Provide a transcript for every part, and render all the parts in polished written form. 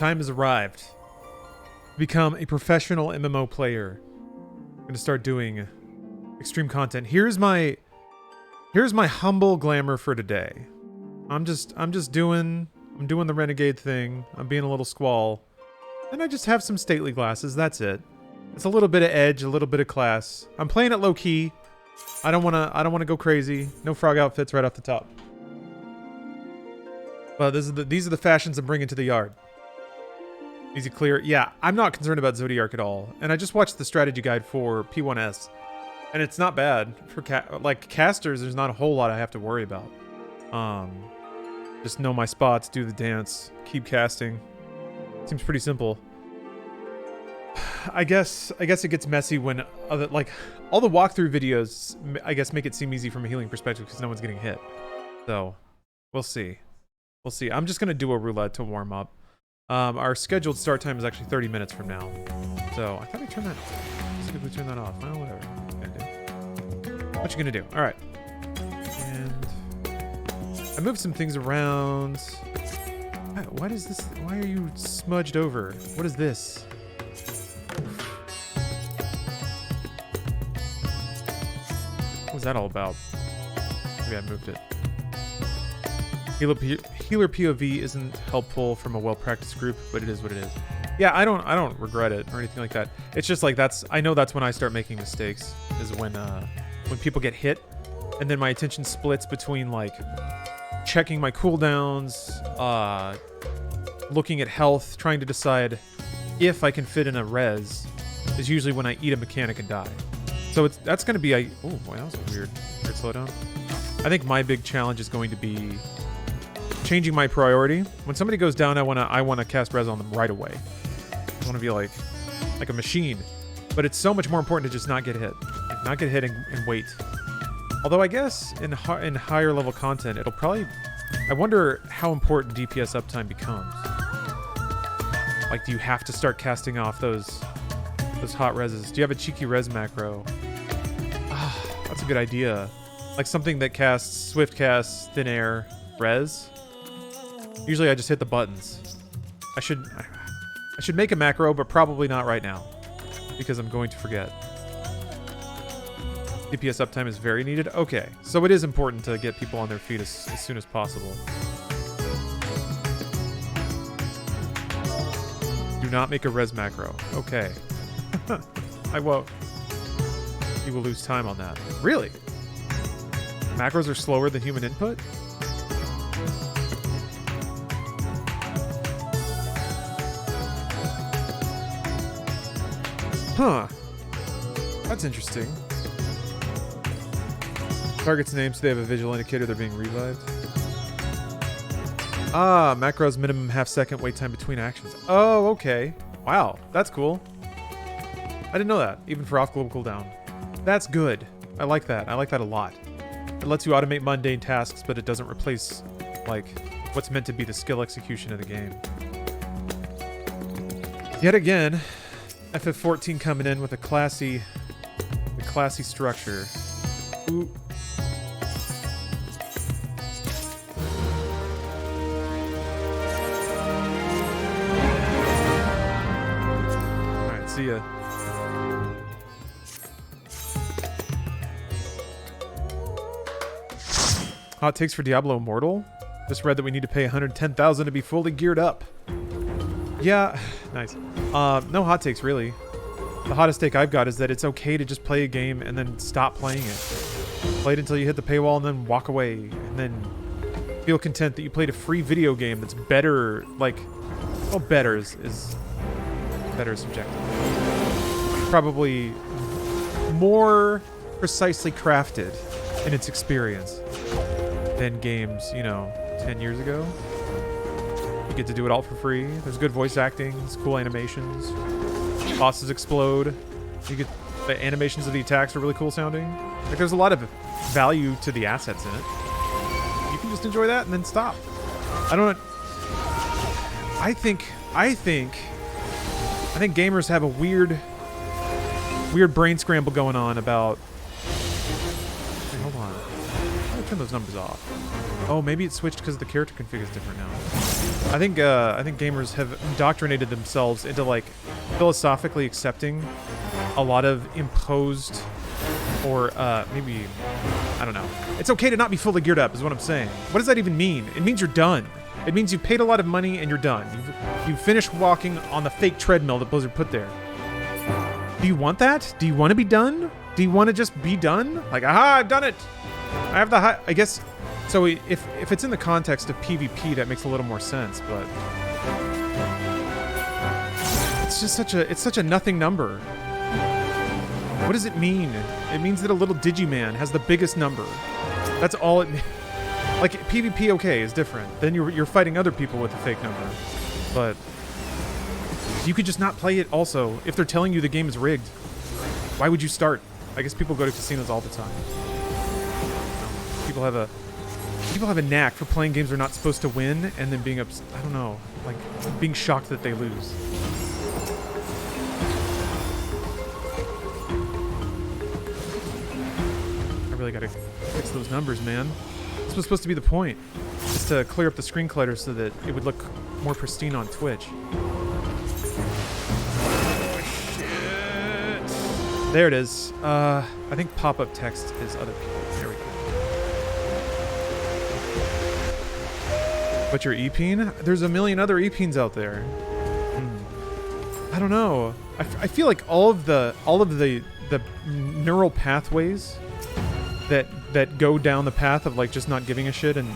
time has arrived to become a professional MMO player. I'm gonna start doing extreme content. Here's my humble glamour for today. I'm doing the renegade thing. I'm being a little squall. And I just have some stately glasses, that's it. It's a little bit of edge, a little bit of class. I'm playing it low key. I don't wanna go crazy. No frog outfits right off the top. But these are the fashions I'm bringing to the yard. Easy clear. Yeah, I'm not concerned about Zodiark at all. And I just watched the strategy guide for P1S. And it's not bad. For casters, there's not a whole lot I have to worry about. Just know my spots, do the dance, keep casting. Seems pretty simple. I guess it gets messy when all the walkthrough videos, I guess, make it seem easy from a healing perspective because no one's getting hit. So, we'll see. We'll see. I'm just gonna do a roulette to warm up. Our scheduled start time is actually 30 minutes from now. So I thought I turned that. Specifically turn that off. Well, whatever. What you gonna do? All right. And I moved some things around. What is this? Why are you smudged over? What is this? What was that all about? Maybe I moved it. Healer POV isn't helpful from a well-practiced group, but it is what it is. Yeah, I don't regret it or anything like that. It's just like I know that's when I start making mistakes, is when people get hit, and then my attention splits between like checking my cooldowns, looking at health, trying to decide if I can fit in a res, is usually when I eat a mechanic and die. So that's going to be oh boy, that was a weird slowdown. I think my big challenge is going to be changing my priority. When somebody goes down, I wanna cast res on them right away. I wanna be like a machine. But it's so much more important to just not get hit. Not get hit and wait. Although I guess in higher level content, it'll probably... I wonder how important DPS uptime becomes. Like, do you have to start casting off those hot reses? Do you have a cheeky res macro? That's a good idea. Like something that casts swift cast, thin air, res. Usually I just hit the buttons. I should make a macro, but probably not right now, because I'm going to forget. DPS uptime is very needed. Okay, so it is important to get people on their feet as soon as possible. Do not make a res macro. Okay. I won't. You will lose time on that. Really? Macros are slower than human input? Huh. That's interesting. Target's name, so they have a visual indicator they're being revived. Ah, macros minimum half-second wait time between actions. Oh, okay. Wow, that's cool. I didn't know that, even for off-global cooldown. That's good. I like that. I like that a lot. It lets you automate mundane tasks, but it doesn't replace, like, what's meant to be the skill execution of the game. Yet again, FF14 coming in with a classy structure. Ooh. Alright, see ya. Hot takes for Diablo Immortal? Just read that we need to pay $110,000 to be fully geared up. Yeah, nice. No hot takes, really. The hottest take I've got is that it's okay to just play a game and then stop playing it. Play it until you hit the paywall and then walk away. And then feel content that you played a free video game that's better, like... Well, better is subjective. Probably more precisely crafted in its experience than games, 10 years ago. You get to do it all for free. There's good voice acting, there's cool animations. Bosses explode. You get the animations of the attacks are really cool sounding. Like, there's a lot of value to the assets in it. You can just enjoy that and then stop. I think gamers have a weird brain scramble going on about... Hey, hold on. How do I turn those numbers off? Oh, maybe it switched because the character config is different now. I think gamers have indoctrinated themselves into like philosophically accepting a lot of imposed or maybe, I don't know. It's okay to not be fully geared up is what I'm saying. What does that even mean? It means you're done. It means you've paid a lot of money and you're done. You've finished walking on the fake treadmill that Blizzard put there. Do you want that? Do you want to be done? Do you want to just be done? Like, aha, I've done it. I have the high, I guess. So if it's in the context of PvP, that makes a little more sense, but it's just such a nothing number. What does it mean? It means that a little Digiman has the biggest number. That's all it means. Like, PvP, okay, is different. Then you're fighting other people with a fake number. But you could just not play it also. If they're telling you the game is rigged, why would you start? I guess people go to casinos all the time. People have a knack for playing games they're not supposed to win and then being I don't know, like being shocked that they lose. I really gotta fix those numbers, man. This was supposed to be the point, just to clear up the screen clutter so that it would look more pristine on Twitch. Oh, shit. There it is. I think pop-up text is other people. There we go. But your EPing? There's a million other EPings out there. I don't know. I feel like all of the neural pathways that go down the path of like just not giving a shit and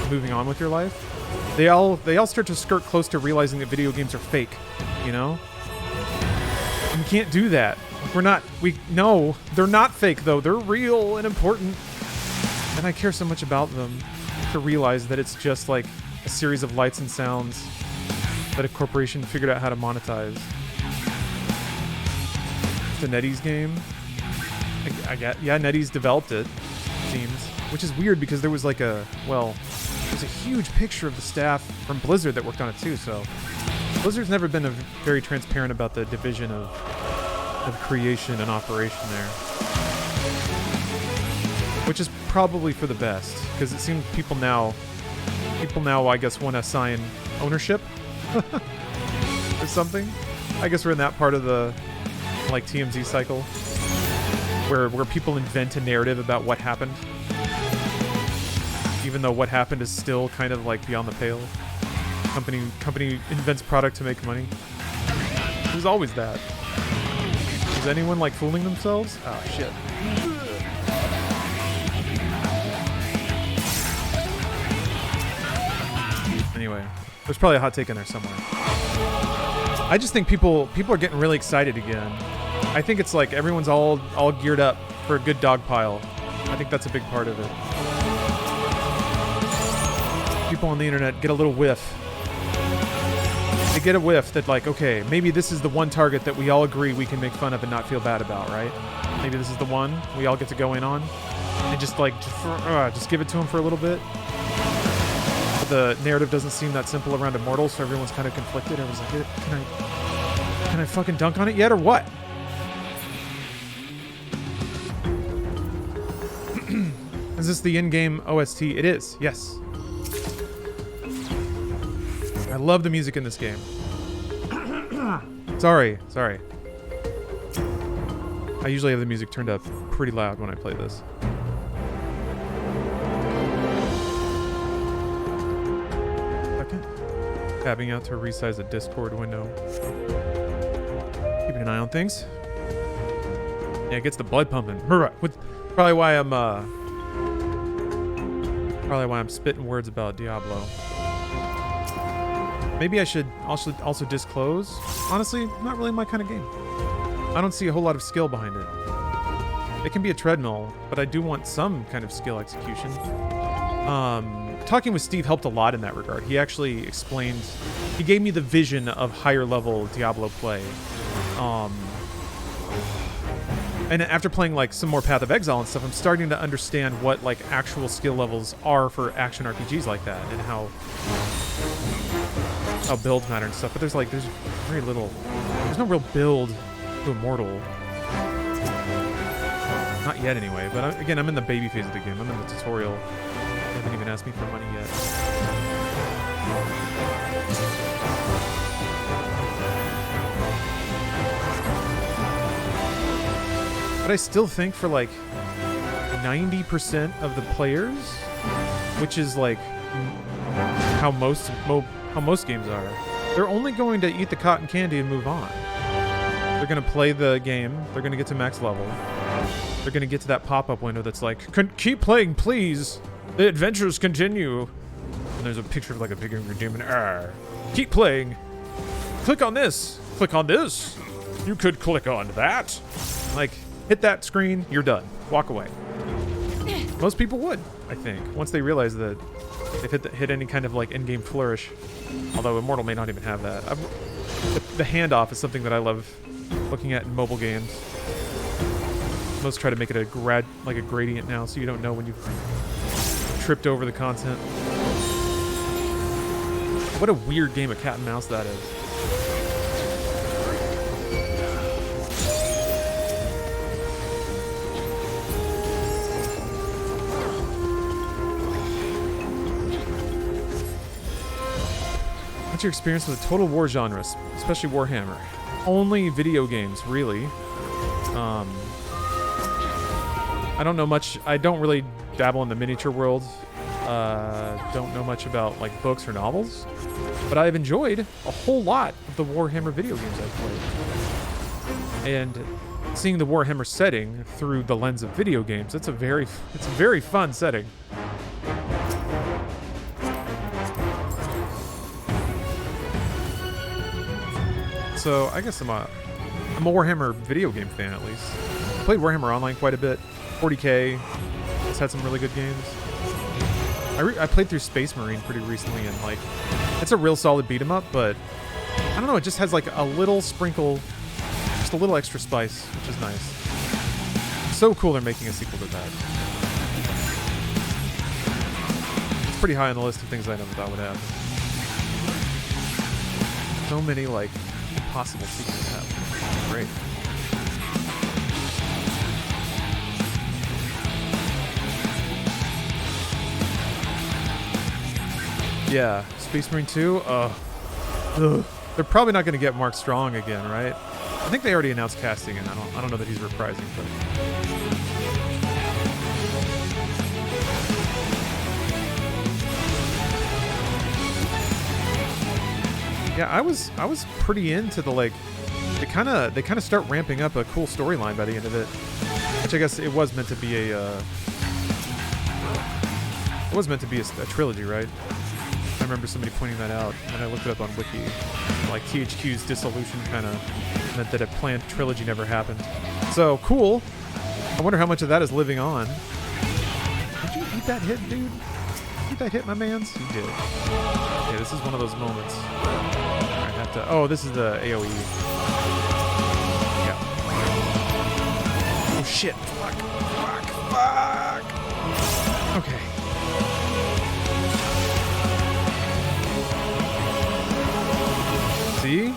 moving on with your life, they all start to skirt close to realizing that video games are fake, you know? And we can't do that. No, they're not fake though. They're real and important. And I care so much about them to realize that it's just like a series of lights and sounds that a corporation figured out how to monetize. The NetEase game. I get, yeah, NetEase developed it, seems, which is weird because there was like there's a huge picture of the staff from Blizzard that worked on it too. So Blizzard's never been very transparent about the division of creation and operation there, which is probably for the best because it seems people now I guess want to assign ownership or something. I guess we're in that part of the like TMZ cycle. Where people invent a narrative about what happened, even though what happened is still kind of like beyond the pale. Company invents product to make money. There's always that. Is anyone like fooling themselves? Oh shit. Anyway, there's probably a hot take in there somewhere. I just think people are getting really excited again. I think it's like everyone's all geared up for a good dog pile. I think that's a big part of it. People on the internet get a little whiff. They get a whiff that like, okay, maybe this is the one target that we all agree we can make fun of and not feel bad about, right? Maybe this is the one we all get to go in on and just give it to him for a little bit. But the narrative doesn't seem that simple around Immortals, so everyone's kind of conflicted. Everyone's like, can I fucking dunk on it yet or what? Is this the in-game OST? It is, yes. I love the music in this game. Sorry. I usually have the music turned up pretty loud when I play this. Second. Tabbing out to resize the Discord window. Keeping an eye on things. Yeah, it gets the blood pumping. Probably why I'm spitting words about Diablo. Maybe I should also disclose. Honestly, not really my kind of game. I don't see a whole lot of skill behind it. It can be a treadmill, but I do want some kind of skill execution. Talking with Steve helped a lot in that regard. He actually explained, he gave me the vision of higher level Diablo play. And after playing like some more Path of Exile and stuff, I'm starting to understand what like actual skill levels are for action RPGs like that, and how builds matter and stuff. But there's very little. There's no real build to Immortal. Not yet, anyway. But again, I'm in the baby phase of the game. I'm in the tutorial. They haven't even asked me for money yet. But I still think for like 90% of the players, which is like how most games are, they're only going to eat the cotton candy and move on. They're going to play the game. They're going to get to max level. They're going to get to that pop-up window that's like, keep playing, please. The adventures continue. And there's a picture of like a big angry demon. Keep playing. Click on this. Click on this. You could click on that. Like, hit that screen, you're done. Walk away. Most people would, I think, once they realize that they've hit any kind of like in-game flourish. Although Immortal may not even have that. The handoff is something that I love looking at in mobile games. Most try to make it a gradient now, so you don't know when you've tripped over the content. What a weird game of cat and mouse that is. What's your experience with the Total War genre, especially Warhammer? Only video games, really. I don't know much. I don't really dabble in the miniature world. Don't know much about like books or novels, but I've enjoyed a whole lot of the Warhammer video games I've played. And seeing the Warhammer setting through the lens of video games, it's a very fun setting. So I guess I'm a Warhammer video game fan, at least. I played Warhammer Online quite a bit. 40K has had some really good games. I played through Space Marine pretty recently, and like, it's a real solid beat 'em up, but I don't know, it just has like a little sprinkle, just a little extra spice, which is nice. So cool they're making a sequel to that. It's pretty high on the list of things I never thought would happen. So many like possible sequels happen. Great. Yeah, Space Marine 2, they're probably not going to get Mark Strong again, right? I think they already announced casting, and I don't know that he's reprising, but yeah, I was pretty into the like they kind of start ramping up a cool storyline by the end of it, which I guess it was meant to be a trilogy, right? I remember somebody pointing that out when I looked it up on Wiki. Like, THQ's dissolution kind of meant that a planned trilogy never happened. So, cool. I wonder how much of that is living on. Did you eat that hit, dude? Eat that hit, my mans? You did. Okay, this is one of those moments. I have to... Oh, this is the AoE. Yeah. Oh, shit. Fuck. Okay. See?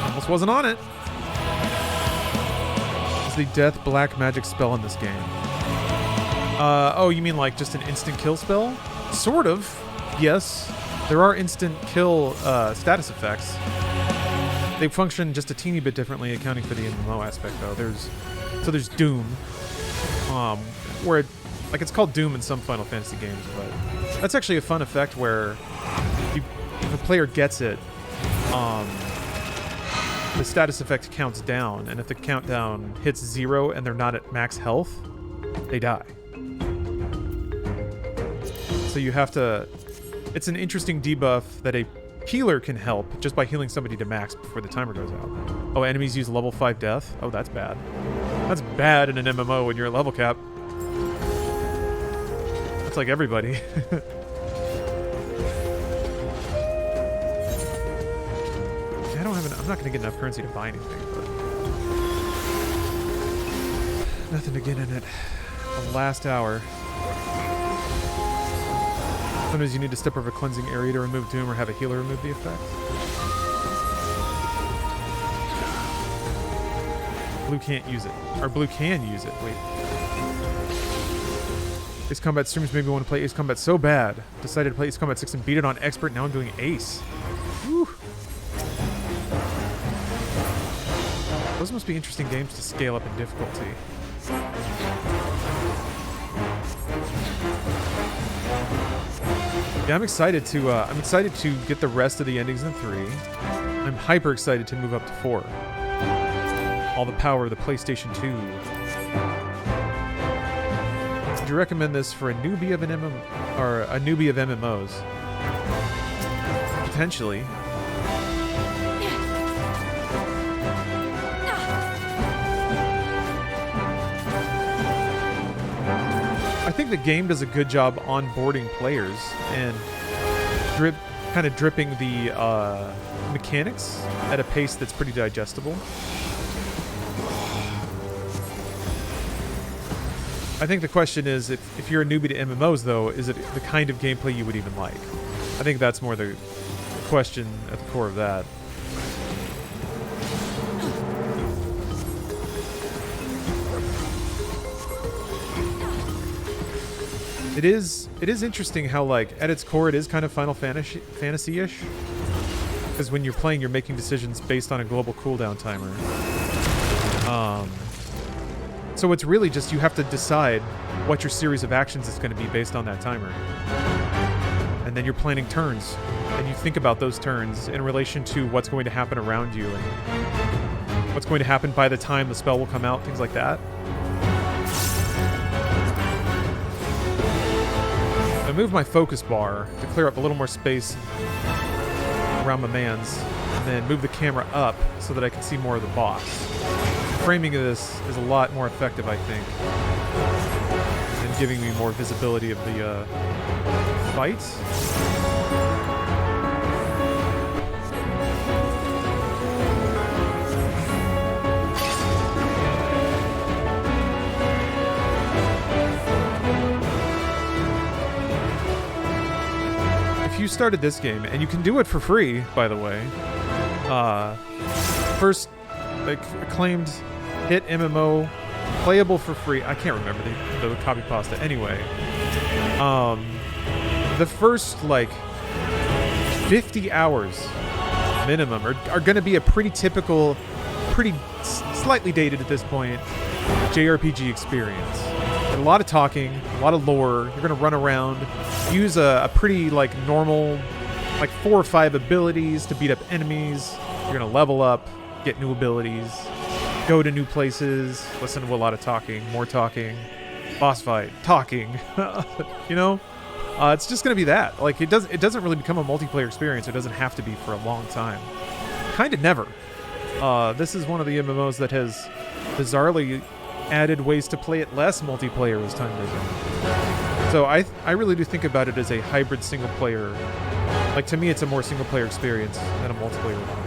Almost wasn't on it. Is the death black magic spell in this game? Oh, you mean like just an instant kill spell? Sort of. Yes. There are instant kill status effects. They function just a teeny bit differently, accounting for the MMO aspect, though. There's Doom, where it's called Doom in some Final Fantasy games, but that's actually a fun effect where if a player gets it, the status effect counts down, and if the countdown hits 0 and they're not at max health, they die. So you have to... It's an interesting debuff that a healer can help just by healing somebody to max before the timer goes out. Oh, enemies use level 5 death? Oh, that's bad. That's bad in an MMO when you're at level cap. That's like everybody. I'm not going to get enough currency to buy anything, but nothing to get in it. The last hour. Sometimes you need to step over a cleansing area to remove Doom or have a healer remove the effect. Blue can't use it. Or Blue can use it. Wait. Ace Combat streams made me want to play Ace Combat so bad. Decided to play Ace Combat 6 and beat it on Expert. Now I'm doing Ace. Whew. Those must be interesting games to scale up in difficulty. Yeah, I'm excited to get the rest of the endings in 3. I'm hyper excited to move up to 4. All the power of the PlayStation 2. Would you recommend this for a newbie of an MMO or a newbie of MMOs? Potentially. I think the game does a good job onboarding players and kind of dripping the mechanics at a pace that's pretty digestible. I think the question is, if you're a newbie to MMOs, though, is it the kind of gameplay you would even like? I think that's more the question at the core of that. It is interesting how, like, at its core, it is kind of Final Fantasy-ish. Because when you're playing, you're making decisions based on a global cooldown timer. So it's really just you have to decide what your series of actions is going to be based on that timer. And then you're planning turns. And you think about those turns in relation to what's going to happen around you and what's going to happen by the time the spell will come out, things like that. I move my focus bar to clear up a little more space around my mans, and then move the camera up so that I can see more of the boss. The framing of this is a lot more effective, I think, than giving me more visibility of the fight. If you started this game, and you can do it for free, by the way, first acclaimed hit MMO, playable for free. I can't remember the copy pasta. Anyway, the first, like, 50 hours minimum are going to be a pretty typical, slightly dated at this point, JRPG experience. A lot of talking, a lot of lore. You're going to run around, use a pretty, like, normal, like, 4 or 5 abilities to beat up enemies. You're going to level up, get new abilities, go to new places, listen to a lot of talking, more talking, boss fight, talking, you know? It's just going to be that. Like, it doesn't really become a multiplayer experience. It doesn't have to be for a long time. Kind of never. This is one of the MMOs that has bizarrely added ways to play it less multiplayer as time goes on. So I really do think about it as a hybrid single player. Like, to me, it's a more single player experience than a multiplayer one.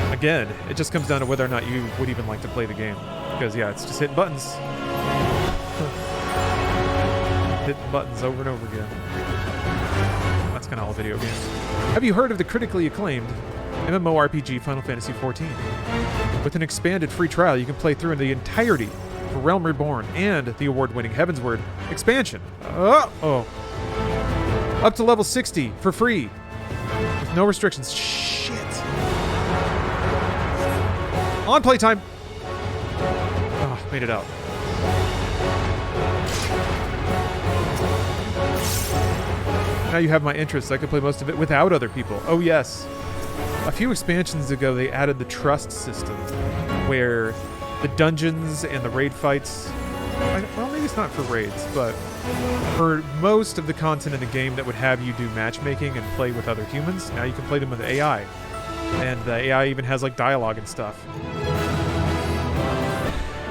But again, it just comes down to whether or not you would even like to play the game. Because, yeah, it's just hitting buttons. Hitting buttons over and over again. That's kind of all video games. Have you heard of the critically acclaimed MMORPG Final Fantasy XIV? With an expanded free trial, you can play through the entirety for Realm Reborn and the award-winning Heavensward expansion. Up to level 60 for free. With no restrictions. Shit. On playtime. Oh, made it out. Now you have my interest. I could play most of it without other people. Oh, yes. A few expansions ago, they added the trust system, where the dungeons and the raid fights... Well, maybe it's not for raids, but for most of the content in the game that would have you do matchmaking and play with other humans, now you can play them with AI. And the AI even has, like, dialogue and stuff.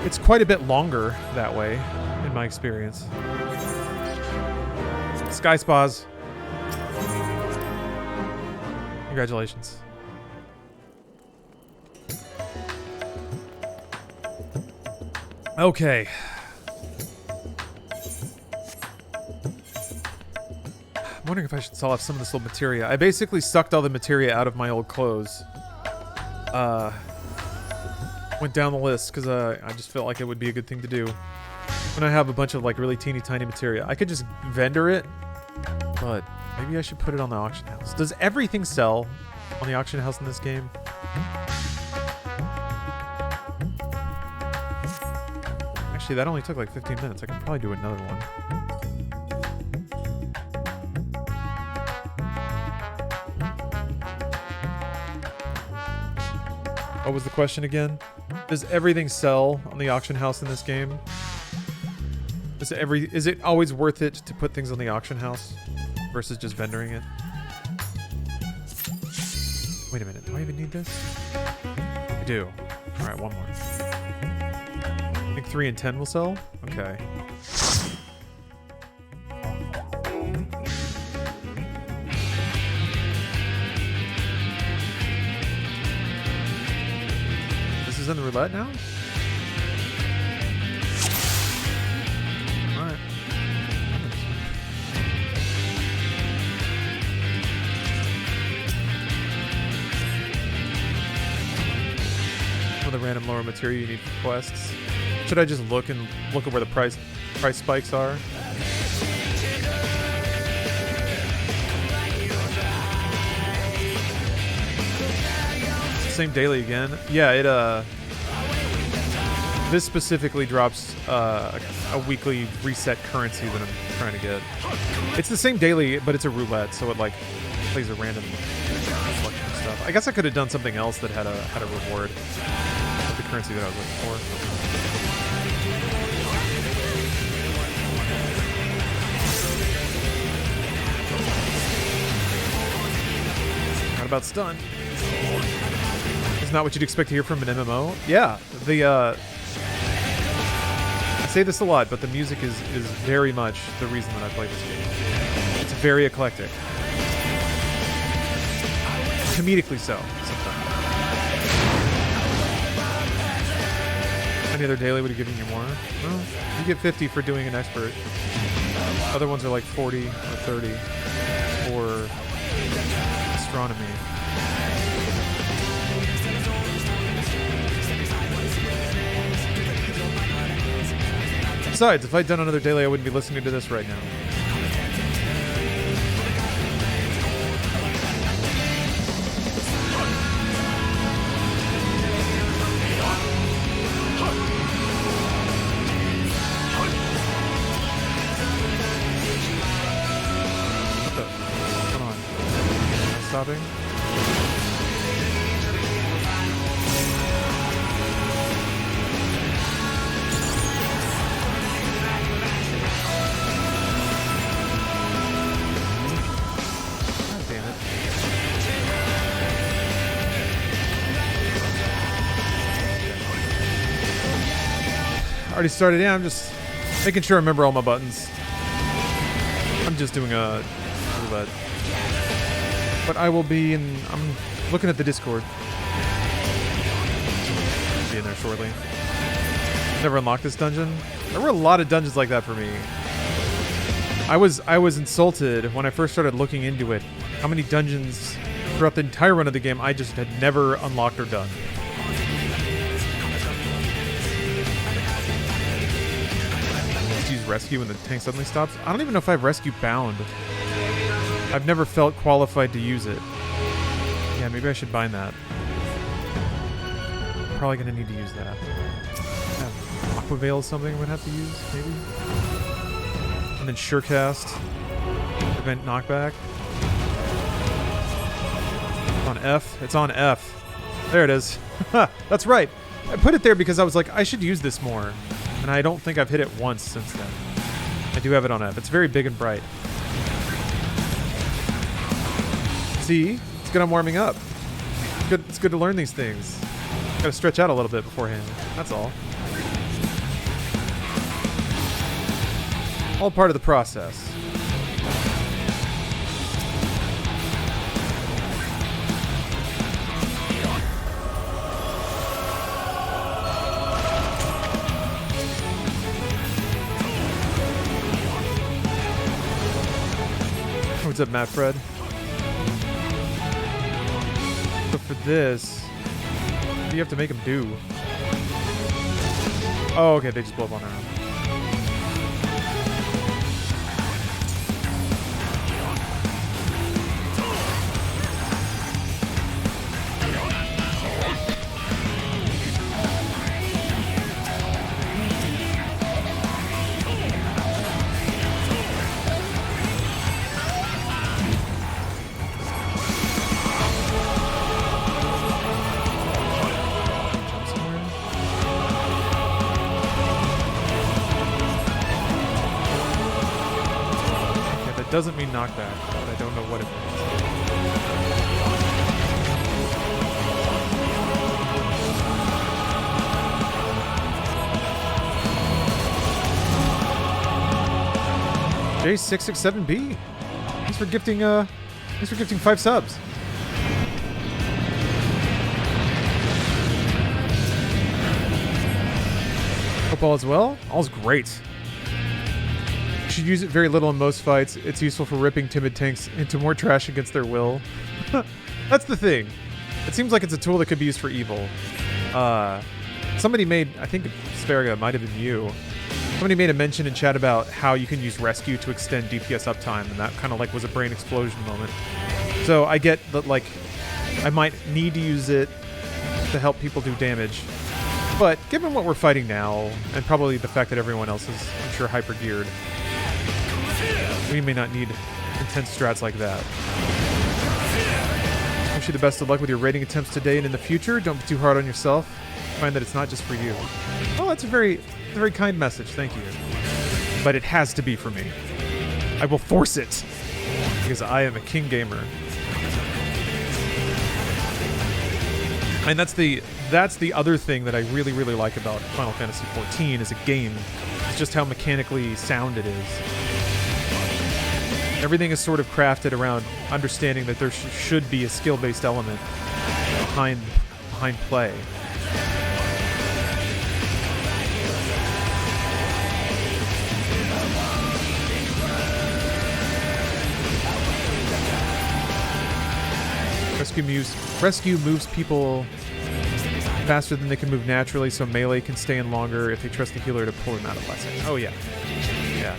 It's quite a bit longer that way, in my experience. Sky Spas. Congratulations. Okay. I'm wondering if I should sell off some of this old materia. I basically sucked all the materia out of my old clothes. Went down the list because I just felt like it would be a good thing to do. when I have a bunch of like really teeny tiny materia. I could just vendor it, but maybe I should put it on the auction house. Does everything sell on the auction house in this game? Actually, that only took like 15 minutes. I could probably do another one. What was the question again? Does everything sell on the auction house in this game? Is it always worth it to put things on the auction house versus just vendoring it? Wait a minute, do I even need this? I do. Alright, one more. I think 3 and 10 will sell? Okay. This is in the roulette now? Alright. For the random lower material you need for quests. Should I just look at where the price spikes are? Same daily again. Yeah, it this specifically drops a weekly reset currency that I'm trying to get. It's the same daily, but it's a roulette, so it like plays a random selection of stuff. I guess I could have done something else that had a reward with the currency that I was looking for. Not about stun. It's not what you'd expect to hear from an MMO. Yeah, I say this a lot, but the music is very much the reason that I play this game. It's very eclectic. Comedically so, sometimes. Any other daily would have given you more? Well, you get 50 for doing an expert. Other ones are like 40 or 30 for astronomy. Besides, if I'd done another daily, I wouldn't be listening to this right now. What the? What's going on? Am I stopping? Already started. Yeah, I'm just making sure I remember all my buttons. I'm just doing a roulette. But I will be in... I'm looking at the Discord. I'll be in there shortly. Never unlocked this dungeon. There were a lot of dungeons like that for me. I was insulted when I first started looking into it. How many dungeons throughout the entire run of the game I just had never unlocked or done. Rescue when the tank suddenly stops. I don't even know if I have rescue bound. I've never felt qualified to use it. Yeah, maybe I should bind that. Probably gonna need to use that. Yeah, Aqua Veil is something I'm gonna have to use, maybe. And then Surecast. Prevent knockback. It's on F. It's on F. There it is. That's right. I put it there because I was like, I should use this more. And I don't think I've hit it once since then. I do have it on F. It's very big and bright. See? It's good I'm warming up. It's good to learn these things. Gotta stretch out a little bit beforehand. That's all. All part of the process. What's up, Matt Fred? So for this, what do you have to make them do? Oh, okay, they just blow up on their own. doesn't mean knockback, but I don't know what it means. J667B. Thanks for gifting 5 subs. Hope all is well. All's great. You should use it very little in most fights. It's useful for ripping timid tanks into more trash against their will. That's the thing. It seems like it's a tool that could be used for evil. Somebody made, I think Sverga, might have been you. Somebody made a mention in chat about how you can use rescue to extend DPS uptime, and that kind of like was a brain explosion moment. So I get that, like, I might need to use it to help people do damage. But given what we're fighting now, and probably the fact that everyone else is, I'm sure, hyper-geared, we may not need intense strats like that. Wish you the best of luck with your raiding attempts today and in the future. Don't be too hard on yourself. Find that it's not just for you. Oh, that's a very kind message. Thank you. But it has to be for me. I will force it. Because I am a king gamer. And that's the other thing that I really, really like about Final Fantasy XIV as a game. It's just how mechanically sound it is. Everything is sort of crafted around understanding that there should be a skill-based element behind play. Rescue moves people faster than they can move naturally, so melee can stay in longer if they trust the healer to pull them out of less. Oh yeah. Yeah.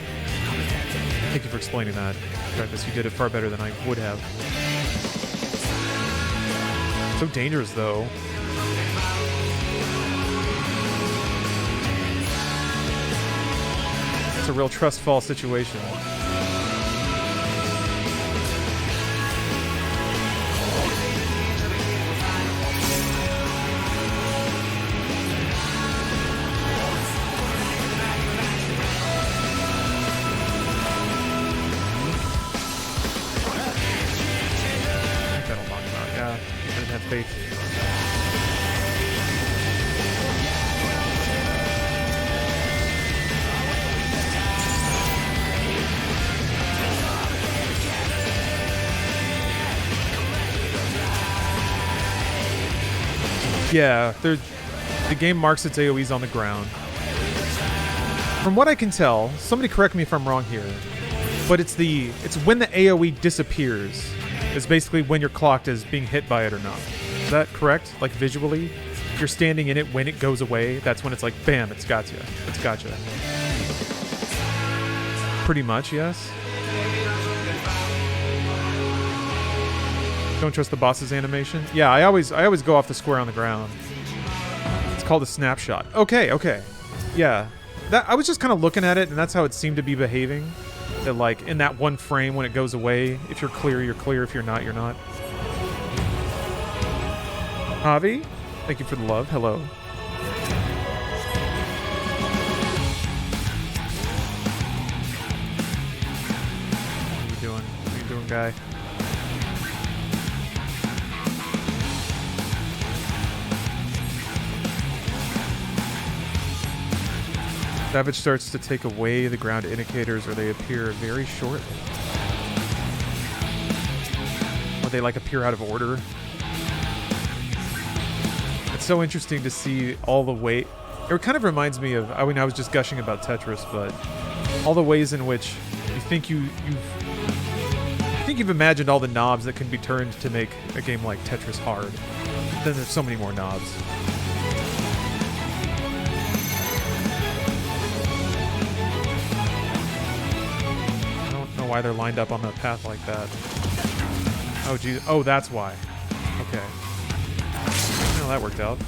Thank you for explaining that, Travis. You did it far better than I would have. So dangerous, though. It's a real trust fall situation. Yeah, the game marks its AoEs on the ground. From what I can tell, somebody correct me if I'm wrong here, but it's when the AoE disappears is basically when you're clocked as being hit by it or not. Is that correct? Like visually? If you're standing in it when it goes away, that's when it's like, bam, it's got you. It's got you. Pretty much, yes. Don't trust the boss's animation. Yeah, I always go off the square on the ground. It's called a snapshot. Okay. Yeah. I was just kind of looking at it, and that's how it seemed to be behaving. That, like, in that one frame when it goes away, if you're clear, you're clear. If you're not, you're not. Javi, thank you for the love. Hello. What are you doing, guy? Savage starts to take away the ground indicators, or they appear very shortly. Or they like appear out of order. It's so interesting to see all the way. It kind of reminds me of, I mean, I was just gushing about Tetris, but all the ways in which you think you've imagined all the knobs that can be turned to make a game like Tetris hard. Then there's so many more knobs. Why they're lined up on the path like that. Oh geez. Oh, that's why. Okay. Well, that worked out.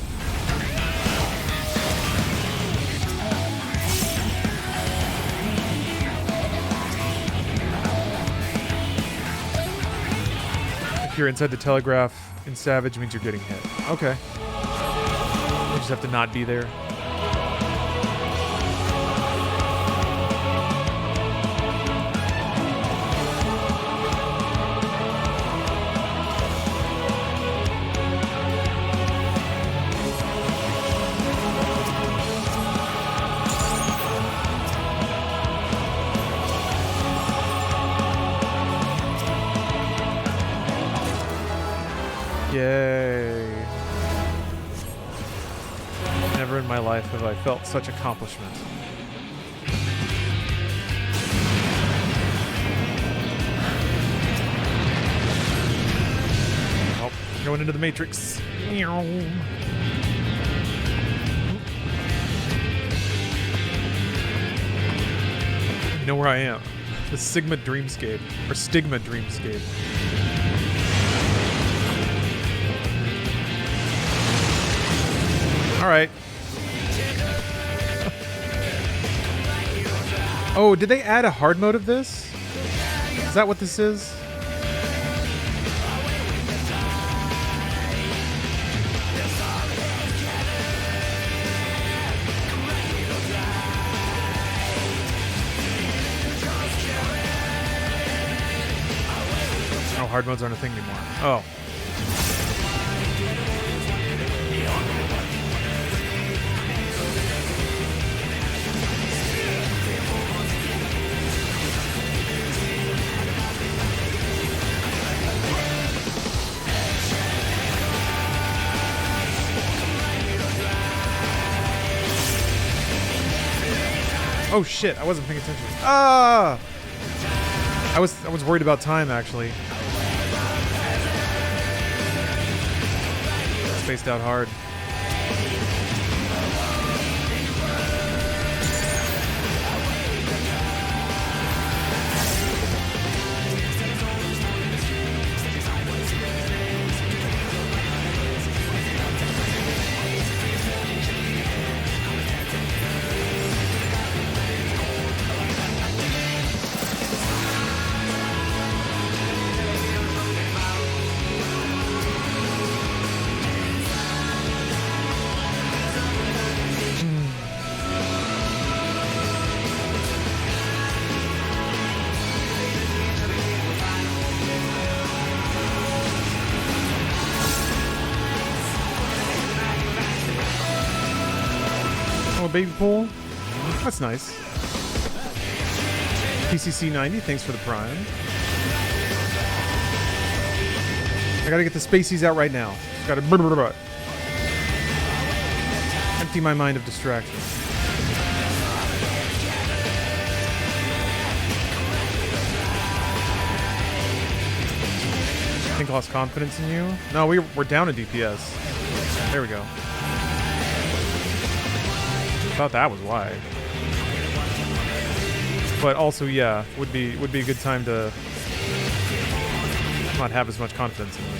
If you're inside the telegraph in Savage, means you're getting hit. Okay. You just have to not be there. Yay. Never in my life have I felt such accomplishment. Oh, going into the Matrix. You know where I am. The Sigma Dreamscape. Or Stigma Dreamscape. Alright. Oh, did they add a hard mode of this? Is that what this is? Oh, hard modes aren't a thing anymore. Oh. Oh shit, I wasn't paying attention. Ah! I was worried about time actually. Spaced out hard. Baby pool. That's nice. PCC 90, thanks for the prime. I gotta get the spaceys out right now. Gotta empty my mind of distraction. I think I lost confidence in you. No, we're down a DPS. There we go. Thought that was why. But also, yeah, would be a good time to not have as much confidence in me.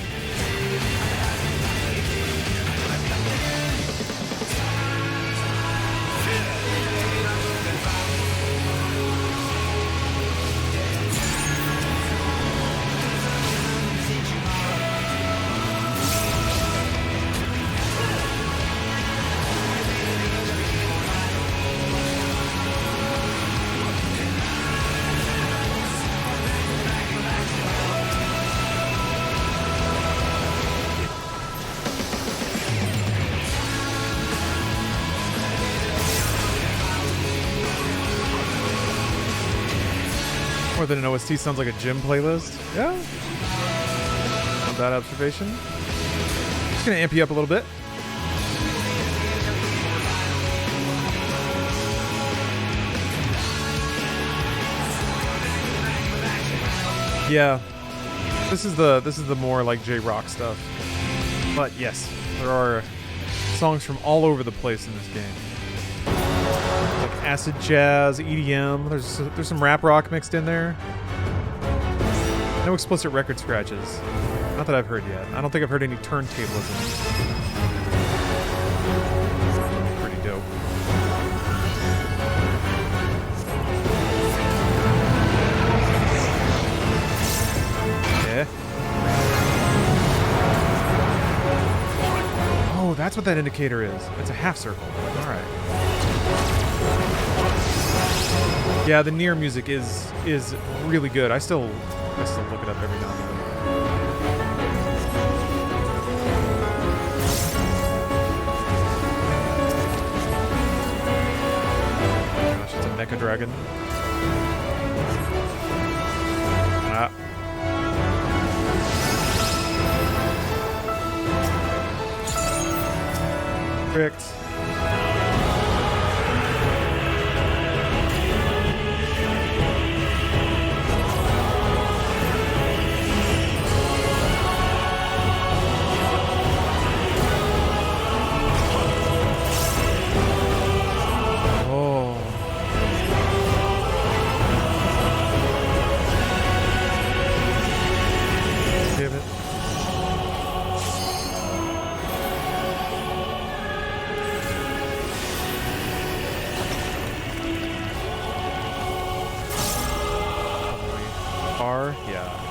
More than an OST sounds like a gym playlist. Yeah. Not bad observation. Just gonna amp you up a little bit. Yeah. This is the more like J-Rock stuff. But yes, there are songs from all over the place in this game. Acid jazz, EDM. There's some rap rock mixed in there. No explicit record scratches. Not that I've heard yet. I don't think I've heard any turntablism. Pretty dope. Yeah. Oh, that's what that indicator is. It's a half circle. All right. Yeah, the Nier music is really good. I still look it up every now and then. Gosh, it's a Mecha Dragon. Ah. far? Yeah.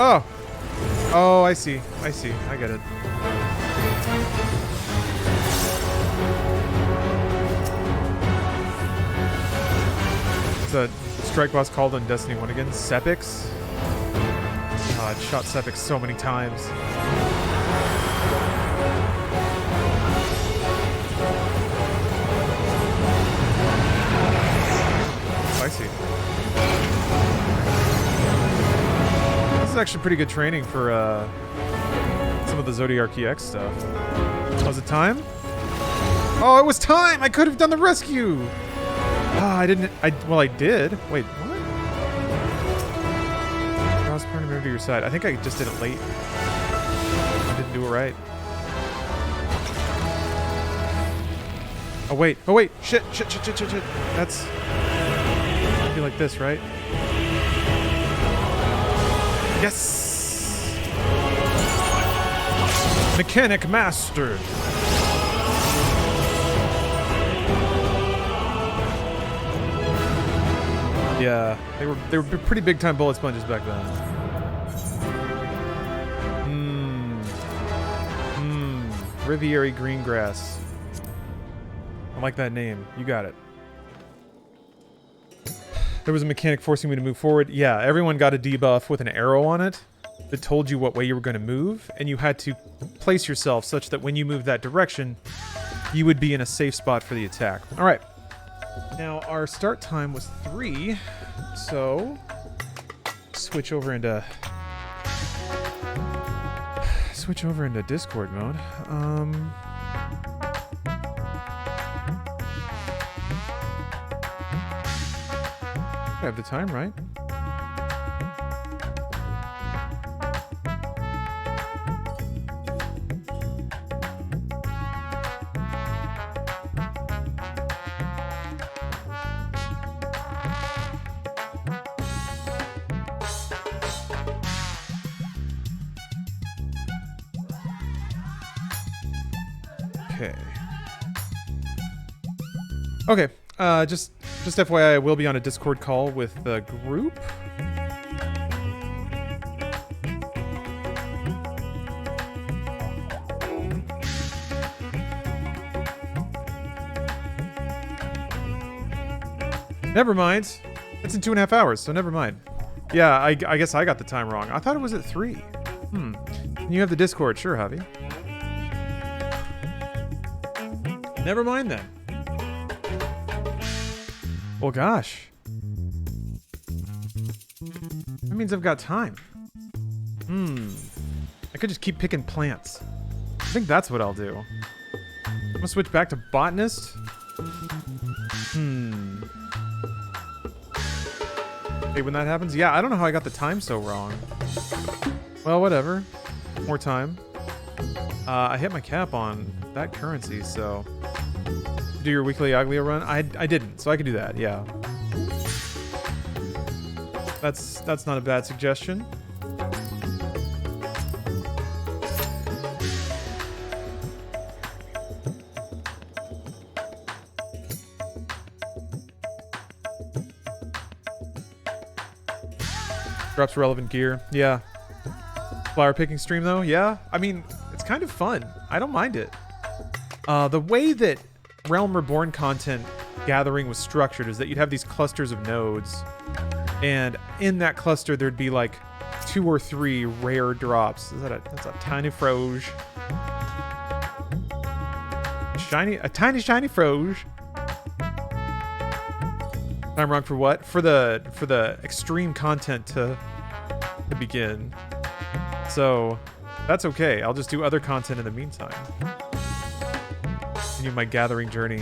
Oh! Oh, I see. I see. I get it. It's a strike boss called on Destiny 1 again. Sepix? Oh, I shot Sepix so many times. Spicy. This is actually pretty good training for some of the Zodiac EX stuff. Was it time? Oh, it was time! I could have done the rescue! Ah, I didn't... Well, I did. Wait, what? Cross partner move to your side. I think I just did it late. I didn't do it right. Oh, wait. Oh, wait. Shit. That's... It'd be like this, right? Yes! Mechanic mastered. Yeah, they were pretty big time bullet sponges back then. Riviera Greengrass. I like that name. You got it. There was a mechanic forcing me to move forward. Yeah, everyone got a debuff with an arrow on it that told you what way you were going to move, and you had to place yourself such that when you moved that direction, you would be in a safe spot for the attack. All right. Now, our start time was 3, so switch over into Discord mode. I have the time, right? Okay. Just FYI, I will be on a Discord call with the group. Never mind. It's in 2.5 hours, so never mind. Yeah, I guess I got the time wrong. I thought it was at 3. You have the Discord, sure, Javi. Never mind then. Well, gosh. That means I've got time. I could just keep picking plants. I think that's what I'll do. I'm gonna switch back to botanist. Okay, when that happens? Yeah, I don't know how I got the time so wrong. Well, whatever. More time. I hit my cap on that currency, so... Do your weekly Aglia run? I didn't, so I can do that, yeah. That's not a bad suggestion. Drops relevant gear. Yeah. Flower picking stream though? Yeah. I mean, it's kind of fun. I don't mind it. The way that Realm Reborn content gathering was structured is that you'd have these clusters of nodes, and in that cluster there'd be like 2 or 3 rare drops. That's a tiny froge. A tiny shiny froge. I'm wrong for what? For the extreme content to begin. So that's okay. I'll just do other content in the meantime. Continue my gathering journey.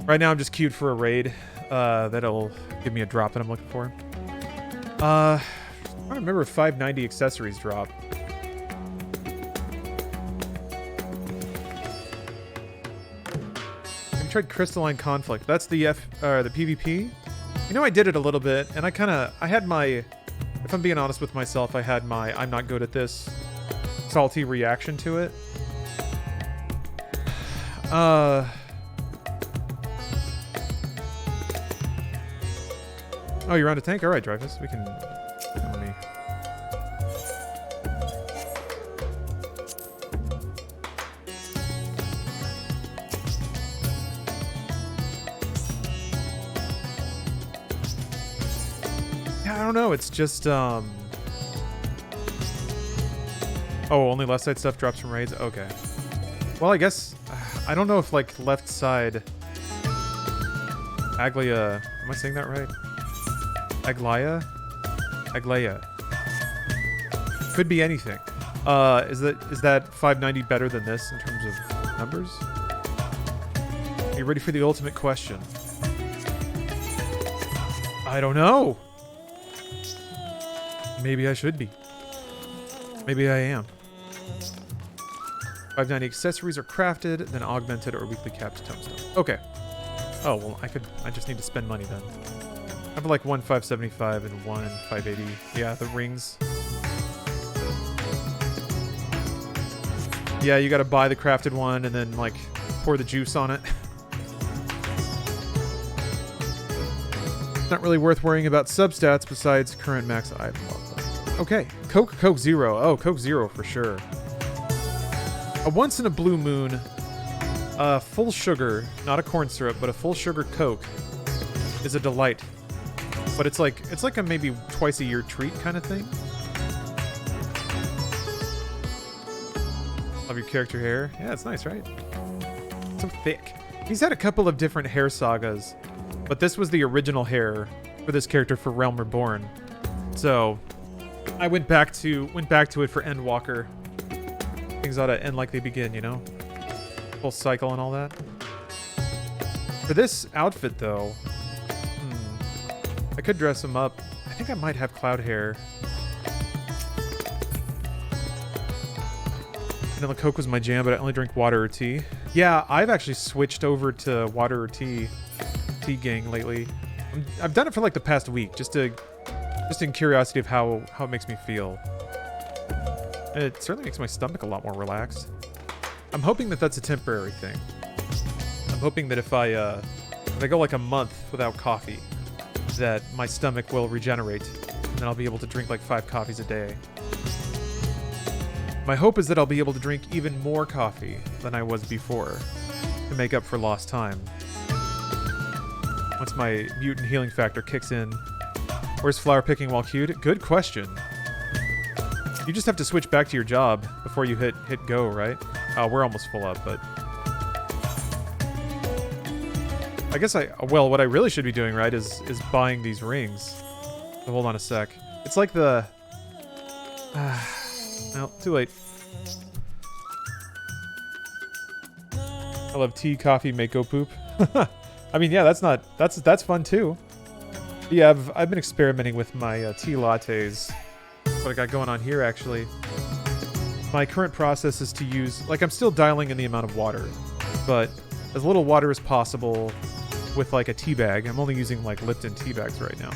Right now I'm just queued for a raid that'll give me a drop that I'm looking for. I don't remember if 590 accessories drop. I tried Crystalline Conflict. That's the the PvP. You know, I did it a little bit, and I had my, if I'm being honest with myself, I had my I'm not good at this salty reaction to it. Oh, you're on a tank? Alright, Dreyfus. We can... Let me... Yeah, I don't know. It's just, Oh, only left side stuff drops from raids? Okay. Well, I guess... I don't know if, like, left side... Aglia... Am I saying that right? Aglaya? Aglaya. Could be anything. Is that 590 better than this in terms of numbers? Are you ready for the ultimate question? I don't know. Maybe I should be. Maybe I am. 590 accessories are crafted, then augmented or weekly capped tombstone. Okay. Oh, well, I just need to spend money then. I have like one 575 and one 580. Yeah, the rings. Yeah, you gotta buy the crafted one and then like pour the juice on it. Not really worth worrying about substats besides current max item level. Okay, Coke Zero. Oh, Coke Zero for sure. A once in a blue moon, full sugar, not a corn syrup, but a full sugar Coke is a delight. But it's like a maybe twice a year treat kind of thing. Love your character hair. Yeah, it's nice, right? So thick. He's had a couple of different hair sagas, but this was the original hair for this character for Realm Reborn. So I went back to it for Endwalker. Things ought to end like they begin, you know? Full cycle and all that. For this outfit, though, I could dress him up. I think I might have cloud hair. Vanilla Coke was my jam, but I only drink water or tea. Yeah, I've actually switched over to water or tea gang lately. I've done it for like the past week, just in curiosity of how it makes me feel. And it certainly makes my stomach a lot more relaxed. I'm hoping that that's a temporary thing. I'm hoping that if I go like a month without coffee, that my stomach will regenerate, and then I'll be able to drink like 5 coffees a day. My hope is that I'll be able to drink even more coffee than I was before to make up for lost time. Once my mutant healing factor kicks in. Where's flower picking while queued? Good question. You just have to switch back to your job before you hit go, right? We're almost full up, but... I guess well, what I really should be doing, right, is buying these rings. So hold on a sec. It's like the... well, too late. I love tea, coffee, mako poop. I mean, yeah, that's fun too. Yeah, I've been experimenting with my tea lattes. What I got going on here, actually. My current process is to use... Like, I'm still dialing in the amount of water, but as little water as possible with, like, a tea bag. I'm only using, like, Lipton tea bags right now.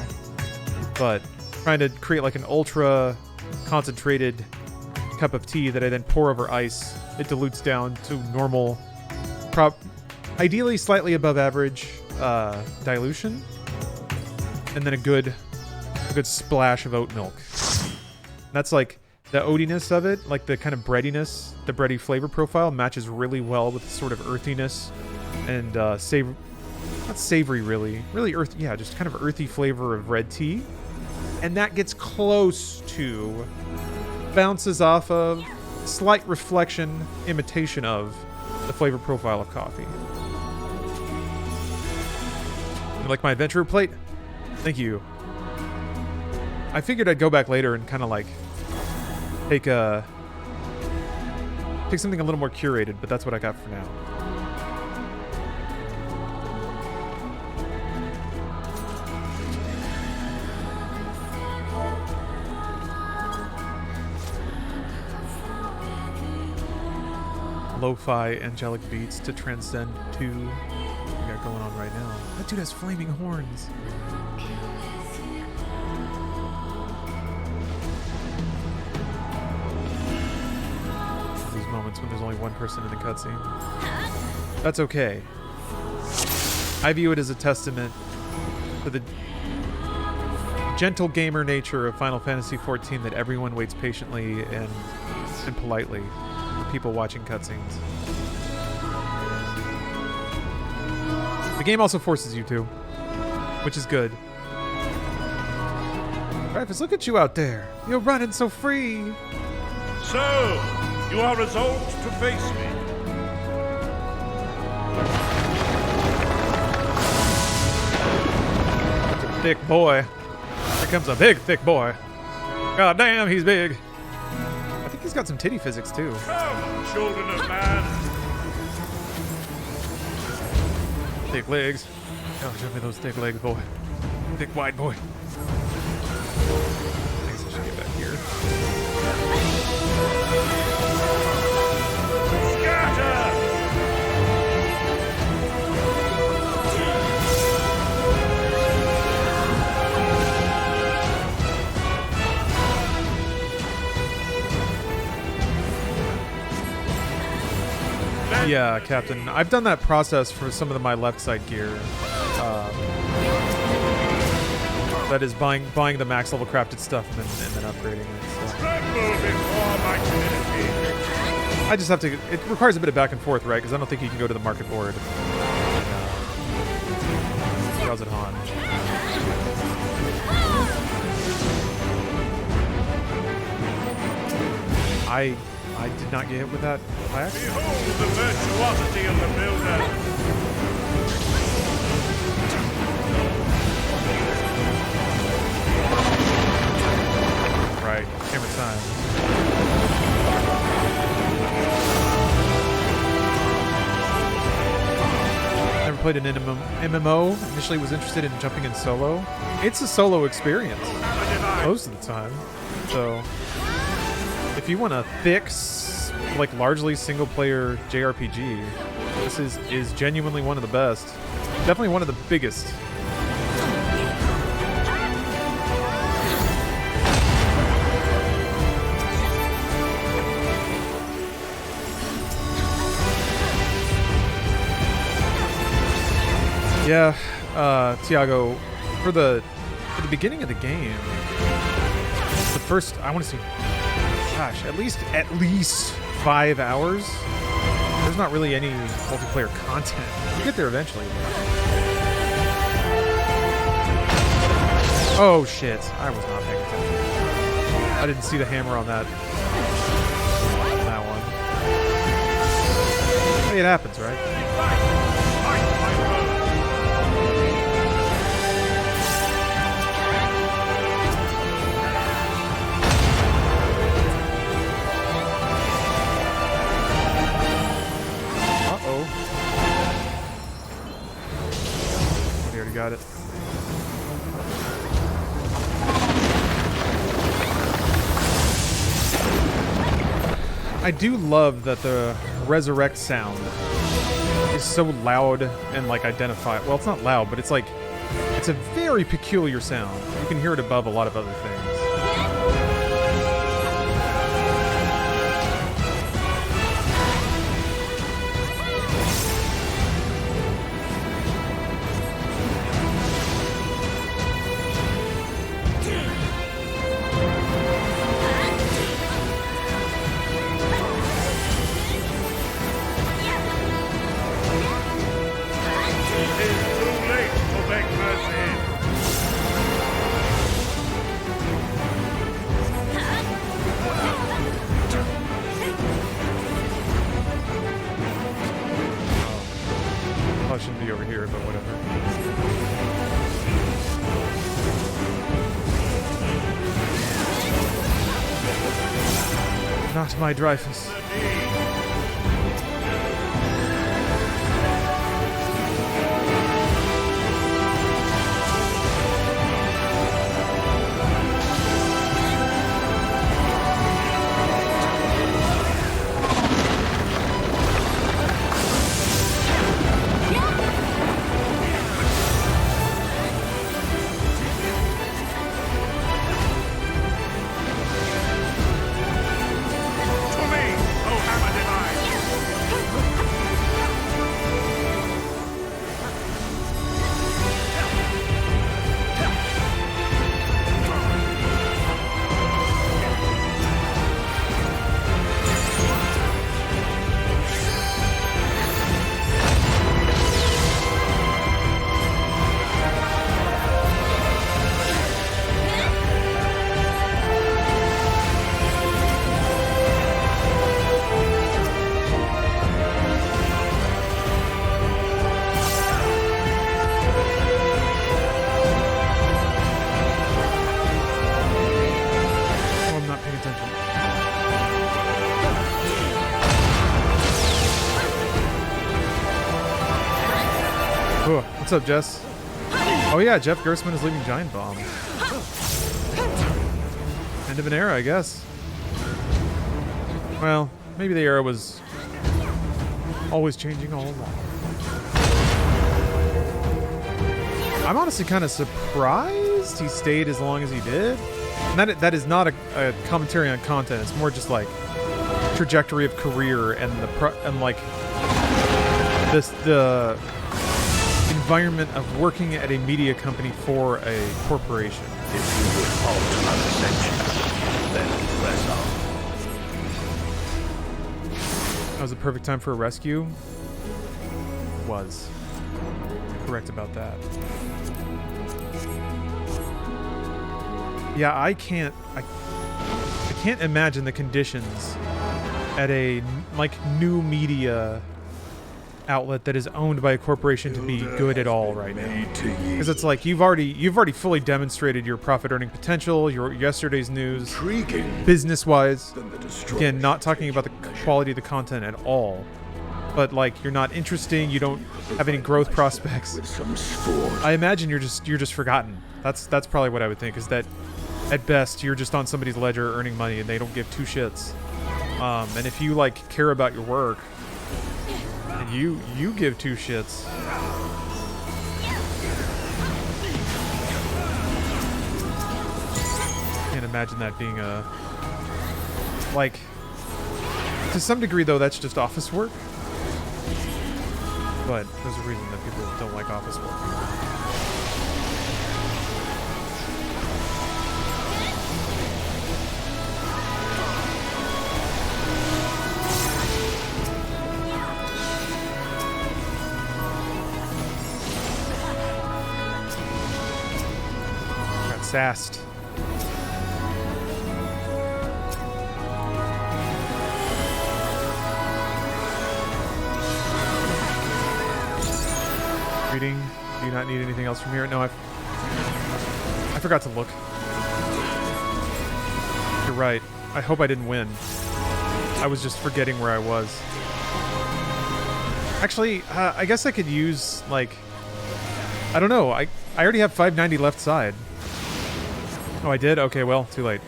But trying to create, like, an ultra concentrated cup of tea that I then pour over ice. It dilutes down to normal, ideally slightly above average dilution. And then a good splash of oat milk. That's like the oatiness of it, like the kind of breadiness, the bready flavor profile matches really well with the sort of earthiness and not savory really earthy, yeah, just kind of earthy flavor of red tea. And that gets close to, bounces off of, slight reflection, imitation of the flavor profile of coffee. You like my adventurer plate? Thank you. I figured I'd go back later and kind of like take something a little more curated, but that's what I got for now. lo-fi angelic beats to transcend to what we got going on right now. That dude has flaming horns. These moments when there's only one person in the cutscene. That's okay. I view it as a testament to the gentle gamer nature of Final Fantasy XIV that everyone waits patiently and politely for people watching cutscenes. The game also forces you to, which is good. Dreyfus, look at you out there. You're running so free. So, you are resolved to face me. Thick boy. Here comes a big, thick boy. God damn, he's big. I think he's got some titty physics, too. Come, children of man. Thick legs. Oh, show me those thick legs, boy. Thick, wide boy. I guess I should get back here. Scatter! Yeah, Captain. I've done that process for some of my left side gear. That is buying the max level crafted stuff and then upgrading it. So. I just have to. It requires a bit of back and forth, right? Because I don't think you can go to the market board and browse it on. I did not get hit with that by accident. Behold the virtuosity of the builder. Right, camera time. Never played an MMO. Initially was interested in jumping in solo. It's a solo experience most of the time. So if you want a thick, like largely single-player JRPG, this is genuinely one of the best. Definitely one of the biggest. Yeah, Tiago, for the beginning of the game, the first, I want to say, gosh, at least 5 hours. There's not really any multiplayer content. You get there eventually. Oh shit! I was not paying attention. I didn't see the hammer on that one. Hey, it happens, right? Got it. I do love that the resurrect sound is so loud and like identified. Well, it's not loud, but it's like it's a very peculiar sound. You can hear it above a lot of other things. Not my Dreyfus. Cool. What's up, Jess? Oh yeah, Jeff Gerstmann is leaving Giant Bomb. End of an era, I guess. Well, maybe the era was always changing all along. I'm honestly kind of surprised he stayed as long as he did. And that is not a commentary on content. It's more just like trajectory of career and the environment of working at a media company for a corporation. If you would halt uncensured, then press on. That was a perfect time for a rescue. Was. Correct about that. Yeah, I can't imagine the conditions at a new media outlet that is owned by a corporation to be good at all right now. Because it's like you've already fully demonstrated your profit earning potential, your yesterday's news, business wise. Again, not talking about the quality of the content at all. But like you're not interesting, you don't have any growth prospects. I imagine you're just forgotten. That's probably what I would think, is that at best you're just on somebody's ledger earning money and they don't give two shits. And if you like care about your work, and you give two shits. Can't imagine that being a like to some degree though that's just office work. But there's a reason that people don't like office work. Got sassed. Reading. Do you not need anything else from here? No, I forgot to look. You're right. I hope I didn't win. I was just forgetting where I was. Actually, I guess I could use, like... I don't know. I already have 590 left side. Oh, I did? Okay, well, too late.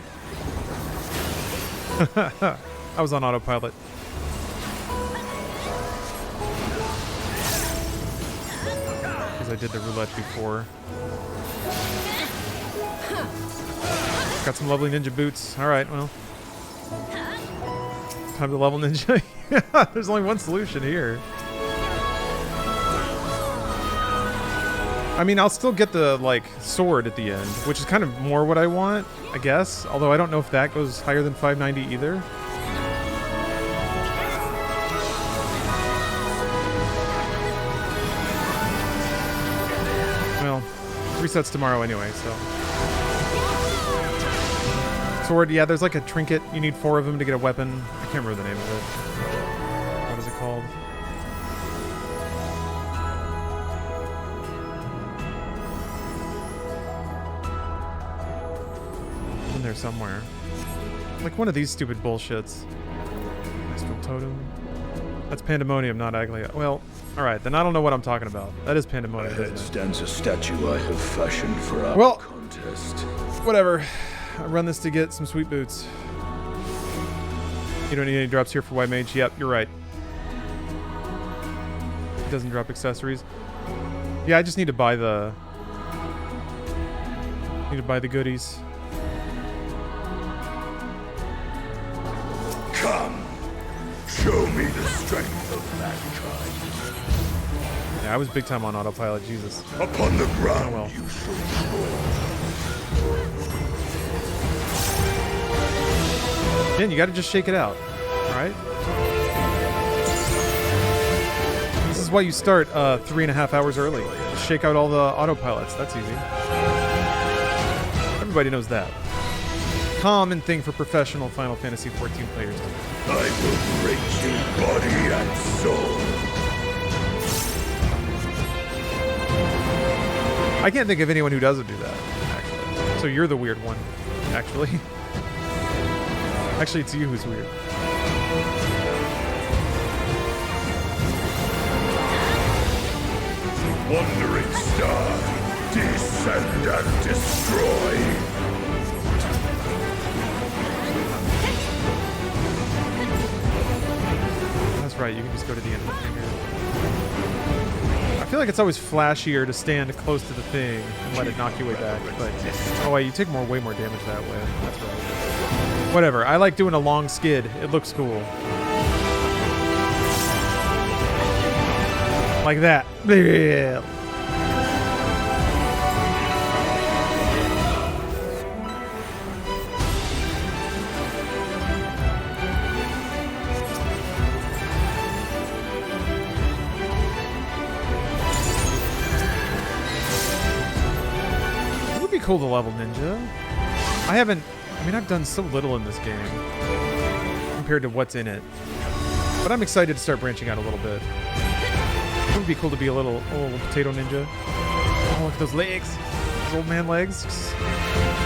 I was on autopilot. I did the roulette before. Got some lovely ninja boots. Alright, well. Time to level ninja. Yeah, there's only one solution here. I mean, I'll still get the, like, sword at the end, which is kind of more what I want, I guess. Although I don't know if that goes higher than 590 either. Resets tomorrow anyway, so. Sword, yeah, there's like a trinket. You need 4 of them to get a weapon. I can't remember the name of it. What is it called? It's in there somewhere. Like one of these stupid bullshits. Astral Totem. That's Pandemonium, not Aglia. Well, alright, then I don't know what I'm talking about. That is Pandemonium. Ahead stands a statue I have fashioned for our contest. Whatever. I run this to get some sweet boots. You don't need any drops here for White Mage. Yep, you're right. It doesn't drop accessories. Yeah, I just need to buy the... goodies. Come! Show me the strength of mankind. Yeah, I was big time on autopilot, Jesus. Upon the ground, well. you shall fall. Then you gotta just shake it out, alright? This is why you start 3.5 hours early. Shake out all the autopilots, that's easy. Everybody knows that. Common thing for professional Final Fantasy XIV players. I will break you body and soul. I can't think of anyone who doesn't do that, actually. So you're the weird one, actually. Actually, it's you who's weird. Wandering star, descend and destroy. That's right, you can just go to the end of the finger. I feel like it's always flashier to stand close to the thing and let it knock you way back, but oh wait, you take way more damage that way. That's right. Whatever, I like doing a long skid. It looks cool. Like that. Cool to level ninja. I've done so little in this game compared to what's in it, but I'm excited to start branching out a little bit. It would be cool to be a little potato ninja. Oh, look at those legs, those old man legs. Just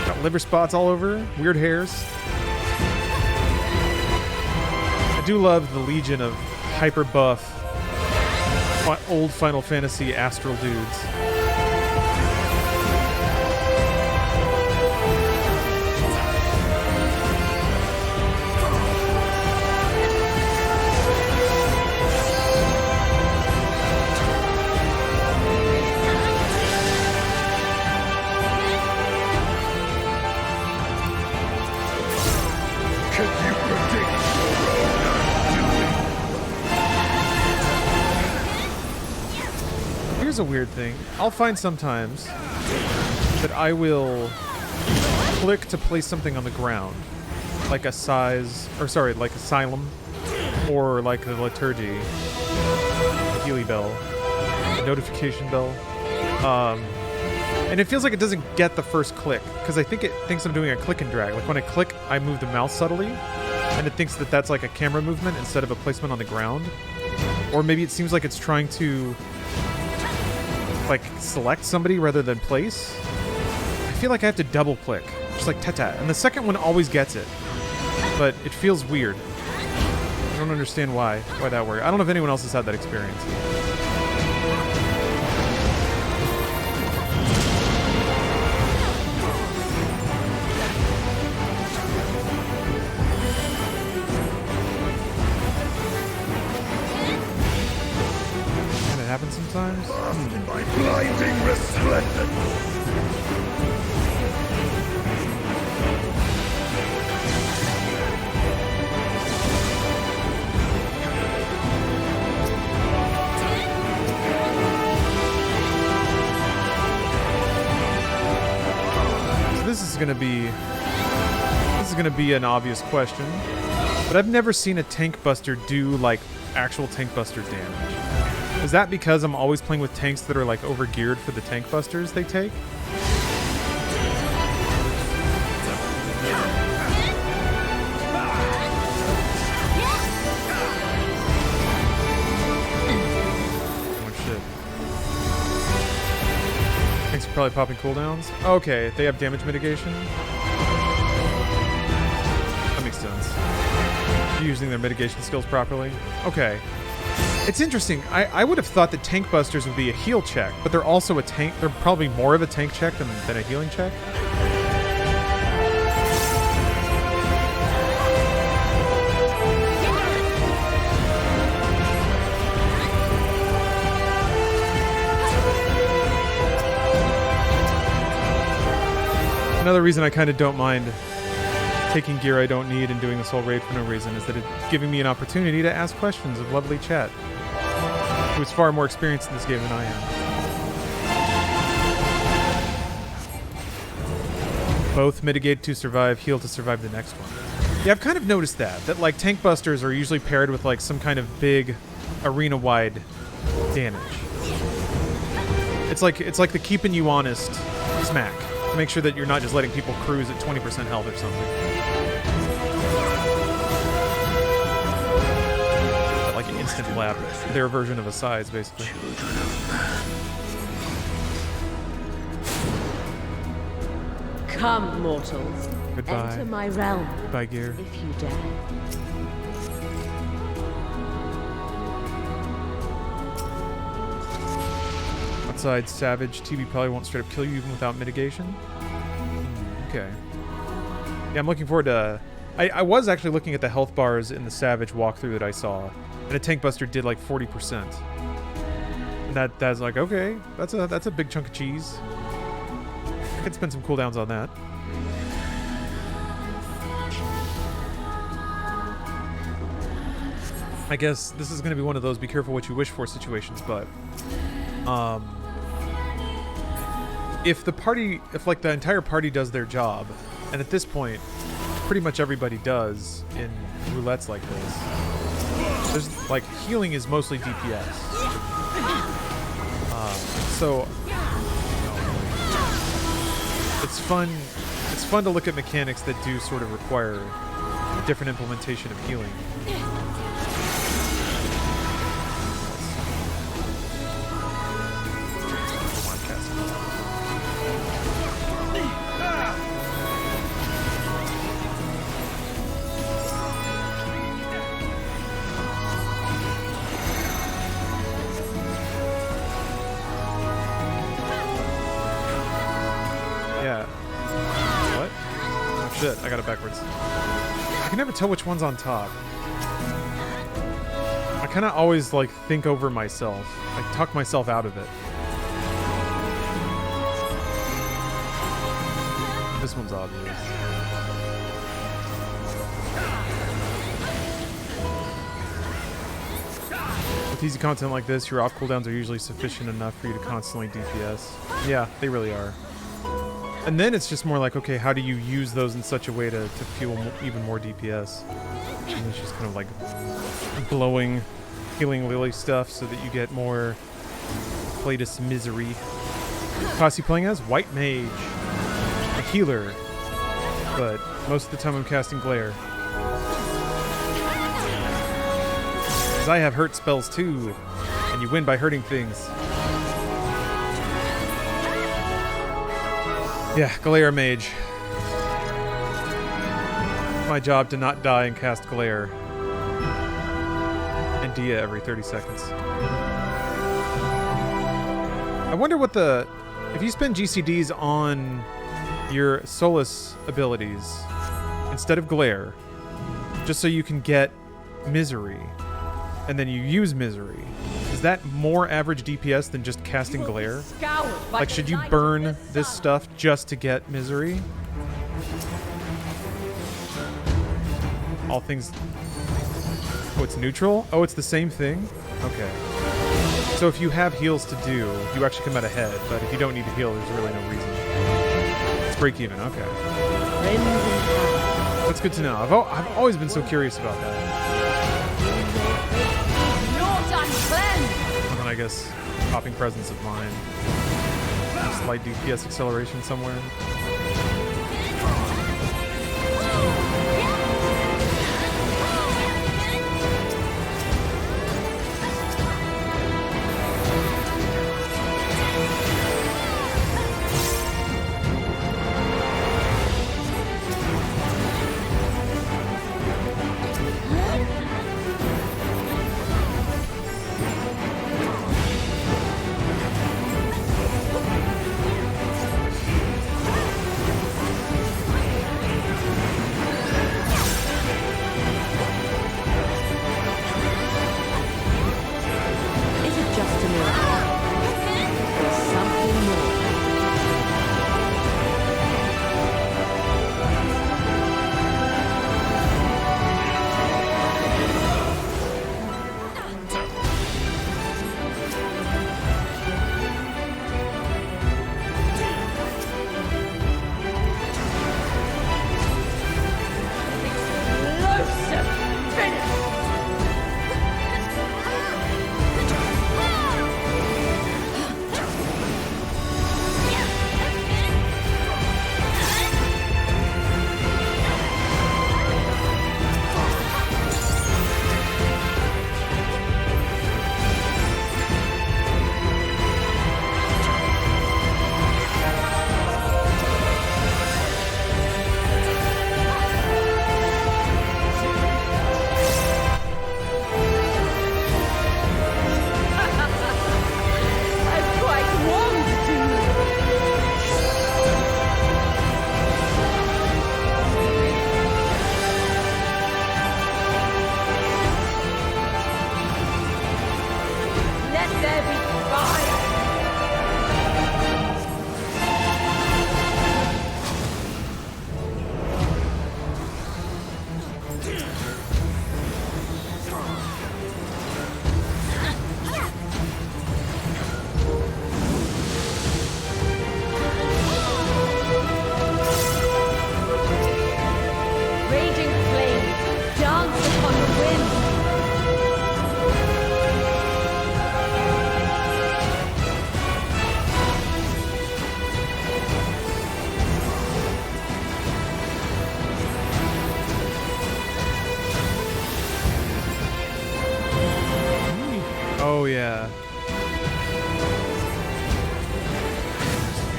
got liver spots all over, weird hairs. I do love the legion of hyper buff old Final Fantasy astral dudes. Here's a weird thing. I'll find sometimes that I will click to place something on the ground, like a like Asylum, or like the Liturgy, the Healy Bell, the Notification Bell, and it feels like it doesn't get the first click, because I think it thinks I'm doing a click and drag. Like when I click, I move the mouse subtly, and it thinks that that's like a camera movement instead of a placement on the ground. Or maybe it seems like it's trying to like select somebody rather than place. I feel like I have to double click, just like ta-ta, and the second one always gets it, but it feels weird. I don't understand why that works. I don't know if anyone else has had that experience. Happens sometimes. My blinding resplendence. So this is gonna be an obvious question, but I've never seen a tank buster do like actual tank buster damage. Is that because I'm always playing with tanks that are like over-geared for the tank busters they take? Oh shit. Tanks are probably popping cooldowns? Okay, they have damage mitigation? That makes sense. Using their mitigation skills properly? Okay. It's interesting. I would have thought that tank busters would be a heal check, but they're also a tank. They're probably more of a tank check than a healing check. Another reason I kind of don't mind taking gear I don't need and doing this whole raid for no reason is that it's giving me an opportunity to ask questions of lovely chat, who is far more experienced in this game than I am. Both mitigate to survive, heal to survive the next one. Yeah, I've kind of noticed that like tank busters are usually paired with like some kind of big arena-wide damage. It's like the keeping you honest smack to make sure that you're not just letting people cruise at 20% health or something. Like an instant lap, their version of a size, basically. Come, mortals. Goodbye. Enter my realm. Goodbye, gear. If you dare. downside, Savage TB probably won't straight up kill you even without mitigation. Okay. Yeah, I'm looking forward to... I was actually looking at the health bars in the Savage walkthrough that I saw, and a Tank Buster did like 40%. And that's like, okay, that's a big chunk of cheese. I could spend some cooldowns on that. I guess this is going to be one of those be careful what you wish for situations, but if like the entire party does their job, and at this point pretty much everybody does in roulettes like this, there's like healing is mostly DPS. So it's fun to look at mechanics that do sort of require a different implementation of healing. Shit, I got it backwards. I can never tell which one's on top. I kind of always like think over myself. I talk myself out of it. This one's obvious. With easy content like this, your off cooldowns are usually sufficient enough for you to constantly DPS. Yeah, they really are. And then it's just more like, okay, how do you use those in such a way to fuel even more DPS? And it's just kind of like blowing Healing Lily stuff so that you get more Platus misery. Class you playing as? White Mage. A healer. But most of the time I'm casting Glare. Because I have hurt spells too. And you win by hurting things. Yeah, Glare Mage. My job to not die and cast Glare. And Dia every 30 seconds. I wonder what the... If you spend GCDs on your Solace abilities instead of Glare, just so you can get Misery, and then you use Misery, is that more average DPS than just casting Glare? Like, should you burn this stuff just to get Misery? All things... Oh, it's neutral? Oh, it's the same thing? Okay. So if you have heals to do, you actually come out ahead, but if you don't need to heal, there's really no reason. It's break even, okay. That's good to know. I've always been so curious about that. And then I guess popping Presence of Mind. Slight DPS acceleration somewhere.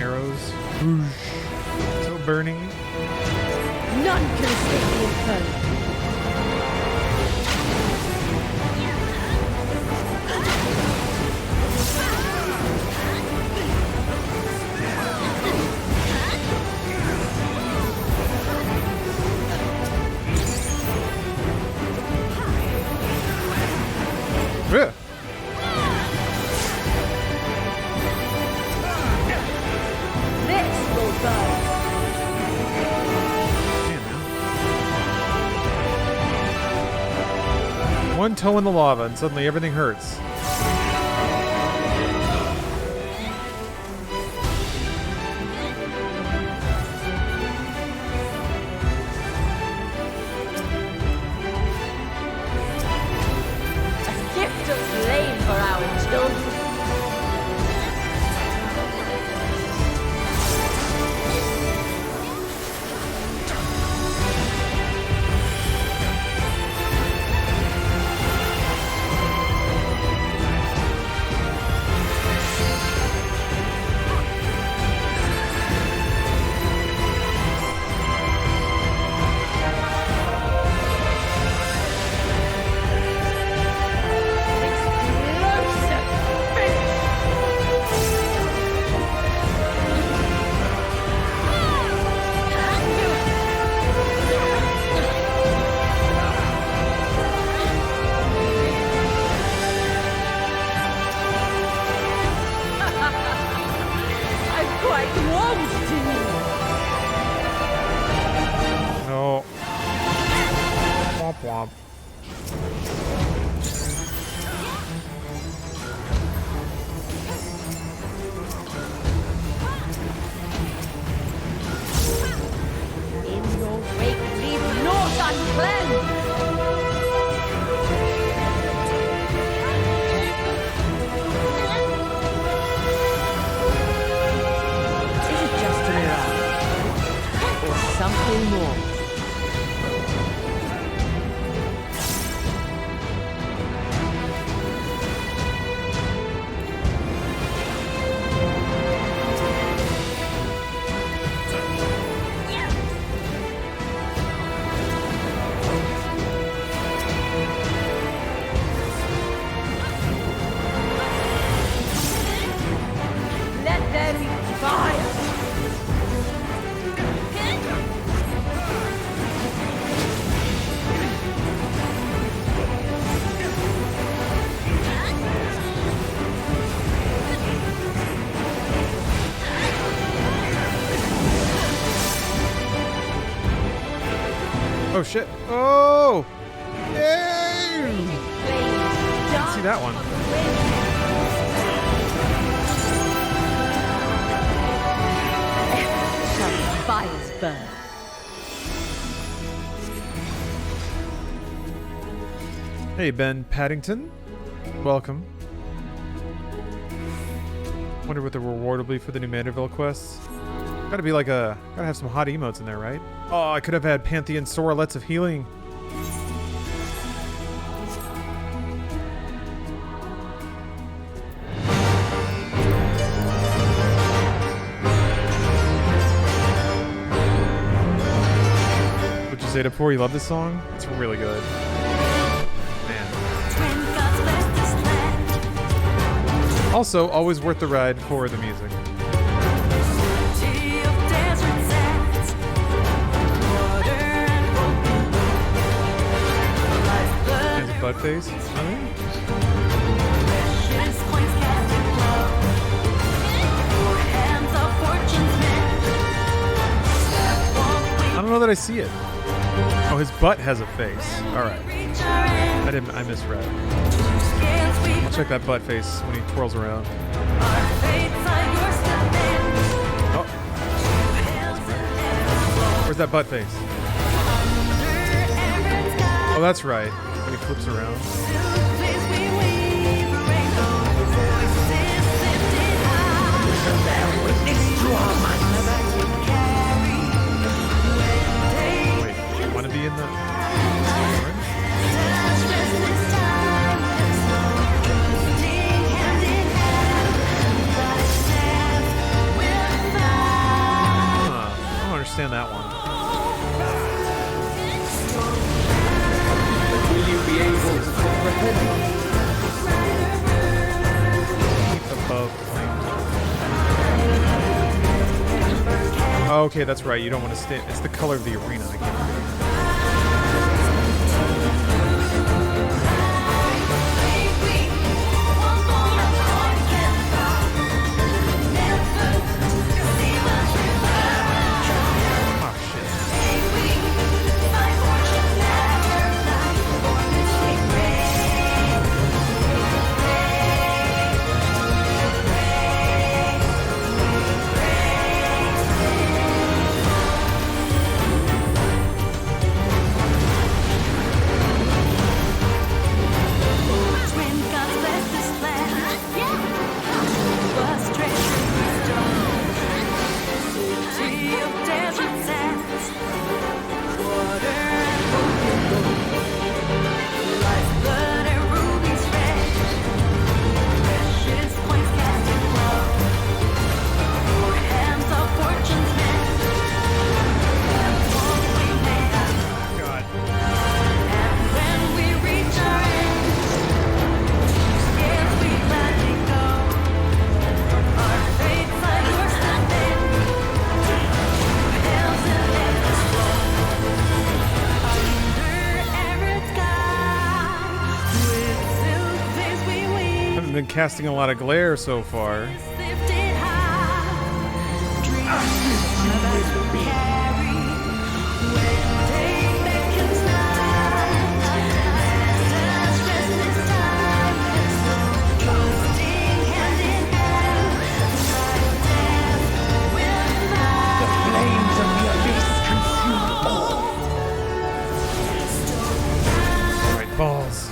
arrows. So burning. None can escape the inferno. Yeah. This will burn. One toe in the lava and suddenly everything hurts. A gift of flame for our children. No. Womp womp. In your wake, leave naught uncleansed. Is it just a mirage? Or something more? Let there be fire! Oh shit. Oh! Yay! Flames See that one. Shall the fires burn? Hey, Ben Paddington. Welcome. Wonder what the reward will be for the new Manderville quests. Gotta be like a... Gotta have some hot emotes in there, right? Oh, I could have had Pantheon Sorolets of Healing. What'd you say to before? You love this song? It's really good. Man. Also, always worth the ride for the music. There's a butt face. I don't know that I see it. Oh, his butt has a face. All right. I misread. I'll check that butt face when he twirls around. Oh. Where's that butt face? Oh, that's right. When he flips around. Wait, want to be in the orange? Oh, okay, that's right. You don't want to stay. It's the color of the arena. I can't remember. Been casting a lot of glare so far. Alright, balls.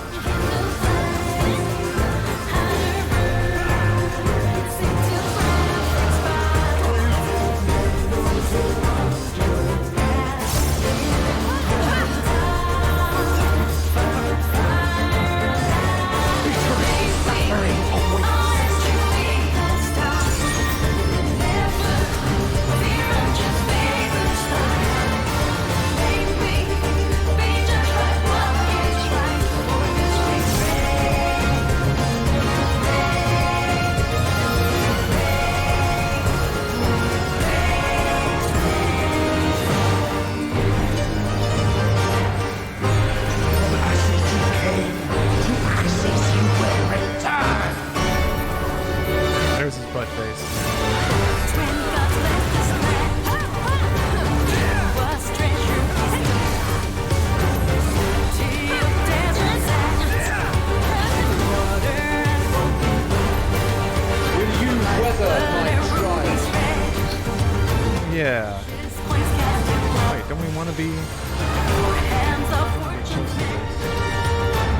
Yeah. Wait, don't we want to be...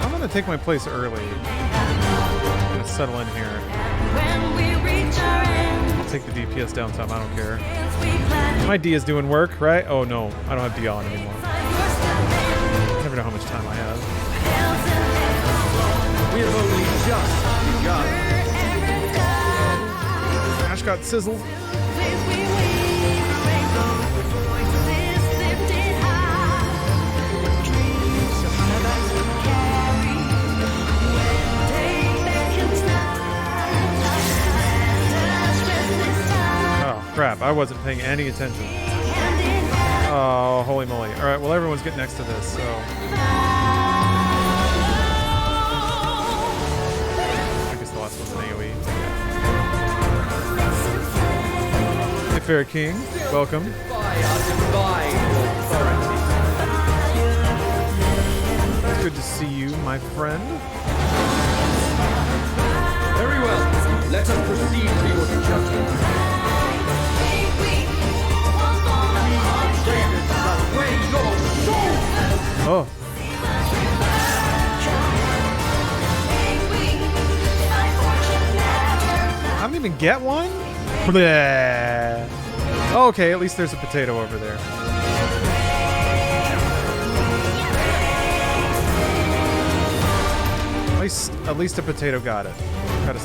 I'm going to take my place early. I'm going to settle in here. I'll take the DPS down some, I don't care. My D is doing work, right? Oh no, I don't have D on anymore. I never know how much time I have. We have only just begun. Ash got sizzled. Crap, I wasn't paying any attention. Oh, holy moly. Alright, well everyone's getting next to this, so... I guess the last one's an AoE. Hey, Fair King. Welcome. It's good to see you, my friend. Very well. Let us proceed to your judgment. Oh. I don't even get one? Bleh. Okay, at least there's a potato over there. At least a potato got it. Gotta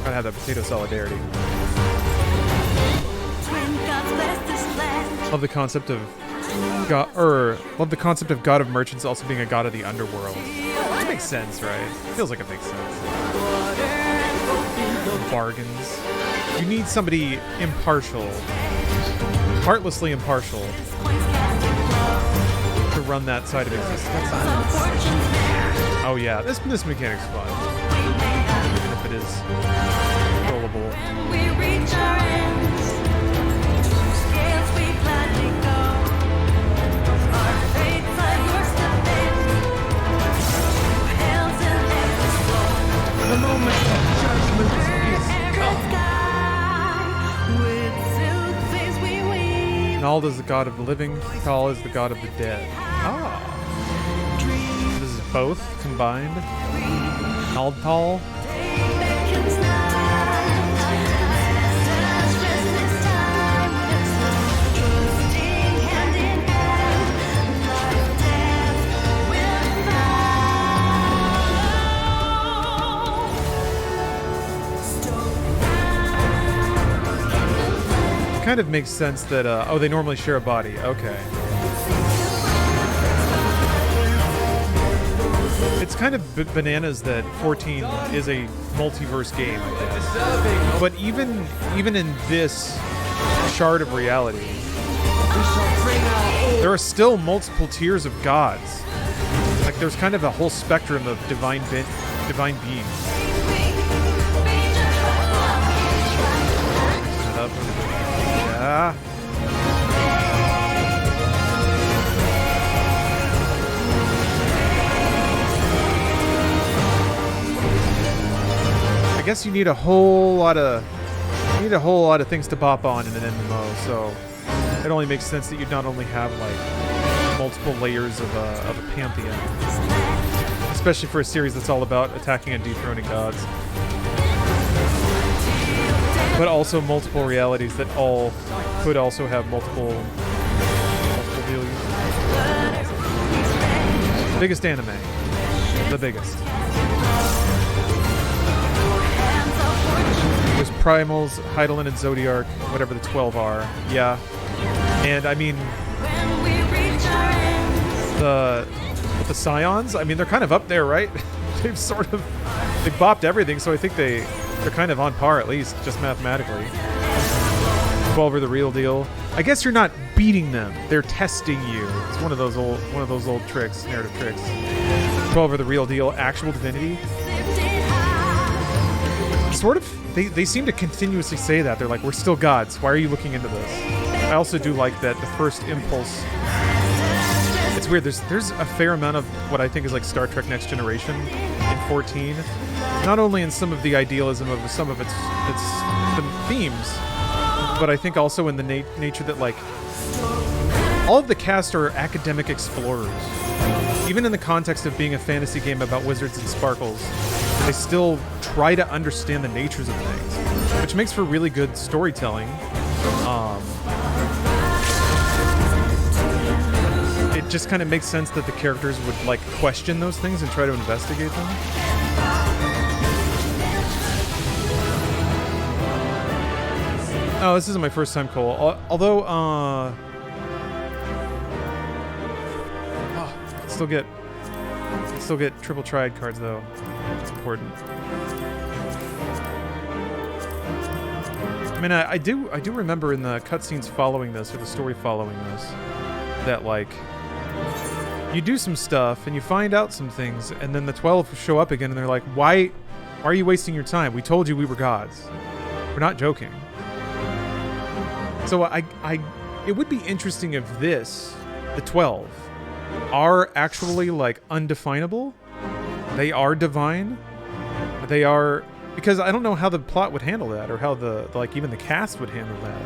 have that potato solidarity. Love the concept of love the concept of God of Merchants also being a god of the underworld. That makes sense, right? Feels like it makes sense. Bargains. You need somebody impartial, heartlessly impartial to run that side of existence. Oh yeah, this mechanic's fun. Even if it is rollable. The moment of judgment is come. Nald is the god of the living, Tal is the god of the dead. Ah. This is both combined. Nald Tal. Kind of makes sense that, oh, they normally share a body. Okay. It's kind of bananas that 14 is a multiverse game, I guess. But even in this shard of reality, there are still multiple tiers of gods. Like, there's kind of a whole spectrum of divine beings. Yeah. I guess you need a whole lot of things to bop on in an MMO, so it only makes sense that you not only have like multiple layers of a pantheon, especially for a series that's all about attacking and dethroning gods, but also multiple realities that all could also have multiple views. Biggest anime. The biggest. There's Primals, Heidelin, and Zodiark, whatever the 12 are. Yeah. And I mean, the Scions, I mean, they're kind of up there, right? They've bopped everything, so I think they're kind of on par, at least, just mathematically. 12 are the real deal. I guess you're not beating them; they're testing you. It's one of those old tricks, narrative tricks. 12 are the real deal. Actual divinity. Sort of. They seem to continuously say that. They're like, we're still gods. Why are you looking into this? I also do like that the first impulse. It's weird. There's a fair amount of what I think is like Star Trek Next Generation in 14. Not only in some of the idealism of some of its the themes, but I think also in the nature that like all of the cast are academic explorers. Even in the context of being a fantasy game about wizards and sparkles, they still try to understand the natures of things, which makes for really good storytelling. It just kind of makes sense that the characters would like question those things and try to investigate them. Oh, this isn't my first time, Cole. Although, still get triple triad cards though. It's important. I mean, I do remember in the cutscenes following this, or the story following this, that like you do some stuff and you find out some things, and then the 12 show up again, and they're like, "Why are you wasting your time? We told you we were gods. We're not joking." So it would be interesting if the 12, are actually like undefinable. They are divine. They are, because I don't know how the plot would handle that, or how the like even the cast would handle that.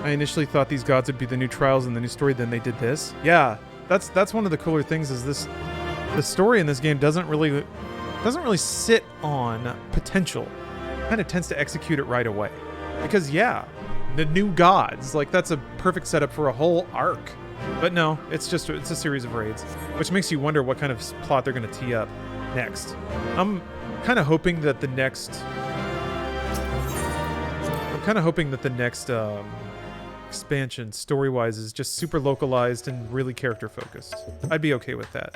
I initially thought these gods would be the new trials in the new story, then they did this. Yeah, that's one of the cooler things is this. The story in this game doesn't really sit on potential. It kind of tends to execute it right away. Because yeah, the new gods, like that's a perfect setup for a whole arc. But no, it's a series of raids, which makes you wonder what kind of plot they're going to tee up next. I'm kind of hoping that the next expansion, story-wise, is just super localized and really character-focused. I'd be okay with that.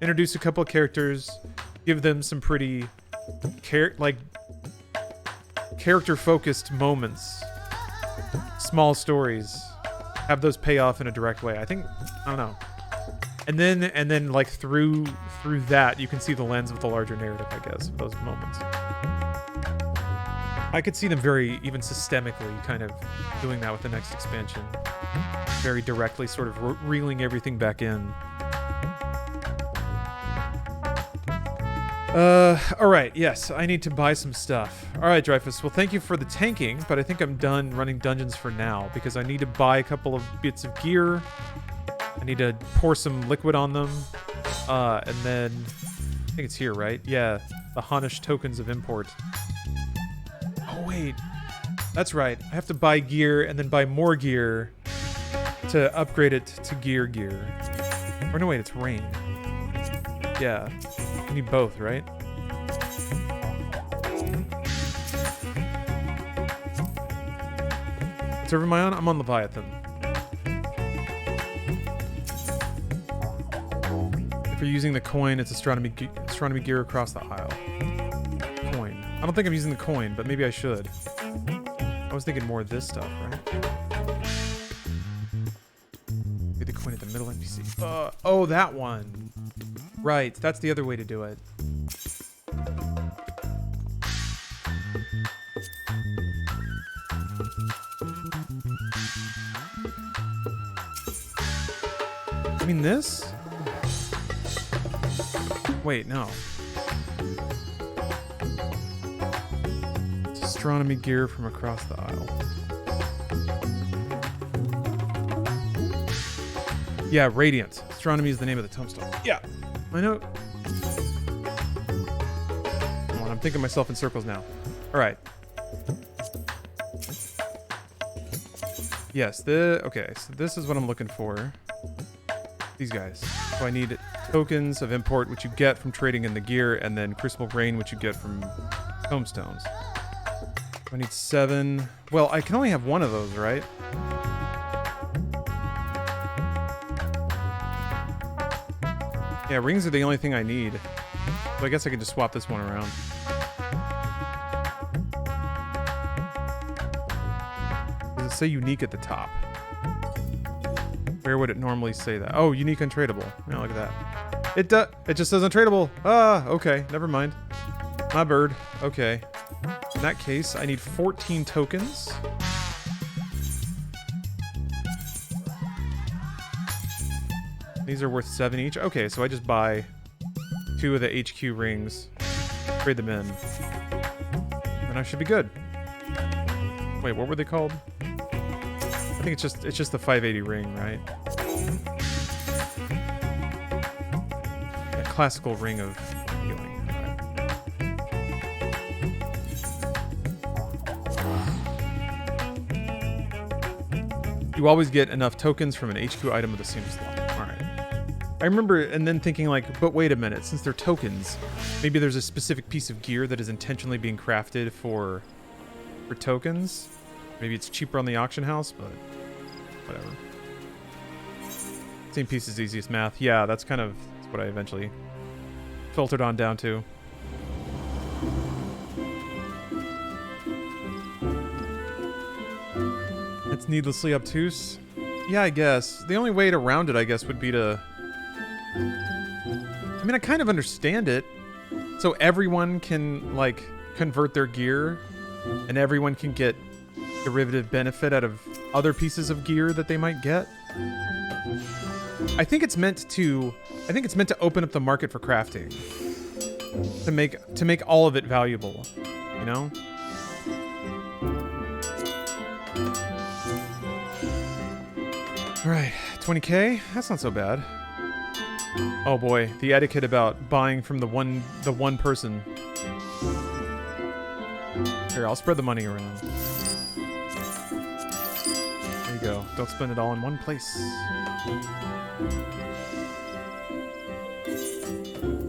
Introduce a couple of characters, give them some pretty character-focused moments, small stories, have those pay off in a direct way. I think, I don't know. And then like through that, you can see the lens of the larger narrative, I guess, of those moments. I could see them very, even systemically, kind of doing that with the next expansion. Very directly sort of reeling everything back in. Alright, yes, I need to buy some stuff. Alright, Dreyfus, well thank you for the tanking, but I think I'm done running dungeons for now, because I need to buy a couple of bits of gear. I need to pour some liquid on them. And then, I think it's here, right? Yeah, the Hanish tokens of import. Oh wait, that's right. I have to buy gear and then buy more gear to upgrade it to gear. Or no, wait, it's rain. Yeah, you need both, right? What server am I on? I'm on Leviathan. If you're using the coin, it's astronomy gear across the aisle. Coin. I don't think I'm using the coin, but maybe I should. I was thinking more of this stuff, right? Maybe the coin at the middle NPC. Oh, that one. Right, that's the other way to do it. I mean this? Wait, no. It's astronomy gear from across the aisle. Yeah, Radiant. Astronomy is the name of the tombstone. Yeah, I know. Come on, I'm thinking myself in circles now. All right. Yes, okay, so this is what I'm looking for. These guys. So I need tokens of import, which you get from trading in the gear, and then Crucible Grain, which you get from tombstones. I need 7. Well, I can only have one of those, right? Yeah, rings are the only thing I need. So I guess I can just swap this one around. Does it say unique at the top? Where would it normally say that? Oh, unique untradeable. Yeah, look at that. It just says untradeable. Ah, okay. Never mind. My bird. Okay. In that case, I need 14 tokens. These are worth 7 each. Okay, so I just buy 2 of the HQ rings, trade them in, and I should be good. Wait, what were they called? I think it's just the 580 ring, right? A classical ring of healing. Right. You always get enough tokens from an HQ item with the same slot. Alright. I remember and then thinking like, but wait a minute, since they're tokens, maybe there's a specific piece of gear that is intentionally being crafted for tokens. Maybe it's cheaper on the auction house, but whatever. Same piece is easiest math. Yeah, that's kind of what I eventually filtered on down to. It's needlessly obtuse. Yeah, I guess. The only way to round it, I guess, would be to... I mean, I kind of understand it. So everyone can, like, convert their gear, and everyone can get derivative benefit out of other pieces of gear that they might get. I think it's meant to open up the market for crafting. To make all of it valuable, you know? All right, 20k? That's not so bad. Oh boy, the etiquette about buying from the one person. Here, I'll spread the money around. There you go. Don't spend it all in one place.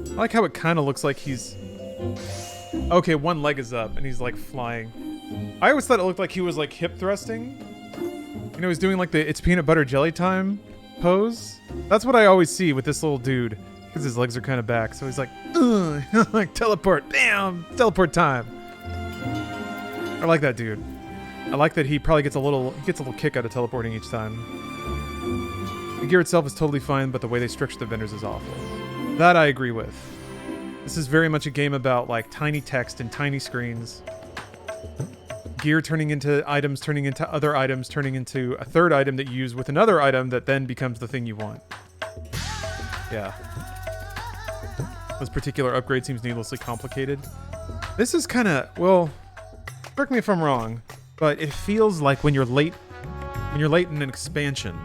I like how it kind of looks like he's... Okay, one leg is up and he's like flying. I always thought it looked like he was like hip thrusting. You know, he's doing like the it's peanut butter jelly time pose. That's what I always see with this little dude. Because his legs are kind of back, so he's like, ugh, like teleport, bam, teleport time. I like that dude. I like that he probably gets a little kick out of teleporting each time. The gear itself is totally fine, but the way they structure the vendors is awful. That I agree with. This is very much a game about like tiny text and tiny screens. Gear turning into items, turning into other items, turning into a third item that you use with another item that then becomes the thing you want. Yeah. This particular upgrade seems needlessly complicated. This is kind of, well, correct me if I'm wrong, but it feels like when you're late in an expansion,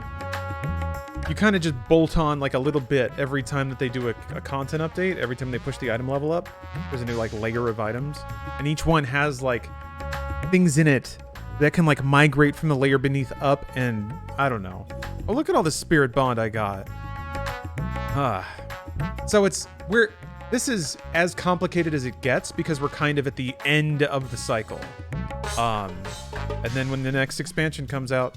you kind of just bolt on like a little bit every time that they do a content update. Every time they push the item level up, there's a new like layer of items, and each one has like things in it that can like migrate from the layer beneath up, and I don't know. Oh, look at all the spirit bond I got. So this is as complicated as it gets because we're kind of at the end of the cycle. And then when the next expansion comes out,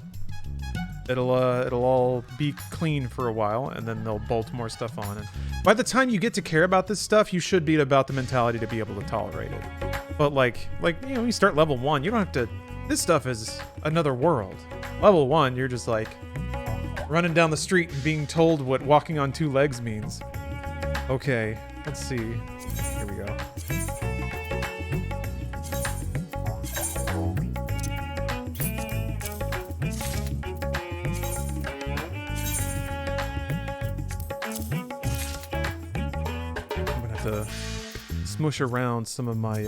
it'll all be clean for a while, and then they'll bolt more stuff on. And by the time you get to care about this stuff, you should be about the mentality to be able to tolerate it. But like you know, you start level 1, you don't have to. This stuff is another world. Level 1, you're just like running down the street and being told what walking on 2 legs means. Okay, let's see. Here we go. To smush around some of my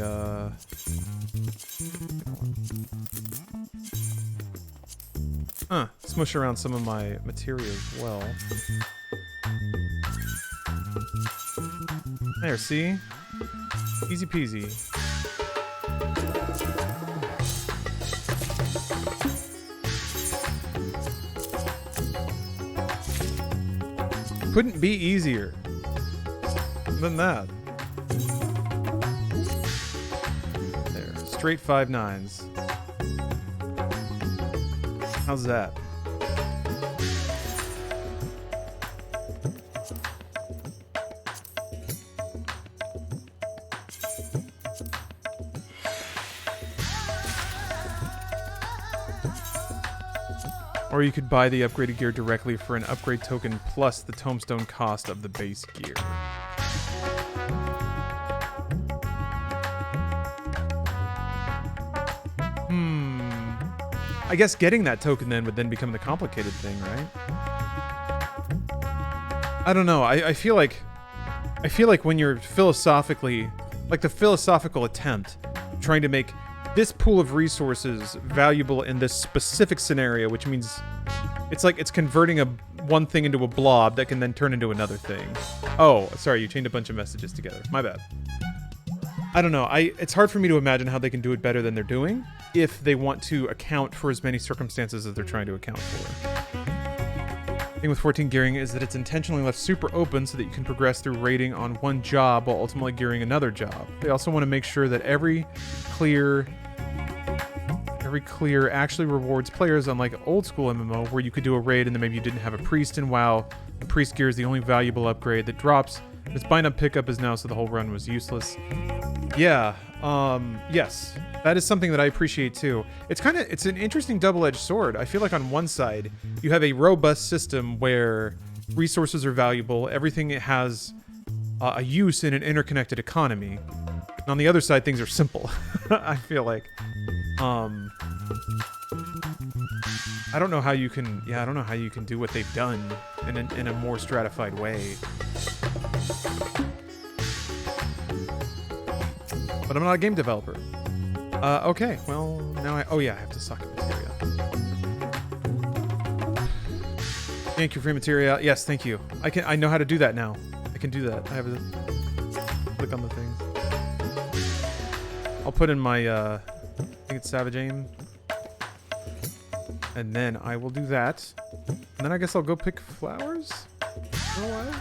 smush around some of my material as well. There, see? Easy peasy. Couldn't be easier than that. There, straight 5/9s. How's that? Or you could buy the upgraded gear directly for an upgrade token plus the tombstone cost of the base gear. I guess getting that token then would then become the complicated thing, right? I don't know. I feel like when you're philosophically, like the philosophical attempt, trying to make this pool of resources valuable in this specific scenario, which means it's like it's converting one thing into a blob that can then turn into another thing. Oh, sorry, you chained a bunch of messages together. My bad. I don't know. It's hard for me to imagine how they can do it better than they're doing if they want to account for as many circumstances as they're trying to account for. The thing with 14 gearing is that it's intentionally left super open so that you can progress through raiding on one job while ultimately gearing another job. They also want to make sure that every clear actually rewards players, unlike old school MMO where you could do a raid and then maybe you didn't have a priest, and WoW, the priest gear is the only valuable upgrade that drops. This bind up pickup is now, so the whole run was useless. Yeah, yes, that is something that I appreciate too. It's an interesting double-edged sword. I feel like on one side, you have a robust system where resources are valuable, everything has a use in an interconnected economy. And on the other side, things are simple. I feel like, I don't know how you can do what they've done in a more stratified way. But I'm not a game developer. Okay, well, now I have to suck at materia. Thank you for materia. Yes, thank you. I know how to do that now. I can do that. I have to click on the things. I'll put in my, I think it's Savage Aim. And then I will do that. And then I guess I'll go pick flowers for a while.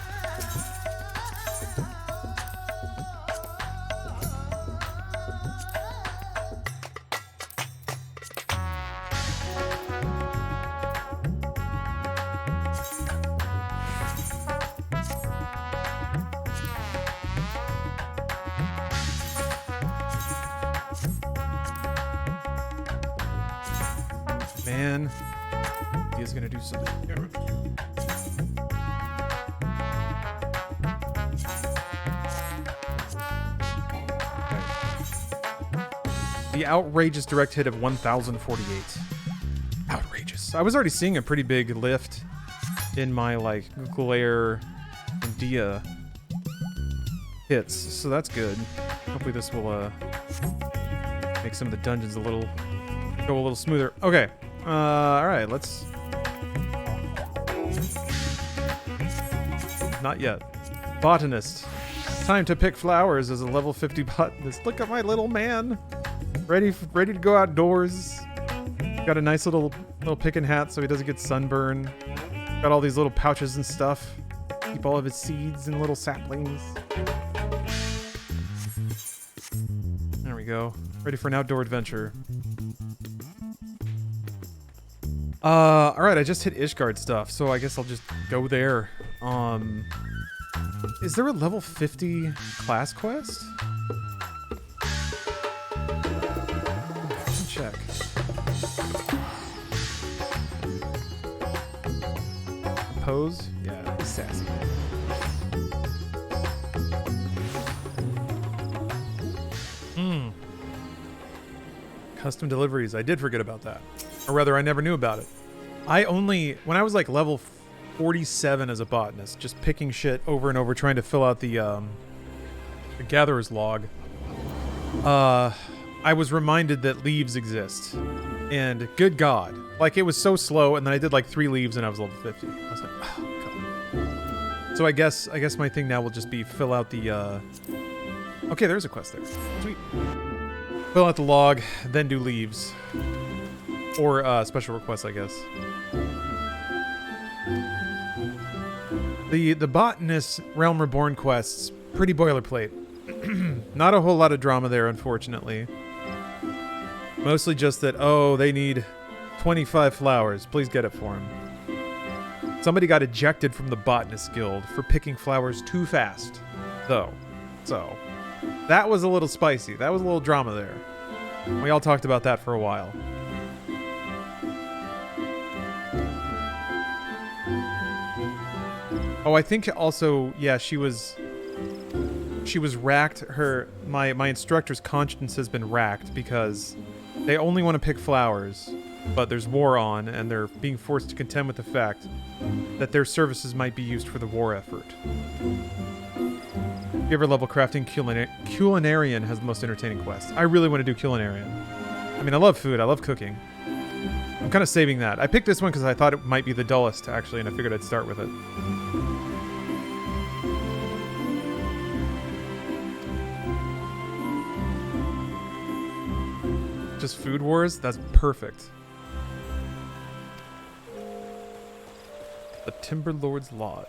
Man, he is gonna do something. Damn it. The outrageous direct hit of 1,048. Outrageous. I was already seeing a pretty big lift in my, like, glare and dia hits, so that's good. Hopefully this will, make some of the dungeons go a little smoother. Okay. Alright, let's... Not yet. Botanist. Time to pick flowers as a level 50 botanist. Look at my little man. Ready to go outdoors. Got a nice little picking hat so he doesn't get sunburn. Got all these little pouches and stuff. Keep all of his seeds and little saplings. There we go. Ready for an outdoor adventure. Alright, I just hit Ishgard stuff, so I guess I'll just go there. Is there a level 50 class quest? Let's check. Pose? Yeah, he's sassy. Custom deliveries. I did forget about that. Or rather, I never knew about it. When I was like level 47 as a botanist, just picking shit over and over, trying to fill out the gatherer's log, I was reminded that leaves exist. And good God. Like, it was so slow, and then I did like 3 leaves and I was level 50. I was like, oh, God. So I guess my thing now will just be fill out the, Okay, there's a quest there. Sweet. Fill out the log, then do leaves. Or special requests, I guess. The Botanist Realm Reborn quests, pretty boilerplate. Not a whole lot of drama there, unfortunately. Mostly just that, oh, they need 25 flowers. Please get it for them. Somebody got ejected from the Botanist Guild for picking flowers too fast, though. So, that was a little spicy. That was a little drama there. We all talked about that for a while. Oh, I think also, yeah, she was racked. My instructor's conscience has been racked because they only want to pick flowers, but there's war on, and they're being forced to contend with the fact that their services might be used for the war effort. If you ever level crafting, Culinarian has the most entertaining quest. I really want to do Culinarian. I mean, I love food. I love cooking. I'm kind of saving that. I picked this one because I thought it might be the dullest, actually, and I figured I'd start with it. Just food wars? That's perfect. The Timberlord's Lodge.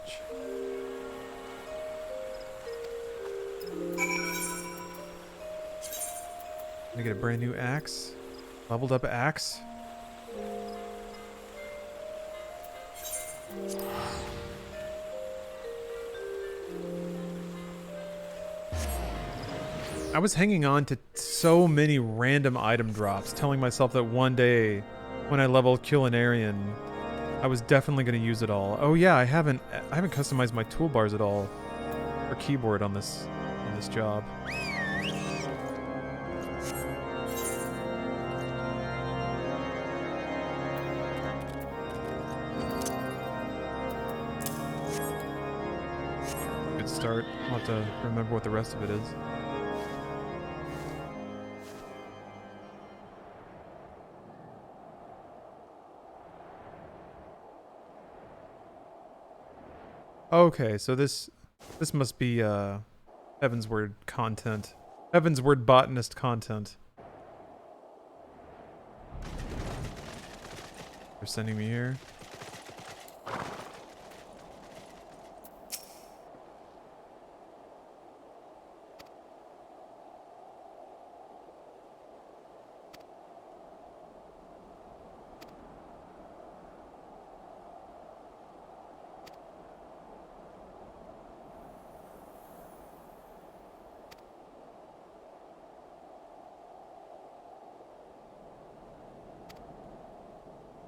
Gonna get a brand new axe. Leveled up axe. I was hanging on to so many random item drops, telling myself that one day, when I level Culinarian, I was definitely going to use it all. Oh yeah, I haven't customized my toolbars at all, or keyboard on this job. Good start. I'll have to remember what the rest of it is. Okay, so this must be Heaven's Word content. Heaven's Word botanist content. They're sending me here.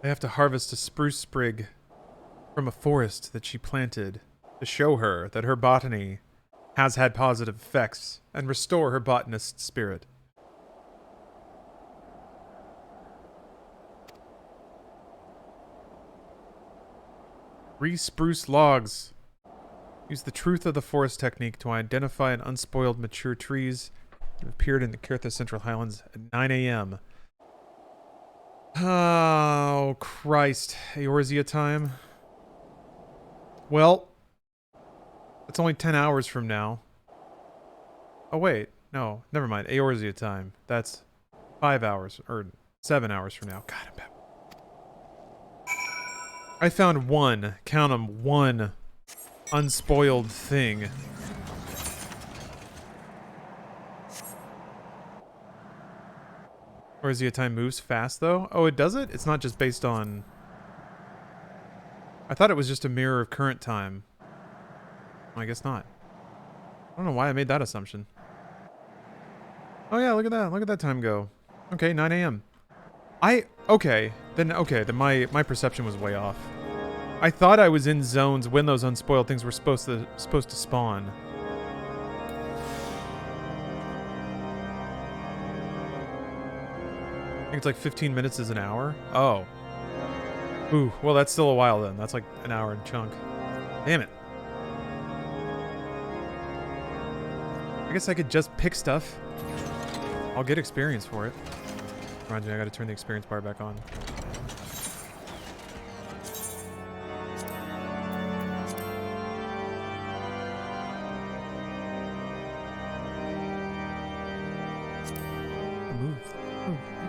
I have to harvest a spruce sprig from a forest that she planted to show her that her botany has had positive effects and restore her botanist spirit. Re-spruce logs. Use the truth of the forest technique to identify and unspoiled mature trees that appeared in the Kirtha Central Highlands at 9 a.m. Oh, Christ. Eorzea time. Well, it's only 10 hours from now. Oh, wait. No, never mind. Eorzea time. That's 5 hours, or 7 hours from now. God, I'm bad. I found one, count 'em, one unspoiled thing. Eorzea time moves fast, though? Oh, it does it? It's not just based on... I thought it was just a mirror of current time. I guess not. I don't know why I made that assumption. Oh yeah, look at that. Look at that time go. Okay, 9 a.m. Okay, then my perception was way off. I thought I was in zones when those unspoiled things were supposed to spawn. I think it's like 15 minutes is an hour. Oh. Ooh, well that's still a while then. That's like an hour and chunk. Damn it. I guess I could just pick stuff. I'll get experience for it. Remind me, I gotta turn the experience bar back on.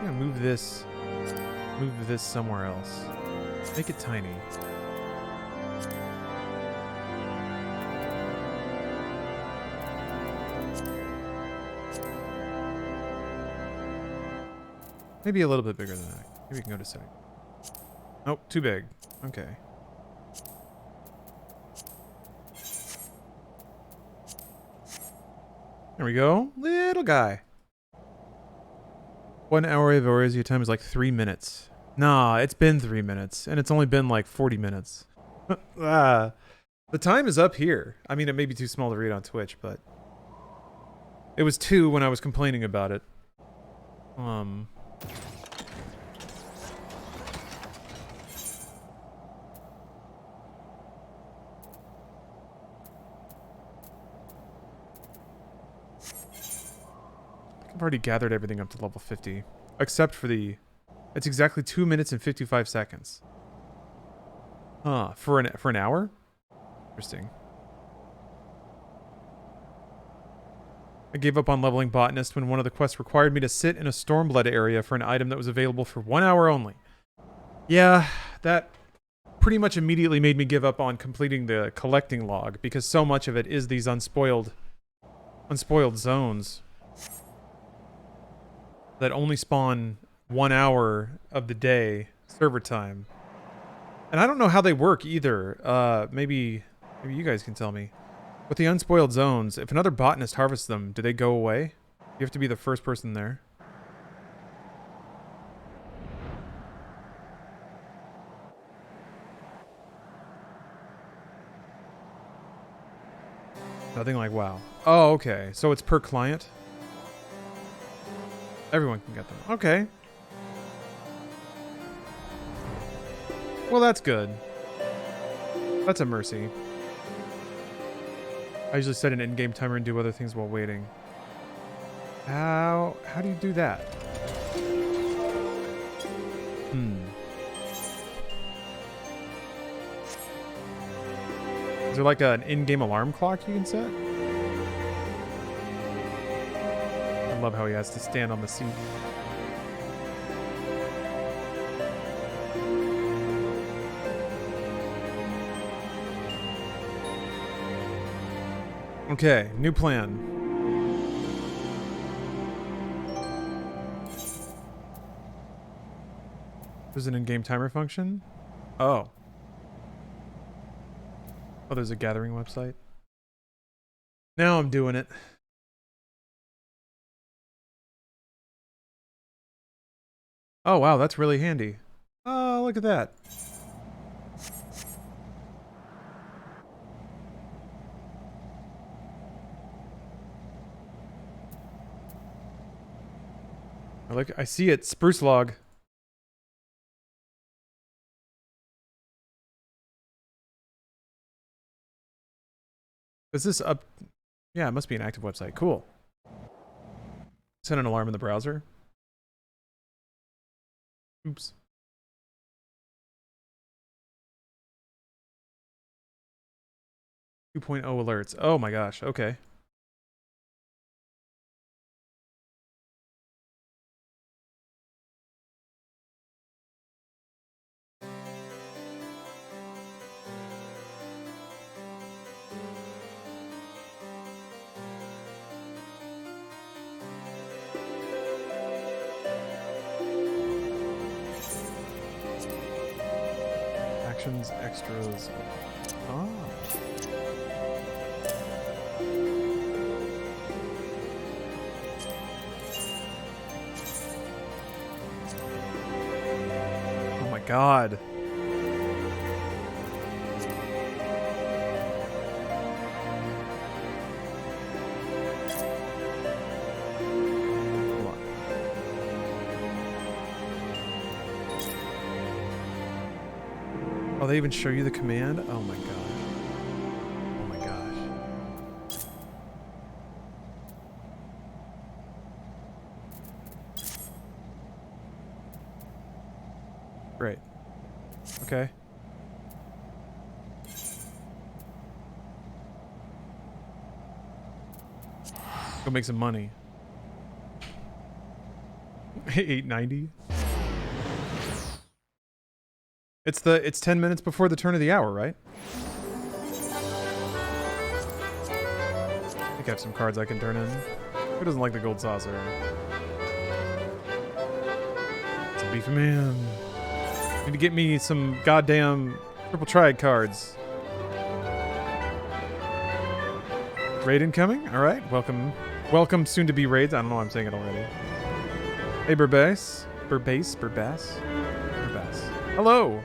I'm gonna move this. Move this somewhere else. Make it tiny. Maybe a little bit bigger than that. Maybe we can go to setting. Nope, too big. Okay. There we go. Little guy. 1 hour of Eorzea time is like 3 minutes. Nah, it's been 3 minutes. And it's only been like 40 minutes. The time is up here. I mean, it may be too small to read on Twitch, but... It was 2 when I was complaining about it. I've already gathered everything up to level 50. Except for the... It's exactly 2 minutes and 55 seconds. Huh, for an hour? Interesting. I gave up on leveling botanist when one of the quests required me to sit in a Stormblood area for an item that was available for 1 hour only. Yeah, that pretty much immediately made me give up on completing the collecting log, because so much of it is these unspoiled zones that only spawn 1 hour of the day server time. And I don't know how they work either. Maybe you guys can tell me. With the unspoiled zones, if another botanist harvests them, do they go away? You have to be the first person there. Nothing like WoW. Oh, okay. So it's per client? Everyone can get them. Okay. Well, that's good. That's a mercy. I usually set an in-game timer and do other things while waiting. How do you do that? Is there like an in-game alarm clock you can set? I love how he has to stand on the seat. Okay, new plan. There's an in-game timer function? Oh. Oh, there's a gathering website. Now I'm doing it. Oh, wow, that's really handy. Oh, look at that. I see it. Spruce log. Is this up? Yeah, it must be an active website. Cool. Set an alarm in the browser. Oops. 2.0 alerts. Oh my gosh. Okay. Actions, extras. Oh. Oh my god. Hold on. Oh, they even show you the command? Oh my god. Oh my gosh. Great. Okay. Go make some money. 890. It's 10 minutes before the turn of the hour, right? I think I have some cards I can turn in. Who doesn't like the gold saucer? It's a beefy man. Need to get me some goddamn triple triad cards. Raid incoming? Alright, welcome. Welcome soon to be raids. I don't know why I'm saying it already. Hey, Burbass. Burbass. Hello!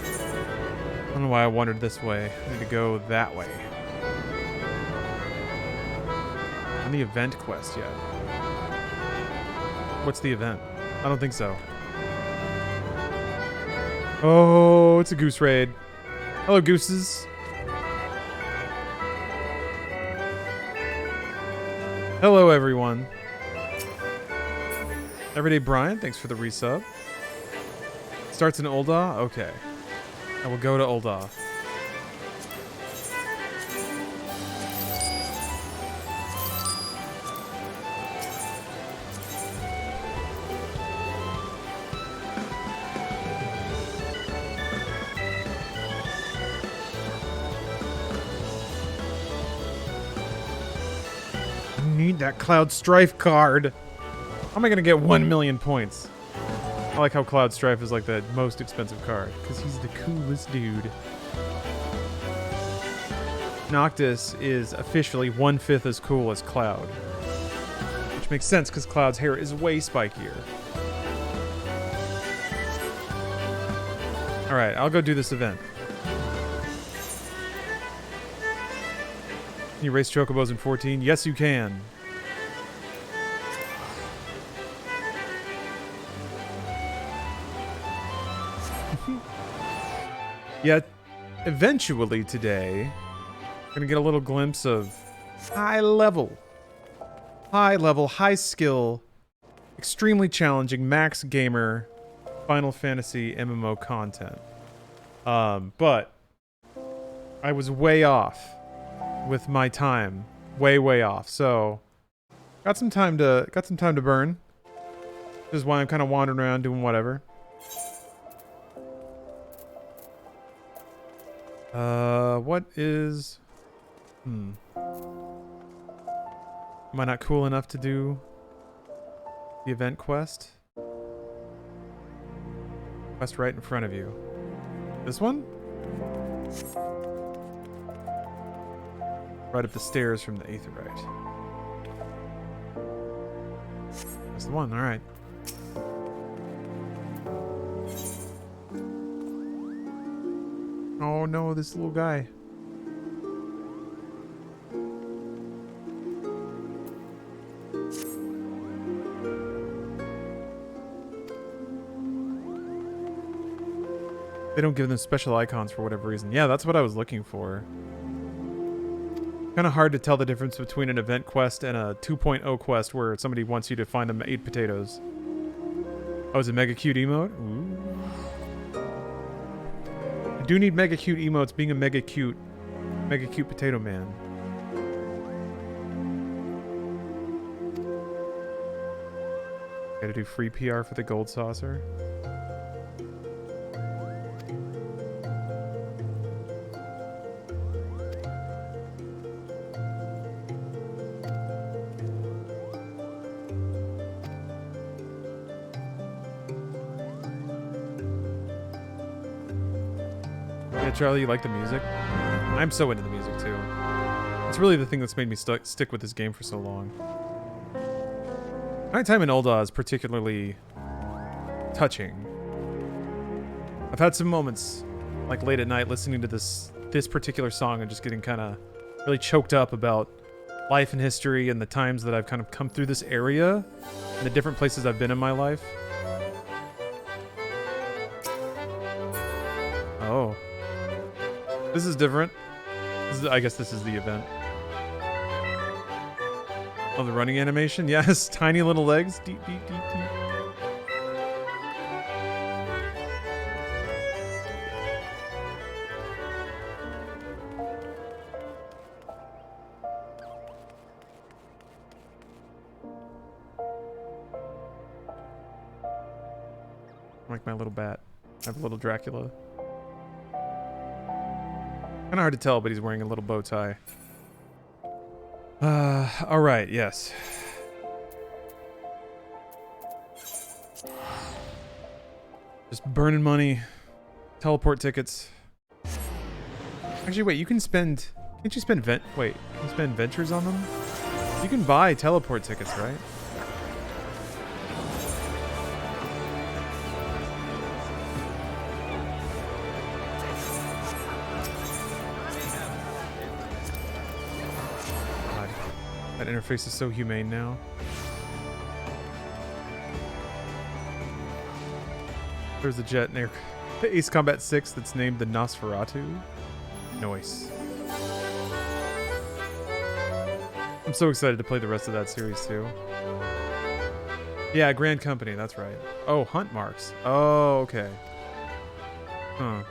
I don't know why I wandered this way. I need to go that way. On the event quest yet. What's the event? I don't think so. Oh, it's a goose raid. Hello, gooses. Hello, everyone. Everyday Brian, thanks for the resub. Starts in Ul'dah? Okay. I will go to Ul'dah. I need that Cloud Strife card. How am I gonna get 1 million points? I like how Cloud Strife is like the most expensive card, because he's the coolest dude. Noctis is officially 1/5 as cool as Cloud. Which makes sense, because Cloud's hair is way spikier. Alright, I'll go do this event. Can you race Chocobos in 14? Yes, you can. Yet, eventually today, we're going to get a little glimpse of high level, high skill, extremely challenging, max gamer, Final Fantasy MMO content. But I was way off with my time, way off. So, got some time to burn. This is why I'm kind of wandering around doing whatever. What is... Am I not cool enough to do the event quest? Quest right in front of you. This one? Right up the stairs from the Aetheryte. That's the one, alright. Oh no, this little guy. They don't give them special icons for whatever reason. Yeah, that's what I was looking for. Kind of hard to tell the difference between an event quest and a 2.0 quest where somebody wants you to find them 8 potatoes. Oh, is it mega cute emote? Ooh. I do need mega cute emotes being a mega cute potato man. Gotta do free PR for the gold saucer. Charlie, you like the music? I'm so into the music too. It's really the thing that's made me stick with this game for so long. Nighttime in Ul'dah is particularly touching. I've had some moments, like late at night, listening to this particular song and just getting kind of really choked up about life and history and the times that I've kind of come through this area and the different places I've been in my life. Oh. This is different. I guess this is the event. Oh, the running animation? Yes, tiny little legs. Deep, deep, deep, deep. Like my little bat. I have a little Dracula. Kind of hard to tell, but he's wearing a little bow tie. All right, yes. Just burning money. Teleport tickets. Actually, wait, you can spend... Can't you spend can you spend ventures on them? You can buy teleport tickets, right? That interface is so humane now. There's a jet near the Ace Combat 6 that's named the Nosferatu. Nice. I'm so excited to play the rest of that series too. Yeah, Grand Company, that's right. Oh, hunt marks. Oh, okay. Huh.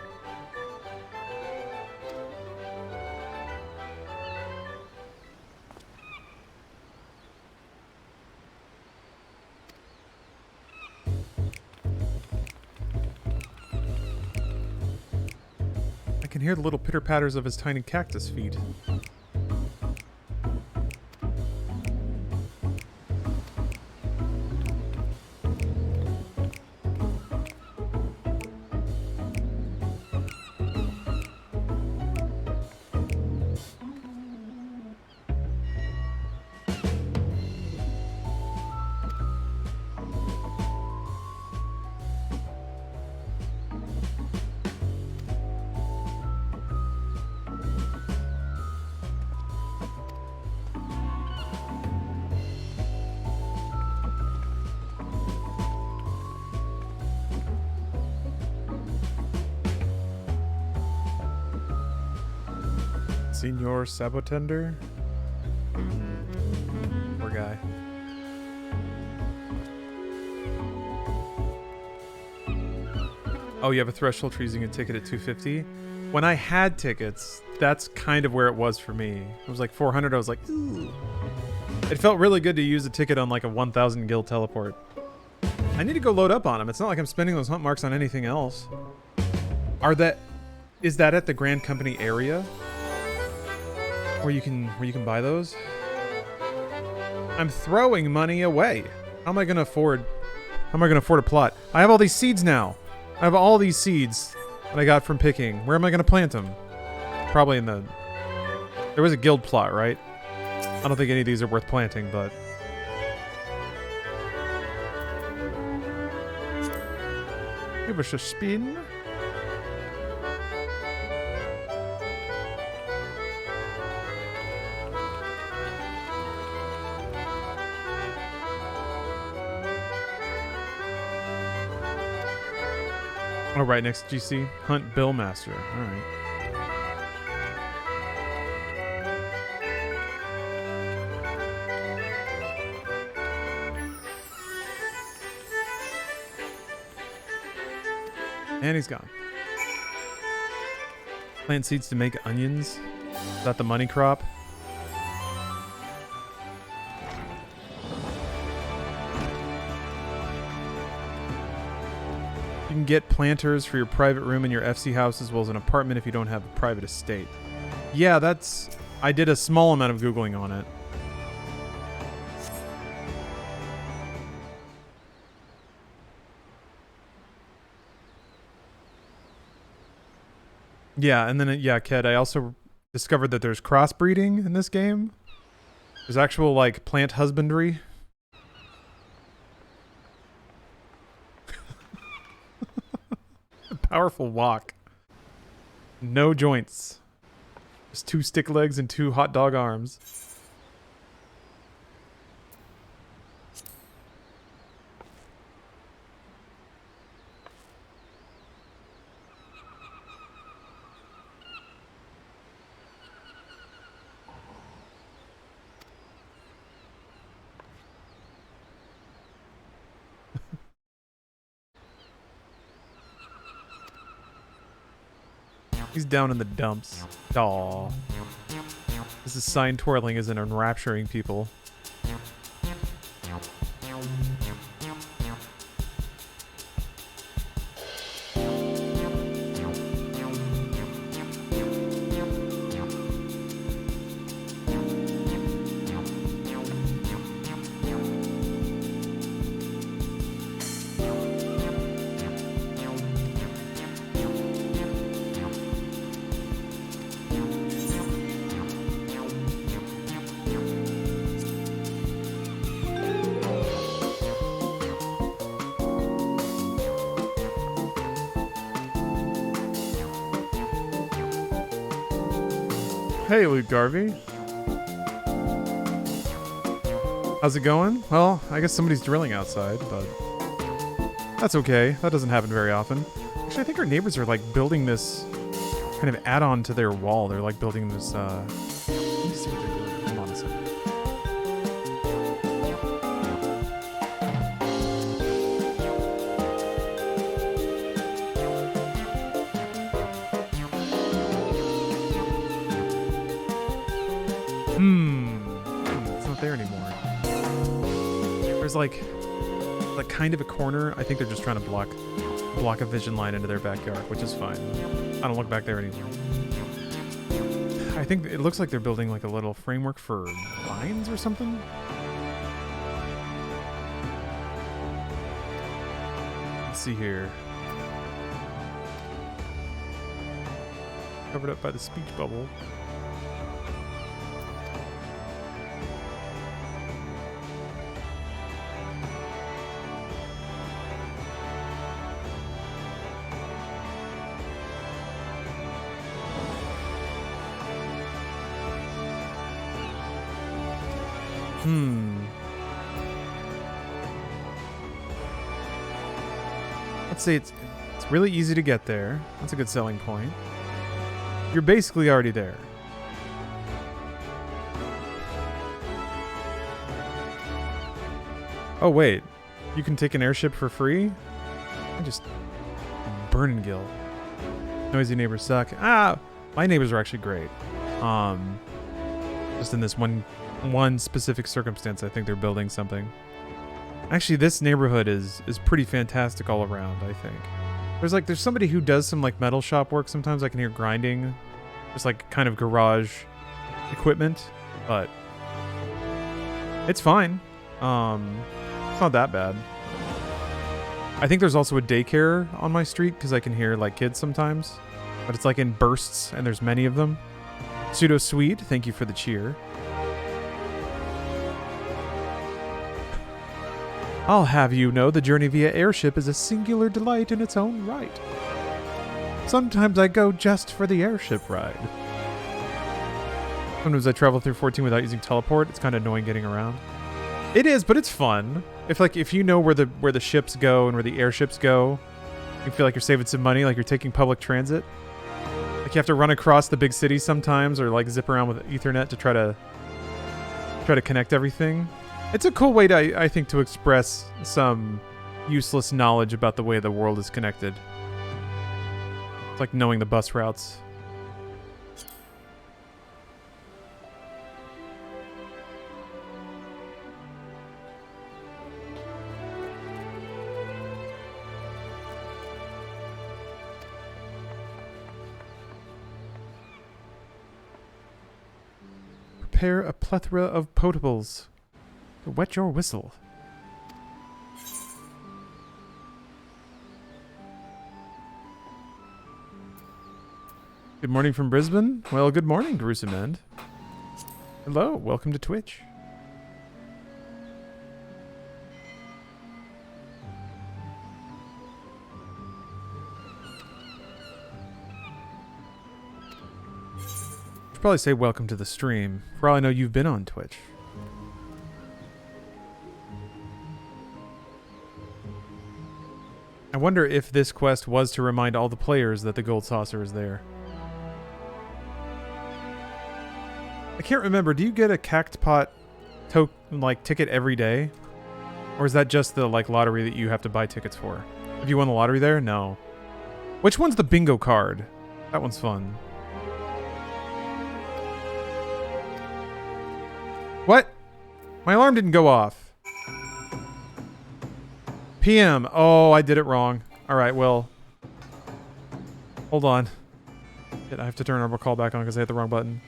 I can hear the little pitter-patters of his tiny cactus feet. Senor Sabotender? Poor guy. Oh, you have a threshold for using a ticket at 250? When I had tickets, that's kind of where it was for me. It was like 400, I was like, ooh. It felt really good to use a ticket on like a 1,000 gil teleport. I need to go load up on them. It's not like I'm spending those hunt marks on anything else. Is that at the Grand Company area? Where you can buy those? I'm throwing money away. How am I gonna afford a plot? I have all these seeds now. I have all these seeds that I got from picking. Where am I gonna plant them? Probably in the... There was a guild plot, right? I don't think any of these are worth planting, but... Give us a spin. Oh, right next to GC. Hunt Billmaster. All right. And he's gone. Plant seeds to make onions. Is that the money crop? You can get planters for your private room in your FC house as well as an apartment if you don't have a private estate. Yeah, that's... I did a small amount of Googling on it. Yeah, and then, yeah, Ked, I also discovered that there's crossbreeding in this game. There's actual, like, plant husbandry. Powerful walk. No joints. Just 2 stick legs and 2 hot dog arms. He's down in the dumps. Aw. This is sign twirling isn't enrapturing people. Hey, Luke Garvey. How's it going? Well, I guess somebody's drilling outside, but that's okay. That doesn't happen very often. Actually, I think our neighbors are like building this kind of add-on to their wall. They're like building this, let me see what they're doing. Hold on a second. It's not there anymore. There's like kind of a corner. I think they're just trying to block a vision line into their backyard, which is fine. I don't look back there anymore. I think it looks like they're building like a little framework for lines or something. Let's see here. Covered up by the speech bubble. Let's say it's really easy to get there. That's a good selling point. You're basically already there. Oh wait, you can take an airship for free? I just burn gill. Noisy neighbors suck. My neighbors are actually great. Just in this one specific circumstance, I think they're building something. Actually, this neighborhood is pretty fantastic all around, I think. There's somebody who does some like metal shop work sometimes. I can hear grinding. Just like kind of garage equipment, but it's fine. It's not that bad. I think there's also a daycare on my street because I can hear like kids sometimes, but it's like in bursts and there's many of them. Pseudo Sweet, thank you for the cheer. I'll have you know the journey via airship is a singular delight in its own right. Sometimes I go just for the airship ride. Sometimes I travel through 14 without using teleport. It's kind of annoying getting around. It is, but it's fun. If you know where the ships go and where the airships go, You feel like you're saving some money, like you're taking public transit. Like you have to run across the big city sometimes, or like zip around with Ethernet to try to connect everything. It's a cool way to, I think, to express some useless knowledge about the way the world is connected. It's like knowing the bus routes. Prepare a plethora of potables to wet your whistle. Good morning from Brisbane. Well, good morning, Gruesome End. Hello, welcome to Twitch. Should probably say welcome to the stream. For all I know, you've been on Twitch. I wonder if this quest was to remind all the players that the gold saucer is there. I can't remember. Do you get a Cactpot ticket every day? Or is that just the lottery that you have to buy tickets for? Have you won the lottery there? No. Which one's the bingo card? That one's fun. What? My alarm didn't go off. PM. Oh, I did it wrong. Alright, well. Hold on. Shit, I have to turn our call back on because I hit the wrong button.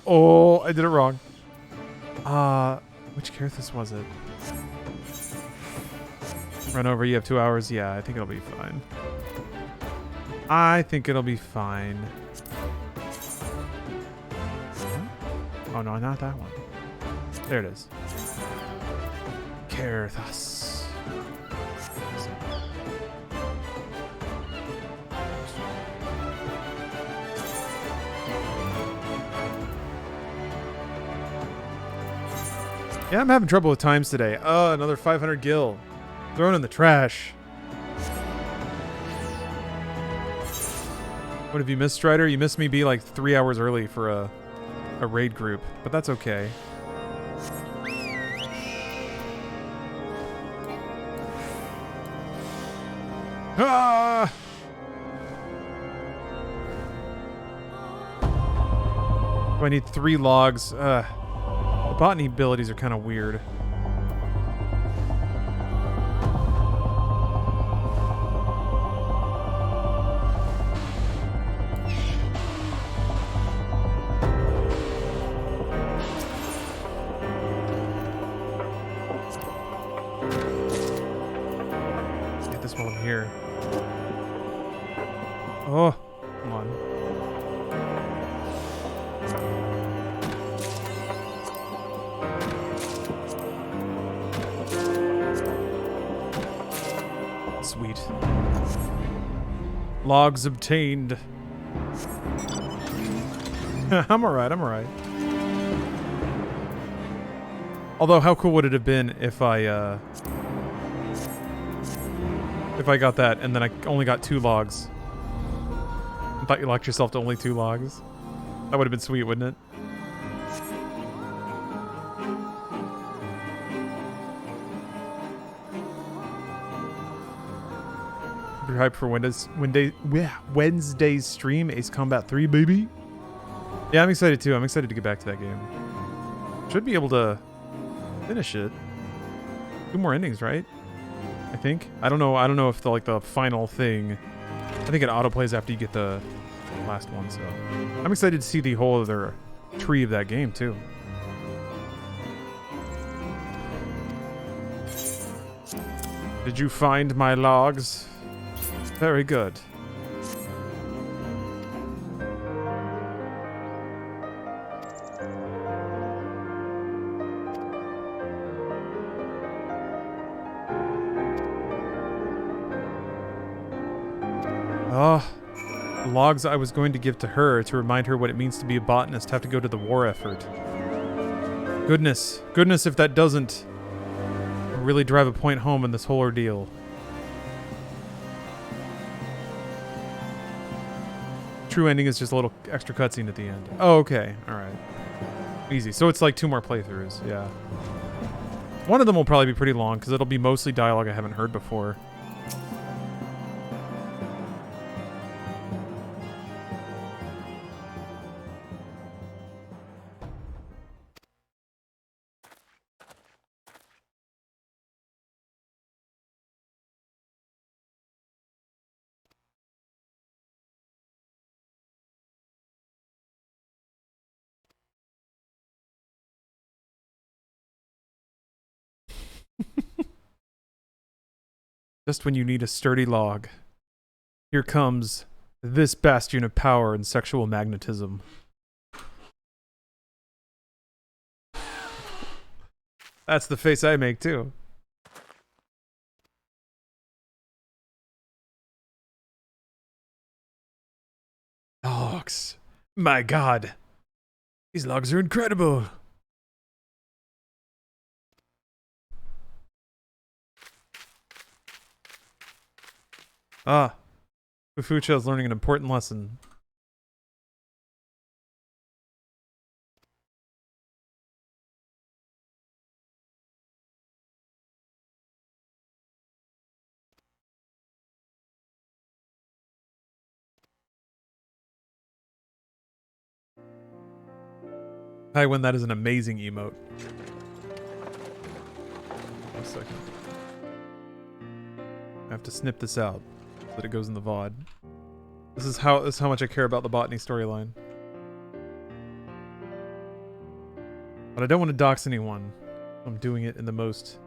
Oh, I did it wrong. Which Carthus was it? Run over, you have 2 hours. Yeah, I think it'll be fine. I think it'll be fine. Oh no, not that one. There it is. Carthus. Yeah, I'm having trouble with times today. Oh, another 500 gil. Thrown in the trash. What have you missed, Strider? You missed me be like 3 hours early for a raid group, but that's okay. Ah! Do I need 3 logs? The botany abilities are kind of weird. Get this while I'm here. Oh, come on. Sweet. Logs obtained. I'm alright, I'm alright. Although, how cool would it have been if I got that and then I only got 2 logs? I thought you locked yourself to only 2 logs. That would have been sweet, wouldn't it? You're hyped for Wednesday's stream, Ace Combat 3, baby. Yeah, I'm excited too. I'm excited to get back to that game. Should be able to finish it. 2 more endings, right? I think. I don't know. I don't know if the final thing. I think it autoplays after you get the last one. So I'm excited to see the whole other tree of that game too. Did you find my logs? Very good. Oh, the logs I was going to give to her to remind her what it means to be a botanist have to go to the war effort. Goodness. Goodness if that doesn't really drive a point home in this whole ordeal. True ending is just a little extra cutscene at the end. Oh, okay. Alright. Easy. So it's like 2 more playthroughs. Yeah. One of them will probably be pretty long because it'll be mostly dialogue I haven't heard before. Just when you need a sturdy log, here comes this bastion of power and sexual magnetism. That's the face I make too. Logs. My god. These logs are incredible. Ah, Fufucha is learning an important lesson. I win. That is an amazing emote. One second. I have to snip this out so that it goes in the VOD. This is how much I care about the botany storyline. But I don't want to dox anyone. I'm doing it in the most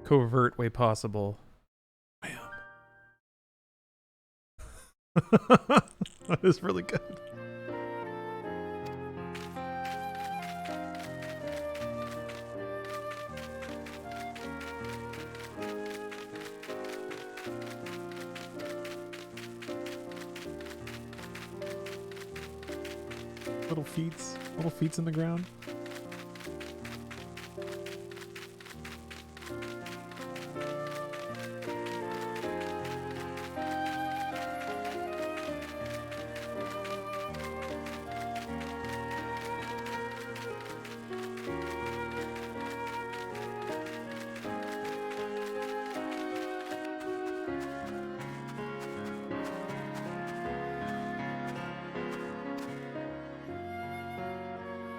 covert way possible. Bam. That is really good. Little feets in the ground.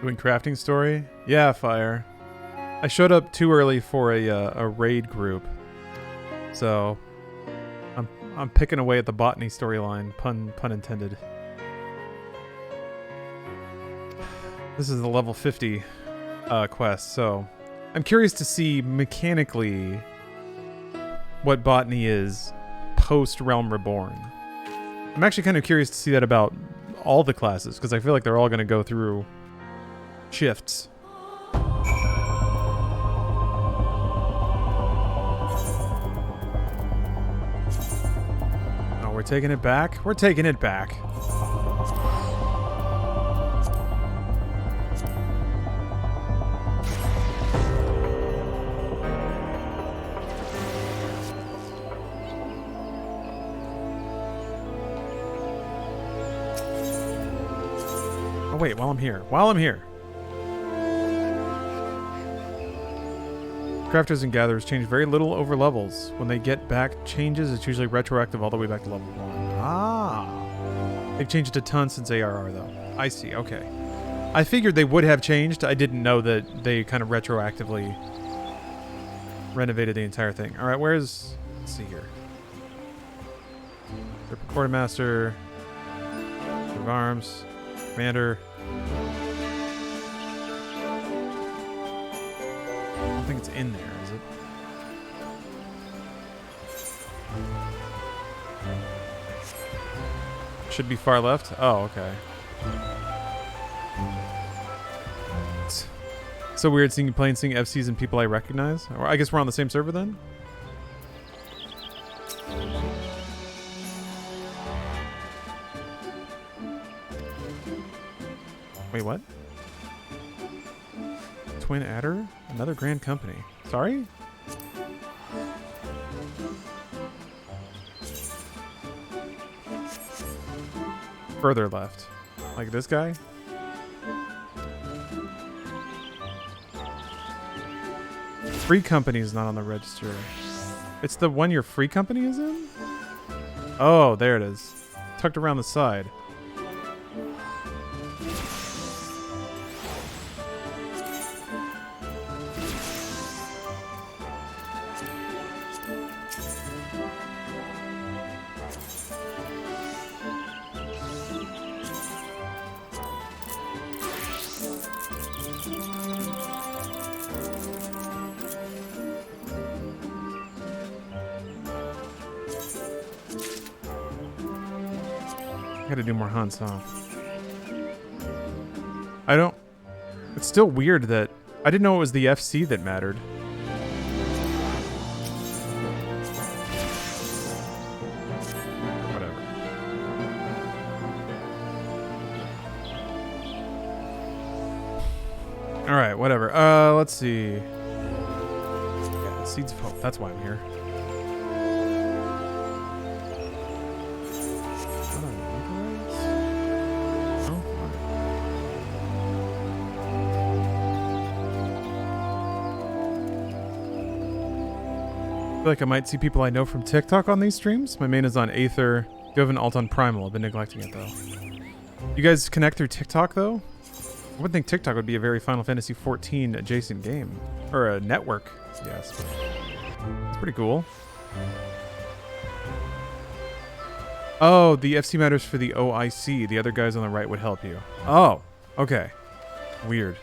Doing crafting story? Yeah, Fire. I showed up too early for a raid group, so I'm picking away at the botany storyline. Pun intended. This is the level 50 quest, so I'm curious to see mechanically what botany is post Realm Reborn. I'm actually kind of curious to see that about all the classes because I feel like they're all going to go through shifts. Oh, we're taking it back? We're taking it back. Oh wait, while I'm here. Crafters and gatherers change very little over levels. When they get back changes, it's usually retroactive all the way back to level 1. Ah. They've changed a ton since ARR, though. I see, okay. I figured they would have changed. I didn't know that they kind of retroactively renovated the entire thing. Alright, where's... Let's see here. Ripper Quartermaster. Of Arms. Commander. I don't think it's in there, is it? Should be far left? Oh, okay. It's so weird seeing FCs and people I recognize. Or I guess we're on the same server then? Wait, what? Twin Adder? Another grand company. Sorry? further left. Like this guy? Free company is not on the register. It's the one your free company is in? Oh, there it is. Tucked around the side. Gotta do more hunts, huh? I don't... It's still weird that... I didn't know it was the FC that mattered. Whatever. Alright, whatever. Let's see. Yeah, Seeds of Hope. That's why I'm here. I feel like I might see people I know from TikTok on these streams. My main is on Aether. Do have an alt on Primal. I've been neglecting it though. You guys connect through TikTok though? I would think TikTok would be a very Final Fantasy XIV adjacent game. Or a network, yes. It's pretty cool. Oh, the FC matters for the OIC. The other guys on the right would help you. Oh, okay. Weird.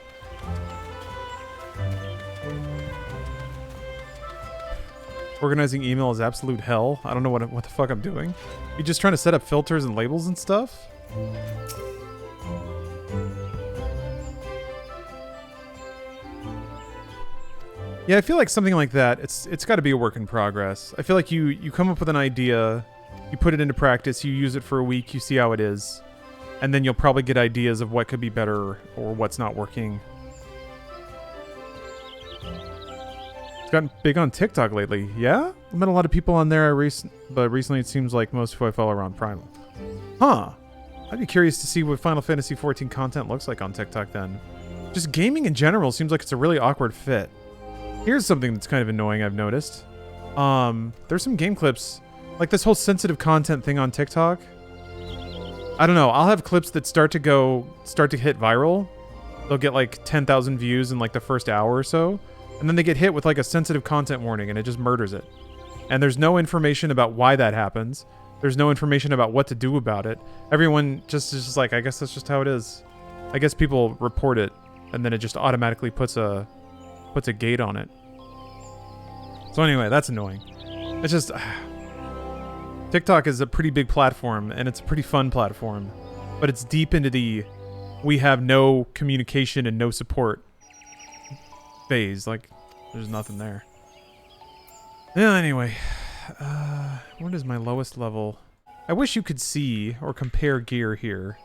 Organizing email is absolute hell. I don't know what the fuck I'm doing. You just trying to set up filters and labels and stuff? Yeah, I feel like something like that, it's got to be a work in progress. I feel like you come up with an idea, you put it into practice, you use it for a week, you see how it is, and then you'll probably get ideas of what could be better or what's not working. Gotten big on TikTok lately. Yeah? I met a lot of people on there but recently it seems like most who I follow are on Primal. Huh. I'd be curious to see what Final Fantasy XIV content looks like on TikTok then. Just gaming in general seems like it's a really awkward fit. Here's something that's kind of annoying I've noticed. There's some game clips, like this whole sensitive content thing on TikTok. I don't know, I'll have clips that start to hit viral. They'll get like 10,000 views in like the first hour or so. And then they get hit with like a sensitive content warning and it just murders it. And there's no information about why that happens. There's no information about what to do about it. Everyone just is just like, I guess that's just how it is. I guess people report it and then it just automatically puts a gate on it. So anyway, that's annoying. It's just TikTok is a pretty big platform and it's a pretty fun platform, but it's deep into the we have no communication and no support phase. Like there's nothing there. Yeah, anyway, what is my lowest level? I wish you could see or compare gear here.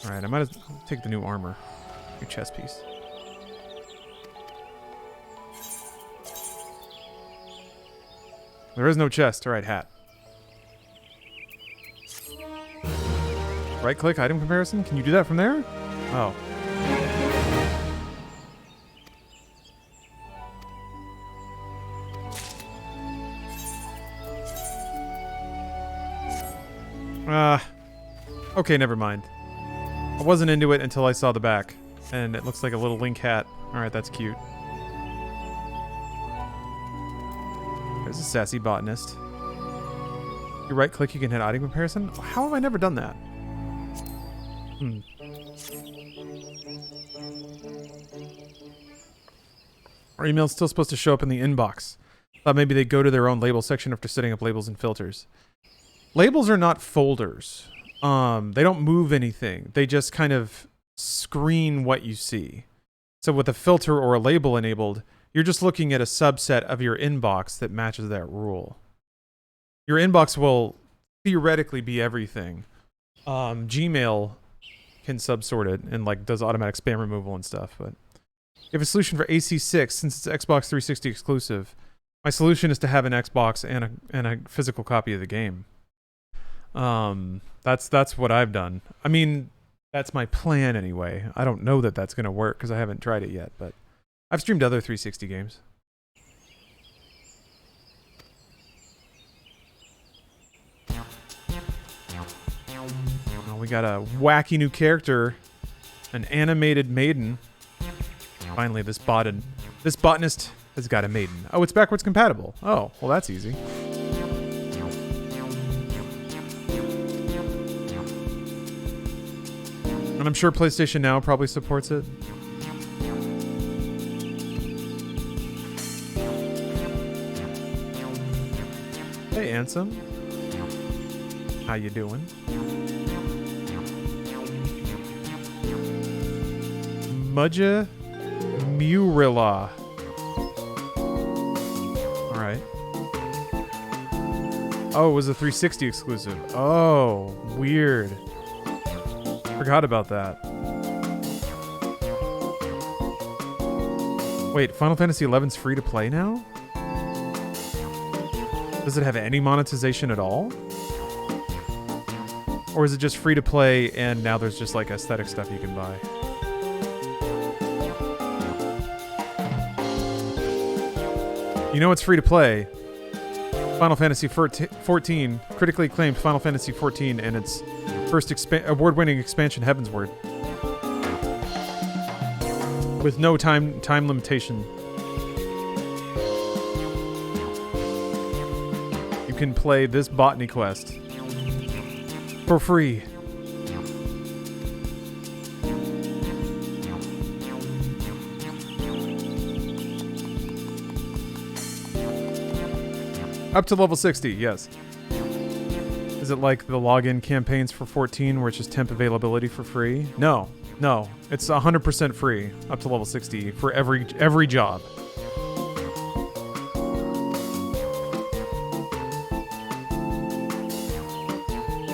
Alright, I might as well take the new armor. New chest piece. There is no chest. Alright, hat. Right click, item comparison? Can you do that from there? Oh. Okay, never mind. I wasn't into it until I saw the back. And it looks like a little Link hat. Alright, that's cute. There's a sassy botanist. You right click, you can hit item comparison? How have I never done that? Our email's still supposed to show up in the inbox. Thought maybe they go to their own label section after setting up labels and filters. Labels are not folders. They don't move anything. They just kind of screen what you see. So with a filter or a label enabled, you're just looking at a subset of your inbox that matches that rule. Your inbox will theoretically be everything. Gmail can subsort it and like does automatic spam removal and stuff, but You have a solution for AC6 since it's Xbox 360 exclusive. My solution is to have an Xbox and a physical copy of the game. That's what I've done. I mean, that's my plan anyway. I don't know that that's going to work because I haven't tried it yet, but I've streamed other 360 games. We got a wacky new character, an animated maiden. Finally, this botanist has got a maiden. Oh, it's backwards compatible. Oh, well, that's easy. And I'm sure PlayStation Now probably supports it. Hey, Ansem. How you doing? Mudja Murilla. Alright. Oh, it was a 360 exclusive. Oh, weird. Forgot about that. Wait, Final Fantasy XI's free to play now? Does it have any monetization at all? Or is it just free to play and now there's just like aesthetic stuff you can buy? You know it's free to play. Final Fantasy 14, critically acclaimed Final Fantasy 14 and its first award-winning expansion, Heavensward. With no time limitation. You can play this botany quest for free. Up to level 60, yes. Is it like the login campaigns for 14 where it's just temp availability for free? No. It's 100% free up to level 60 for every job.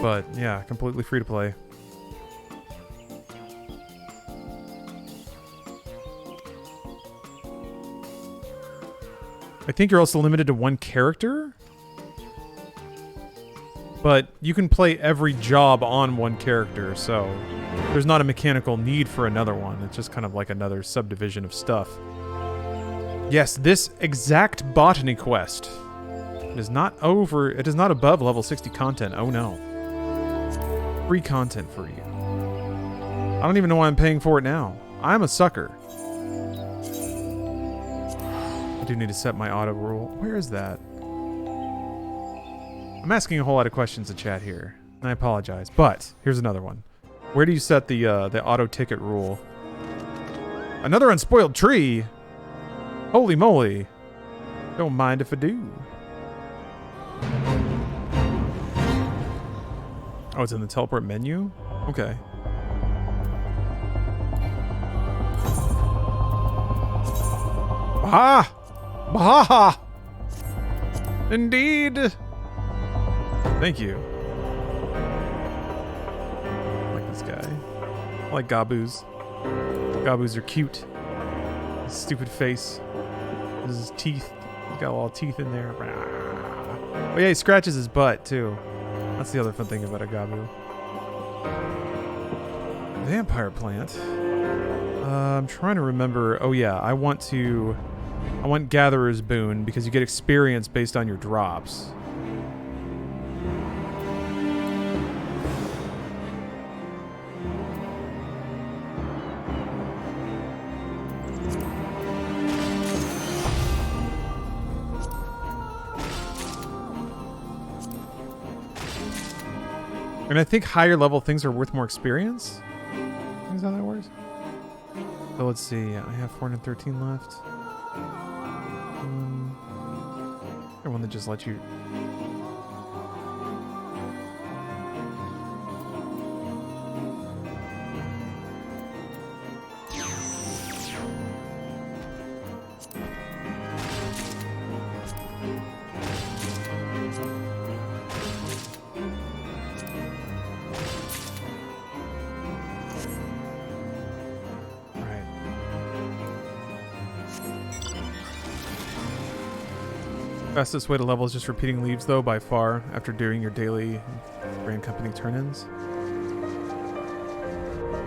But yeah, completely free to play. I think you're also limited to one character? But you can play every job on one character, so there's not a mechanical need for another one. It's just kind of like another subdivision of stuff. Yes, this exact botany quest is not above level 60 content. Oh no. Free content for you. I don't even know why I'm paying for it now. I'm a sucker. I do need to set my auto rule. Where is that? I'm asking a whole lot of questions in chat here, and I apologize. But here's another one. Where do you set the auto ticket rule? Another unspoiled tree. Holy moly! Don't mind if I do. Oh, it's in the teleport menu? Okay. Ah! Baha! Indeed! Thank you. I like this guy. I like Gabus. Gabus are cute. His stupid face. His teeth. He's got a lot of teeth in there. Oh yeah, he scratches his butt too. That's the other fun thing about a Gabu. Vampire plant. I'm trying to remember. Oh yeah, I want Gatherer's Boon because you get experience based on your drops. And I think higher level things are worth more experience. Is that how that works? So let's see. I have 413 left. One that just lets you. Fastest way to level is just repeating leaves, though, by far, after doing your daily Grand Company turn-ins.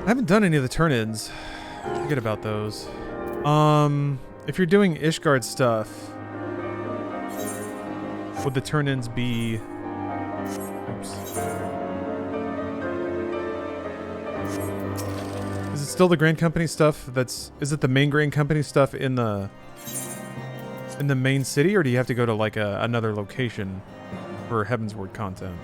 I haven't done any of the turn-ins. Forget about those. If you're doing Ishgard stuff, would the turn-ins be... Oops. Is it still the Grand Company stuff that's... Is it the main Grand Company stuff in the main city, or do you have to go to, like, another location for Heavensward content?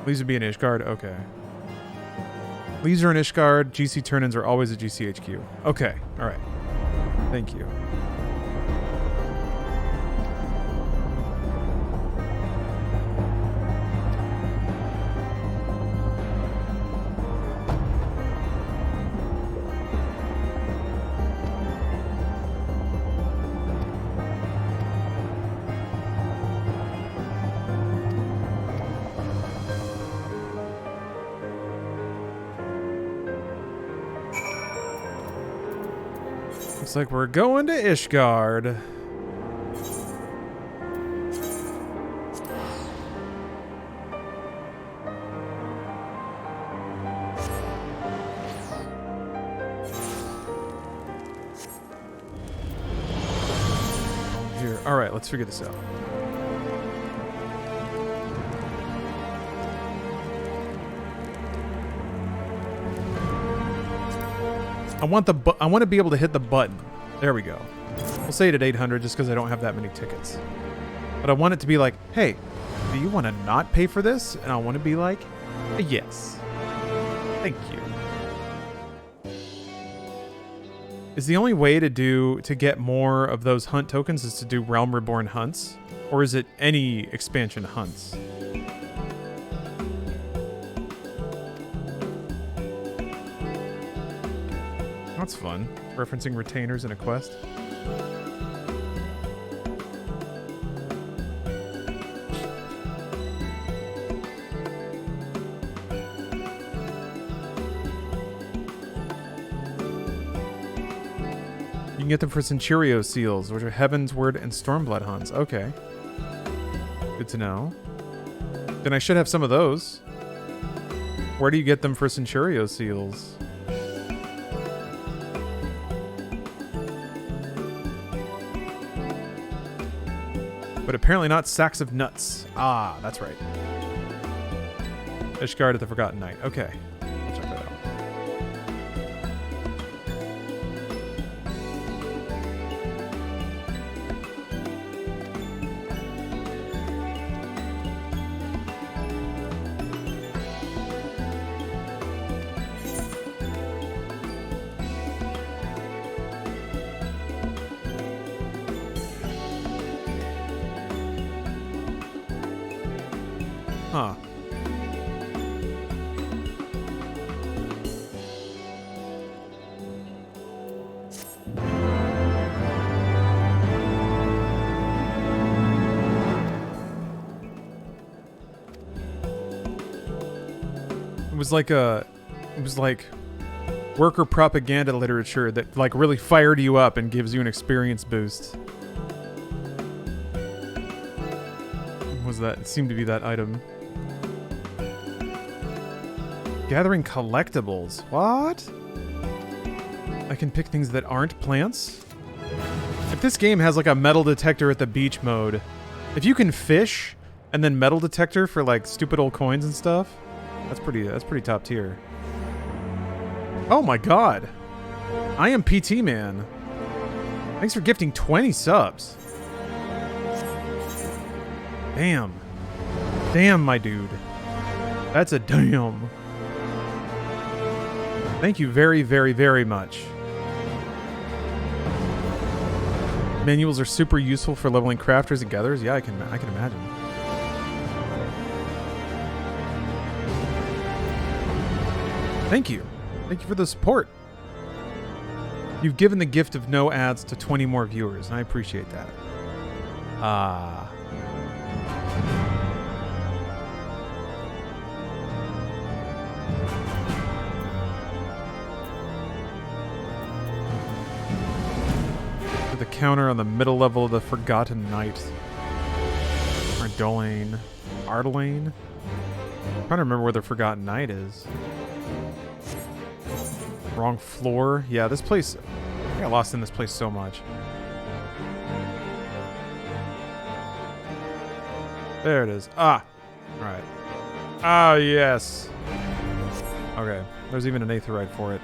These would be in Ishgard? Okay. These are in Ishgard. GC turn-ins are always at GCHQ. Okay. Alright. Thank you. Looks like we're going to Ishgard. Here. All right, let's figure this out. I want to be able to hit the button. There we go. We'll say it at 800 just because I don't have that many tickets. But I want it to be like, hey, do you want to not pay for this? And I want to be like, yes. Thank you. Is the only way to get more of those hunt tokens is to do Realm Reborn hunts? Or is it any expansion hunts? That's fun. Referencing retainers in a quest. You can get them for Centurio seals, which are Heavensward and Stormblood hunts. Okay. Good to know. Then I should have some of those. Where do you get them for Centurio seals? But apparently not sacks of nuts. Ah, that's right. Ishgard at the Forgotten Night. Okay. I'll check that out. Huh. It was like worker propaganda literature that like really fired you up and gives you an experience boost. Was that? It seemed to be that item. Gathering collectibles. What? I can pick things that aren't plants? If this game has like a metal detector at the beach mode, if you can fish and then metal detector for like stupid old coins and stuff, that's pretty top tier. Oh my god. I am PT Man. Thanks for gifting 20 subs. Damn. Damn, my dude. That's a damn. Thank you very, very, very much. Manuals are super useful for leveling crafters and gatherers. Yeah, I can imagine. Thank you. Thank you for the support. You've given the gift of no ads to 20 more viewers, and I appreciate that. the counter on the middle level of the Forgotten Night. Ardolane. Ardolane? I'm trying to remember where the Forgotten Night is. Wrong floor. Yeah, this place... I got lost in this place so much. There it is. Ah! Alright. Ah, yes! Okay. There's even an aetherite for it.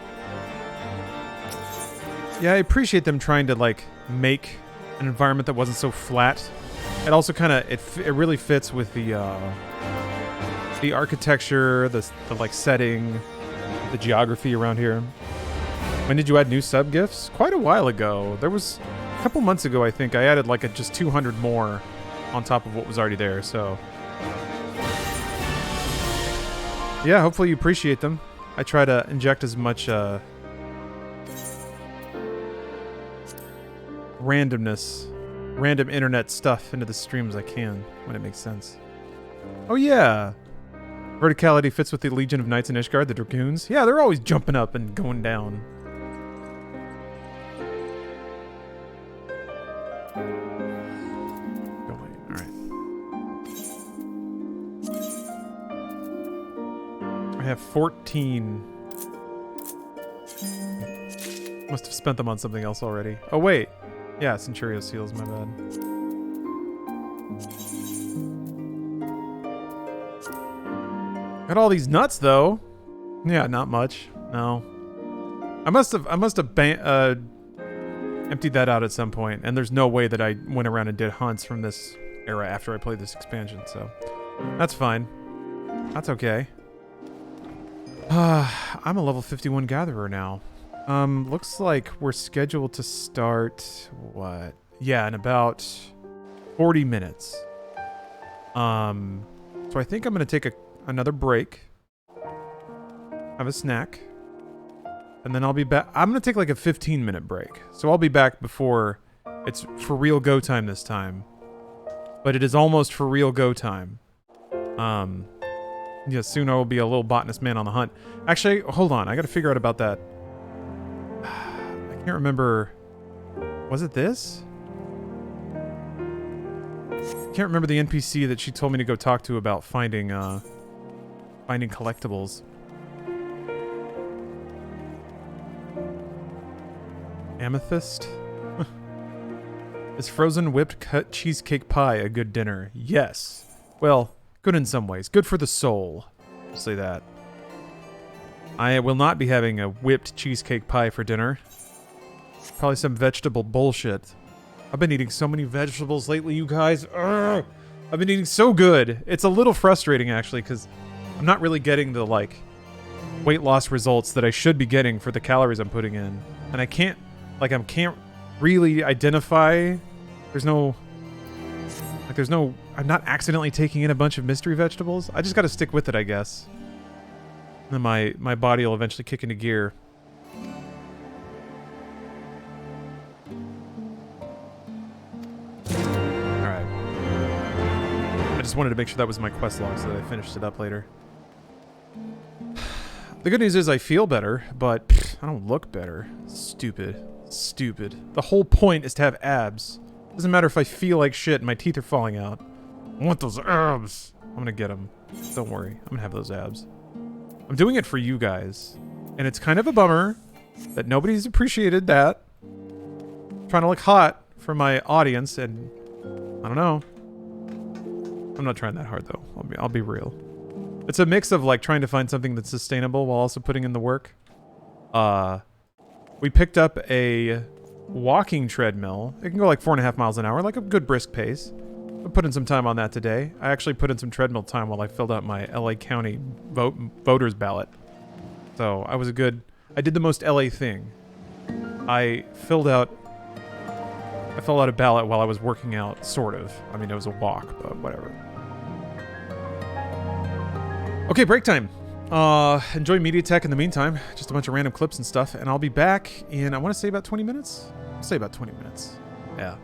Yeah, I appreciate them trying to, like, make an environment that wasn't so flat. It also kind of... It really fits with the architecture, the like, setting, the geography around here. When did you add new sub gifts? Quite a while ago. There was... A couple months ago, I think, I added, like, just 200 more on top of what was already there, so... Yeah, hopefully you appreciate them. I try to inject as much, randomness, random internet stuff into the stream as I can, when it makes sense. Oh yeah! Verticality fits with the Legion of Knights in Ishgard, the Dragoons. Yeah, they're always jumping up and going down. I have 14. Must have spent them on something else already. Oh, wait. Yeah, Centurio seals, my bad. Got all these nuts, though. Yeah, not much. No. I must have emptied that out at some point, and there's no way that I went around and did hunts from this era after I played this expansion, so... That's fine. That's okay. I'm a level 51 gatherer now. Looks like we're scheduled to start, what? Yeah, in about 40 minutes. So I think I'm going to take another break. Have a snack. And then I'll be back. I'm going to take like a 15-minute break. So I'll be back before it's for real go time this time. But it is almost for real go time. Yeah, soon I will be a little botanist man on the hunt. Actually, hold on. I gotta figure out about that. I can't remember. Was it this? Can't remember the NPC that she told me to go talk to about finding collectibles. Amethyst? Is frozen whipped cut cheesecake pie a good dinner? Yes. Well... Good in some ways. Good for the soul. I'll say that. I will not be having a whipped cheesecake pie for dinner. Probably some vegetable bullshit. I've been eating so many vegetables lately, you guys. Urgh! I've been eating so good. It's a little frustrating, actually, because I'm not really getting the, like, weight loss results that I should be getting for the calories I'm putting in. And I can't really identify... I'm not accidentally taking in a bunch of mystery vegetables. I just gotta stick with it, I guess. And then my body will eventually kick into gear. Alright. I just wanted to make sure that was my quest log so that I finished it up later. The good news is I feel better, but I don't look better. Stupid. Stupid. The whole point is to have abs. Doesn't matter if I feel like shit and my teeth are falling out. I want those abs. I'm gonna get them. Don't worry. I'm gonna have those abs. I'm doing it for you guys. And it's kind of a bummer that nobody's appreciated that. I'm trying to look hot for my audience, and I don't know. I'm not trying that hard, though. I'll be real. It's a mix of, like, trying to find something that's sustainable while also putting in the work. We picked up a walking treadmill. It can go like 4.5 miles an hour, like a good brisk pace. I put in some time on that today. I actually put in some treadmill time while I filled out my LA County voters ballot. So I did the most LA thing. I filled out a ballot while I was working out, sort of. I mean, it was a walk, but whatever. Okay, break time. Enjoy Media Tech in the meantime. Just a bunch of random clips and stuff. And I'll be back in, I want to say about 20 minutes? I'll say about 20 minutes. Yeah.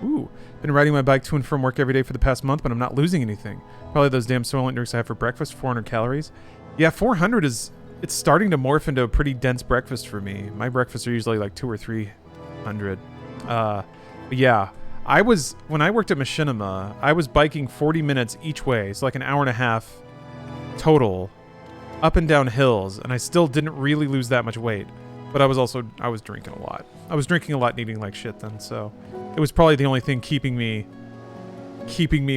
Ooh. Been riding my bike to and from work every day for the past month, but I'm not losing anything. Probably those damn Soylent drinks I have for breakfast, 400 calories. Yeah, 400 is, it's starting to morph into a pretty dense breakfast for me. My breakfasts are usually like 200 or 300. But yeah, when I worked at Machinima, I was biking 40 minutes each way. It's like an hour and a half total up and down hills, and I still didn't really lose that much weight. But I was drinking a lot. I was drinking a lot and eating like shit then, so it was probably the only thing keeping me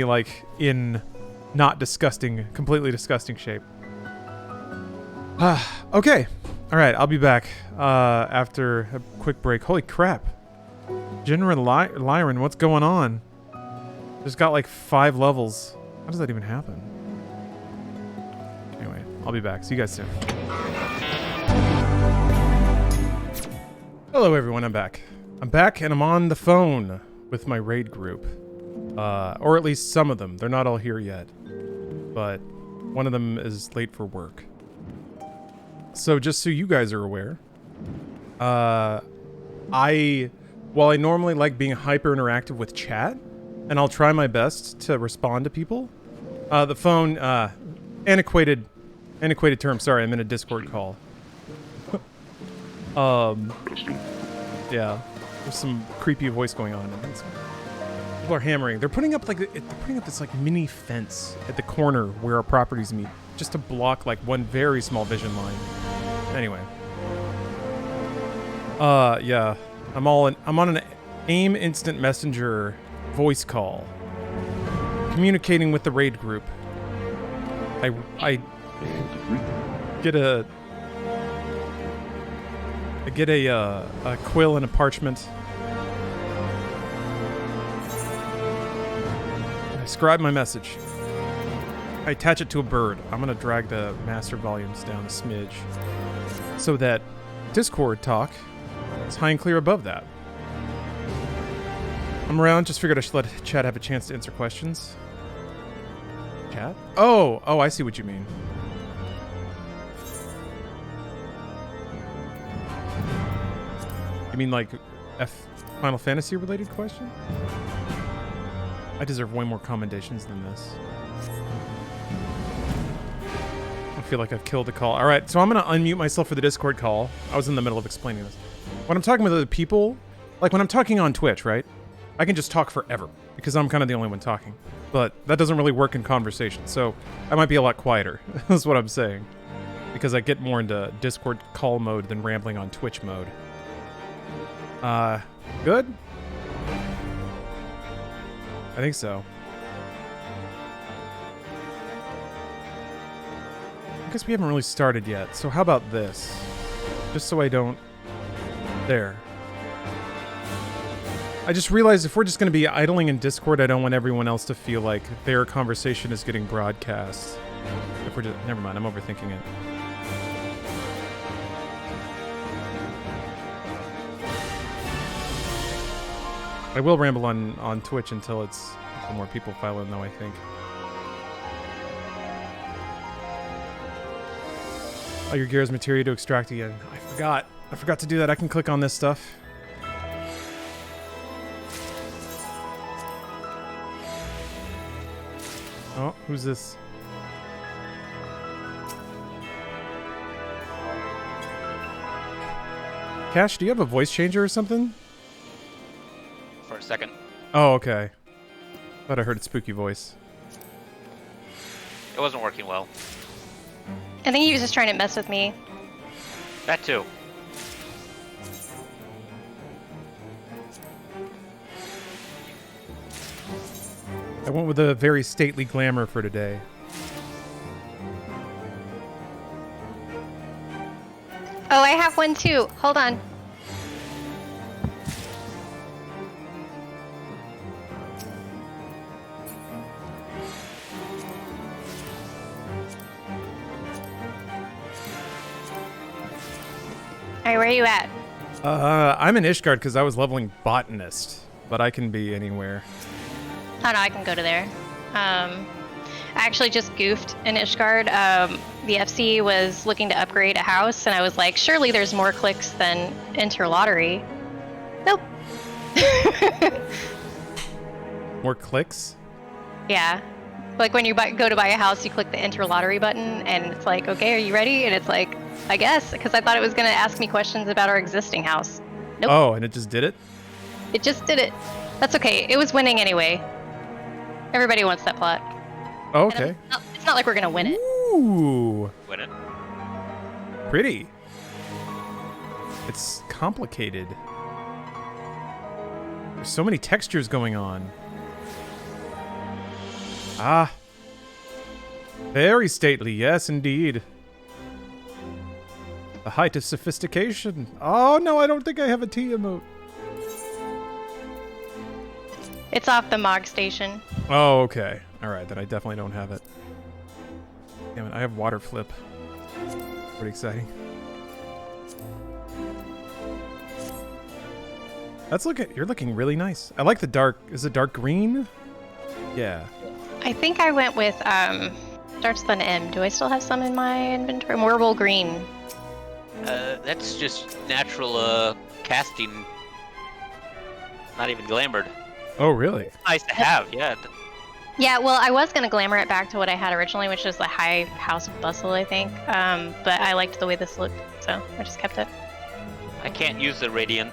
like in not disgusting, completely disgusting shape. Okay. All right, I'll be back after a quick break. Holy crap. Jinra Lyran, what's going on? Just got like 5 levels. How does that even happen? Anyway, I'll be back. See you guys soon. Hello everyone, I'm back. I'm back and I'm on the phone with my raid group. Or at least some of them. They're not all here yet. But one of them is late for work. So just so you guys are aware, while I normally like being hyper interactive with chat, and I'll try my best to respond to people, the phone, antiquated term, sorry, I'm in a Discord call. Yeah, there's some creepy voice going on. People are hammering. They're putting up this like mini fence at the corner where our properties meet, just to block like one very small vision line. Anyway, yeah, I'm on an AIM instant messenger voice call, communicating with the raid group. I get a quill and a parchment. I scribe my message. I attach it to a bird. I'm gonna drag the master volumes down a smidge so that Discord talk is high and clear above that. I'm around, just figured I should let chat have a chance to answer questions. Chat? Oh, I see what you mean. You mean like Final Fantasy related question? I deserve way more commendations than this. I feel like I've killed the call. All right, so I'm going to unmute myself for the Discord call. I was in the middle of explaining this. When I'm talking with other people, like when I'm talking on Twitch, right? I can just talk forever because I'm kind of the only one talking. But that doesn't really work in conversation, so I might be a lot quieter. That's what I'm saying. Because I get more into Discord call mode than rambling on Twitch mode. Good? I think so. I guess we haven't really started yet, so how about this? Just so I don't... There. I just realized if we're just going to be idling in Discord, I don't want everyone else to feel like their conversation is getting broadcast. If we're just... Never mind, I'm overthinking it. I will ramble on Twitch until more people file in, though, I think. Oh, your gear's materia to extract again. I forgot to do that. I can click on this stuff. Oh, who's this? Cash, do you have a voice changer or something? For a second. Oh, okay. Thought I heard a spooky voice. It wasn't working well. I think he was just trying to mess with me. That too. I went with a very stately glamour for today. Oh, I have one too. Hold on. Alright, where are you at? I'm in Ishgard because I was leveling botanist, but I can be anywhere. Oh no, I can go to there. I actually just goofed in Ishgard. The FC was looking to upgrade a house, and I was like, surely there's more clicks than enter lottery. Nope. More clicks? Yeah. Like when you go to buy a house, you click the enter lottery button, and it's like, okay, are you ready? And it's like, I guess, because I thought it was going to ask me questions about our existing house. Nope. Oh, and it just did it? It just did it. That's okay. It was winning anyway. Everybody wants that plot. Oh, And okay. It's not like we're gonna win it. Ooh, Win it. pretty. It's complicated. There's so many textures going on. Ah. Very stately, yes, indeed. The height of sophistication. Oh, no, I don't think I have a T emote. It's off the Mog station. Oh, okay. All right, then I definitely don't have it. Damn it, I have water flip. Pretty exciting. You're looking really nice. I like the dark, is it dark green? Yeah. I think I went with starts with an M. Do I still have some in my inventory? Marble green. That's just natural casting. Not even glamored. Oh, really? Nice to have, yeah. Yeah, well, I was gonna glamour it back to what I had originally, which was the high house bustle, I think. But I liked the way this looked, so I just kept it. I can't use the radiant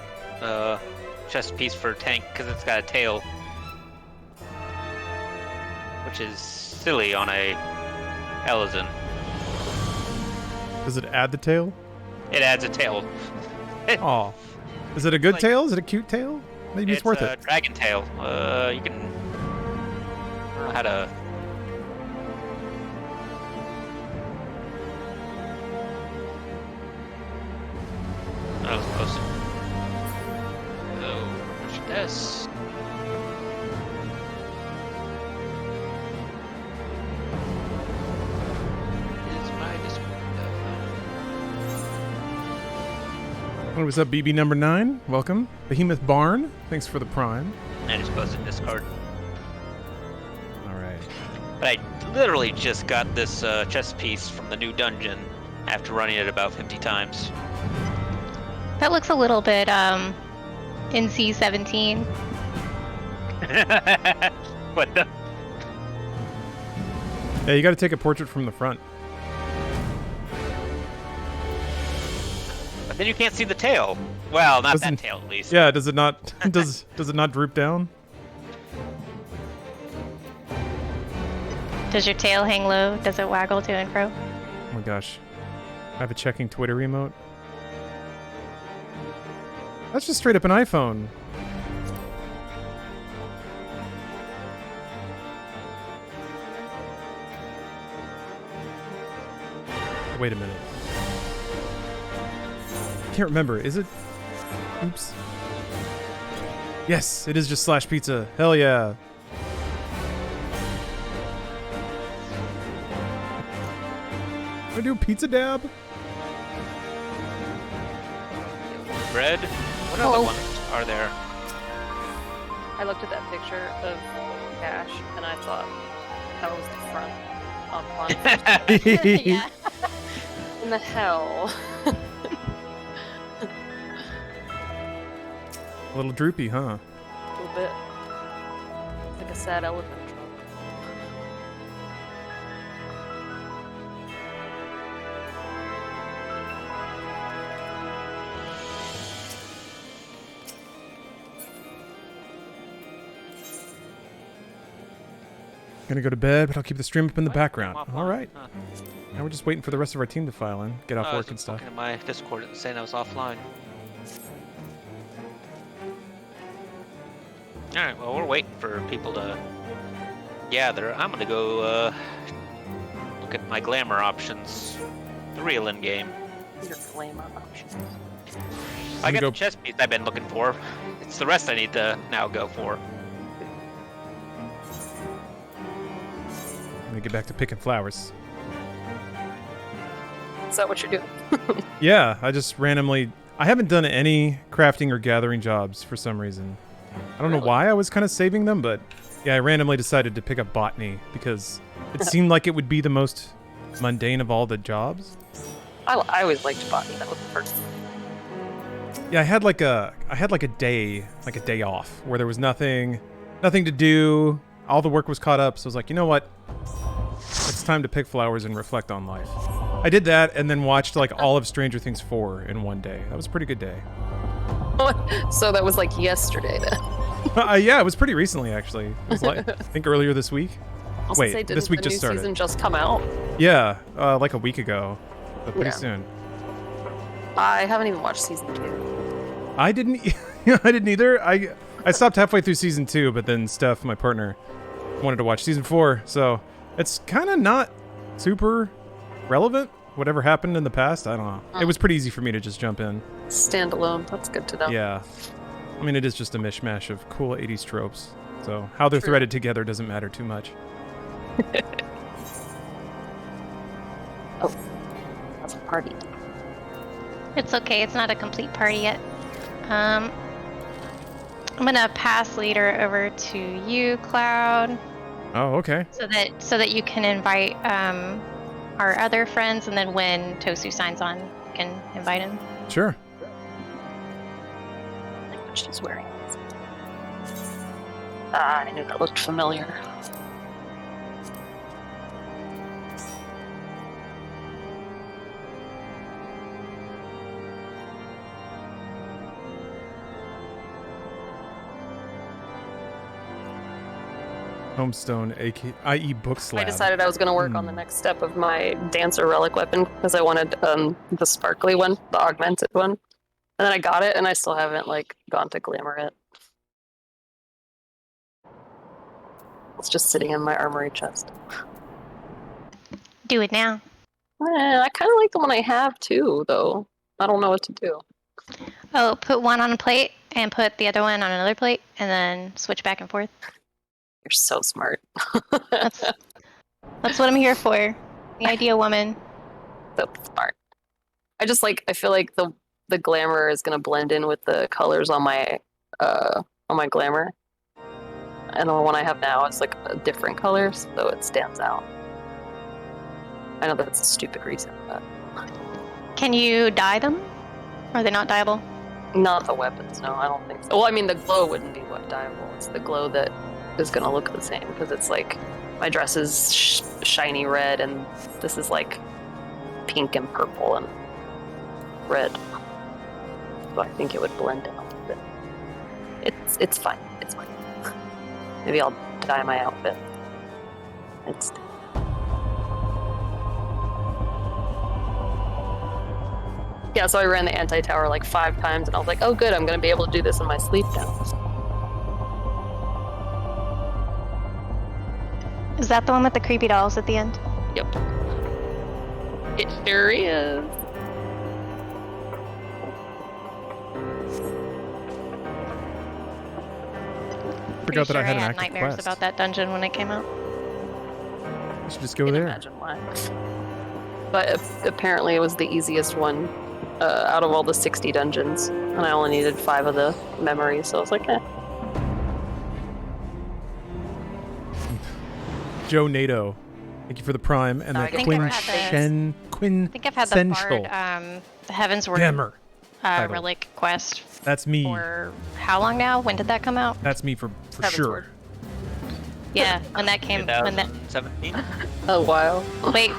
chest piece for tank because it's got a tail, which is silly on a Elizon. Does it add the tail? It adds a tail. Aw. Is it a good Like- tail? Is it a cute tail? Maybe it's worth a it. dragon tail. You can. I don't know how to. I was supposed to. Oh, push this. Is my Discord. What was up, BB number 9? Welcome. Behemoth Barn, thanks for the prime. I just posted Discord. All right. But I literally just got this chess piece from the new dungeon after running it about 50 times. That looks a little bit NC-17. What the? Yeah, you got to take a portrait from the front. But then you can't see the tail. Well, not Doesn't- that tail at least. Yeah, does it not? does it not droop down? Does your tail hang low? Does it waggle to and fro? Oh my gosh, I have a checking Twitter remote. That's just straight up an iPhone. Wait a minute. I can't remember. Is it? Oops. Yes, it is just slash pizza. Hell yeah. Can I do a pizza dab? Bread. What Oh. other ones are there? I looked at that picture of Cash and I thought that was the front on Yeah. In the hell? A little droopy, huh? A little bit. It's like a sad elephant trunk. Gonna go to bed, but I'll keep the stream up in the background. I'm All offline. right. Huh. Now we're just waiting for the rest of our team to file in, get off I was work and stuff. looking at my Discord and saying I was offline. Alright, well, we're waiting for people to gather. I'm gonna go look at my glamour options. The real in game. Your glamour options. I got go- the chest piece I've been looking for. It's the rest I need to now go for. Let me get back to picking flowers. Is that what you're doing? Yeah, I just randomly... I haven't done any crafting or gathering jobs for some reason. I don't know Really? why I was kind of saving them, but yeah, I randomly decided to pick up botany because it seemed like it would be the most mundane of all the jobs. I always liked botany. That was the first. Yeah, I had like a day off where there was nothing to do. All the work was caught up, so I was like, you know what? It's time to pick flowers and reflect on life. I did that and then watched like all of Stranger Things 4 in one day. That was a pretty good day. So that was like yesterday then. Yeah, it was pretty recently actually. It was like I think earlier this week. I was Wait, gonna say, didn't this week the just new started. season just come out? Yeah, like a week ago, but pretty Yeah. soon. I haven't even watched season 2. I didn't. I didn't either. I stopped halfway through season 2, but then Steph, my partner, wanted to watch season 4, so it's kind of not super relevant. Whatever happened in the past, I don't know. It was pretty easy for me to just jump in. Standalone. That's good to know. Yeah. I mean, it is just a mishmash of cool 80s tropes. So how they're True. threaded together doesn't matter too much. Oh, that's a party. It's okay. It's not a complete party yet. I'm gonna pass leader over to you, Cloud, Oh, okay. so that you can invite our other friends, and then when Tosu signs on, you can invite him. Sure. I like what she's wearing. Ah, I knew that looked familiar. Homestone, i.e. book slab. I decided I was going to work on the next step of my dancer relic weapon because I wanted the sparkly one, the augmented one. And then I got it, and I still haven't like gone to glamour it. It's just sitting in my armory chest. Do it now. I kind of like the one I have too, though. I don't know what to do. Oh, put one on a plate and put the other one on another plate, and then switch back and forth. You're so smart. That's what I'm here for. The idea woman. So smart. I feel like the glamour is gonna blend in with the colors on my glamour. And the one I have now is like a different color, so it stands out. I know that's a stupid reason, but Can you dye them? Are they not dyeable? not the weapons, no, I don't think so. Well, I mean the glow wouldn't be what dyeable. It's the glow that is gonna look the same, because it's like my dress is shiny red and this is like pink and purple and red. So I think it would blend in a little bit. It's fine. It's fine. Maybe I'll dye my outfit. Yeah, so I ran the anti-tower like 5 times and I was like, oh good, I'm gonna be able to do this in my sleep now. Is that the one with the creepy dolls at the end? Yep. It sure is. Forgot that I had an active nightmares quest. about that dungeon when it came out. I should just go Can't there. imagine why. But apparently it was the easiest one out of all the 60 dungeons, and I only needed 5 of the memories, so I was like, eh. Joe Nato, thank you for the prime and I the think Quinn I've had Shen Quinn. I think I've had the Sensual. Bard, the Heavensward Hammer. title. Relic quest That's me. for how long now? When did that come out? That's me for Heavensward. sure. Yeah, when that came. When that. 2017? A while. Wait.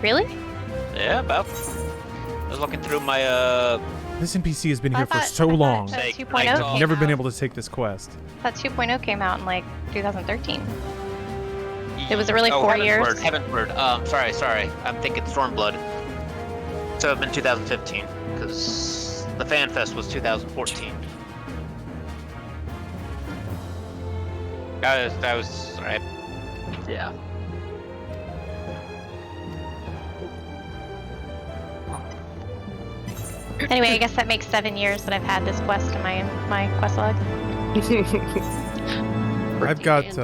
Really? Yeah, about. I was looking through my This NPC has been I here for thought- so I thought long. that Say 2.0 goodnight to all. came Never been out. able to take this quest. That 2.0 came out in like 2013. It was really 4 years. Heavensward. Sorry. I'm thinking Stormblood. So it'd been 2015 because the Fan Fest was 2014. That was right. Yeah. Anyway, I guess that makes 7 years that I've had this quest in my quest log. I've got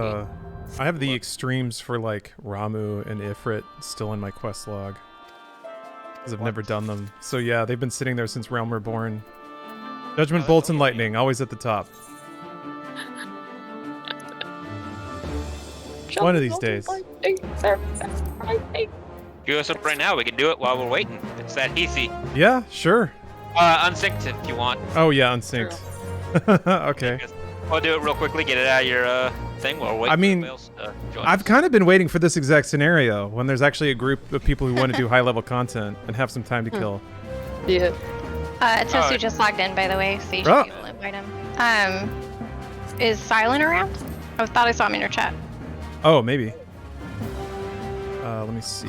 I have the extremes for like Ramu and Ifrit still in my quest log. Because I've never done them. So yeah, they've been sitting there since Realm Reborn. Judgment Bolts and Lightning, always at the top. One of these days. Do us up right now. We can do it while we're waiting. It's that easy. Yeah, sure. Unsynced if you want. Oh yeah, unsynced. Okay. I'll do it real quickly. Get it out of your thing while we're waiting. I mean, for everybody else to join I've us. kind of been waiting for this exact scenario when there's actually a group of people who want to do high level content and have some time to kill. Yeah. Tosu just logged in, by the way, so you should Oh. be able to invite him. Is Silent around? I thought I saw him in your chat. Oh, maybe. Let me see.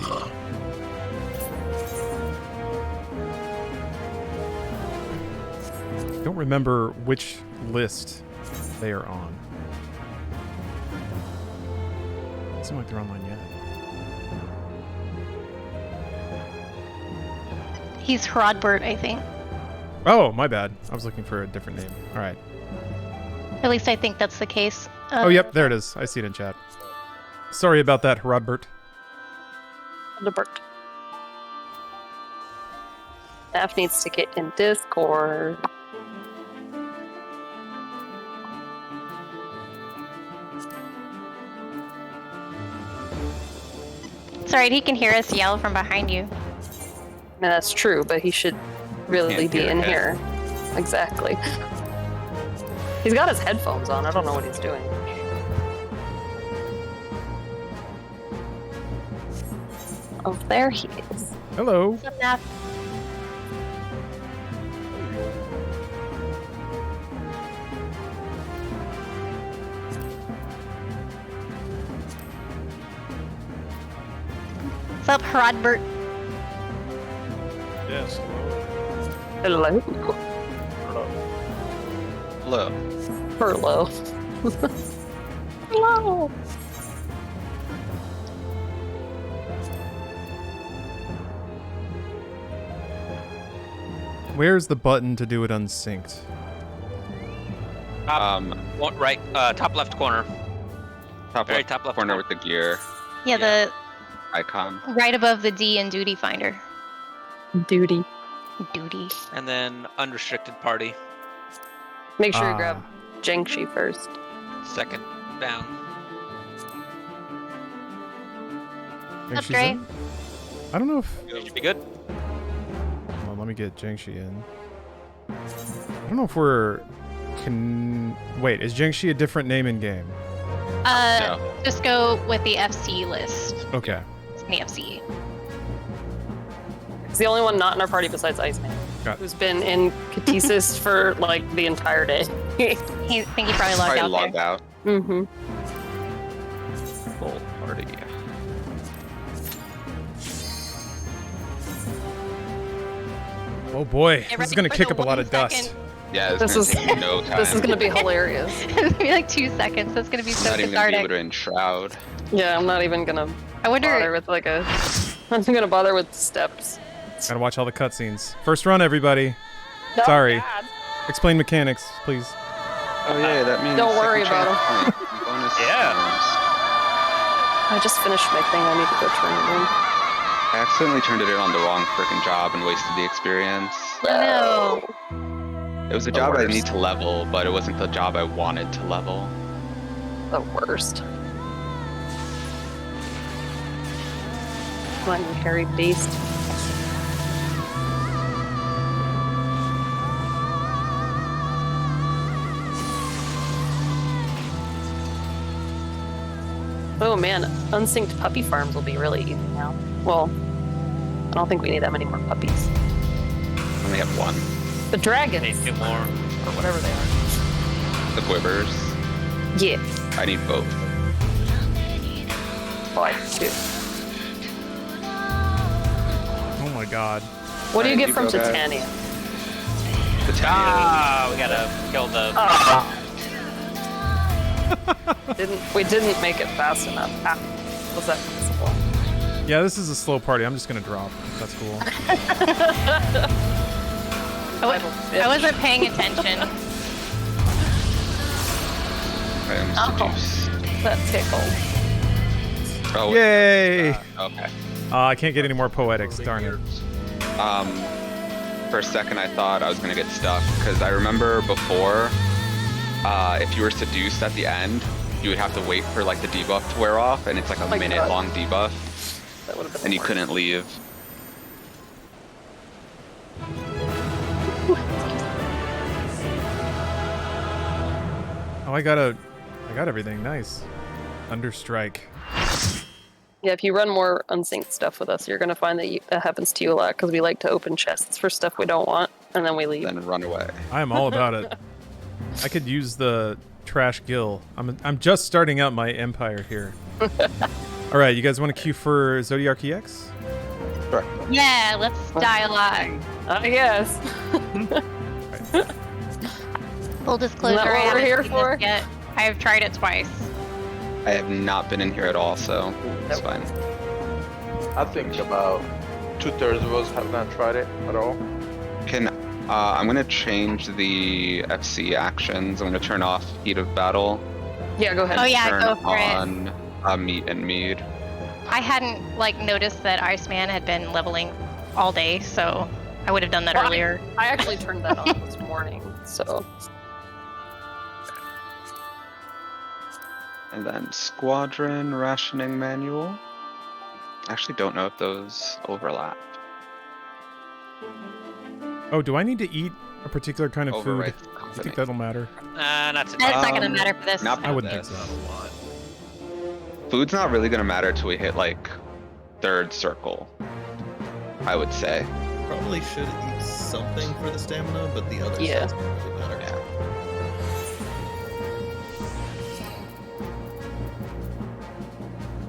Don't remember which list they are on. Doesn't seem like they're online yet. He's Hrodbert, I think. Oh, my bad. I was looking for a different name. All right. At least I think that's the case. Oh, yep, there it is. I see it in chat. Sorry about that, Hrodbert. Hrodbert. Staff needs to get in Discord. It's alright, he can hear us yell from behind you. I mean, that's true, but he should really Can't be hear in him. here. Exactly. He's got his headphones on. I don't know what he's doing. Oh, there he is. Hello. What's up, Nap? What's up, Hrodbert? Yes. Hello. Hello. Hello. Hello. Where's the button to do it unsynced? Right, top left corner. Top Very left top left corner corner. with the gear Yeah, the icon. right above the D in Duty Finder. Duty. Duty. And then unrestricted party. Make sure you Ah. grab Jengshi first. Second down. Think Up, she's Dre. in? I don't know if... You should be good. Hold on, let me get Jiangxi in. I don't know if we're... Wait, is Jiangxi a different name in game? No. Just go with the FC list. Okay. It's in the FC. He's the only one not in our party besides Iceman, Got it. who's been in Catesis for like the entire day. I think he probably logged Probably out logged there. out. Mm-hmm. Full party. Oh boy, Get this is ready gonna for kick the up a lot of 1 dust. second. Yeah, This this is is- gonna take no time. This is gonna be hilarious. It's gonna be like 2 seconds. That's gonna be so Not even gonna be able cathartic. to enshroud. Yeah, I'm not even gonna I bother wonder. with like a. I'm gonna bother with steps. Gotta watch all the cutscenes. First run, everybody. No, Sorry. Dad. Explain mechanics, please. Oh yeah, that means Don't worry second about chance point and bonus Yeah. turns. I just finished my thing. I need to go turn it in. I accidentally turned it in on the wrong freaking job and wasted the experience. No. It was a job I need to level, but it wasn't the job I wanted to level. The worst. Come on, you hairy beast. Oh man, unsynced puppy farms will be really easy now. Well, I don't think we need that many more puppies. I only have one. The Need dragons, 2 more. or whatever they are. The quivers. Yeah. I need both. Oh, I do too. Oh my god. What do you Alright, get you from go, guys. Titania? The Ah, we gotta kill the. We didn't make it fast enough. Ah, was that possible? Yeah, this is a slow party. I'm just gonna drop. That's cool. I wasn't paying attention. I am Oh. seduced. That tickled. Oh, Yay! okay. I can't get any more poetics. Darn it. For a second I thought I was gonna get stuck, because I remember before, if you were seduced at the end, you would have to wait for like the debuff to wear off, and it's like a my minute God. long debuff, That would have been. and you the couldn't leave. Oh, I got everything. Nice. Understrike. Yeah, if you run more unsynced stuff with us, you're gonna find that that happens to you a lot because we like to open chests for stuff we don't want. and then we leave. then run away. I am all about it. I could use the trash gill. I'm just starting out my empire here. All right, you guys want to queue for Zodiac EX? Sure. Yeah, let's dialogue. I guess. Full disclosure, Isn't that what I we're haven't here seen for? this yet. I have tried it twice. I have not been in here at all, so it's fine. I think about 2/3 of us have not tried it at all. I'm gonna change the FC actions. I'm gonna turn off Heat of Battle. Yeah, go ahead. Oh yeah, turn go for it. on Meat and Mead. I hadn't noticed that Iceman had been leveling all day, so I would have done that Well, earlier. I actually turned that on this morning, so. And then Squadron Rationing Manual. I actually don't know if those overlap. Oh, do I need to eat a particular kind of Overwrite food? the You company. think that'll matter? Not today. That's not gonna matter for this. Not, I wouldn't think so. Not a lot. food's not really gonna matter till we hit like 3rd circle, I would say. Probably should eat something for the stamina, but the other Yeah. stuff doesn't really matter. Yeah.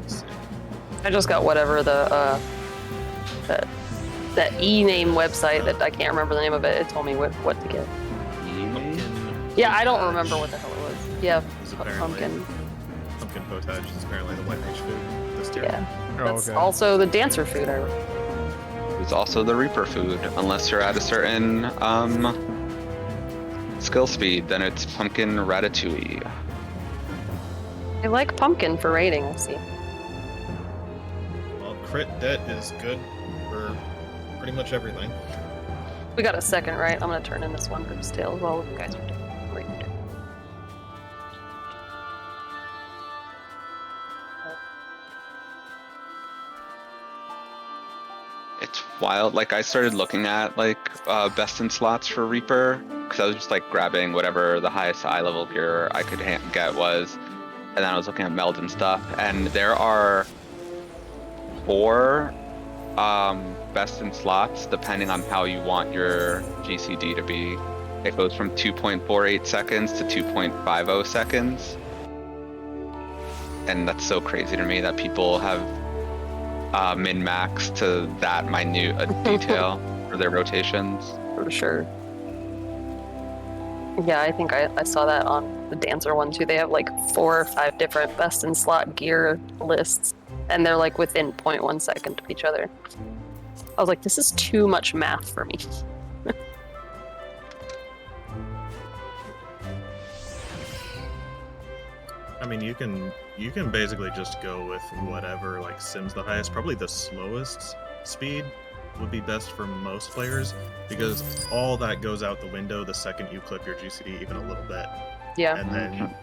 Let's see. I just got whatever the that e-name website that I can't remember the name of it. It told me what to get. Pumpkin Yeah, I don't remember what the hell it was. Yeah, is apparently pumpkin. pumpkin potage is apparently the white mage food this tier. Yeah, Oh, that's okay. also the dancer food. It's also the Reaper food, unless you're at a certain skill speed, then it's pumpkin ratatouille. I like pumpkin for raiding. I see. Well, crit debt is good for pretty much everything. We got a second, right? I'm gonna turn in this one for tail while you guys are doing. What are you doing? It's wild. Like I started looking at like best in slots for Reaper because I was just like grabbing whatever the highest eye level gear I could get was, and then I was looking at meld and stuff. And there are 4 best in slots depending on how you want your GCD to be. It goes from 2.48 seconds to 2.50 seconds, and that's so crazy to me that people have min-max to that minute a detail for their rotations. For sure. Yeah, I think I saw that on the dancer one too. They have like 4 or 5 different best in slot gear lists, and they're like within 0.1 second of each other. I was like, this is too much math for me. I mean, you can basically just go with whatever like sims the highest. Probably the slowest speed would be best for most players because all that goes out the window the second you clip your GCD even a little bit, Yeah.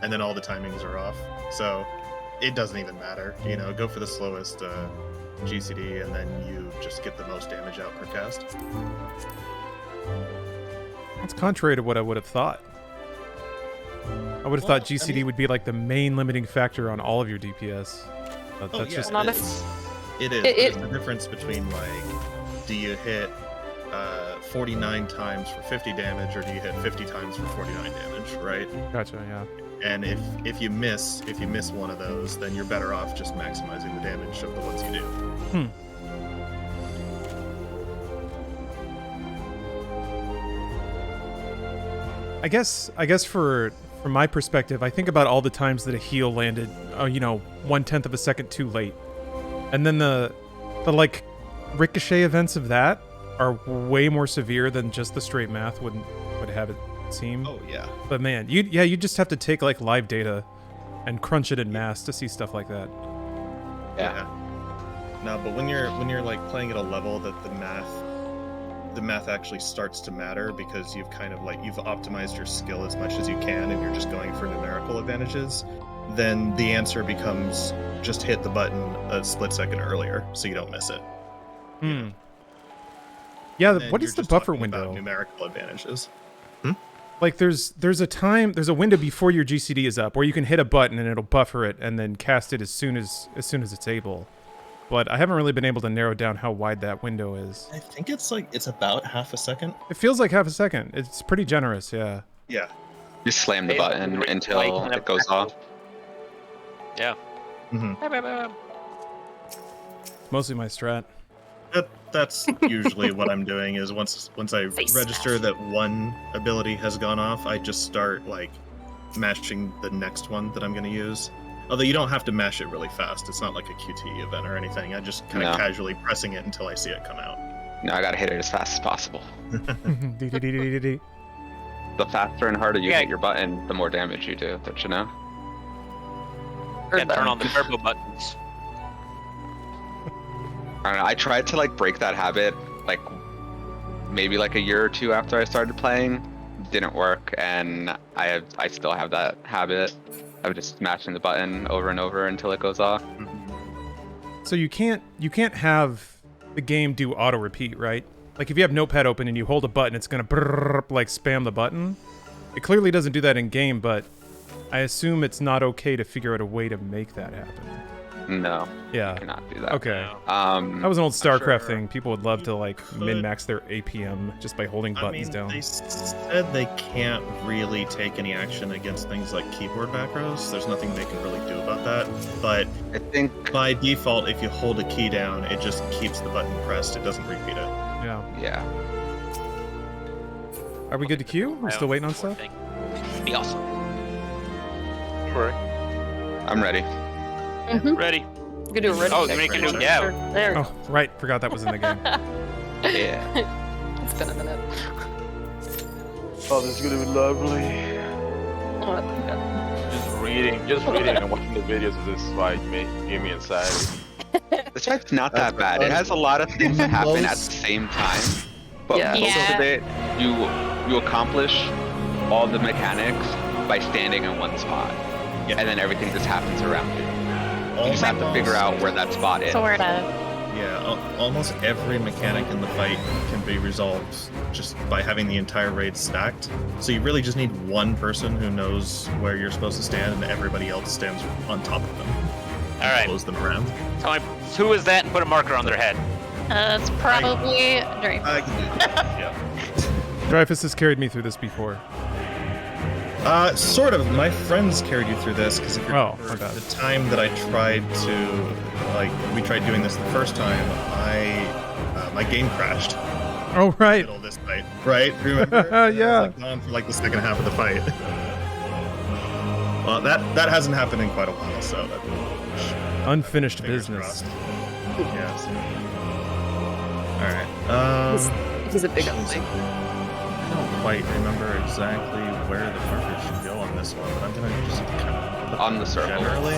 and then all the timings are off. So it doesn't even matter. You know, go for the slowest GCD, and then you just get the most damage out per cast. That's contrary to what I would have thought. I would have Well, thought GCD I mean- would be like the main limiting factor on all of your DPS. But Oh that's yeah, just Not it if- is. It is. It- But it's the difference between like, do you hit 49 times for 50 damage, or do you hit 50 times for 49 damage, right? gotcha, yeah. And if you miss one of those, then you're better off just maximizing the damage of the ones you do. I guess from my perspective, I think about all the times that a heal landed, 1/10 of a second too late, and then the like ricochet events of that are way more severe than just the straight math would have it seem. Oh yeah. But man, you just have to take like live data and crunch it in mass to see stuff like that. Yeah. No, but when you're like playing at a level that the math actually starts to matter because you've kind of like you've optimized your skill as much as you can and you're just going for numerical advantages, then the answer becomes just hit the button a split second earlier so you don't miss it. Yeah, And what you're is the just buffer talking about window? numerical advantages. Like there's a window before your GCD is up where you can hit a button and it'll buffer it and then cast it as soon as it's able. but I haven't really been able to narrow down how wide that window is. I think it's about half a second. It feels like half a second. It's pretty generous, yeah. Yeah. Just slam the button until it goes off. Yeah. Mm-hmm. Mostly my strat. That's usually what I'm doing is once I register that one ability has gone off, I just start like mashing the next one that I'm going to use. Although you don't have to mash it really fast. It's not like a QT event or anything. I just kind of casually pressing it until I see it come out. No, I gotta hit it as fast as possible. Dee-dee-dee-dee-dee-dee. The faster and harder you hit your button, the more damage you do. Don't you know? Yeah, turn on the turbo buttons. I don't know. I tried to like break that habit, like maybe like a year or two after I started playing. Didn't work, and I still have that habit of just smashing the button over and over until it goes off. So you can't have the game do auto repeat, right? Like if you have Notepad open and you hold a button, it's gonna like spam the button. It clearly doesn't do that in game, but I assume it's not okay to figure out a way to make that happen. No. Yeah. You cannot do that. Okay. That was an old StarCraft thing. People would love to like min-max their APM just by holding buttons down. They said they can't really take any action against things like keyboard macros. There's nothing they can really do about that. But I think by default, if you hold a key down, it just keeps the button pressed. It doesn't repeat it. Yeah. Yeah. Are we good to queue? We're still waiting on stuff? Be awesome. I'm ready. Ready. You can do a ready. Oh, you make it do yeah. There we Oh, right. Forgot that was in the game. Yeah. It's been a minute. Oh, this is gonna be lovely. Oh, Just reading and watching the videos of this fight gave me anxiety. The fight's not that bad. It has a lot of things that happen at the same time, but most of it you accomplish all the mechanics by standing in one spot, and then everything just happens around you. You just have to figure out where that spot is. Sort of. Yeah, almost every mechanic in the fight can be resolved just by having the entire raid stacked. So you really just need one person who knows where you're supposed to stand, and everybody else stands on top of them. All right. Close them around. Tell me, who is that and put a marker on their head? It's probably Drake. I can do that. Yeah. Dreyfus has carried me through this before. Sort of. My friends carried you through this because if you remember the time that I tried to, we tried doing this the first time, my game crashed. Oh, right. In the middle of this fight, right? Remember? Yeah. I was, gone for the second half of the fight. Well, that hasn't happened in quite a while, so unfinished business. Yes. All right. He's a big update. I don't quite remember exactly where the markers should go on this one, but I'm gonna just kind of put on the circle. Generally,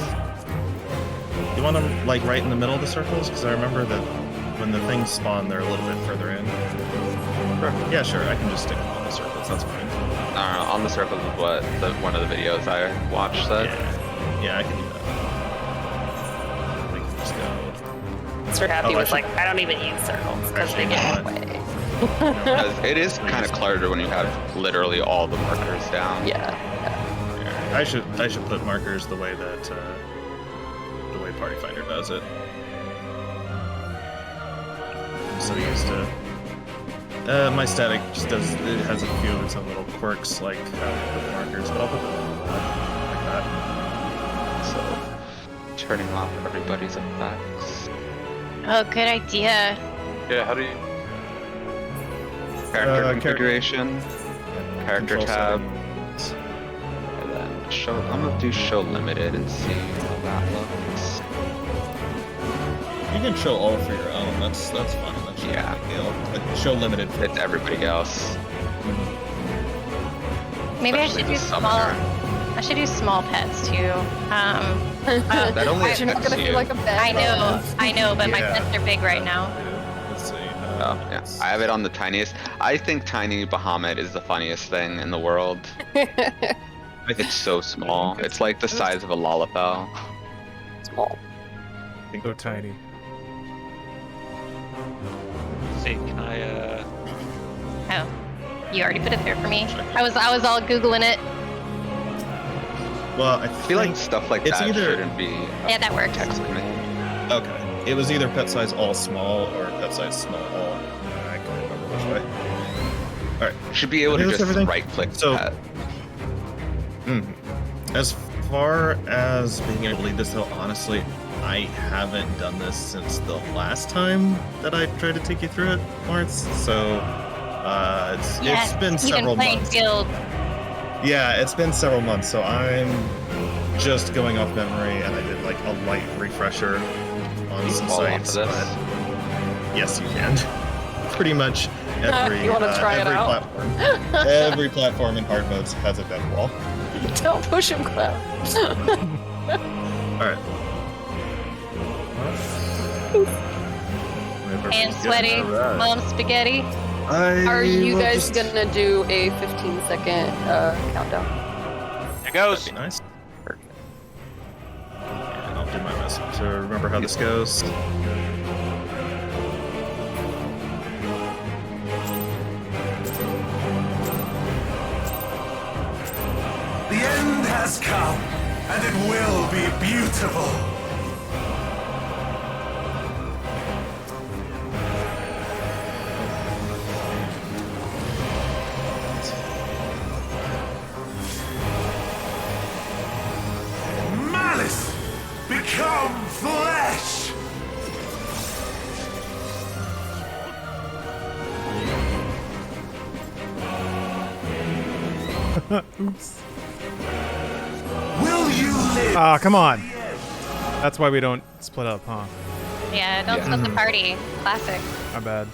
you want them like right in the middle of the circles, because I remember that when the things spawn, they're a little bit further in. Yeah, sure. I can just stick them on the circles. That's fine. On the circles is what one of the videos I watched said. Yeah, I can do that. We can just go. So happy with I don't even use circles because they get in the way. Because it is kind of cluttered when you have literally all the markers down. Yeah. I should put markers the way that the way Party Finder does it. I'm so used to. My static just does. It has a few of its own little quirks, like how to put the markers, but I'll put them like that. So, turning off everybody's effects. Oh, good idea. Yeah, how do you? Character configuration, character tab, settings. and then show. I'm gonna do show limited and see how that looks. You can show all for your own. That's fine. That's not a big deal. But show limited for it's everybody else. Maybe I Especially should do the small. summoner. I should do small pets too. That only You're not affects gonna you. feel like a bad I know, but my Yeah. pets are big right now. Let's see. Oh, yeah. I have it on the tiniest. I think Tiny Bahamut is the funniest thing in the world. It's so small. It's like the size of a lollipop. Small. So tiny. See, can I, Oh, you already put it there for me. I was all googling it. Well, I feel like stuff like it's that either- shouldn't be Yeah, that works. text limit. Okay. it was either pet size all small or pet size small all. I can't remember which way. All right. Should be able to That's just everything? right click So- that. As far as being able to lead this, though, honestly, I haven't done this since the last time that I tried to take you through it, Lawrence. So it's been several months. Field. Yeah, it's been several months. So I'm just going off memory, and I did like a light refresher on You some fall off sites. of this? But yes, you can. Pretty much every You wanna try it every out? platform, every platform in hard modes has a death wall. Don't push him, Cloud. All right. And sweaty. Mom spaghetti. Are you will guys just- gonna do a 15-second countdown? There goes. That'd be nice. And I'll do my best to remember how this goes. The end has come, and it will be beautiful. Malice, become flesh. Oops. Will you live? Ah, come on. That's why we don't split up, huh? Yeah, don't split the party. Classic. My bad.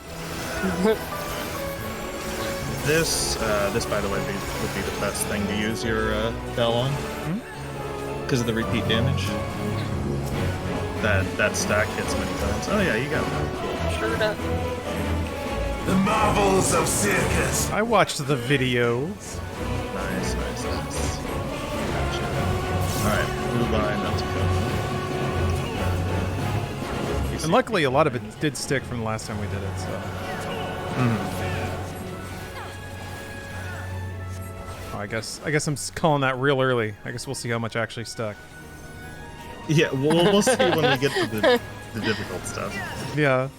This, by the way, would be the best thing to use your bell on, because of the repeat damage. That stack hits many times. Oh yeah, you got it. Sure does. The marvels of circus. I watched the videos. Nice. Gotcha. All right, blue line, that's good. And luckily, a lot of it did stick from the last time we did it, so. Oh, I guess I'm calling that real early. I guess we'll see how much actually stuck. Yeah, we'll see when we get to the difficult stuff. Yeah.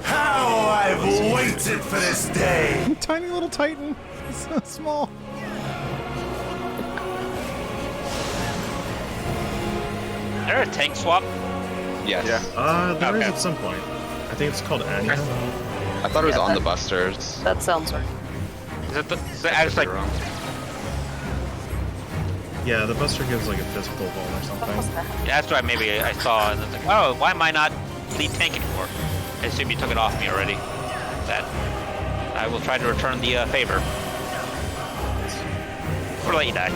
How I've waited for this day. Tiny little Titan. It's so small. Is there a tank swap? Yes. There is Okay. at some point. I think it's called Anya. I thought it was Yeah, on that- the busters. That sounds right. Is it the? I was like, wrong. Yeah, the Buster gives like a physical ball or something. that's why maybe I saw, and it's like, oh, why am I not lead tank anymore? I assume you took it off me already. That I will try to return the favor. Or let you die.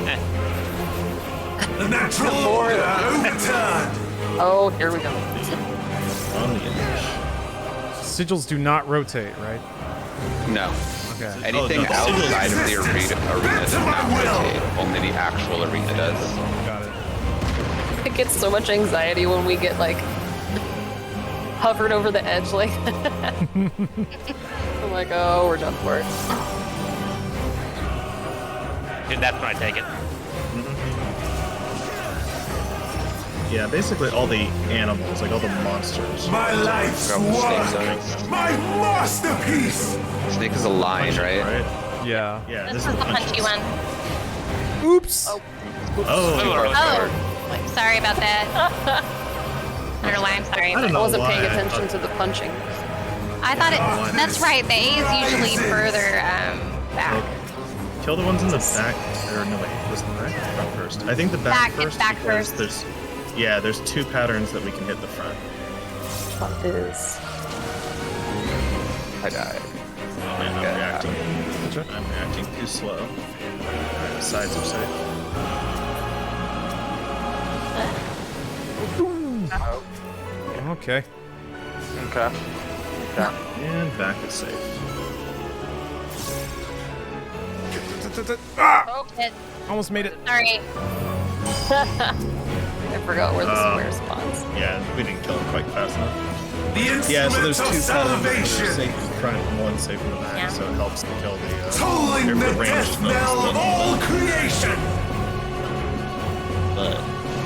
The natural order overturned. Oh, here we go. On the image. Sigils do not rotate, right? No. Okay. Anything no, outside of the arena does not my will. rotate. Only the actual arena does. Got it. I get so much anxiety when we get like hovered over the edge like that. I'm like, oh, we're done for it. Dude, that's when I take it. Yeah, basically all the animals, like all the monsters. My life's Grab the snake work. zones. My masterpiece. Snake is a line, right? Yeah. Yeah, This this is the punchy one. Oops. Oh, Oh, wait, sorry about that. I don't know why I'm sorry. I don't I know wasn't why paying I attention thought- to the punching. I thought it. That's right. The A is usually further back. Kill the ones in the back. Or no, wait, was the back or front first? I think the back, Back, it's first. back because first. there's two patterns that we can hit the front. What is? I died. And I'm reacting too slow. Alright, the sides are safe. Okay. Okay. And back is safe. Oh, shit. Almost made it. Sorry. I forgot where the square spawns. Yeah, we didn't kill him quite fast enough. The Yeah, so instruments there's two of patterns that are salvation. safe in the front and one safe in the back, Yeah. so it helps to kill the Tolling the ranged death knell of foes. all creation. But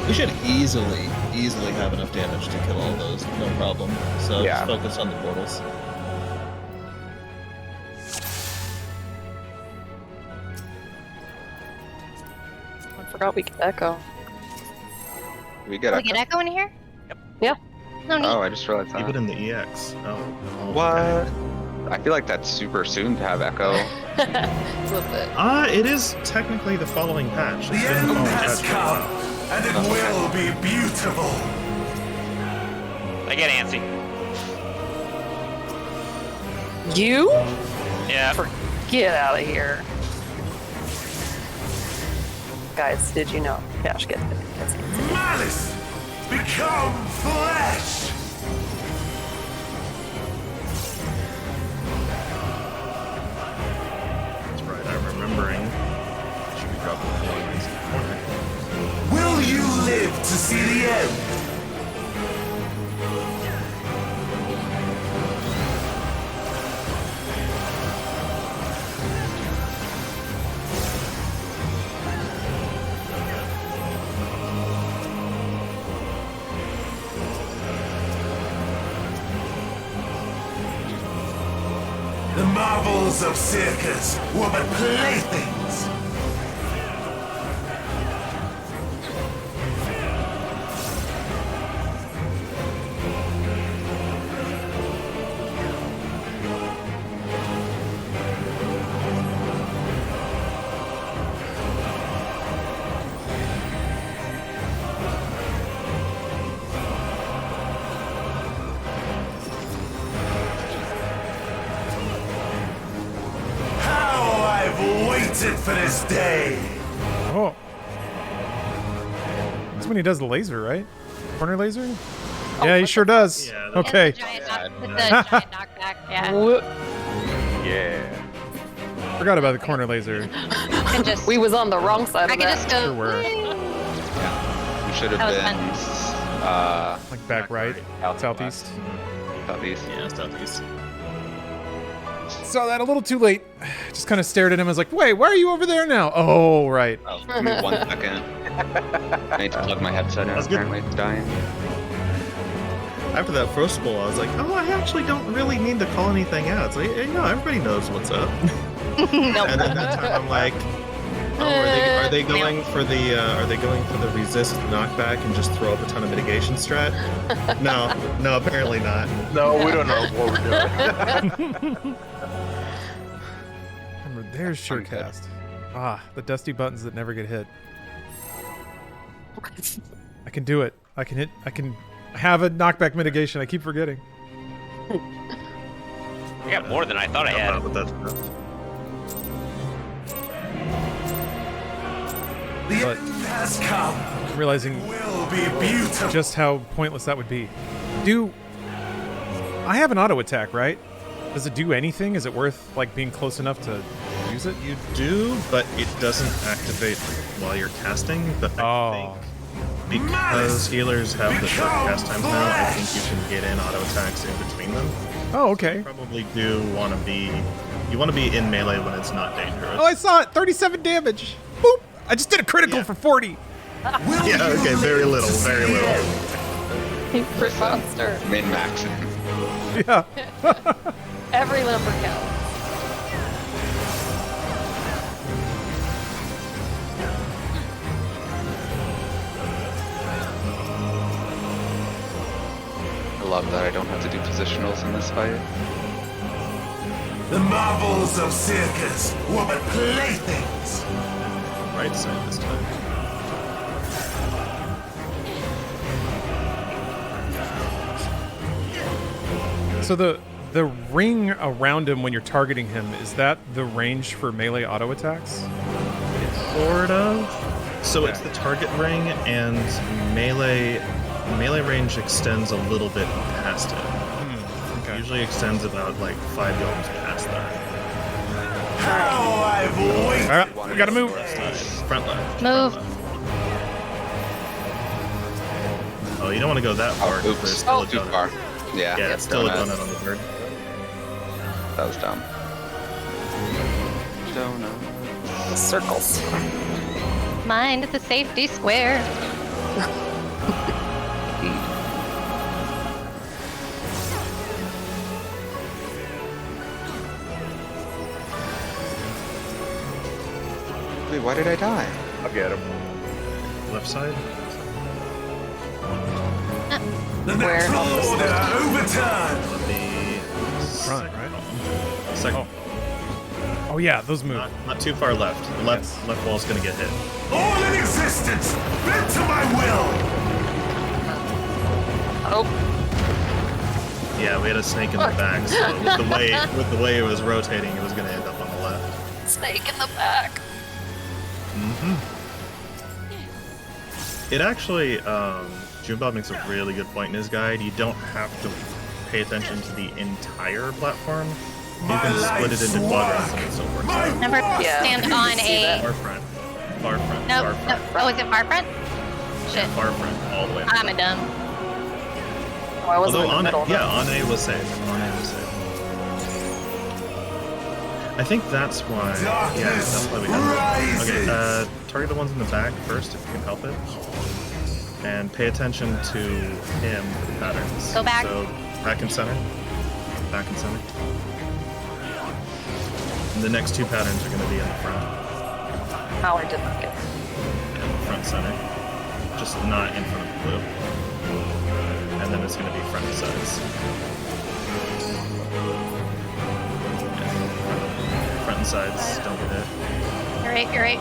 You should easily have enough damage to kill all those, no problem. So Yeah. just focus on the portals. I forgot we could echo. We get We Echo? get Echo in here? Yeah. No need. Oh, I just realized Keep that. it in the EX. Oh. What? I feel like that's super soon to have Echo. It's a little bit. It is technically the following patch. The It's been end the following has patch for a come, while. and it will be beautiful. I get antsy. You? Yeah. Get out of here. Guys, did you know? Cash gets it. Malice, become flesh. That's right, I'm remembering. Should be dropping the points in the corner. Will you live to see the end? The marvels of circus were but playthings. How I've waited for this day. Oh. That's when he does the laser, right? Corner laser? Yeah, he sure does. Yeah, Okay. With the giant knockback, yeah. Yeah. Forgot about the corner laser. And just, We was on the wrong side I of could that. just go. Sure were. You should have That been was Like back right, southeast. southeast. Yeah, southeast. Saw that a little too late. Just kind of stared at him. I was like, wait, why are you over there now? Oh, right. Oh, give me 1 second. I need to plug my headset in. That's good. Apparently it's dying. After that first bowl, I was like, oh, I actually don't really need to call anything out. It's like, hey, no, everybody knows what's up. Nope. And then that time I'm like, oh, are they going for the resist knockback and just throw up a ton of mitigation strat? No, apparently not. No, we don't know what we're doing. Remember, there's Surecast. Ah, the dusty buttons that never get hit. I can do it. I can have a knockback mitigation. I keep forgetting. I got more than I thought I had. But that's enough. The But- end has come. I'm realizing Will be beautiful. just how pointless that would be. I have an auto attack, right? Does it do anything? Is it worth like being close enough to use it? You do, but it doesn't activate while you're casting. But I think because healers have the short cast times now, I think you can get in auto attacks in between them. Oh, okay. You probably do want to be. You want to be in melee when it's not dangerous. Oh, I saw it. 37 damage. Boop. I just did a critical for 40. Yeah. Okay. Very little. Very little. Crit monster. Min maxing. Yeah. Every number counts. I love that I don't have to do positionals in this fight. The marvels of circus were but playthings. Right side this time. So the ring around him when you're targeting him, is that the range for melee auto attacks? Sort of. So it's the target ring, and melee range extends a little bit past it. Okay. It usually extends about like 5 yalms past that. How I've waited. All right, we gotta move. Front left. Move. Front left. Oh, you don't want to go that far. 'cause there's still a Too donut. far. Yeah, Yeah, it's still a donut. donut on the bird. That was dumb. Donut. The circles. Mind the safety square. Wait, why did I die? I'll get him. Left side. The natural order overturned. The Front, right? Second. Oh yeah, those move. Not too far left. The left wall's gonna get hit. All in existence, bent to my will. Oh, Yeah, we had a snake in the back, so with the way it was rotating, it was gonna end up on the left. snake in the back. It actually, Junebob makes a really good point in his guide. You don't have to pay attention to the entire platform. You can split it into quadrants and it still works out. Number stand on a. Far front. Far front. Nope. Far No. front. Oh, is it far front? Shit. Far front, all the way. I'm a dumb. Oh, I wasn't Although in the middle. Ane was safe. Ane was safe. I think that's why. Yeah, that's why we have it. Okay, target the ones in the back first if you can help it. And pay attention to him for the patterns. Go back. So, back and center. Back and center. And the next two patterns are going to be in the front. Oh, I did not get it. And front center. Just not in front of the blue. And then it's going to be front and sides. Front and sides, don't get it. You're right. You're right.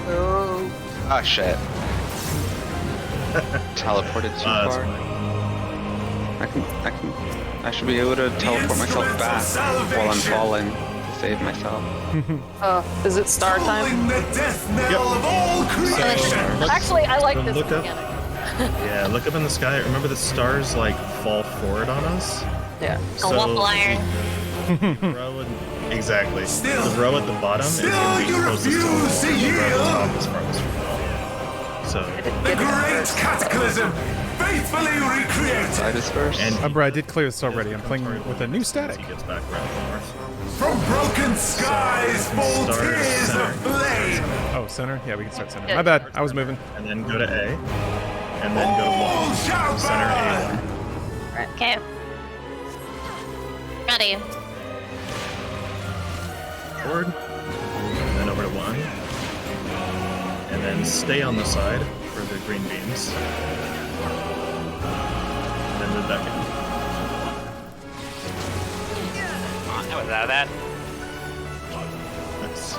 Oh. Ah, shit. Teleported too That's far. fine. I should be able to teleport myself back while I'm falling to save myself. Is it star time? Calling the death knell of all creation. Actually, I like this Look up. mechanic. Yeah, look up in the sky. Remember the stars like fall forward on us? Yeah. A waffle iron. Exactly. Still- the row at the bottom is still going to be you closest to the wall, refuse to and the row at the yield? top is farthest from the wall. So, The great cataclysm, faithfully recreated. Side is first. and Remember, I did clear this already. I'm playing with a new static. he gets back around the north. From broken skies fall Stars tears center. of flame. Oh, center? Yeah, we can start center. My bad. I was moving. And then go to A. And then go to All 1. shall Center burn. A1. Okay. Ready. Forward. And then over to 1. And then stay on the side for the green beams. And then move back in. I was out of that. That's...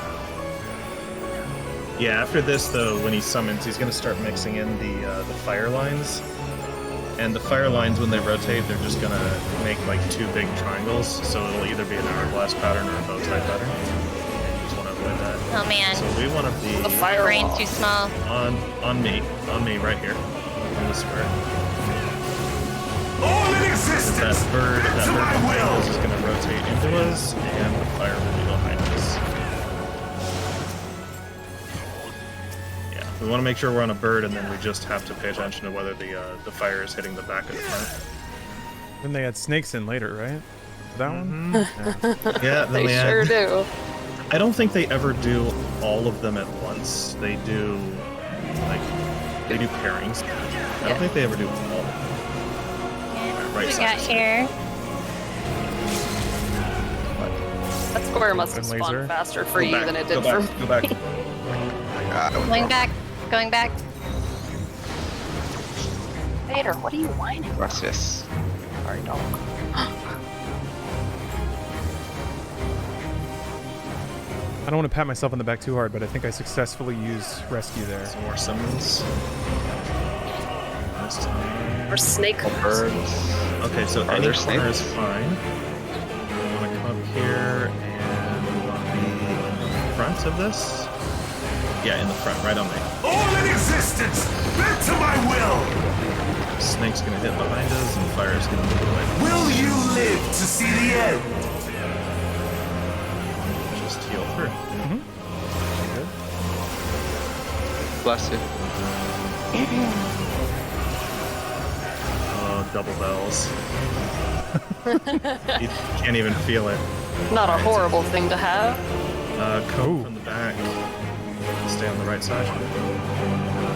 Yeah, after this though, when he summons, he's gonna start mixing in the fire lines. And the fire lines, when they rotate, they're just gonna make like two big triangles. So it'll either be an hourglass pattern or a bow tie pattern. Just want to avoid that. Oh man. So we want to be The fire Brain's wall. too small. on me, right here, on the square. All in existence, That bird bent to my behind will. us is gonna rotate into us, and the fire will be behind us. Yeah, we want to make sure we're on a bird, and then we just have to pay attention to whether the fire is hitting the back of the front. Then they had snakes in later, right? That one? Yeah, then They they sure add- do. I don't think they ever do all of them at once. They do pairings. I Yeah. don't think they ever do all of them. Right We side. got here. That square must have And spawned laser. faster for Go you back, than it go did back, for Go back. Going back. Going back. Vader, what are you whining? Gracias. Sorry, dog. I don't want to pat myself on the back too hard, but I think I successfully used rescue there. Some more summons. This time. Or snake. Birds. Okay, so Are any there corner is snakes? fine. I want to come up here and we want to be in the front of this. Yeah, in the front, right on me. All in existence, bent to my will. Snake's gonna hit behind us and fire's gonna move away. Will you live to see the end? Just heal through. Bless you. Oh, double bells. You can't even feel it. Not a horrible thing to have. Come from the back. Stay on the right side.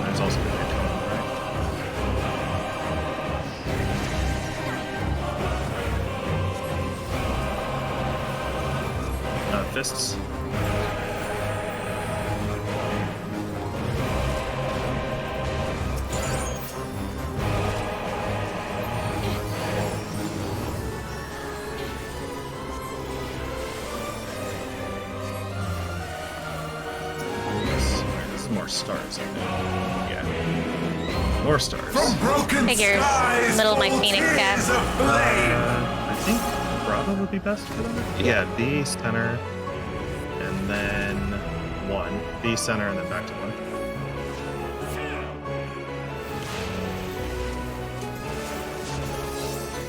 There's also gonna be a cone on the right. fists. More stars, I think. Yeah. More stars. From broken Figures. skies, Middle of my Phoenix cap. is a flame. I think Bravo would be best for them. Yeah, B center, and then 1. B center, and then back to 1.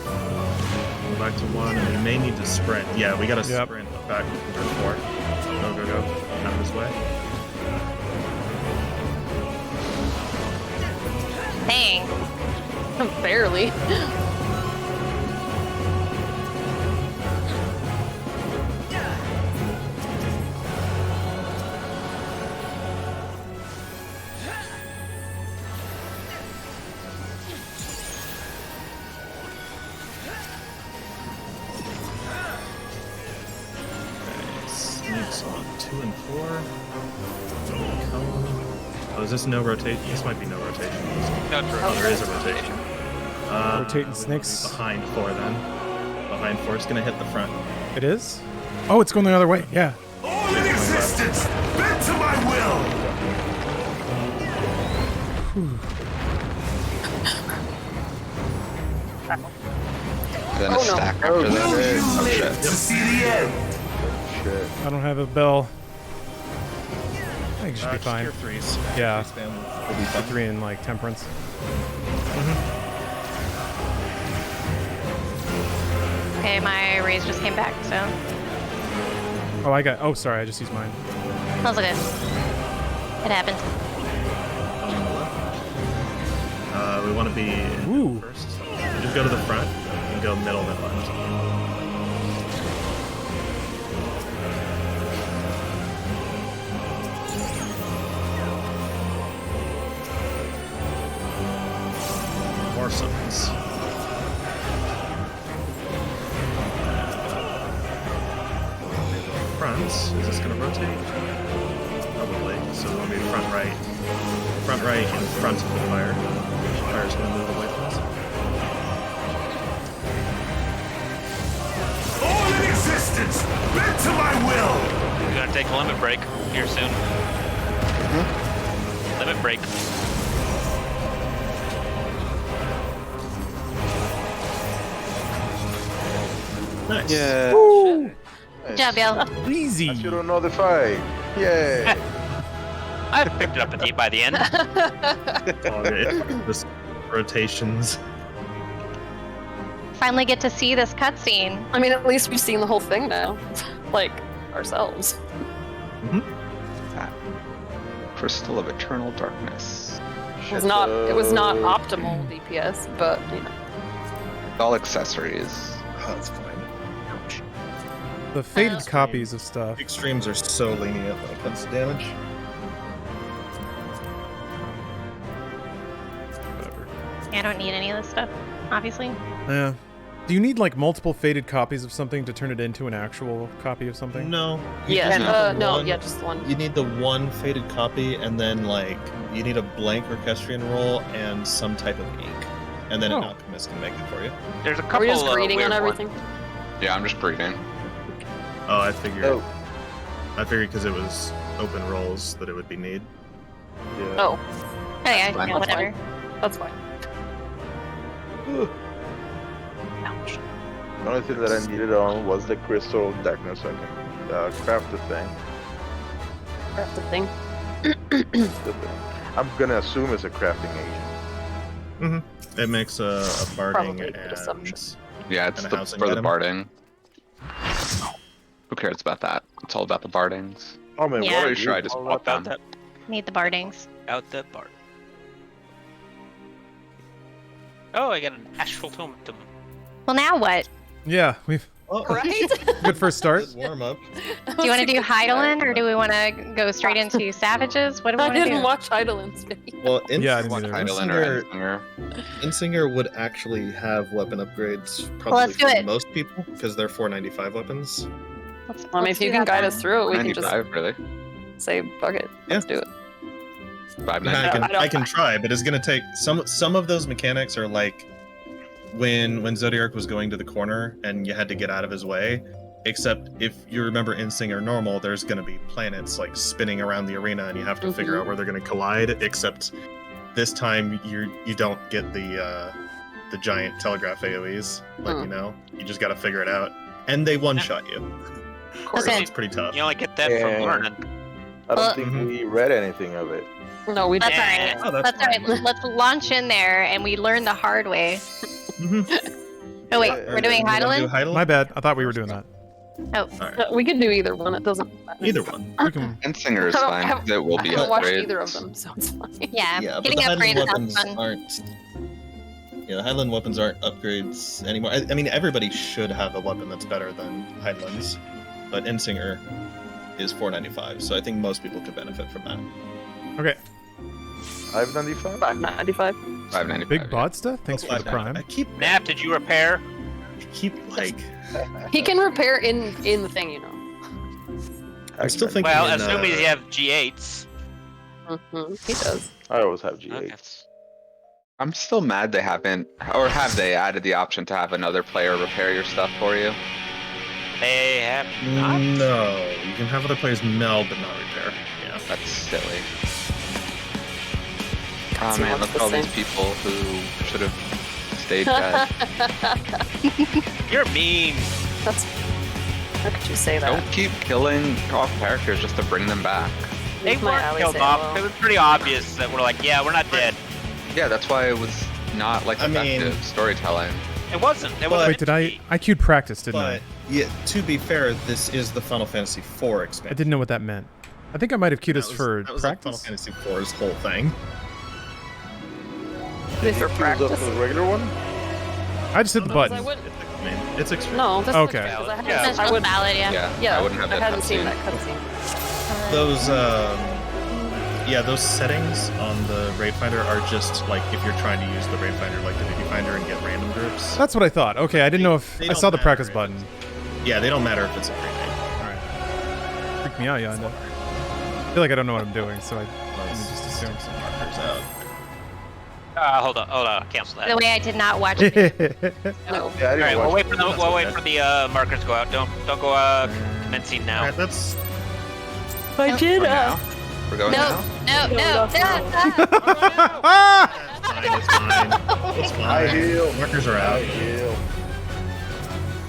Go back to 1, and we may need to sprint. Yeah, we gotta sprint back to 4. Go. Out of his way. Dang. Barely. Sneaks on 2 and 4. Oh, is this no rotation? This might be no rotation. Oh, there is a rotation. Rotating snakes. Behind 4 then. Behind 4 is gonna hit the front. It is? Oh, it's going the other way. Yeah. All in existence, bent to my will. And then a stack after Will that. you Oh live shit. to see the end? I don't have a bell. I think it should be fine. Tier 3s. Yeah. Tier 3 spam will be fine. 3 in like temperance. Okay, my raise just came back, so Oh, I got. Oh, sorry. I just used mine. that's good. It happens. We want to be in first. Just go to the front and go middle then left. More summons. Front. Is this going to rotate? Probably. So we want to be front right in front of the fire. Fire's going to move away from us. All in existence, bent to my will. We're gonna take a limit break here soon. Limit break. Nice. Yeah. Good job, y'all. Easy. I should have known the fight. Yay. I picked it up by the end. All good. Just rotations. Finally get to see this cutscene. I mean, at least we've seen the whole thing now. Like, ourselves. Crystal of Eternal Darkness. It was not optimal DPS, but, you know. All accessories. Oh, that's fine. The faded copies of stuff. Extremes are so lenient when it comes to damage. Whatever. I don't need any of this stuff, obviously. Yeah. Do you need like multiple faded copies of something to turn it into an actual copy of something? No. Yeah, no, just one. You need the one faded copy, and then like you need a blank Orchestrion roll and some type of ink, and then an alchemist can make it for you. There's a Are couple we just of greeting weird on everything? Yeah, I'm just breeding. Oh, I figured. Oh. I figured because it was open rolls that it would be need. Yeah. Oh. Oh yeah, fine. yeah, whatever. That's fine. Ouch. The only thing that I needed on was the crystal of darkness so I can craft the thing. Craft the thing. The thing. I'm gonna assume it's a crafting agent. Mm-hmm. It makes a barding Probably a good and assumption. Yeah, it's And a for housing the item. barding. Who cares about that? It's all about the bardings. Oh man, Yeah. what Pretty sure I just all bought About them. that. Need the bardings. Out that part. Oh, I got an astral tome. Well, now what? Yeah, we've Oh, Right? good first start. good warm up. Do you want to do Heidelin, or do we want to go straight into Savages? What do we I want to didn't do? watch Heidelin's video. Well, Yeah, I didn't either. Heidelin or Endsinger. Insinger would actually have weapon upgrades probably Well, let's do for it. most people because they're 495 weapons. I mean, if you can guide us through it, we can just 95, really. say, "Fuck it, let's do it." 595. I can try, but it's gonna take some of those mechanics are like when Zodiark was going to the corner and you had to get out of his way. Except if you remember in Singer Normal, there's gonna be planets like spinning around the arena, and you have to figure out where they're gonna collide. Except this time you don't get the giant telegraph AoEs, you just got to figure it out, and they one-shot you. Of course, Okay. It's pretty tough. You only get that from learning. I don't think we read anything of it. No, we That's didn't. alright. Oh, That's alright. Let's launch in there and we learn the hard way. Oh wait, we're doing Heidelin? My bad. I thought we were doing that. Oh. We could do either one. It doesn't matter. Either one. We can... And Singer is I fine. It will be I haven't watched upgraded. either of them, so it's fine. Yeah, Yeah, but getting the Highland upgraded weapons sounds fun. aren't. Yeah, the Highland weapons aren't upgrades anymore. I mean, everybody should have a weapon that's better than Highlands, but Ensinger is 495, so I think most people could benefit from that. Okay. 595? 595. 595. Big bot stuff? Thanks for the prime. I keep Nap, did you repair? like. He can repair in the thing, you know. I'm still thinking. Well, assuming you have G8s. He does. I always have G8. Okay. I'm still mad they haven't, or have they added the option to have another player repair your stuff for you? They have not. No, you can have other players meld but not repair. Yeah. That's silly. God, Oh so man, what's look the at all same? these people who should have stayed dead. You're mean. That's. How could you say that? Don't keep killing off characters just to bring them back. They Leave my weren't ally killed say off. hello. It was pretty obvious that we're like, yeah, we're not dead. Yeah, that's why it was not like I mean- effective storytelling. It wasn't. It But- wasn't. Wait, did I queued practice, didn't But yeah, to be fair, this is the Final Fantasy IV I? I expansion. didn't know what that meant. I think I might have queued us for that was like Final practice. Fantasy IV's whole thing. Is for Use practice? of the regular one? I just hit the I button. wouldn't. I mean, it's extreme. No, that's Okay. because I hadn't, Yeah. That's I just would. valid, yeah. Yeah, I wouldn't have that hadn't seen cutscene. that cutscene. Those settings on the Raid Finder are just like if you're trying to use the Raid Finder like the Duty Finder and get random groups. That's what I thought. Okay, I didn't know if They I don't saw the matter practice if button. Yeah, they don't matter if it's a pre-made. Alright. Freak me out, Yonda. I feel like I don't know what I'm doing, so I just assume. Some markers out. Hold on, cancel By the that. way, I did not watch it. No. Yeah, I All didn't right, watch we'll wait it. for the markers to go out. Don't go commencing now. Alright, that's I did. We're going No, now? no. fine. It's fine. It's I fine. heal. Markers are out. Heal.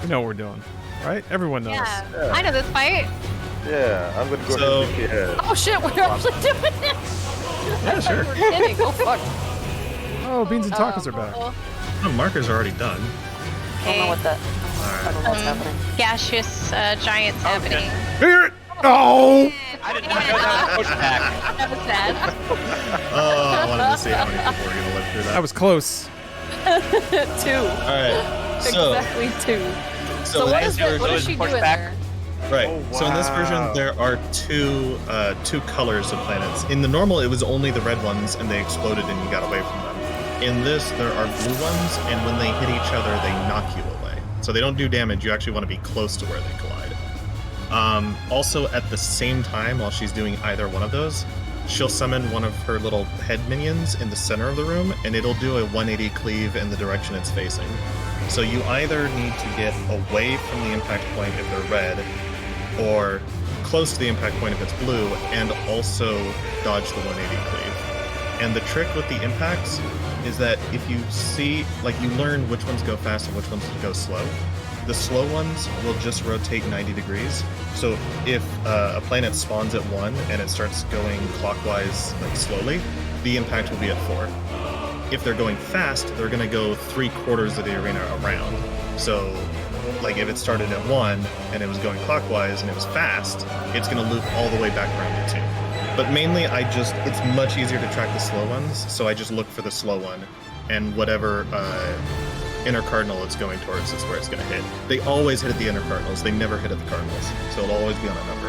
We know what we're doing, right? Everyone knows. Yeah, I know this fight. Yeah, I'm gonna go So- ahead and pick it. Oh shit, we're actually doing it. Yeah, sure. We're kidding. Oh fuck. Oh, Beans and Tacos are back. No, markers are already done. I don't know what that. I don't know what's happening. Gaseous giants happening. Hear it! Oh! I did not know that was pushback. That was sad. Oh, I wanted to see how many people were gonna live through that. That was close. 2. Alright, so Exactly 2. so So in what this is that? What version, is she push doing back? there? right? Oh, So in this version, wow. there are two colors of planets. In the normal, it was only the red ones, and they exploded, and you got away from them. In this, there are blue ones, and when they hit each other, they knock you away. So they don't do damage. You actually want to be close to where they collide. Also, at the same time, while she's doing either one of those, she'll summon one of her little head minions in the center of the room, and it'll do a 180 cleave in the direction it's facing. So you either need to get away from the impact point if they're red, or close to the impact point if it's blue, and also dodge the 180 cleave. And the trick with the impacts is that if you see, like, you learn which ones go fast and which ones go slow. The slow ones will just rotate 90 degrees. So if a planet spawns at 1 and it starts going clockwise, like slowly, the impact will be at 4. If they're going fast, they're going to go 3/4 of the arena around. So, like, if it started at 1 and it was going clockwise and it was fast, it's going to loop all the way back around to 2. But mainly, it's much easier to track the slow ones, so I just look for the slow one, and whatever inner cardinal it's going towards is where it's going to hit. They always hit at the inner cardinals, they never hit at the cardinals, so it'll always be on a number.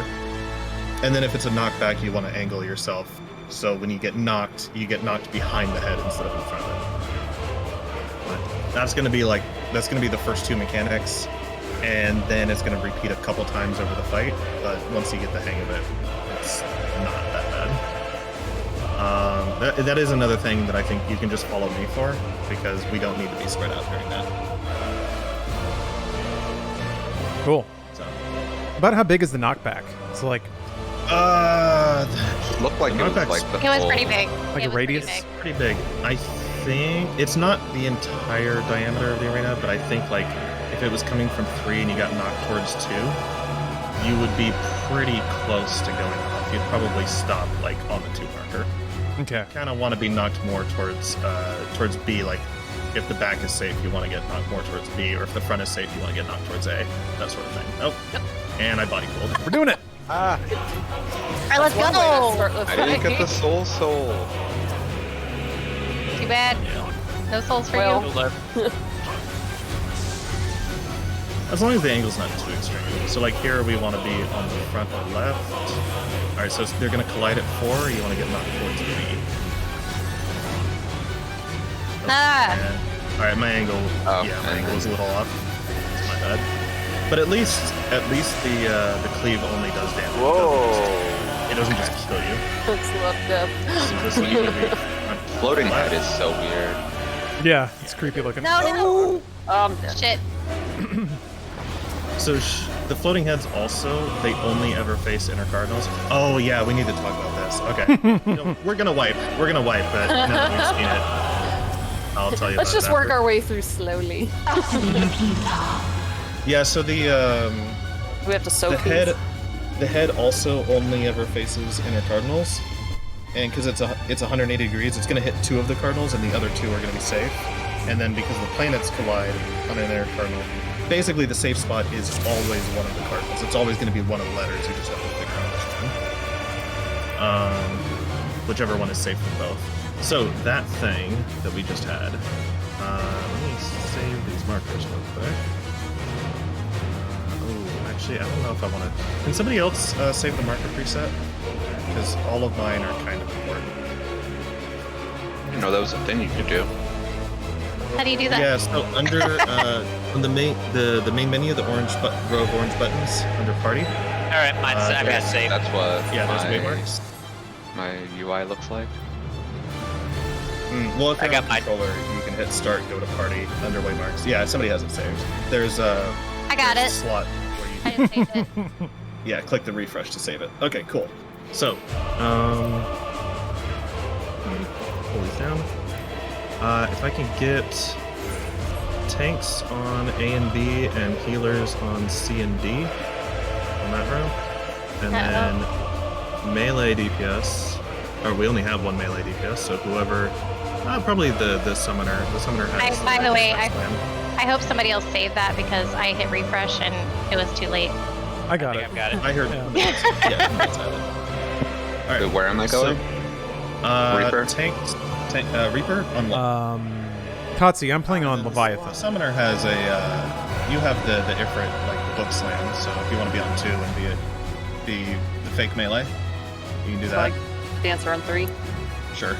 And then if it's a knockback, you want to angle yourself, so when you get knocked behind the head instead of in front of it. But that's going to be the first two mechanics. and then it's going to repeat a couple times over the fight. But once you get the hang of it, it's not that bad. That is another thing that I think you can just follow me for, because we don't need to be spread out during that. Cool. So, About how big is the knockback? It's like It looked like it was like the It was full- pretty big. Like It a was pretty radius? big. pretty big. I think it's not the entire diameter of the arena, but I think like if it was coming from 3 and you got knocked towards 2, you would be pretty close to going off. You'd probably stop like on the 2 marker. okay. Kind of want to be knocked more towards B. Like if the back is safe, you want to get knocked more towards B, or if the front is safe, you want to get knocked towards A. That sort of thing. Oh, and I body pulled. We're doing it. All right, let's One way to go. start the I didn't get the fight. soul. Too bad. No souls for Well. you. As long as the angle's not too extreme. So like here, we want to be on the front or left. All right, so they're going to collide at 4. Or you want to get knocked towards B. Ah. And- all right, my angle. Oh, yeah, my and angle was a little off. It's my bad. But at least the cleave only does damage. Whoa. It doesn't just kill you. It's left up. So this is gonna be Floating head is so weird. Yeah, it's creepy looking. No. Dead. Shit. So the floating heads also, they only ever face inner cardinals. Oh yeah, we need to talk about this. Okay, we're gonna wipe, but now that we've seen it, I'll tell you. Let's about just it work after. our way through slowly. Yeah, so We have to soak the head also only ever faces inner cardinals, and because it's 180 degrees, it's gonna hit 2 of the cardinals, and the other 2 are gonna be safe. And then because the planets collide on an inner cardinal, basically the safe spot is always one of the cardinals. It's always going to be one of the letters. You just have to figure out which one. Whichever one is safe from both. So that thing that we just had. Let me save these markers real quick. Oh, actually, I don't know if I want to. Can somebody else save the marker preset? Because all of mine are kind of important. You know, that was a thing you could do. How do you do that? Yeah, so under on the main menu, the orange row of orange buttons under party. All right, mine's I got saved. That's what Yeah, there's waymarks. my UI looks like. Well, if I you're got on my- controller, you can hit start, go to party under waymarks. Yeah, somebody has it saved. There's I got there's it. a slot where you I just saved it. yeah, click the refresh to save it. Okay, cool. So, let me pull these down. If I can get tanks on A and B and healers on C and D on that row, and then melee DPS. Or we only have one melee DPS, so whoever, probably the summoner. The summoner has. By the way, slam. I hope somebody else saved that because I hit refresh and it was too late. I got I it. think I've got it. I heard. Yeah. Yeah, that's it. All right, Where am I going? Reaper? Tanks. Reaper on what? Katsi, I'm playing on Leviathan. The summoner has a. You have the Ifrit like book slam, so if you want to be on 2 and be the fake melee, you can do So that. I dancer on 3. Sure.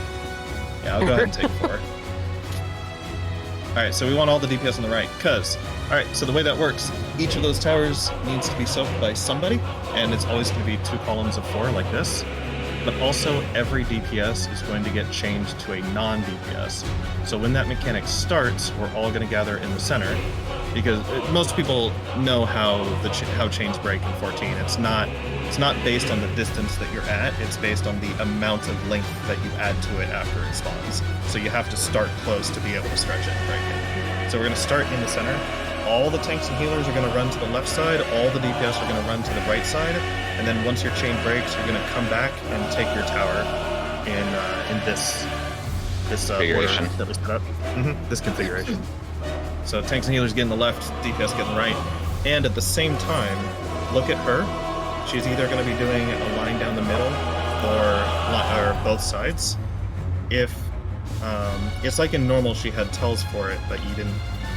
Yeah, I'll go ahead and take 4. Alright, so we want all the DPS on the right, because... Alright, so the way that works, each of those towers needs to be soaked by somebody, and it's always going to be 2 columns of 4 like this. But also, every DPS is going to get changed to a non-DPS. So when that mechanic starts, we're all going to gather in the center, because most people know how how chains break in 14. It's not based on the distance that you're at, it's based on the amount of length that you add to it after it spawns. So you have to start close to be able to stretch it and break it. So we're going to start in the center. All the tanks and healers are going to run to the left side, all the DPS are going to run to the right side, and then once your chain breaks, you're going to come back and take your tower in this Configuration. order that we set up. This configuration. So tanks and healers get in the left, DPS get in the right, and at the same time, look at her. She's either going to be doing a line down the middle or both sides. If it's like in normal, she had tells for it, but you didn't.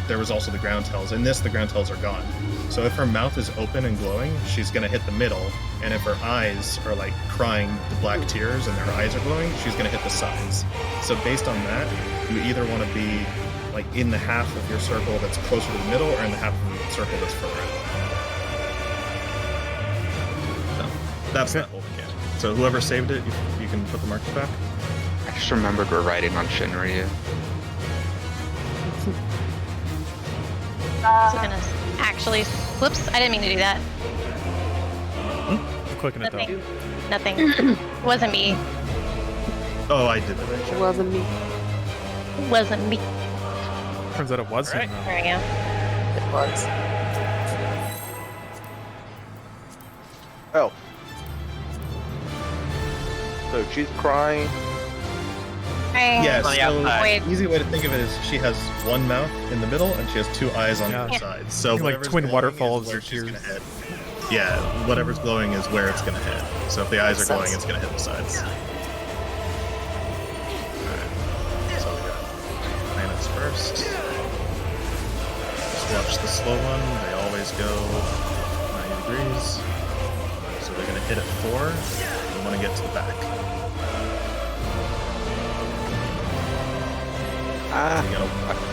There was also the ground tells. In this, the ground tells are gone. So if her mouth is open and glowing, she's going to hit the middle, and if her eyes are like crying the black tears and her eyes are glowing, she's going to hit the sides. So based on that, you either want to be like in the half of your circle that's closer to the middle, or in the half of the circle that's further out. So, that's that whole mechanic. So whoever saved it, you can put the markers back. I just remembered we're riding on Shinryu. So gonna actually. Whoops! I didn't mean to do that. I'm clicking it though. Nothing. Wasn't me. Oh, I did that. It wasn't me. Wasn't me. Turns out it was him. There we go. It was. Oh. So she's crying. Yeah, Oh, so Wait. easy way to think of it is she has one mouth in the middle and she has two eyes on Yeah. the sides. So Like whatever's twin glowing waterfalls is where of she's tears. gonna hit. Yeah, whatever's glowing is where it's gonna hit. So if the eyes are glowing, Makes it's gonna hit the sides. Alright. So we got planets first. Just watch the slow one. They always go 90 degrees. So they're gonna hit at 4. We want to get to the back. Ah, You gotta I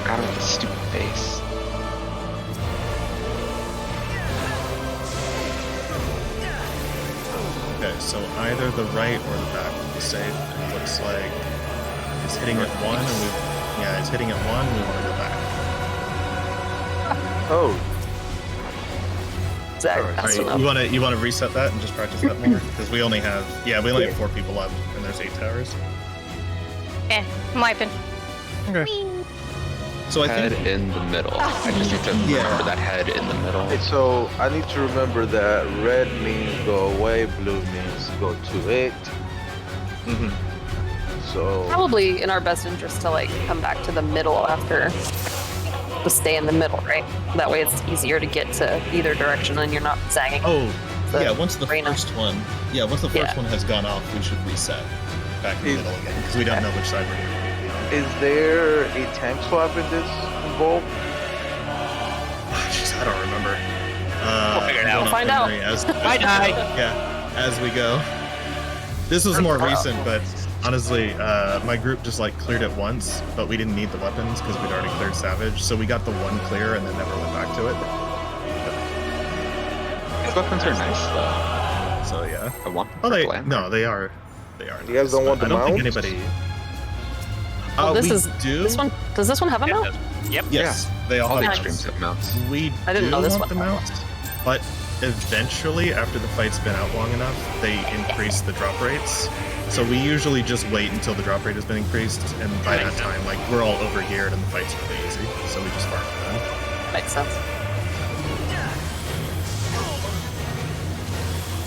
got him with a stupid face. Okay, so either the right or the back will be safe. It looks like it's hitting at 1, and it's hitting at 1. We want to go back. Oh. Zach, All that's right, enough. you want to reset that and just practice that more because we only have 4 people left, and there's 8 towers. Okay, I'm wiping. Okay. So I Head think in the middle. I just need to remember that head in the middle. Okay, so I need to remember that red means go away, blue means go to it. So Probably in our best interest to like come back to the middle after. To stay in the middle, right? That way it's easier to get to either direction and you're not zagging. once the arena. first one has gone off, we should reset back in the middle again because we don't know which side we're going to be on. is there a time swap in this involved? Jeez, I don't remember. We'll figure it out. We'll Find out. I die. Yeah, as we go. This was more recent, but honestly, my group just like cleared it once, but we didn't need the weapons because we'd already cleared Savage, so we got the one clear and then never went back to it. These weapons are nice though. So yeah. I want them Oh, for they glamour. no, they are. They are. You guys don't want I the don't think mounts? anybody. Oh, this we is do. this one. Does this one have a mount? Yep. Yes, they all All the have extreme mounts. set mounts. We I didn't do know this want one the had mounts, but eventually, after the fight's been out long enough, they increase the drop rates. So we usually just wait until the drop rate has been increased, and by that time, like we're all overgeared and the fight's really easy. So we just farm for them. Makes sense.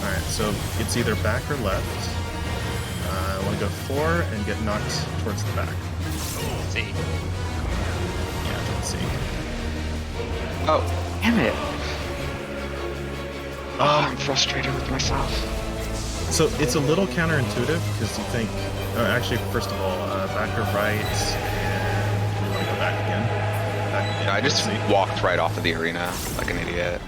All right, so it's either back or left. I want to go 4 and get knocked towards the back. Let's see. Yeah, let's see. Oh, damn it. I'm frustrated with myself. So it's a little counterintuitive because you think, actually, first of all, back or right, and we want to go back again. Back again. Yeah, I just Let's see. walked right off of the arena like an idiot.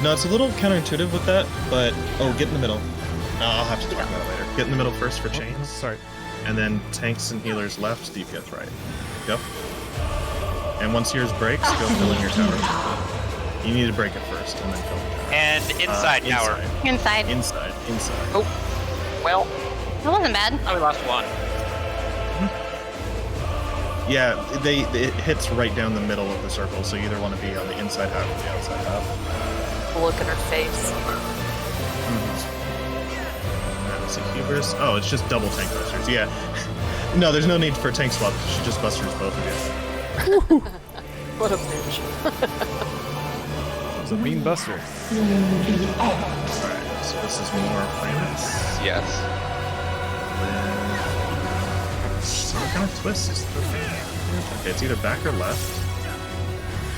No, it's a little counterintuitive with that, but get in the middle. No, I'll have to talk about it later. Get in the middle first for chains. Sorry. And then tanks and healers left, DPS right. Go. And once yours breaks, go fill in your tower. You need to break it first and then fill the tower. And inside tower. Inside. Inside. Oh, well, That wasn't bad. Oh, we lost one. Yeah, it hits right down the middle of the circle, so you either want to be on the inside half or the outside half. look at her face. Let's see, hubris. Oh, it's just double tank busters. Yeah. No, there's no need for tank swap. She just busters both of you. What a bitch. It's a mean buster. Alright, so this is more planets. Yes. What kind of twist is this? Okay, it's either back or left.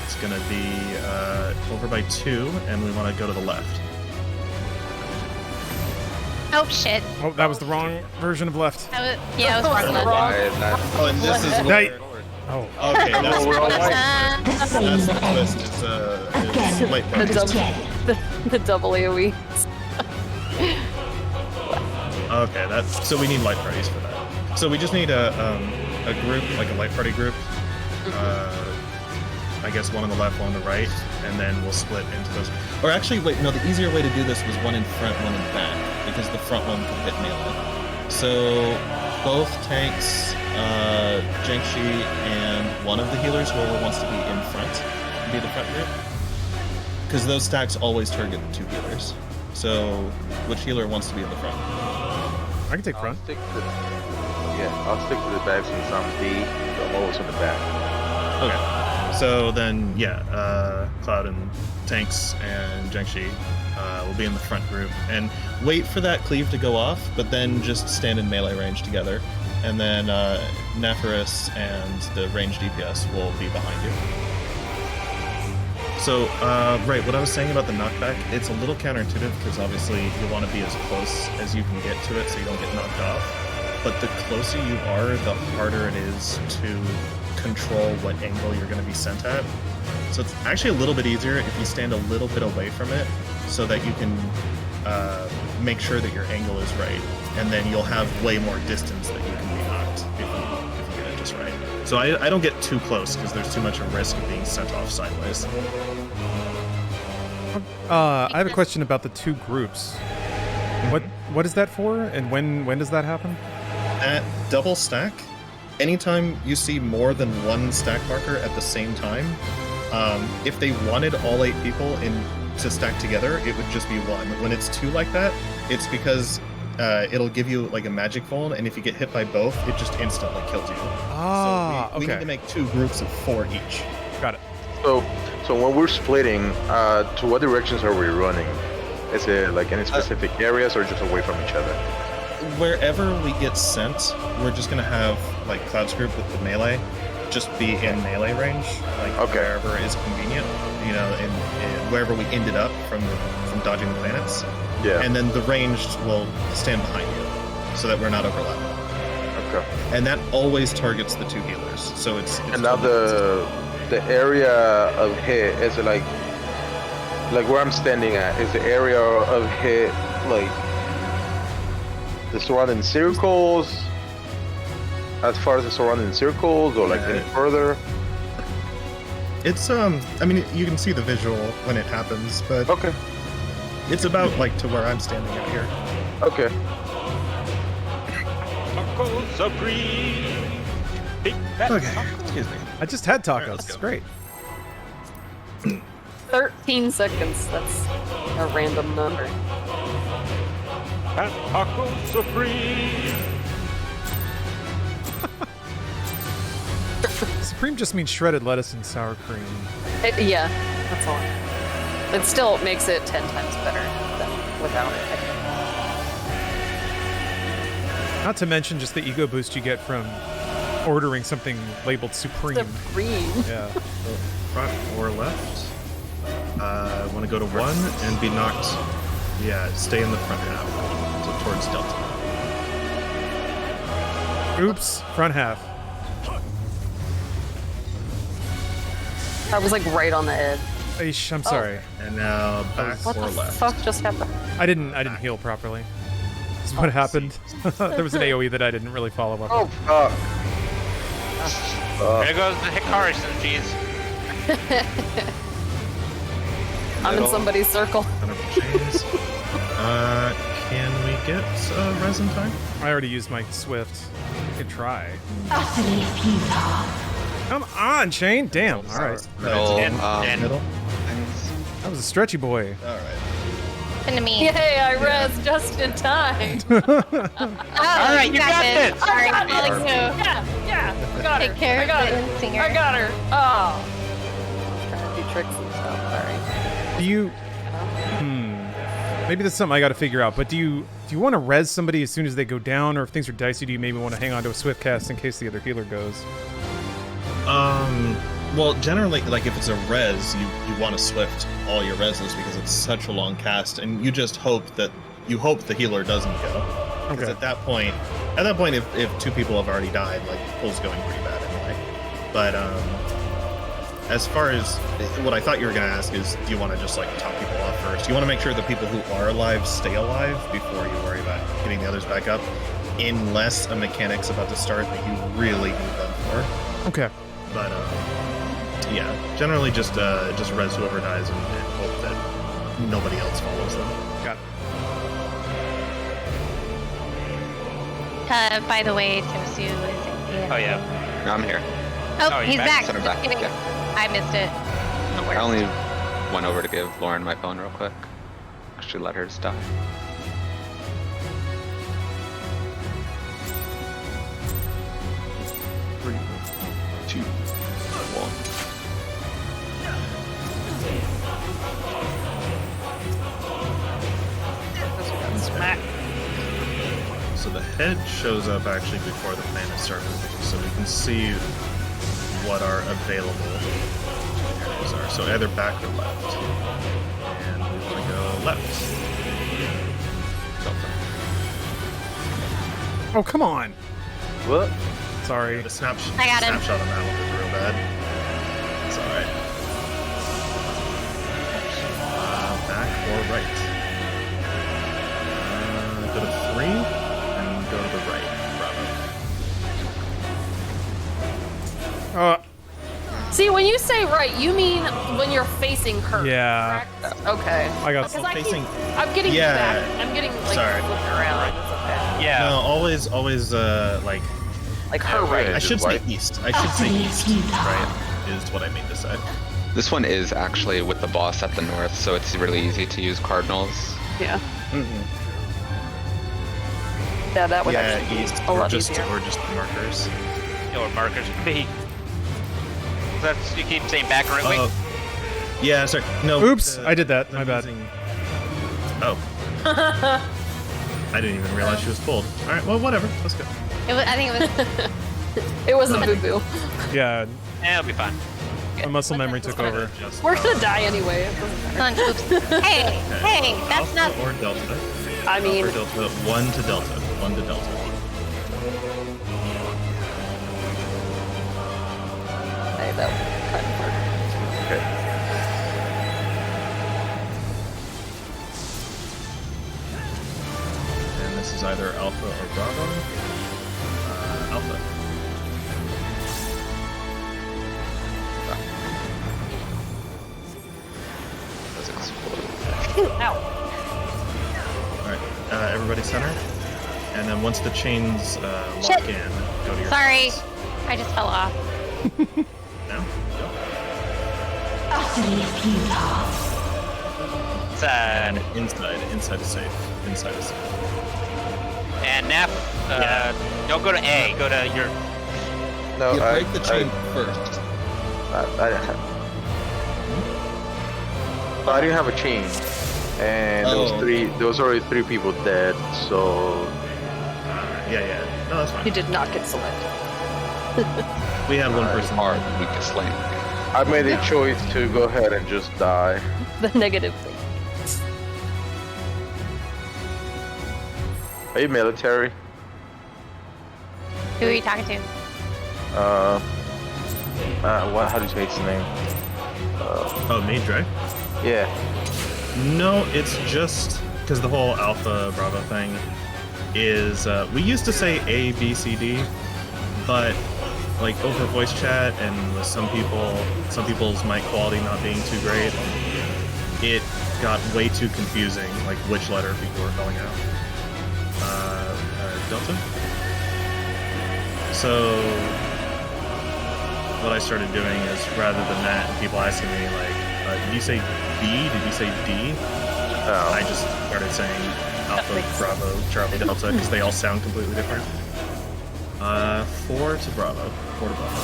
It's gonna be over by 2, and we want to go to the left. Oh shit. Oh, that was the wrong version of left. I was wrong. Oh, and this is Hey. where... Oh. Okay, that's we're all that's the twist. It's light parties. The double AoE. Okay, so we need light parties for that. So we just need a group, like a light party group. I guess one on the left, one on the right, and then we'll split into those. Or actually, wait, no, the easier way to do this was one in front, one in back, because the front one could hit melee. So both tanks, Jiangxi and one of the healers, whoever wants to be in front, can be the front group. Because those stacks always target the 2 healers. So which healer wants to be in the front? I can take front. I'll stick to the back since I'm D, so I'm always on the back. Okay. So then, Cloud and tanks and Jiangxi will be in the front group. And wait for that cleave to go off, but then just stand in melee range together. And then Nephorus and the ranged DPS will be behind you. So, right, what I was saying about the knockback, it's a little counterintuitive because obviously you want to be as close as you can get to it so you don't get knocked off. But the closer you are, the harder it is to control what angle you're going to be sent at. So it's actually a little bit easier if you stand a little bit away from it so that you can make sure that your angle is right. And then you'll have way more distance that you can be knocked if you get it just right. So I don't get too close because there's too much of risk of being sent off sideways. I have a question about the 2 groups. What is that for, and when does that happen? At double stack, anytime you see more than one stack marker at the same time, if they wanted all 8 people to stack together, it would just be 1. When it's 2 like that, it's because it'll give you like a magic fold, and if you get hit by both, it just instantly kills you. So we need to make 2 groups of 4 each. Got it. So when we're splitting, to what directions are we running? Is it like any specific areas or just away from each other? Wherever we get sent, we're just gonna have like Cloud's group with the melee just be in melee range, like wherever is convenient, you know, and wherever we ended up from dodging the planets. Yeah. And then the ranged will stand behind you, so that we're not overlapping. Okay. And that always targets the 2 healers, so it's and now the area of hit is it like where I'm standing at is the area of hit like the surrounding circles, as far as the surrounding circles, or like any further? It's I mean, you can see the visual when it happens, but okay, it's about like to where I'm standing up here. Okay. Okay. Excuse me. I just had tacos. Right, It's great. 13 seconds. That's a random number. And Taco Supreme. Supreme just means shredded lettuce and sour cream. Yeah, that's all. It still makes it 10 times better than without it. Not to mention just the ego boost you get from ordering something labeled Supreme. Supreme. Yeah. Front or left? Want to go to 1 and be knocked. Yeah, stay in the front half, so towards Delta. Oops, front half. I was like right on the edge. Aish, I'm sorry. And now back What or the left. fuck just happened? I didn't heal properly. This is what happened. There was an AoE that I didn't really follow up on. fuck. There goes the Hikari synergies. I'm in somebody's circle. Can we get resin time? I already used my Swift. I could try. Utterly futile. Come on, Shane. Damn. All right. Middle. That was a stretchy boy. All right. Into me. Yay, I res just in time. Oh, All right, you got this. Sorry, I got it. Alex, no. Yeah, I got Take her. care I got of her. the singer. I got her. Oh. Trying to do tricks and stuff. Sorry. Do you? Maybe that's something I got to figure out. But do you want to res somebody as soon as they go down, or if things are dicey, do you maybe want to hang on to a swift cast in case the other healer goes? Well, generally, like if it's a res, you want to swift all your reses because it's such a long cast, and you just hope the healer doesn't go. Because at that point, if 2 people have already died, like the pull's going pretty bad anyway. But as far as what I thought you were gonna ask is, do you want to just like top people off first? You want to make sure the people who are alive stay alive before you worry about getting the others back up. unless a mechanic's about to start that you really need them for. Okay. But yeah, generally just res whoever dies and hope that nobody else follows them. Got it. By the way, Tosu is in. Oh yeah. No, I'm here. Oh, he's back. Send her Just back. kidding. Yeah. I missed it. I'm the I worst. only went over to give Lauren my phone real quick. Actually, let her stop. Three, two, one. Smack. So the head shows up actually before the planets start moving, so we can see what our available areas are. So either back or left. And we want to go left. Oh, come on. What? Sorry. The snapshot I got him. on that one was real bad. It's alright. Back or right? Go to 3 and go to the right. Bravo. See, when you say right, you mean when you're facing her. Yeah. Correct? Okay. I got Because facing. I'm getting Yeah. back. I'm getting like Sorry. flipped around. It's okay. Yeah. No, always, like her right. I should say east. I should say east, right? Is what I mean to say. This one is actually with the boss at the north, so it's really easy to use cardinals. Yeah. Mm-hmm. Yeah, that would Yeah, actually east be a or lot just easier. markers. Or markers. That's you keep saying back and right. Wait. Yeah, sorry. No. Oops, I did that. My bad. Oh. I didn't even realize she was pulled. All right. Well, whatever. Let's go. I think it was. It was a boo-boo. Yeah. It'll be fine. My muscle memory took over. We're gonna die anyway. It doesn't matter. Oops. Hey, that's not. Or delta. I mean, Alpha or delta. 1 to delta. 1 to delta. Hey, that kind of hurt. Okay. And this is either Alpha or Bravo. Alpha. Let's explode. Ow. Alright, everybody center. And then once the chains lock Shit. in, go to your Sorry, sides. I just fell off. Now, go. Utterly futile. Side. Inside is safe. Inside is safe. And Nap, don't go to A. Go to your. No, You break the chain first. I didn't have a chain, and there was Oh. there was already 3 people dead. So Yeah. No, that's fine. You did not get selected. We had one person. Hard, weakest link. I made a choice to go ahead and just die. The negative thing. Are you military? Who are you talking to? What? How do you say his name? Oh, me, Dre? Yeah. No, it's just because the whole Alpha Bravo thing is. We used to say A, B, C, D, but like over voice chat and with some people's mic quality not being too great, it got way too confusing. Like which letter people were calling out. Delta. So what I started doing is rather than that, people asking me like, did you say B? Did you say D? Oh. I just started saying Alpha, Bravo, Charlie, Delta because they all sound completely different. 4 to Bravo. 4 to Bravo.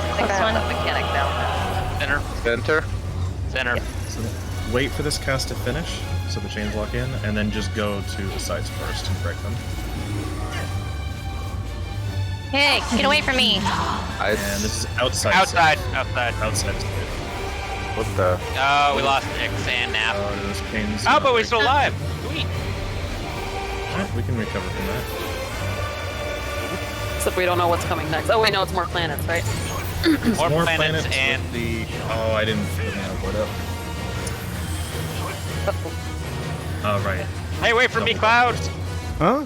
I think I have that mechanic down now. Center. Center. Center. So wait for this cast to finish, so the chains lock in, and then just go to the sides first and break them. Hey, get away from me. And this is outside. Outside. safe. Outside. Outside is good. What the? Oh, we lost Nick and Nap. Those chains. Oh, but we're still alive. Sweet. Alright, we can recover from that. Except we don't know what's coming next. Oh wait, no, it's more planets, right? More planets and with the. Oh, I didn't put my board up. All right. Hey, away from me, Cloud! Huh?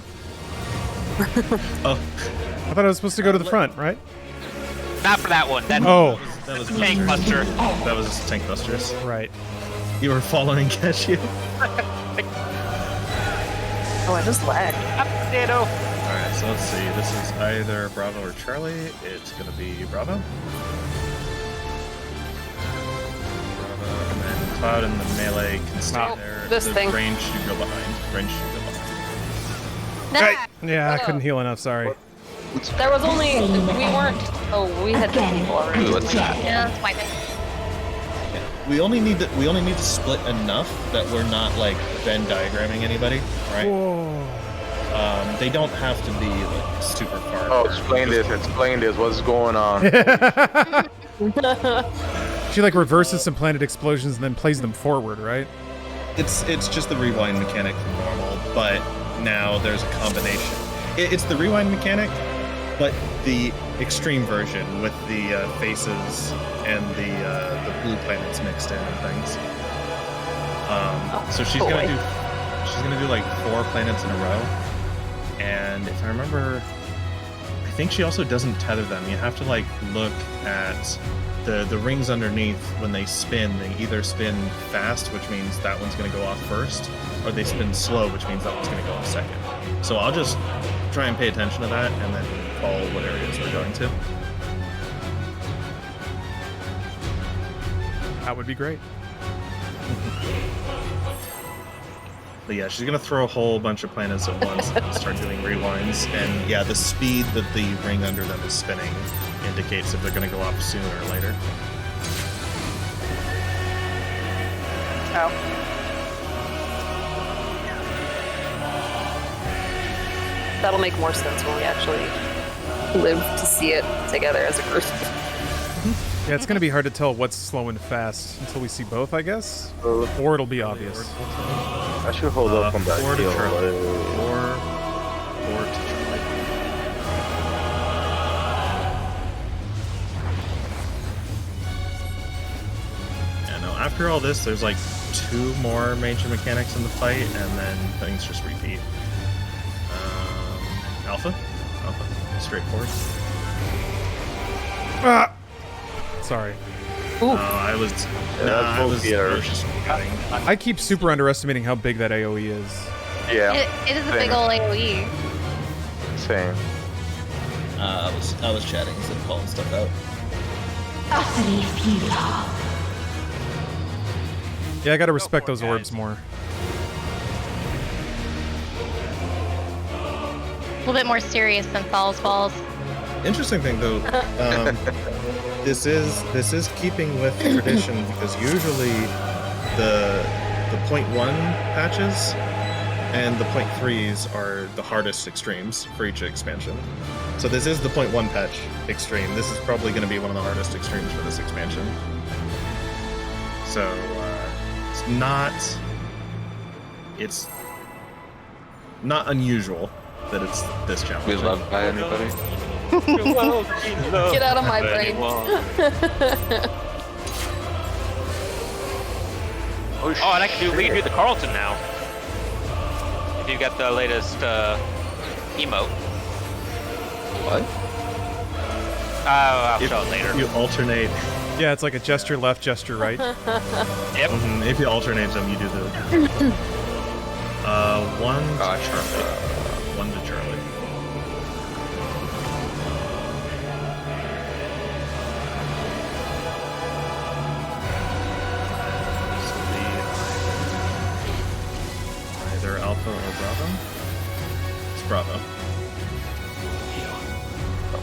Oh, I thought I was supposed to go to the front, right? Not for that one. That Oh, that was Tank Buster. That was Tank Busters. right. You were following Cashew. Oh, I just lagged. Ditto. All right, so let's see. This is either Bravo or Charlie. It's gonna be Bravo. Bravo, and then Cloud and the melee can stay Oh, there. this the thing. range should go behind. Range should go behind. Right. Yeah, I couldn't heal enough. Sorry. There was only we weren't. Oh, we had two people already. Ooh, what's that? Yeah, it's wiping. We only need to split enough that we're not like Venn diagramming anybody, right? Whoa. They don't have to be like super far. Oh, apart. explain this. What's going on? She like reverses some planet explosions and then plays them forward, right? It's just the rewind mechanic from normal, but now there's a combination. It's the rewind mechanic, but the extreme version with the faces and the blue planets mixed in and things. So she's gonna do like 4 planets in a row, and if I remember, I think she also doesn't tether them. You have to like look at the rings underneath. When they spin, they either spin fast, which means that one's gonna go off first, or they spin slow, which means that one's gonna go off second. So I'll just try and pay attention to that, and then call what areas we're going to. That would be great. But yeah, she's gonna throw a whole bunch of planets at once and start doing rewinds. And yeah, the speed that the ring under them is spinning indicates if they're gonna go off sooner or later. Oh. That'll make more sense when we actually live to see it together as a group. Yeah, it's gonna be hard to tell what's slow and fast until we see both, I guess. Or it'll be obvious. I should hold up on that 4 to hill. Charlie. 4 to Charlie. Yeah, no, after all this, there's like 2 more major mechanics in the fight, and then things just repeat. Alpha? Straightforward. Ah! Sorry. I was just cutting. I keep super underestimating how big that AoE is. Yeah. It is a big ol' AoE. Same. I was chatting instead of calling stuff out. Utterly futile. Yeah, I gotta respect those orbs more. A little bit more serious than Thal's Balls. Interesting thing though, this is keeping with tradition, because usually the 0.1 patches and the 0.3s are the hardest extremes for each expansion. So this is the 0.1 patch extreme. This is probably going to be one of the hardest extremes for this expansion. So it's not unusual that it's this challenging. We loved by anybody? Get out of my brain. Oh, and we can do the Carlton now. If you got the latest emote. What? I'll show it later. You alternate. Yeah, it's like a gesture left, gesture right. Yep. If you alternate them, you do the. One to Charlie. One to Charlie. Either Alpha or Bravo? It's Bravo.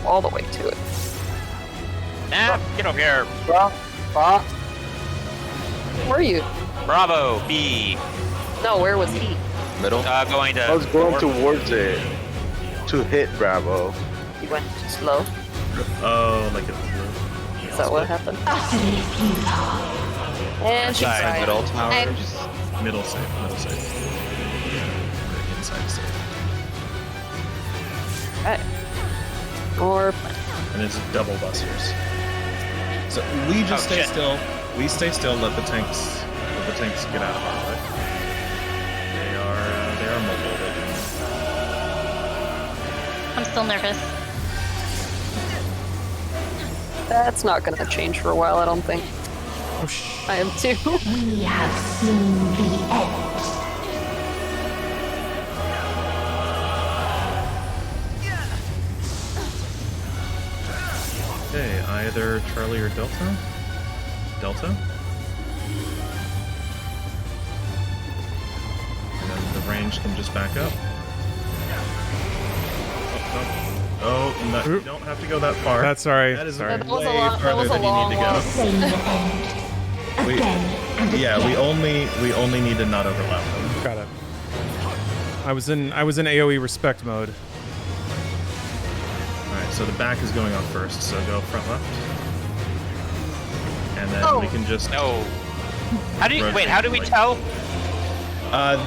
All the way to it. Nah, get over here. Where are you? Bravo, B. No, where was he? Middle? Going to... I was going towards it to hit Bravo. He went too slow. Oh, like Is that what happened? Utterly futile. And she's Inside, right. Middle tower? middle safe. Inside safe. Right. Or And it's double busters. So we just stay shit. still. We stay still. Let the tanks get out of our way. I'm still nervous. That's not gonna change for a while, I don't think. Oh, shh. I am too. We have seen the end. Okay, either Charlie or Delta. Delta. And then the range can just back up. Oh, no, you don't have to go that far. That's sorry. That is Sorry. That was a way long- that farther was a than you long need to go. walk. Same end. Again and Yeah, again. we only need to not overlap them. Got it. I was in AOE respect mode. Alright, so the back is going on first, so go front left. And then we can just No. How do you rotate, wait? How do we like- tell?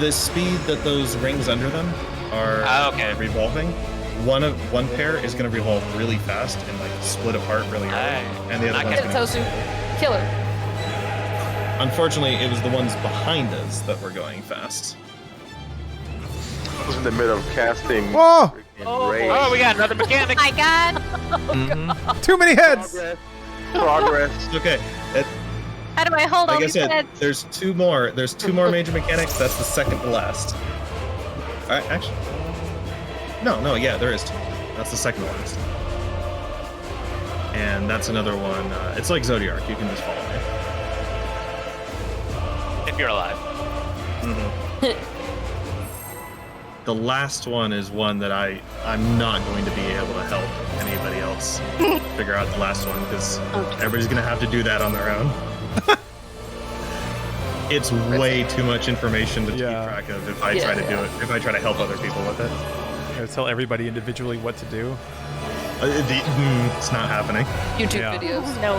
the speed that those rings under them are Okay. revolving. One pair is gonna revolve really fast and like split apart really early. Aye. And the other I one's can- gonna Tosu, killer. Unfortunately, it was the ones behind us that were going fast. I was in the middle of casting. Whoa! Rage. Oh, we got another mechanic. My God. Too many heads! Progress. It's okay. How do I hold all Like I these said, heads? there's two more major mechanics. That's the second to last. Alright, actually. No, yeah, there is two. That's the second to last. And that's another one. It's like Zodiac. You can just follow me. If you're alive. The last one is one that I'm not going to be able to help anybody else figure out the last one because everybody's gonna have to do that on their own. It's way too much information to keep track of if I try to do it. If I try to help other people with it, Gotta tell everybody individually what to do. it's not happening. YouTube Yeah. videos. No.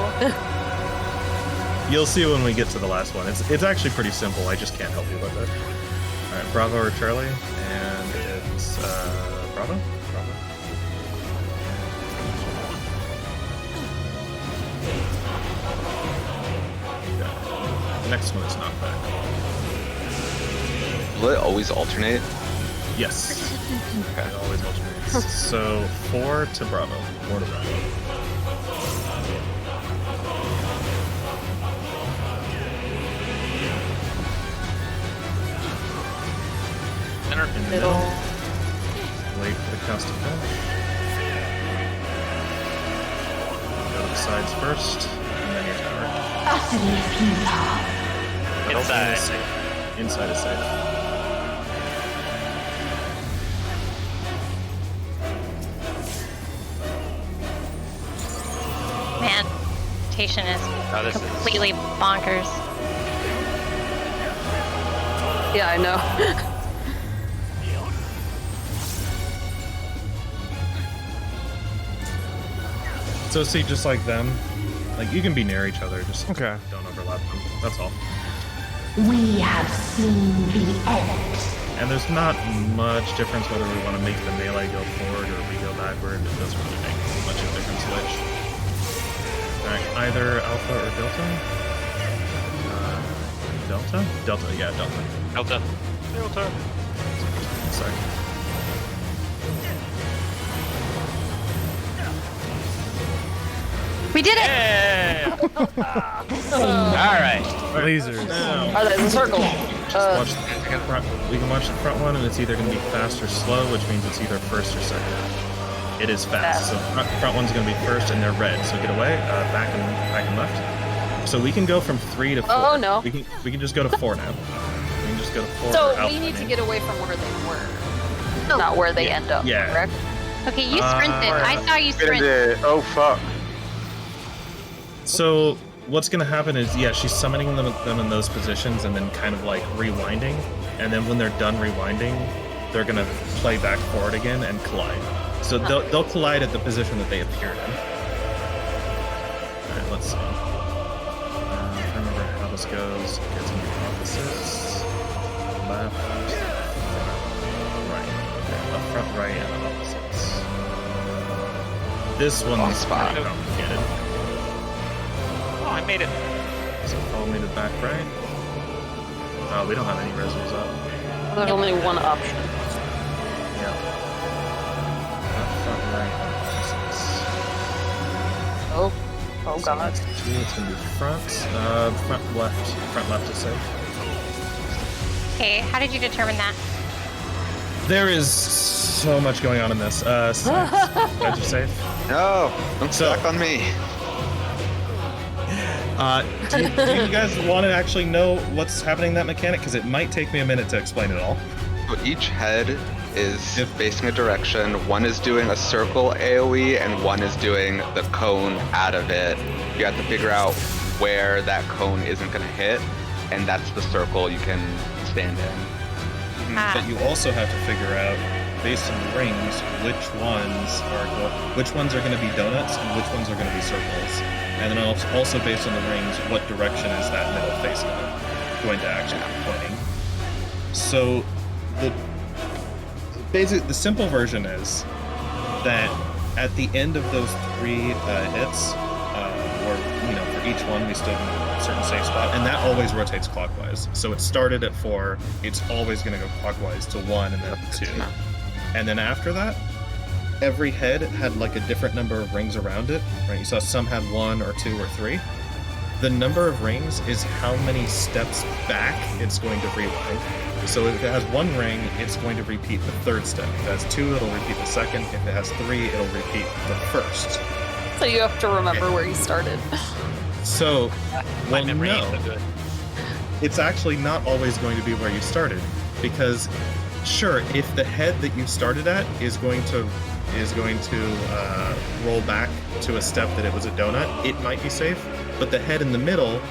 You'll see when we get to the last one. It's actually pretty simple. I just can't help you with it. All right, Bravo or Charlie, and it's Bravo. Bravo. The next one is not back. Will it always alternate? Yes. It always alternates. So 4 to Bravo. 4 to Bravo. Center. In the middle. Wait for the cast to finish. Go to the sides first, and then your tower. Utterly futile. Inside. Inside is safe. Man, rotation is This is completely bonkers. Yeah, I know. So see, just like them, like you can be near each other, just Okay. don't overlap them. That's all. We have seen the end. And there's not much difference whether we want to make the melee go forward or we go backward. It doesn't really make much of a difference which. Alright, either Alpha or Delta? Delta? Delta, yeah, Delta. Delta. Delta. Sorry. We did it! Yeah! Alright. Lasers. Now, Are they in the circle? watch the front. We can watch the front one, and it's either going to be fast or slow, which means it's either first or second. It is fast, so front one's going to be first, and they're red. So get away, back and left. So we can go from 3 to 4. Oh, no. We can just go to 4 now. We can just go to 4. So or we need to Alpha. get away from where they were, not where they end up. Yeah. Correct? Okay, you sprinted. I saw you Get sprint. into, oh fuck. So what's going to happen is, yeah, she's summoning them in those positions and then kind of like rewinding. And then when they're done rewinding, they're going to play back forward again and collide. So they'll collide at the position that they appeared in. All right, let's see. If I remember how this goes. It gets into opposites. Left, front, right. Okay, left, front, right, and then opposites. This one's spot. pretty complicated. Oh, I made it. So follow me to back right. Oh, we don't have any resos up. There's only one option. Yeah. Left, right opposites. Oh god. It's gonna be front left is safe. Okay, how did you determine that? There is so much going on in this. Sides are safe. No, don't suck on me. Do you guys want to actually know what's happening in that mechanic? Because it might take me a minute to explain it all. So each head is facing a direction. One is doing a circle AoE, and one is doing the cone out of it. You have to figure out where that cone isn't going to hit, and that's the circle you can stand in. But you also have to figure out, based on the rings, which ones are going to be donuts and which ones are going to be circles. And then also based on the rings, what direction is that middle face going to actually be pointing. So the simple version is that at the end of those 3 hits, or for each one we stood in a certain safe spot, and that always rotates clockwise. So it started at 4, it's always going to go clockwise to 1 and then 2. And then after that, every head had like a different number of rings around it, right? You saw some had 1 or 2 or 3. The number of rings is how many steps back it's going to rewind. So if it has 1 ring, it's going to repeat the 3rd step. If it has 2, it'll repeat the 2nd. If it has 3, it'll repeat the 1st. So you have to remember where you started. So, well, no. It's actually not always going to be where you started, because sure, if the head that you started at is going to roll back to a step that it was a donut, it might be safe, but the head in the middle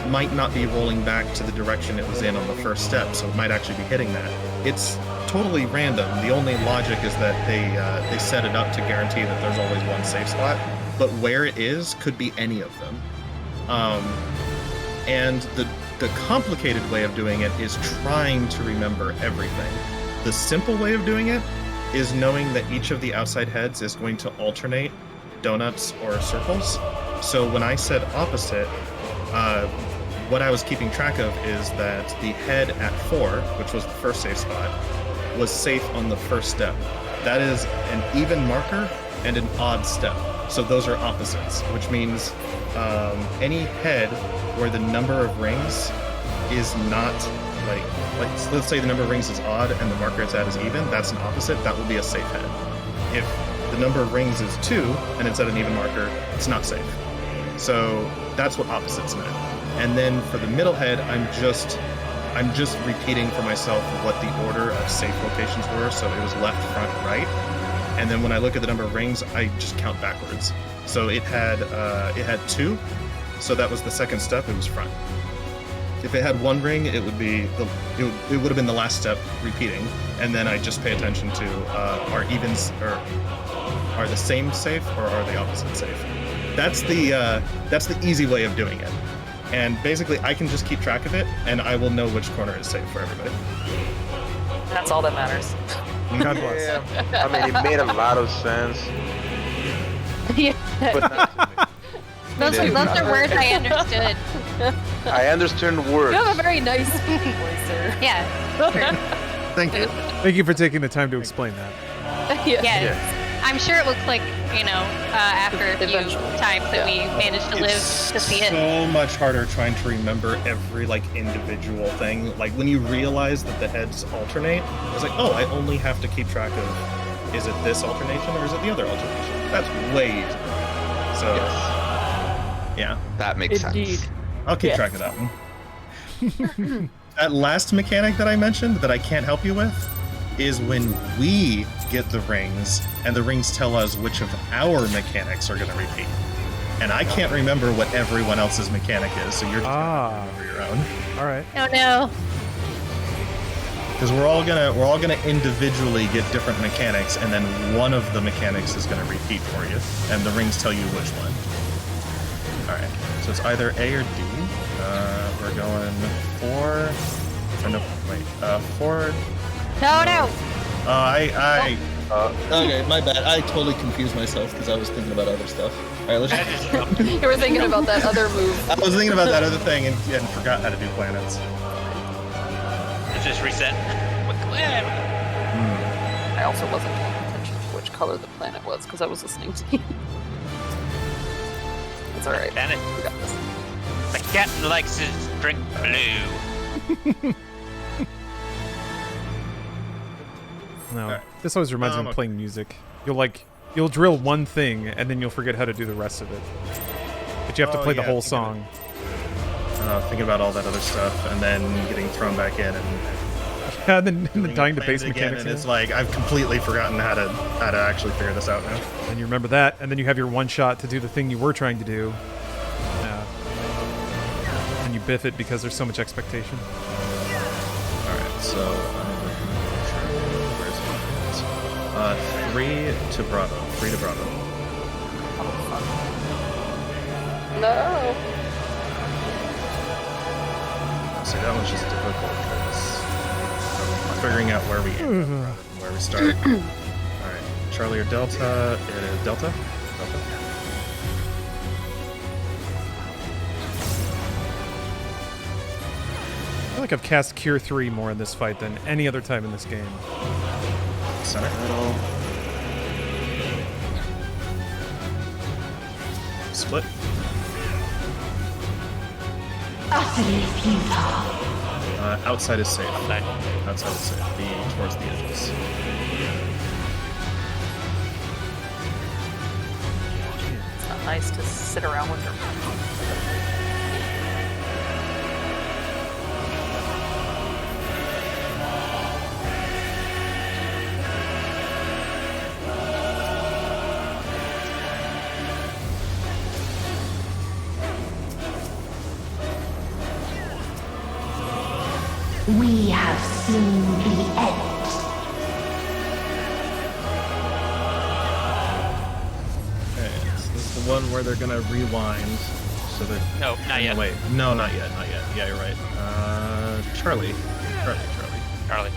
might not be rolling back to the direction it was in on the first step, so it might actually be hitting that. It's totally random. The only logic is that they set it up to guarantee that there's always one safe spot, but where it is could be any of them. And the complicated way of doing it is trying to remember everything. The simple way of doing it is knowing that each of the outside heads is going to alternate donuts or circles. So when I said opposite, what I was keeping track of is that the head at 4, which was the first safe spot, was safe on the first step. That is an even marker and an odd step. So those are opposites, which means any head where the number of rings is not like let's say the number of rings is odd and the marker it's at is even, that's an opposite, that will be a safe head. If the number of rings is 2 and it's at an even marker, it's not safe. So that's what opposites meant. And then for the middle head, I'm just repeating for myself what the order of safe locations were. So it was left, front, right. And then when I look at the number of rings, I just count backwards. So it had 2, so that was the second step. It was front. If it had 1 ring, it would have been the last step repeating, and then I just pay attention to are evens or are the same safe or are the opposite safe. That's the easy way of doing it. And basically, I can just keep track of it, and I will know which corner is safe for everybody. That's all that matters. God bless. Yeah. I mean, it made a lot of sense. Yeah. But not Those are words I understood. I understand words. You have a very nice voice, sir. Yeah. Sure. Thank you. Thank you for taking the time to explain that. Yeah. Yes. I'm sure it will click, after a few times that we managed to live to see it. It's so much harder trying to remember every individual thing. Like when you realize that the heads alternate, it's like, oh, I only have to keep track of, is it this alternation or is it the other alternation? That's way easier. So, yeah. That makes Indeed. sense. I'll keep track of that one. That last mechanic that I mentioned that I can't help you with is when we get the rings and the rings tell us which of our mechanics are going to repeat. And I can't remember what everyone else's mechanic is, so you're just going to remember your own. All right. Oh no. Because we're all gonna individually get different mechanics, and then one of the mechanics is gonna repeat for you, and the rings tell you which one. All right, so it's either A or D. We're going 4. Or no, wait. 4. No. Okay, my bad. I totally confused myself because I was thinking about other stuff. All right, let's. You were thinking about that other move. I was thinking about that other thing and forgot how to do planets. It's just reset. I also wasn't paying attention to which color the planet was because I was listening to you. It's alright. Planet. We got this. The captain likes his drink blue. No, Alright. this always reminds me of okay. playing music. You'll drill one thing and then you'll forget how to do the rest of it. But you have to Oh, play the yeah, whole thinking song. Thinking about all that other stuff and then getting thrown back in and Yeah, and then doing dying it, to playing base it again, mechanics. and it's like I've completely forgotten how to actually figure this out now. And you remember that, and then you have your one shot to do the thing you were trying to do. And you biff it because there's so much expectation. Alright, so where's it? 3 to Bravo. 3 to Bravo. No. So that one's just difficult because I'm figuring out where we end up rather than where we start. Alright, Charlie or Delta? It is Delta? Delta? I feel like I've cast Cure 3 more in this fight than any other time in this game. Center. Split. Utterly futile. Outside is safe. Outside is safe. Be towards the edges. It's not nice to sit around with her. We have seen the end. Okay, so this is the one where they're gonna rewind. So that. No, not yet. Wait, no, not yet, not yet. Yeah, you're right. Charlie. Charlie.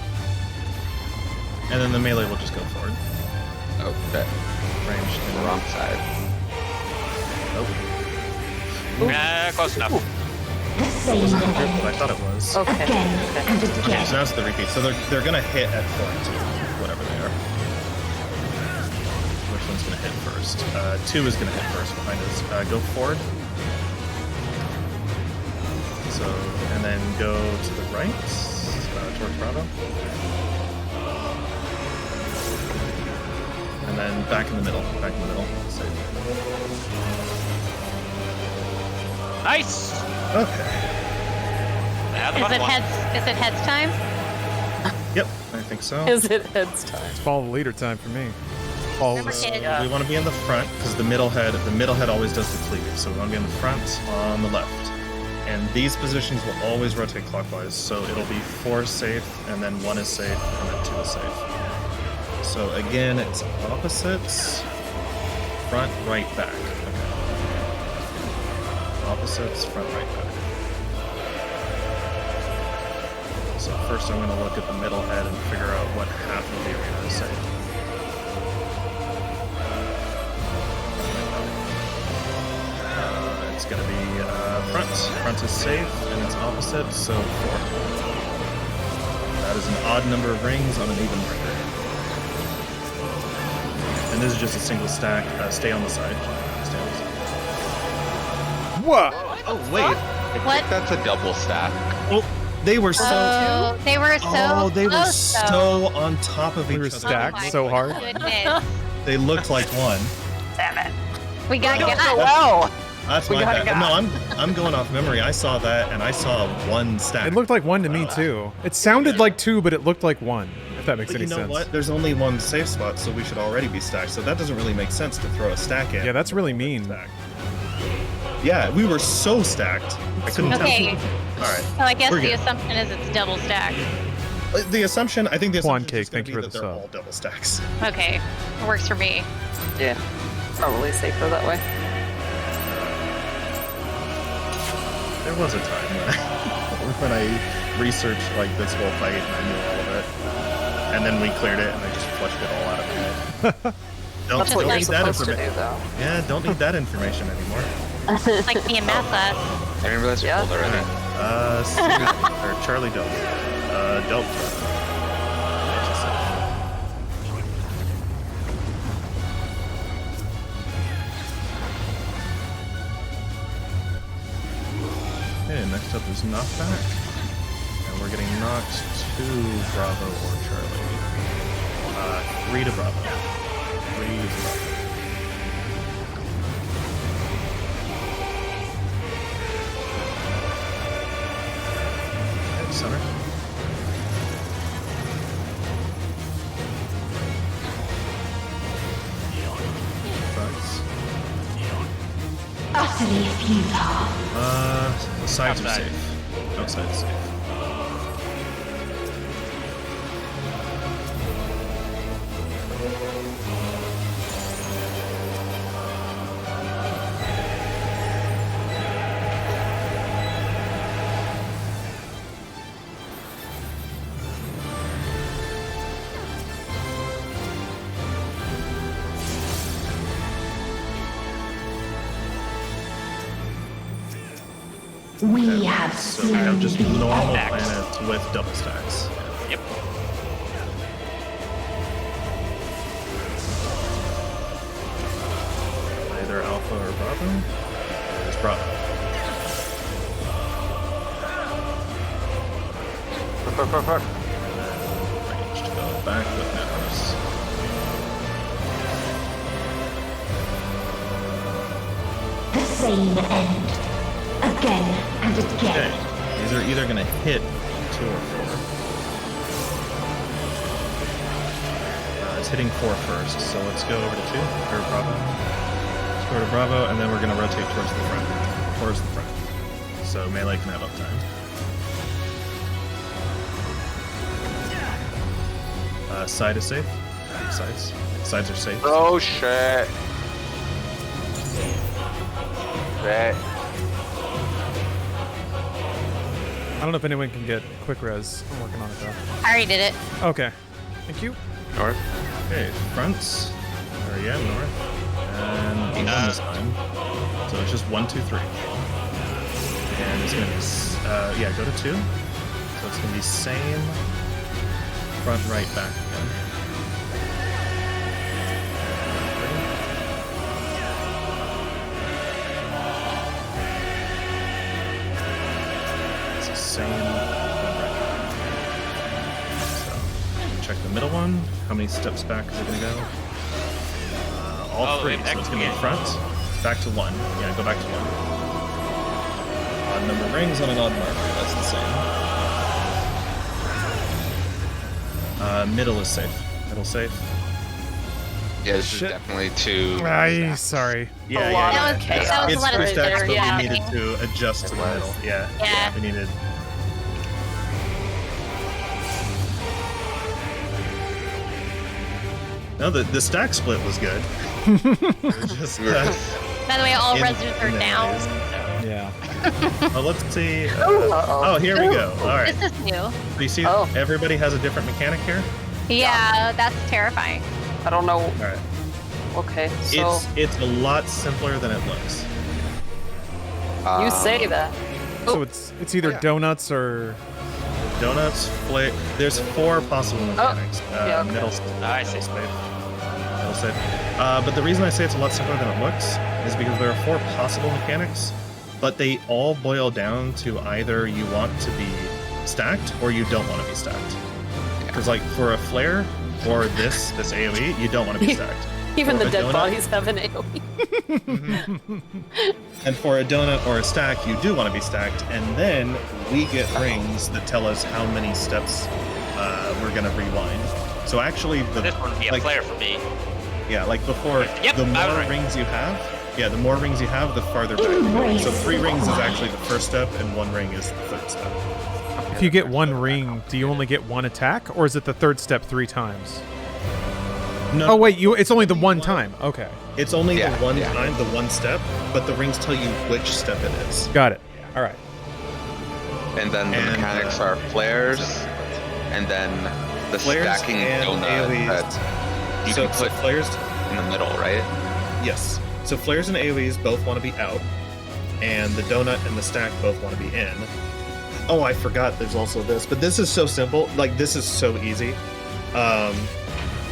And then the melee will just go forward. Oh, that Ranged on the wrong side. Oh. Close enough. The same Wasn't what end. I thought it was. Okay. Again and Okay, again. so now it's the repeat. So they're gonna hit at point, whatever they are. Which one's gonna hit first? 2 is gonna hit first behind us. Go forward. So, and then go to the right, towards Bravo. And then back in the middle. Back in the middle. Safe. Nice. Okay. Now the Is fun it one. heads time? Yep, I think so. Is it heads time? It's follow the leader time for me. Follow Remember the- kid. We want to be in the front because the middle head always does the cleave. So we want to be in the front on the left. And these positions will always rotate clockwise. So it'll be 4 safe, and then 1 is safe, and then 2 is safe. So again, it's opposites, front, right, back. Okay. Opposites, front, right, back. So first I'm going to look at the middle head and figure out what half of the arena is safe. It's going to be front. Front is safe, and it's opposite, so 4. That is an odd number of rings on an even breaker. And this is just a single stack. Stay on the side. Stay on the side. What? Oh, wait. What? That's a double stack. Oh, they were so... Oh, they were so they were close, so on top of We each were other. stacked my so hard. Goodness. They looked like one. Damn it. We got Well. That's We my got bad. it. No, I'm going off memory. I saw that, and I saw 1 stack. It looked like 1 to me too. It sounded like 2, but it looked like 1. If that makes But any you know sense. what? There's only 1 safe spot, so we should already be stacked. So that doesn't really make sense to throw a stack in. Yeah, that's really mean. Stack. Yeah, we were so stacked. I couldn't Okay, tell. All right. so I guess We're the good. assumption is it's double stacked. The assumption, I think the Quan assumption is Cake, going thank to you be for that the they're sub. all double stacks. Okay, it works for me. Yeah. Probably safer that way. There was a time when I researched like this whole fight and I knew all of it, and then we cleared it and I just flushed it all out of my head. That's what don't you're need that supposed to do, information. though. Yeah, don't need that information anymore. Like me in math class. I didn't realize you Yeah. pulled already. Or Charlie Delta. Delta. Okay, next up is knockback. And we're getting knocked to Bravo or Charlie. 3 to Bravo. 3 to Bravo. Okay, center. Fronts. Utterly futile. Sides are Outside. safe. Outside safe. We have So we seen have just the normal end. planets with double stacks. Yep. Either Alpha or Bravo. There's Bravo. Ranged. Go back with Networks. The same end. Again and Okay. again. These are either going to hit 2 or 4. It's hitting 4 first, so let's go over to 2, or Bravo. Let's go to Bravo, and then we're going to rotate towards the front. Towards the front. So melee can have uptime. Side is safe. Sides are safe. Oh shit. Shit. I don't know if anyone can get quick res. I'm working on it though. I already did it. Okay. Thank you. North. Okay, fronts. Or yeah, north. And 1 this time. So it's just 1, 2, 3. And it's gonna be yeah, go to 2. So it's gonna be same front, right, back again. It's the same front, right. So check the middle one. How many steps back is it gonna go? All 3. So it's gonna be front, back to 1. Yeah, go back to 1. Odd number of rings on an odd marker. That's the same. Middle is safe. Middle safe. Yeah, this is definitely 2. Sorry. Yeah, That was- that was a it's lot of 2 stacks, there, but yeah. we needed to adjust to the middle. Yeah. Yeah. We needed. No, the stack split was good. It was just, By the way, all in- residents are in the down. areas. Yeah. Oh, let's see. Oh, here we go. All right. This is new. So you see, everybody has a different mechanic here. Yeah, that's terrifying. I don't know. All right. Okay, so It's a lot simpler than it looks. you say that. So it's either donuts or Donuts, flake. There's 4 possible mechanics. yeah, okay. Middle. I see. Middle safe. But the reason I say it's a lot simpler than it looks is because there are 4 possible mechanics, but they all boil down to either you want to be stacked or you don't want to be stacked. Because like for a flare or this AoE, you don't want to be stacked. Even For the a dead donut- bodies have an AoE. And for a donut or a stack, you do want to be stacked, and then we get rings that tell us how many steps we're gonna rewind. So actually, This one would be a flare for me. Yeah, like before, Yep, the I was more right. rings you have, the more rings you have, the farther back you go. So 3 rings is actually the first step, and 1 ring is the third step. if you get 1 ring, do you only get 1 attack, or is it the third step 3 times? No, Oh wait, it's only the 1 time. Okay. it's only the one time, the 1 step, but the rings tell you which step it is. Got it. All right. And then the mechanics are flares, and then the Flares stacking and donut AoEs. that you So can put flares in the middle, right? Yes. So flares and AoEs both want to be out, and the donut and the stack both want to be in. Oh, I forgot there's also this, but this is so simple. Like, this is so easy.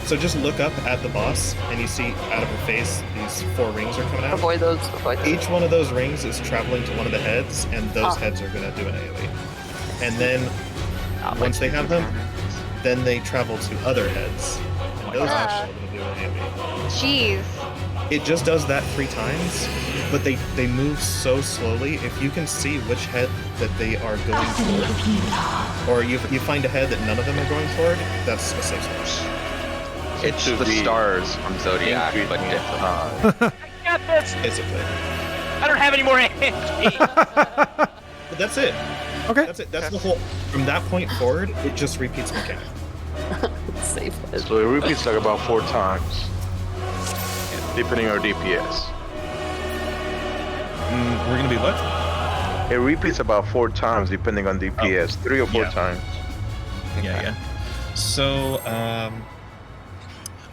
So just look up at the boss, and you see out of her face these 4 rings are coming out. Avoid those. Each one of those rings is traveling to one of the heads, and those heads are gonna do an AoE. And then once they have them, then they travel to other heads, and those heads are gonna do an AoE. Jeez. It just does that 3 times, but they move so slowly. If you can see which head that they are going toward, or you find a head that none of them are going toward, that's a safe spot. It's the stars from Zodiac, but different. I got this. Basically. I don't have any more HP. But that's it. Okay. That's it. That's the whole. From that point forward, it just repeats mechanic. Safe. So it repeats like about 4 times, depending on DPS. We're gonna be what? It repeats about 4 times depending on DPS, 3 or 4 times. Yeah. So,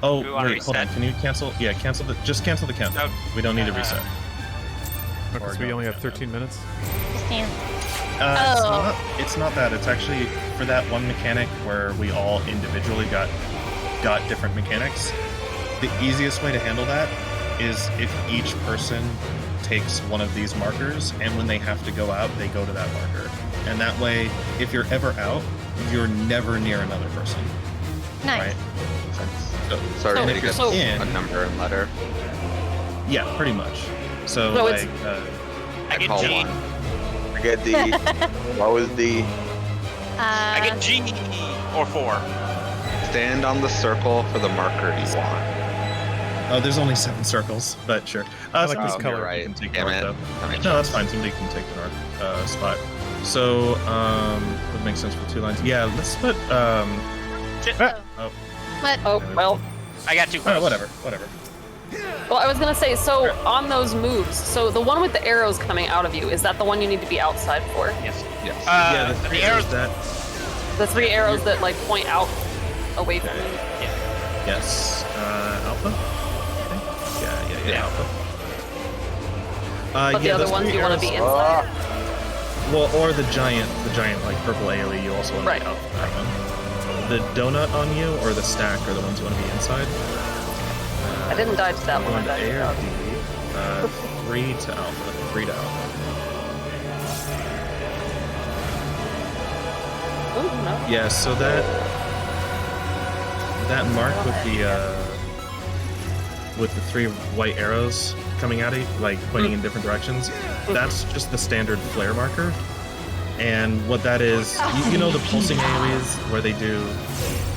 oh, Do we wanna wait, hold on. reset? Can you cancel? Yeah, cancel the. Just cancel the countdown. We don't need to reset. Because we only have 13 minutes. 15. It's not that. It's actually for that one mechanic where we all individually got different mechanics. The easiest way to handle that is if each person takes one of these markers, and when they have to go out, they go to that marker. And that way, if you're ever out, you're never near another person. Nice. Right? So everybody gets so- a number and letter. Yeah, pretty much. So, So like, I get call G. one. I get D. What was D? I get G or 4. Stand on the circle for the marker you want. oh, there's only 7 circles, but sure. I like somebody this can- color. You're right. can take Damn north, it. though. That makes No, that's sense. fine. Somebody can take the north spot. So, would make sense for 2 lines. Yeah, let's put, What? Oh, well. I got 2 alright, close. whatever. Well, I was gonna say, so on those moves, so the one with the arrows coming out of you, is that the one you need to be outside for? Yes. Yes. Yeah, the the 3 arrows. arrows that. The 3 arrows that like point out away from you. Yes. Alpha? I think? Yeah, Alpha. But the yeah, other those ones 3 you want to arrows- be inside. Well, or the giant like purple AoE, you also want to be out for that one. The donut on you or the stack are the ones you want to be inside. I didn't die to that one. I Going to died to A or that. D? 3 to Alpha. 3 to Alpha. Ooh, no. Yeah, so that mark with the 3 white arrows coming at it, like pointing in different directions, that's just the standard flare marker. And what that is, you know the pulsing AoEs where they do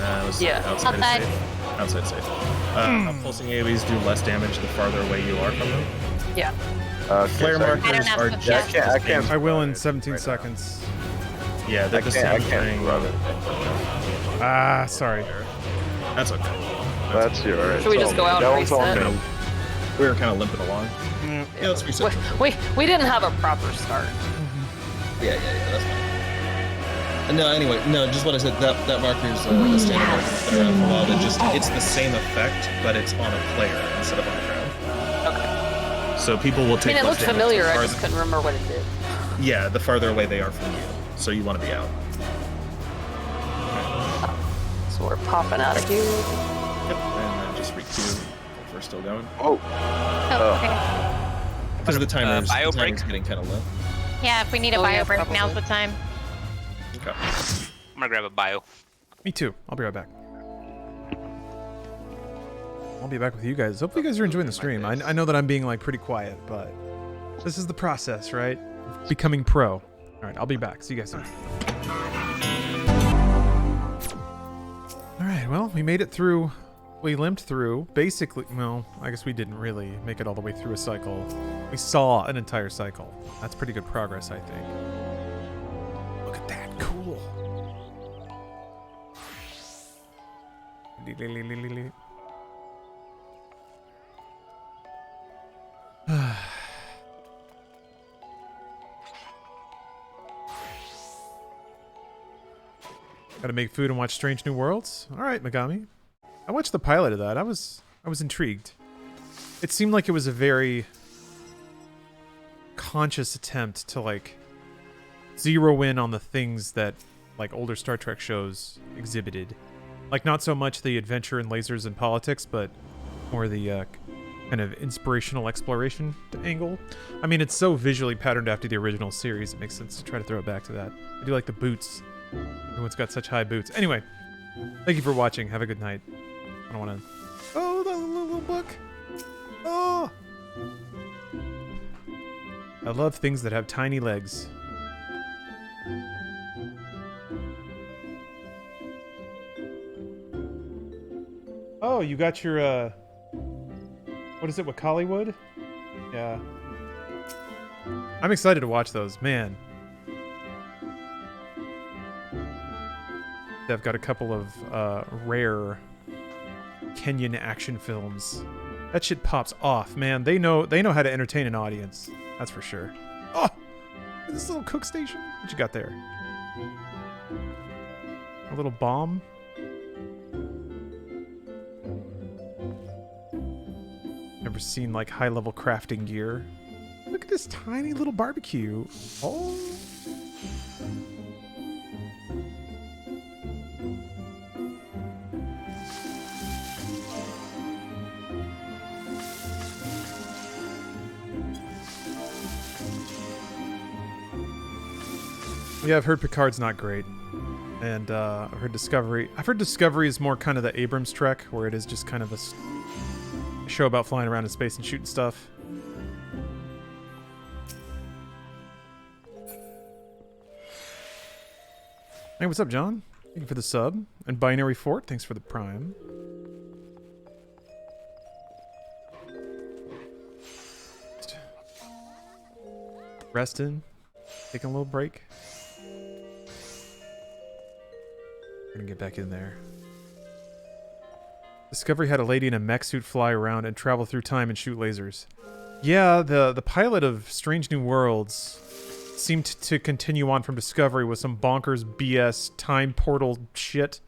outside Outside. safe. Outside safe. How pulsing AoEs do less damage the farther away you are from them. Yeah. Flare I don't markers have are the just I the can't same. I will in 17 seconds. Yeah, they're the same thing. Ah, sorry. That's okay. That's alright. Should we just go out That and one's on reset? me. We were kind of limping along. Yeah, let's reset. We didn't have a proper start. Yeah, that's fine. No, anyway, just what I said. That marker's a standard marker that's been around for a while. It's the same effect, but it's on a player instead of on the ground. Okay. So people will I take. mean, it less looked damage familiar. the I farther- just couldn't remember what it did. Yeah, the farther away they are from you, so you want to be out. So we're popping out of here. Yep, and then just requeue if we're still going. Oh, Oh, okay. Because the timer's bio break? getting kind of low. Yeah, if we need a Oh, bio yeah, break, probably. now's the time. Okay. I'm gonna grab a bio. Me too. I'll be right back. I'll be back with you guys. Hopefully you guys are enjoying the stream. I know that I'm being like pretty quiet, but this is the process, right? Becoming pro. All right, I'll be back. See you guys soon. All right, well, we made it through. We limped through. Basically, well, I guess we didn't really make it all the way through a cycle. We saw an entire cycle. That's pretty good progress, I think. Look at that. Cool. Gotta make food and watch Strange New Worlds? Alright, Megami. I watched the pilot of that. I was intrigued. It seemed like it was a very conscious attempt to like zero in on the things that like older Star Trek shows exhibited. Like, not so much the adventure and lasers and politics, but more the kind of inspirational exploration angle. I mean, it's so visually patterned after the original series, it makes sense to try to throw it back to that. I do like the boots. Everyone's got such high boots. Anyway, thank you for watching. Have a good night. I don't want to... Oh, the little book! Oh! I love things that have tiny legs. Oh, you got your, what is it, Wakaliwood? Yeah. I'm excited to watch those, man. I've got a couple of rare Kenyan action films. That shit pops off, man. They know how to entertain an audience. That's for sure. Oh, this little cook station. What you got there? A little bomb. Never seen like high-level crafting gear. Look at this tiny little barbecue. Oh. Yeah, I've heard Picard's not great. And I've heard Discovery. I've heard Discovery is more kind of the Abrams Trek, where it is just kind of a show about flying around in space and shooting stuff. Hey, what's up, John? Thank you for the sub. And Binary Fort, thanks for the prime. Resting. Taking a little break. We're gonna get back in there. Discovery had a lady in a mech suit fly around and travel through time and shoot lasers. Yeah, the pilot of Strange New Worlds seemed to continue on from Discovery with some bonkers BS time portal shit.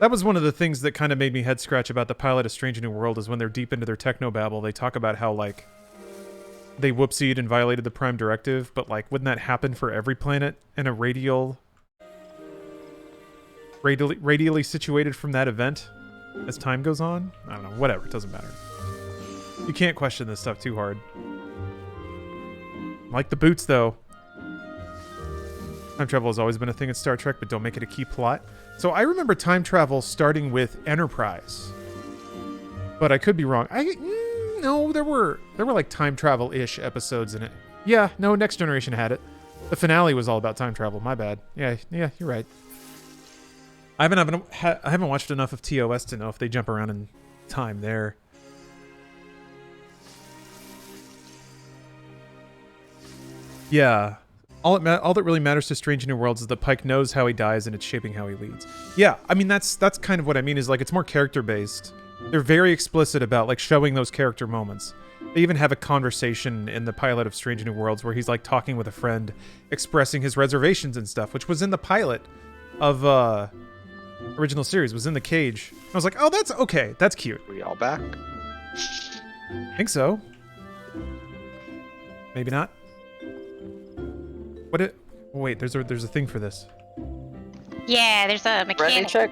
That was one of the things that kind of made me head scratch about the pilot of Strange New World, is when they're deep into their technobabble, they talk about how, like, they whoopsied and violated the Prime Directive, but, like, wouldn't that happen for every planet in a radially situated from that event as time goes on? I don't know, whatever, it doesn't matter. You can't question this stuff too hard. Like the boots, though. Time travel has always been a thing in Star Trek, but don't make it a key plot. So I remember time travel starting with Enterprise, but I could be wrong. No, there were like time travel-ish episodes in it. Yeah, no, Next Generation had it. The finale was all about time travel. My bad. Yeah, you're right. I haven't watched enough of TOS to know if they jump around in time there. Yeah. All that really matters to Strange New Worlds is that Pike knows how he dies and it's shaping how he leads. Yeah, I mean, that's kind of what I mean, is like it's more character-based. They're very explicit about like showing those character moments. They even have a conversation in the pilot of Strange New Worlds where he's like talking with a friend, expressing his reservations and stuff, which was in the pilot of original series, was in the cage. I was like, oh, that's okay. That's cute. We all back? I think so. Maybe not. Wait, there's a thing for this. Yeah, there's a mechanic. Ready check?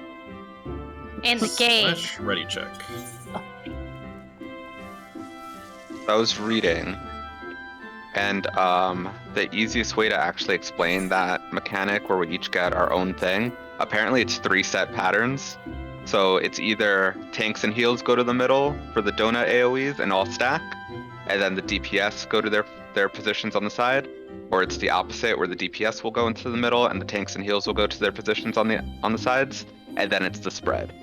In the game. Ready check. I was reading, and the easiest way to actually explain that mechanic where we each get our own thing, apparently it's 3 set patterns. So it's either tanks and heals go to the middle for the donut AoEs and all stack, and then the DPS go to their positions on the side, or it's the opposite where the DPS will go into the middle and the tanks and heals will go to their positions on the sides, and then it's the spread.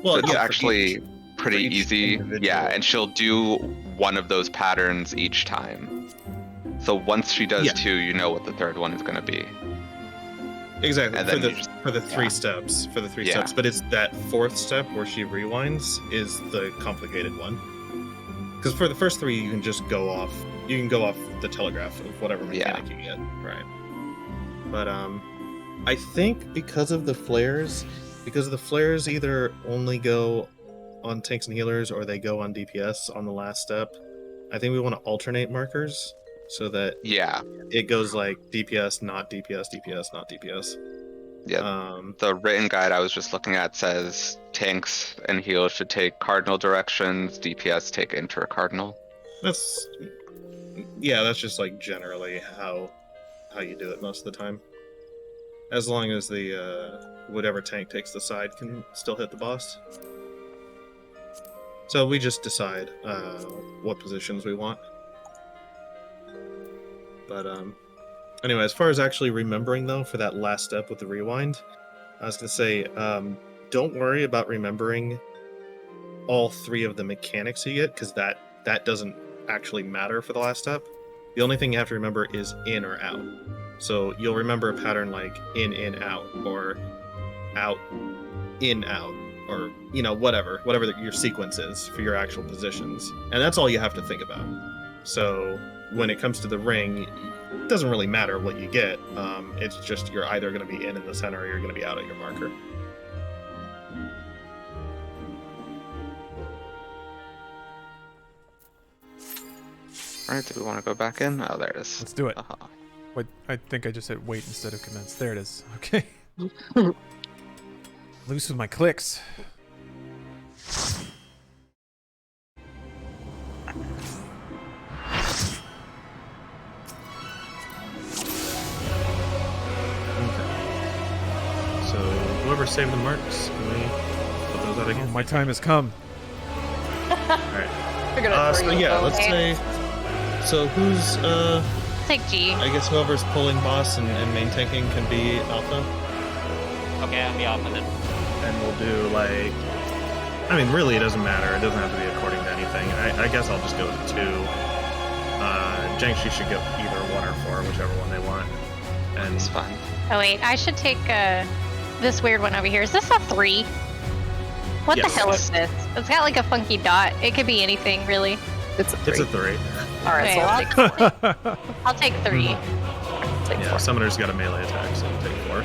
Well, so it's actually pretty easy. Individual. Yeah, and she'll do one of those patterns each time. So once she does 2, you know what the third one is going to be. Exactly, for the 3 steps. For the 3 steps. But it's that 4th step where she rewinds is the complicated one. Because for the first 3, you can just go off. You can go off the telegraph of whatever mechanic you get. Right. But I think because of the flares either only go on tanks and healers or they go on DPS on the last step. I think we want to alternate markers so that it goes like DPS, not DPS, DPS, not DPS. Yeah. The written guide I was just looking at says tanks and healers should take cardinal directions. DPS take inter-cardinal. That's just like generally how you do it most of the time. As long as the whatever tank takes the side can still hit the boss. So we just decide what positions we want. But anyway, as far as actually remembering though, for that last step with the rewind, I was gonna say, don't worry about remembering all 3 of the mechanics you get, because that doesn't actually matter for the last step. The only thing you have to remember is in or out. So you'll remember a pattern like in, out, or out, in, out, or, you know, whatever your sequence is for your actual positions. And that's all you have to think about. So when it comes to the ring, it doesn't really matter what you get. It's just you're either going to be in the center or you're going to be out at your marker. Alright, do we want to go back in? Oh, there it is. Let's do it. Wait, I think I just hit wait instead of commence. There it is. Okay. Loose with my clicks. So whoever saved the marks, can we put those out again? My time has come. Alright. We're gonna So yeah, let's say. So who's Take G. I guess whoever's pulling boss and main tanking can be alpha. Okay, I'll be alpha then. And we'll do like. I mean, really, it doesn't matter. It doesn't have to be according to anything. I guess I'll just go with 2. Jiangxi should go either 1 or 4, whichever one they want. And it's fine. Oh wait, I should take this weird one over here. Is this a 3? What Yes. the hell is this? It's got like a funky dot. It could be anything, really. It's a 3. It's a 3. Alright, Okay, so I'll take 4. I'll take 3. Take Yeah, 4. Summoner's got a melee attack, so I'll take 4.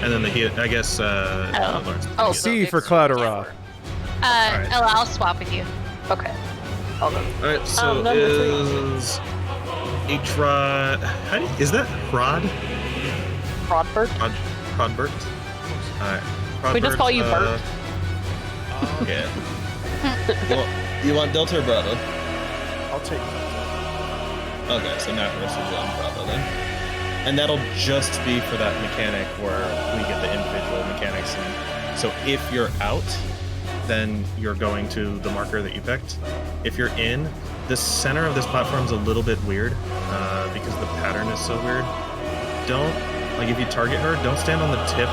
And then the heal, I guess. Lawrence. Oh, C for Cloudera. Alright. Ella, I'll swap with you. Okay. I'll go. Alright, so number 3. is H-Rod. Is that Rod? Rodbert? Rodbert? Alright. We just call you Bert. Yeah. you want Delta or Bravo? I'll take that. Okay, so now we're on Bravo then. And that'll just be for that mechanic where we get the individual mechanics. And so if you're out, then you're going to the marker that you picked. If you're in, the center of this platform is a little bit weird because the pattern is so weird. If you target her, don't stand on the tip.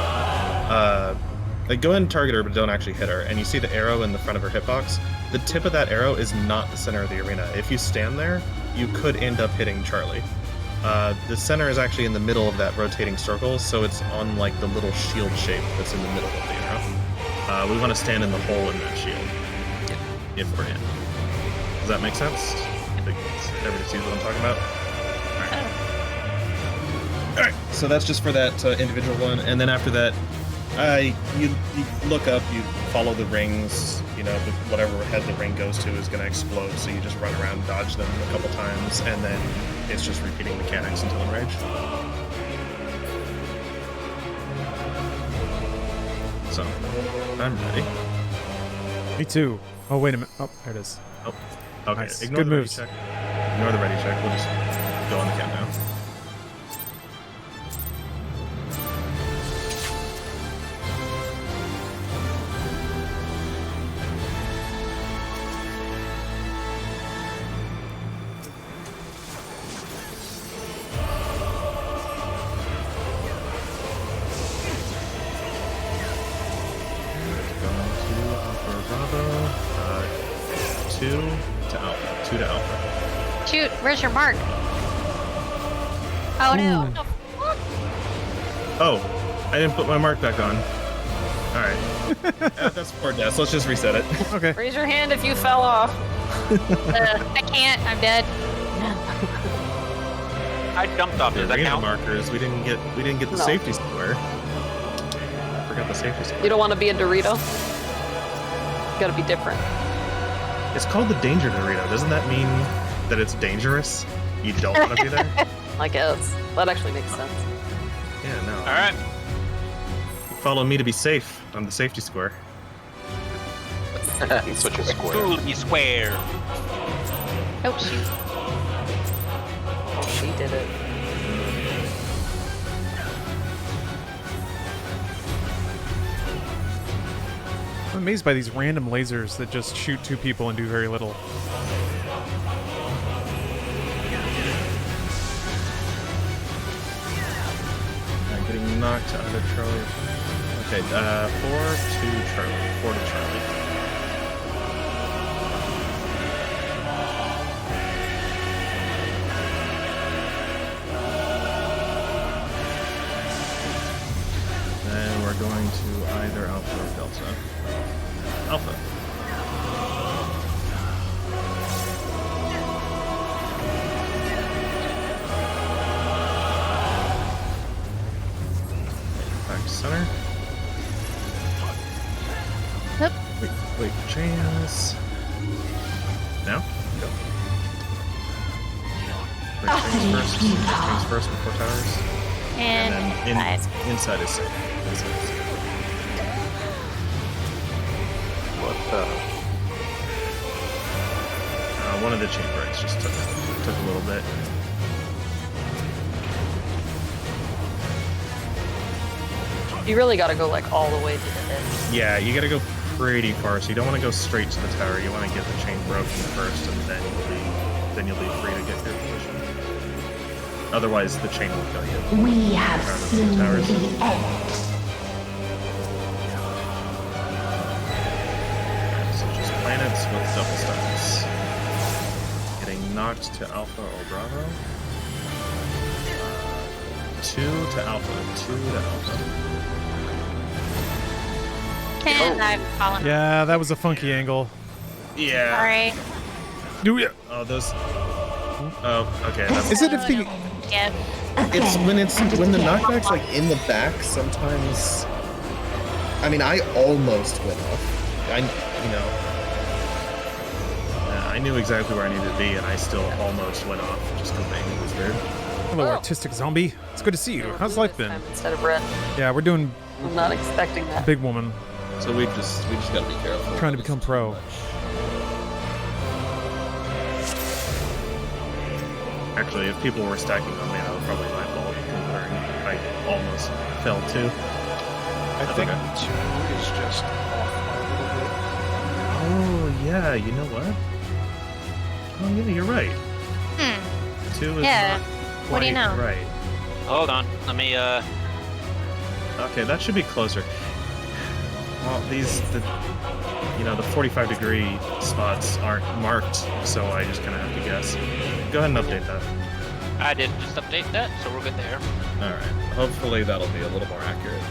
Go ahead and target her, but don't actually hit her. And you see the arrow in the front of her hitbox? The tip of that arrow is not the center of the arena. If you stand there, you could end up hitting Charlie. The center is actually in the middle of that rotating circle, so it's on like the little shield shape that's in the middle of the arrow. We want to stand in the hole in that shield if we're in. Does that make sense? Everybody sees what I'm talking about? Alright, so that's just for that individual one, and then after that, you look up, you follow the rings, whatever head the ring goes to is going to explode, so you just run around and dodge them a couple times, and then it's just repeating mechanics until enraged. So, I'm ready. Me too. Oh, wait a minute. Oh, there it is. Oh, okay. Nice. Ignore Good the ready moves. check. Ignore the ready check. We'll just go on the countdown. Shoot, where's your mark? Oh no. What the fuck? Oh, I didn't put my mark back on. Alright. That's 4 deaths. Let's just reset it. Okay. Raise your hand if you fell off. I can't. I'm dead. I jumped off. Does that Arena count? markers. We didn't get the No. safety square. I forgot the safety square. You don't want to be a Dorito. You gotta be different. It's called the danger Dorito. Doesn't that mean that it's dangerous? You don't want to be there? I guess. That actually makes sense. Yeah, no. All right. follow me to be safe on the safety square. Such a square. Truly square. Oh shoot. Oh, she did it. I'm amazed by these random lasers that just shoot 2 people and do very little. I'm getting knocked out of Charlie. Okay, 4 to Charlie. 4 to Charlie. Then we're going to either Alpha or Delta. Alpha. Back to center. Yep. Wait, chains. Now? Go. Break chains first. Chains first before towers. And then inside is safe. Inside is safe. What the? One of the chain breaks just took a little bit. You really gotta go like all the way to the edge. Yeah, you gotta go pretty far, so you don't want to go straight to the tower. You want to get the chain broken first, and then you'll be free to get your position. Otherwise, the chain will kill you. We have seen the end. So just planets with double stars. Getting knocked to Alpha or Bravo. 2 to Alpha. 2 to Alpha. And I've fallen. Yeah, that was a funky angle. Yeah. Sorry. Do ya? Oh, those. Oh, okay. That's... Is it if the... Yeah. It's when the knockback's like in the back. Sometimes. I mean, I almost went off. I knew exactly where I needed to be, and I still almost went off just because the angle was weird. Hello, artistic zombie. It's good to see you. How's life been? Instead of red. Yeah, we're doing I'm not expecting that. big woman. So we just gotta be careful. Trying to become pro. Actually, if people were stacking on me, that was probably my fault, considering I almost fell too. I think 2 is just off by a little bit. Oh, yeah, you know what? Oh, yeah, you're right. 2 is Yeah. not What do you quite know? right. Hold on. Let me, Okay, that should be closer. Well, the 45-degree spots aren't marked, so I just kind of have to guess. Go ahead and update that. I did just update that, so we're good there. Alright, hopefully that'll be a little more accurate.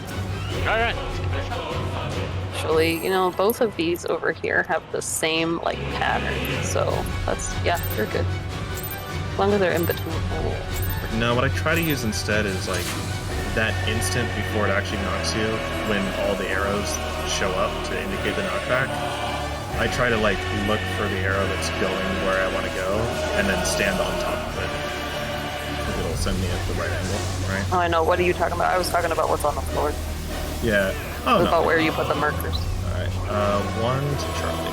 Alright, let's give it a shot. Actually, both of these over here have the same like pattern, so yeah, you're good. As long as they're in between. No, what I try to use instead is like that instant before it actually knocks you, when all the arrows show up to indicate the knockback. I try to like look for the arrow that's going where I want to go, and then stand on top of it. Because it'll send me at the right angle, right? Oh, I know. What are you talking about? I was talking about what's on the floor. Yeah. Oh, no. About where you put the markers. Alright, 1 to Charlie.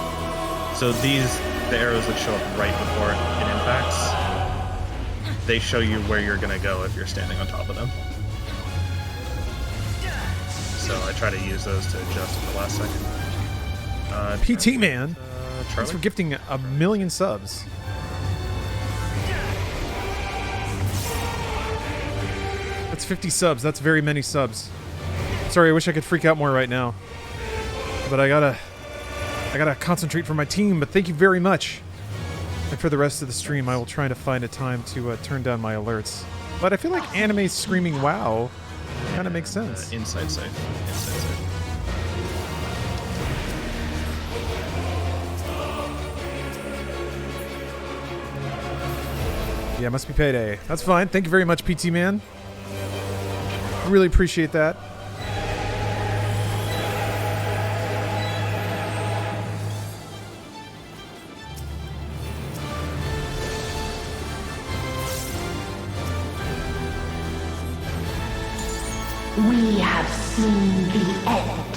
So the arrows that show up right before it impacts, they show you where you're gonna go if you're standing on top of them. So I try to use those to adjust at the last second. PT Man, thanks Charlie? for gifting 1,000,000 subs. That's 50 subs. That's very many subs. Sorry, I wish I could freak out more right now. But I gotta concentrate for my team, but thank you very much. And for the rest of the stream, I will try to find a time to turn down my alerts. But I feel like anime screaming WoW kind of makes sense. Inside safe. Inside safe. Yeah, must be payday. That's fine. Thank you very much, PT Man. Really appreciate that. We have have seen the end.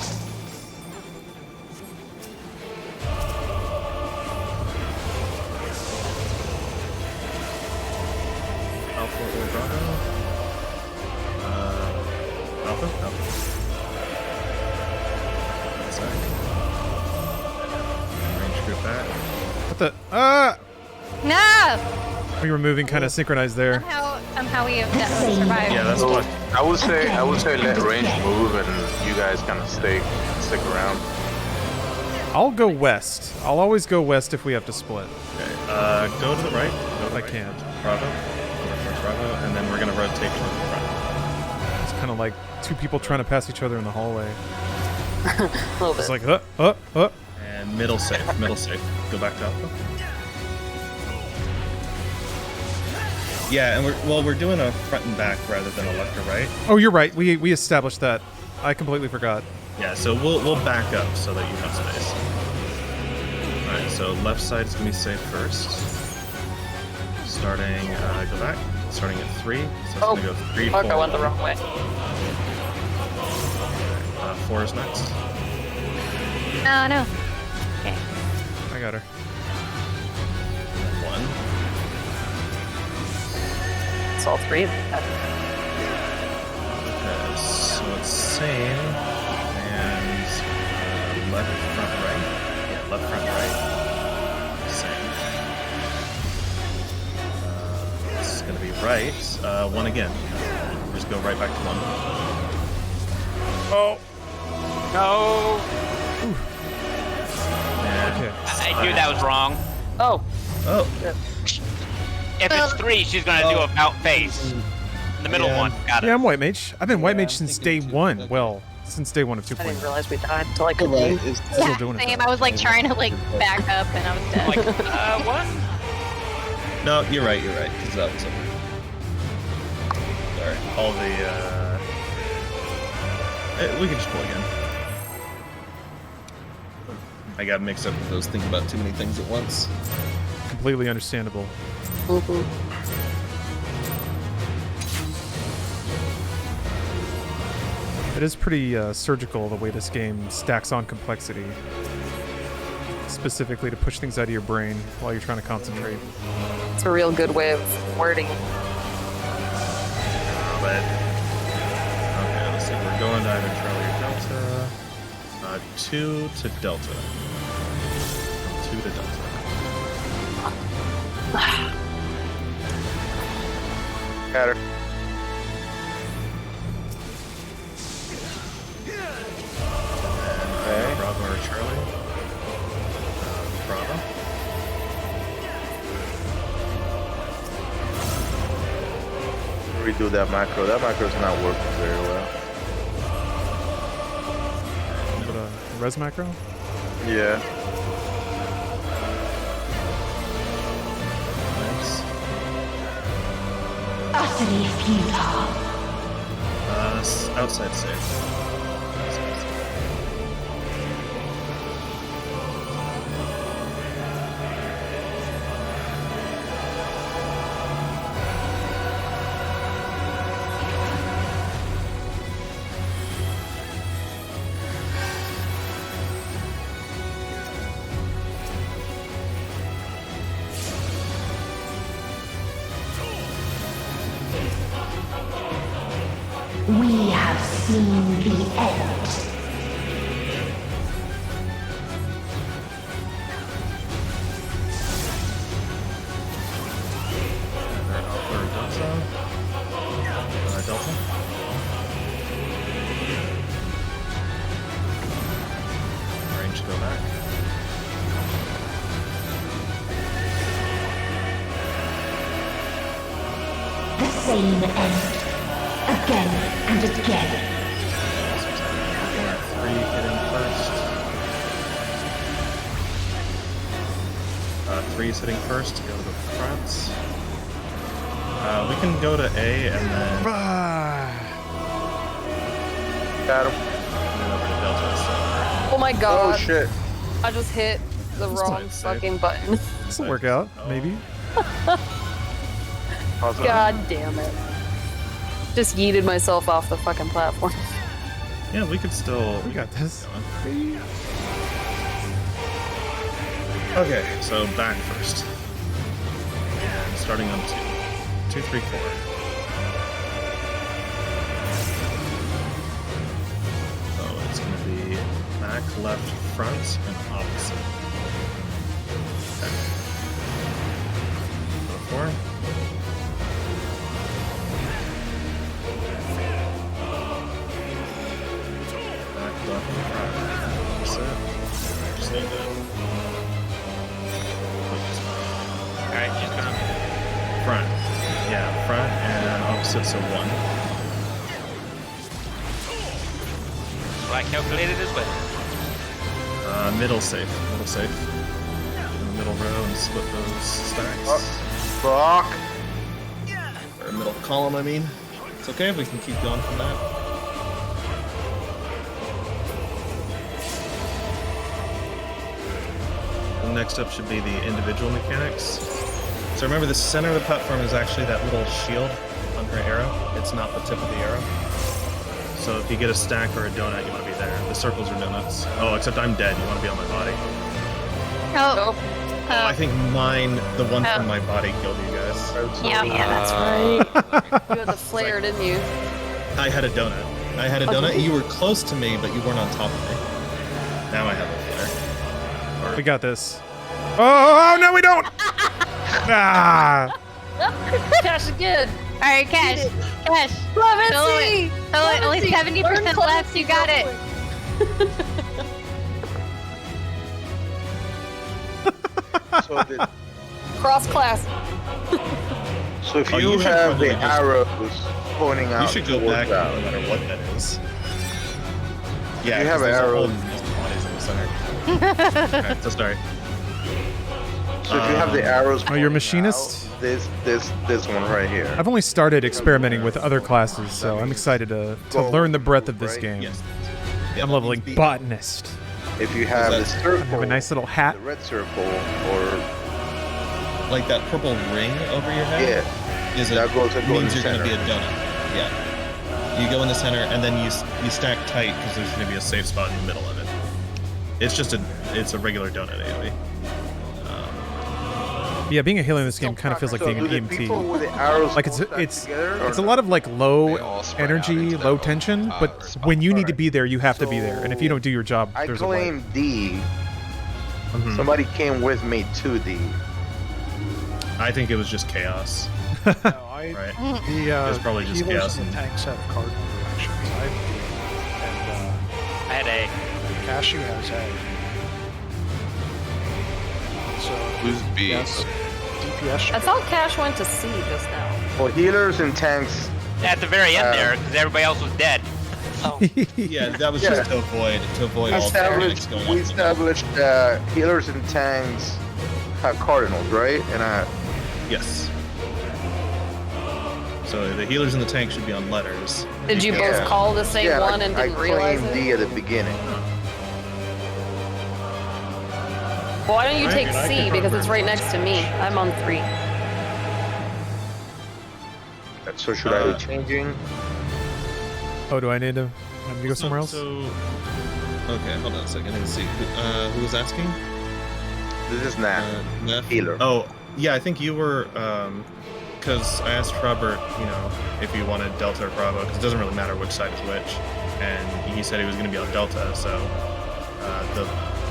Alpha or Bravo? Alpha? Alpha. Sorry. Range group back. What the? No! We were moving kind of synchronized there. Somehow we have definitely survived. Yeah, that's So, what. I would say let range move and you guys kind of stick around. I'll go west. I'll always go west if we have to split. Okay. Go to the right. Go to the I right. can. Bravo. Over towards Bravo, and then we're gonna rotate towards the front. It's kind of like two people trying to pass each other in the hallway. A little It's bit. like, And middle safe. Middle safe. Go back to Alpha. Yeah, and we're doing a front and back rather than a left or right. Oh, you're right. We established that. I completely forgot. Yeah, so we'll back up so that you have space. All right, so left side is gonna be safe first. Starting, go back. Starting at 3. So it's gonna go 3, 4. Fuck, I went the wrong way. 4 is next. Oh, no. Okay. I got her. 1. It's all 3 of them. Okay, so it's same and left front right. Yeah, left front right. Same. This is gonna be right. 1 again. Just go right back to 1. Oh. No. And Okay. I knew that was wrong. Oh. Oh. If it's 3, she's gonna do about face. The middle Yeah. one. Got it. Yeah, I'm White Mage. I've been White Mage since day 1. Well, since day 1 of I didn't 2.0. realize we died until I could Right. leave. Still Yeah, doing it. same. I was like trying to like back up and I was dead. Like, what? No, you're right, because that was over. Sorry. All the, we can just pull again. I got mixed up with those, thinking about too many things at once. Completely understandable. Mhm. It is pretty surgical the way this game stacks on complexity. Specifically to push things out of your brain while you're trying to concentrate. It's a real good way of wording. But okay, let's see. We're going to either Charlie or Delta. 2 to Delta. 2 to Delta. Got her. Okay. Bravo or Charlie. Bravo. Redo that macro. That macro's not working very well. But res macro? Yeah. Nice. Utterly futile. Outside safe. We have seen the end. Alpha or Delta. Delta. Range go back. The same end. Again and again. 3 hitting first. 3 is hitting first to go to the front. We can go to A and then Got him. over to Delta. Oh my god. Oh shit. I just hit the wrong fucking button. This will work out, maybe. Awesome. God damn it. Just yeeted myself off the fucking platform. Yeah, we could still. We got this. Okay, so back first. And starting on 2. 2, 3, 4. So it's going to be back, left, front, and opposite. Okay. So 4. Back, left, front. Opposite. Just need to. Alright, she's gonna. Front. Yeah, front and opposite, so 1. That's what I calculated as well. Middle safe. Middle safe. In the middle row and split those stacks. Fuck. Or middle column, I mean. It's okay if we can keep going from that. And next up should be the individual mechanics. So remember, the center of the platform is actually that little shield on her arrow. It's not the tip of the arrow. So if you get a stack or a donut, you want to be there. The circles are donuts. Oh, except I'm dead. You want to be on my body. Oh. Oh, I think mine, the one from my body, killed you guys. Yeah. That's right. You had the flare, didn't you? I had a donut. I had a donut. You were close to me, but you weren't on top of me. Now I have a flare. We got this. Oh, no, we don't! Ah! Cash again. All right, Cash. Cash. Clemency. Only 70% left. You got it. Cross class. So if Oh, you you should have the probably just- arrows pointing out, You should go towards back that. no matter what that is. Yeah, you have 'cause there's a arrows. whole nest of bodies in the center. Okay, so start. So if you have the arrows. Oh, you're a pointing machinist? out, this one right here. I've only started experimenting with other classes, so I'm excited to learn the breadth of this game. Yes. I'm leveling botanist. If you have the I circle, have a nice little hat. the red circle, or Like that purple ring over your head? yeah, Is that goes into means the you're going to be a center. donut. Yeah. You go in the center and then you stack tight because there's going to be a safe spot in the middle of it. It's just it's a regular donut AoE. Yeah, being a healer in this game kind of feels like So being an do the people EMT. with the arrows Like it's all stack together, or it's a no? lot of like low They all spread out energy, into low that tension, little, but spot. when you need to be there, you have to be there. And if you don't do your job, I there's a way. claim D. Mhm. Somebody came with me to D. I think it was just chaos. No, Right. the It was probably just healers chaos and and- tanks have cardinal directions. I have B, and I had A. Cashew has A. So Who's B? yes, DPS should I thought Cash went to C just now. For healers and tanks, At the very end there, because everybody else was dead. Yeah, that was Yeah. just to avoid all the mechanics going on. we established healers and tanks have cardinals, right? And Yes. So the healers and the tank should be on letters. Did you both call the same yeah, one and I didn't realize claimed it? D at the beginning. Well, why don't you Right, take I C can because remember. it's right next to me. I'm on 3. So should I Uh, be changing? Oh, do I need to go somewhere else? So, okay, hold on a second. Let me see. Who was asking? This is Nat. Neff? Healer. Oh, yeah, I think you were, because I asked Robert, if you wanted Delta or Bravo, because it doesn't really matter which side is which, and he said he was going to be on Delta, so the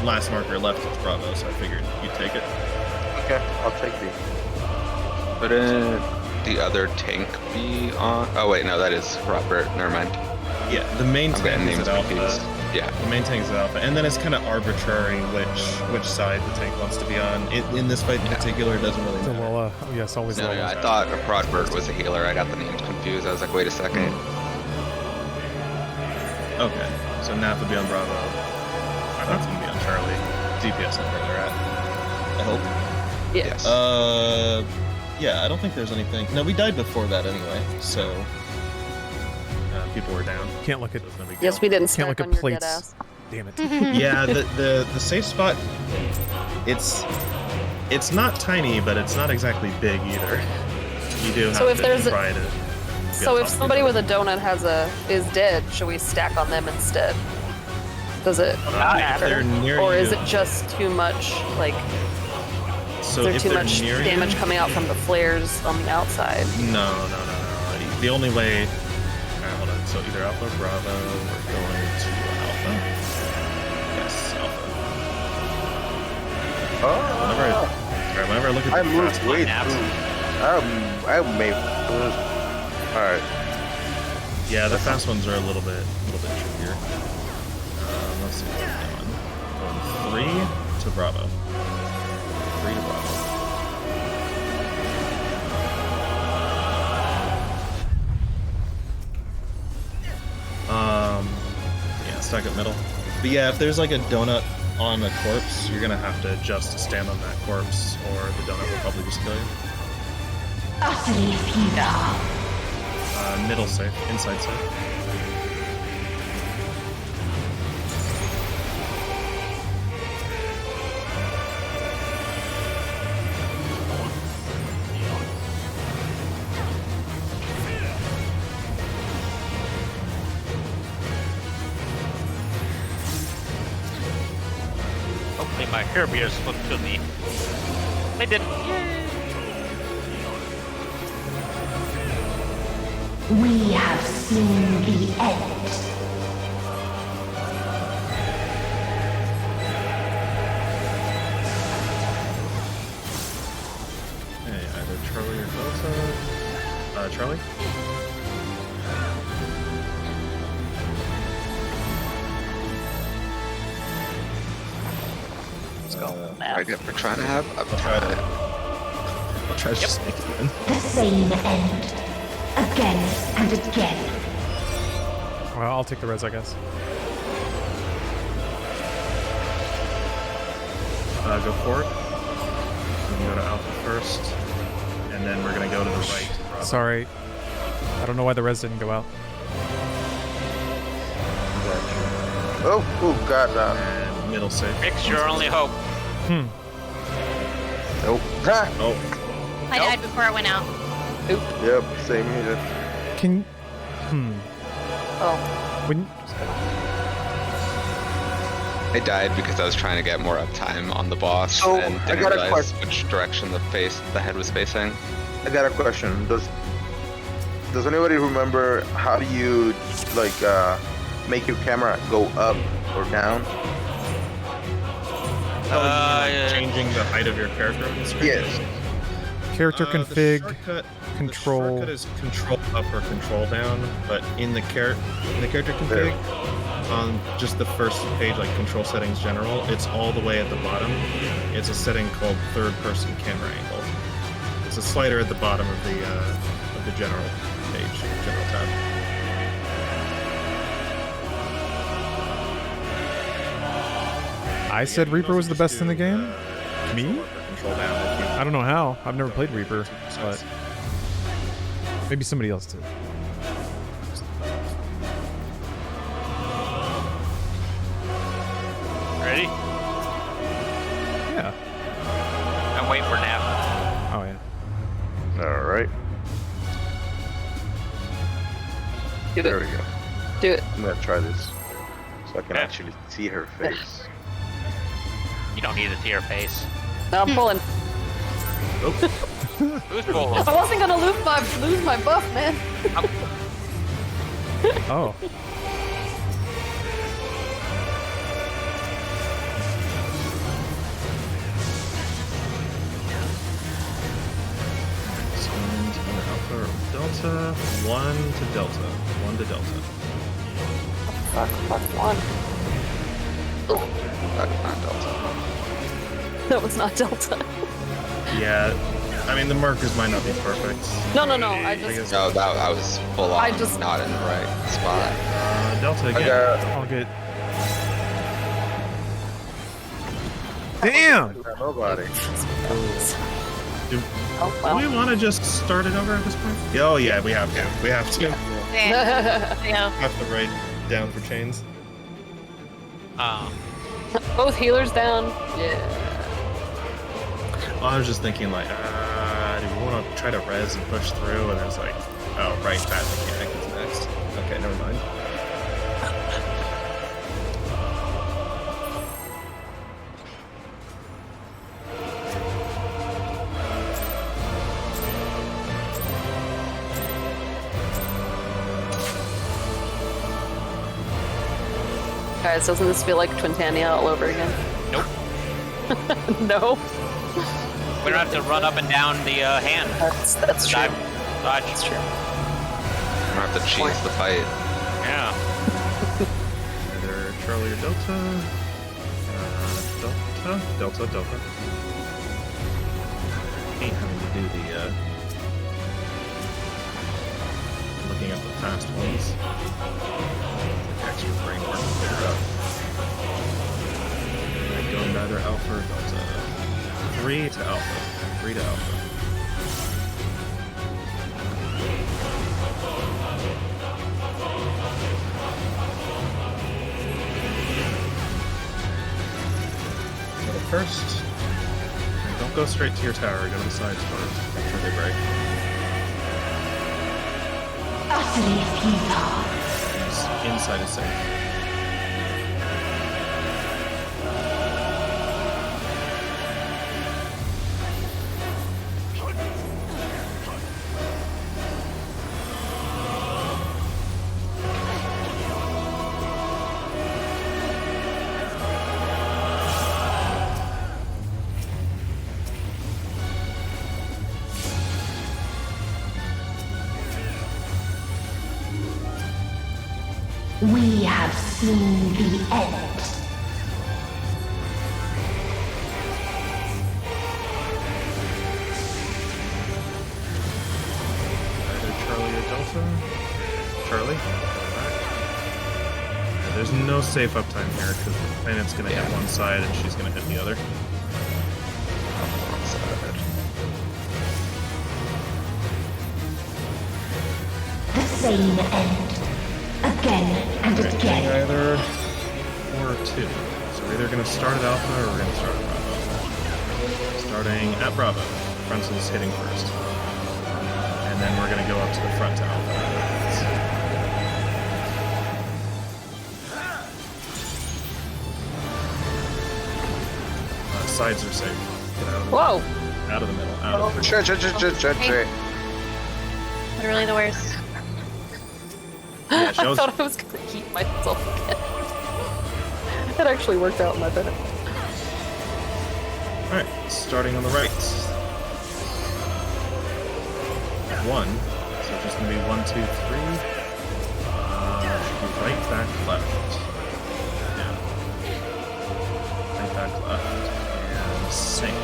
last marker left is Bravo, so I figured you'd take it. Okay, I'll take D. Wouldn't the other tank be on? Oh wait, no, that is Robert. Never mind. Yeah, the main I'm getting tank is names at Alpha. confused. Yeah. The main tank is at Alpha, and then it's kind of arbitrary which side the tank wants to be on. In this fight in particular, it doesn't really So matter. Lola. Oh, yes, always No, Lola. yeah, I thought Robert was a healer. I got the names confused. I was like, wait a second. Okay, so Nap would be on Bravo. That's gonna be on Charlie. DPS not where they're at. I hope. Yes. Yeah, I don't think there's anything. No, we died before that anyway, so people were down. Can't look at. So it's no big Yes, deal. we didn't Can't stack look on at your plates. dead ass. Damn it. Yeah, the safe spot. It's not tiny, but it's not exactly big either. You do have So if to there's a- try to. So if somebody with a donut is dead, should we stack on them instead? Does it matter, or is it just too much? Like, So is there if too they're much near damage you- coming out from the flares on the outside? No. The only way. Alright, hold on. So either Alpha or Bravo, we're going to Alpha. Yes, Alpha. Whenever I look at I the moved fast way maps- too. I made. Alright. Yeah, the fast ones are a little bit trickier. Let's see what we're doing. Going 3 to Bravo. 3 to Bravo. Yeah, stack up middle. But yeah, if there's like a donut on a corpse, you're gonna have to adjust to stand on that corpse, or the donut will probably just kill you. Utterly futile. Middle safe, inside safe. Hopefully my Herbiers look to me. They didn't. We have seen the end. Okay, either Charlie or Delta. Charlie? Let's go. I get for trying to have. I'll try to. I'll try to just make it in. The same end. Again and again. Well, I'll take the res, I guess. Go forward. We can go to Alpha first, and then we're gonna go to the right. Bravo. Sorry. I don't know why the res didn't go out. Oh, God. And middle safe. Fix your only hope. Nope. Ha! Oh. I died before it went out. Oop. Yep, same here. Can... Oh. When... I died because I was trying to get more uptime on the boss So, and I didn't got a realize question. which direction the head was facing. I got a question. Does anybody remember how do you like make your camera go up or down? Changing the height of your character on the screen? Yes. Character The config, shortcut- control... The shortcut is control up or control down, but in the character config, on just the first page, like control settings general, it's all the way at the bottom. It's a setting called third person camera angle. It's a slider at the bottom of the general page, general tab. I said Reaper was the best in the game? Me? Control down if you I don't know how. I've never played Reaper, but... Maybe somebody else did. Ready? Yeah. I'm waiting for nap. Oh, yeah. Alright. Do There it. we go. Do it. I'm gonna try this. So I can Okay. actually see her face. You don't need to see her face. Now I'm pulling. Who's pulling? I wasn't gonna lose my buff, man. Oh. Send either Alpha or Delta. 1 to Delta. 1 to Delta. Fuck, one. That's not Delta. That was not Delta. Yeah, I mean the markers might not be perfect. No, I just. No, that was full on. I just- not in the right spot. Delta I again. got I'll get... Damn! nobody. Do Oh, well. we want to just start it over at this point? Oh yeah, we have to. We have to. Yeah. Have to write down for chains. Both healers down. Yeah. Well, I was just thinking like, do we want want to try to res and push through, and it's like, oh, right, that mechanic is next. Okay, never mind. Guys, doesn't this feel like Twintania all over again? Nope. No? We don't have to run up and down the hand. That's true. Dodge. That's true. I don't have to cheese the fight. Yeah. Either Charlie or Delta. Delta. Hate having to do the looking at the fast ones. Extra brain work to figure out. Going to either Alpha or Delta. 3 to Alpha. 3 to Alpha. Go to first. And don't go straight to your tower. Go to the sides first. Make sure they break. Utterly futile. Inside is safe. We have seen the end. Either Charlie or Delta. Charlie. Yeah, there's no safe uptime here because the planet's gonna hit one side and she's gonna hit the other. The same end. Again and again. Either 1 or 2. So we're either going to start at Alpha or we're going to start at Bravo. Starting at Bravo. Fronts is hitting first. And then we're going to go up to the front to Alpha. Sides are safe. Get out of the Whoa! middle. Out of the middle. Out of the Hey. Literally the worst. Yeah, I thought I was gonna keep myself again. It actually worked out in my benefit. Alright, starting on the right. 1. So just gonna be 1, 2, 3. Should be right, back, left. Yeah. Right, back, left. And same.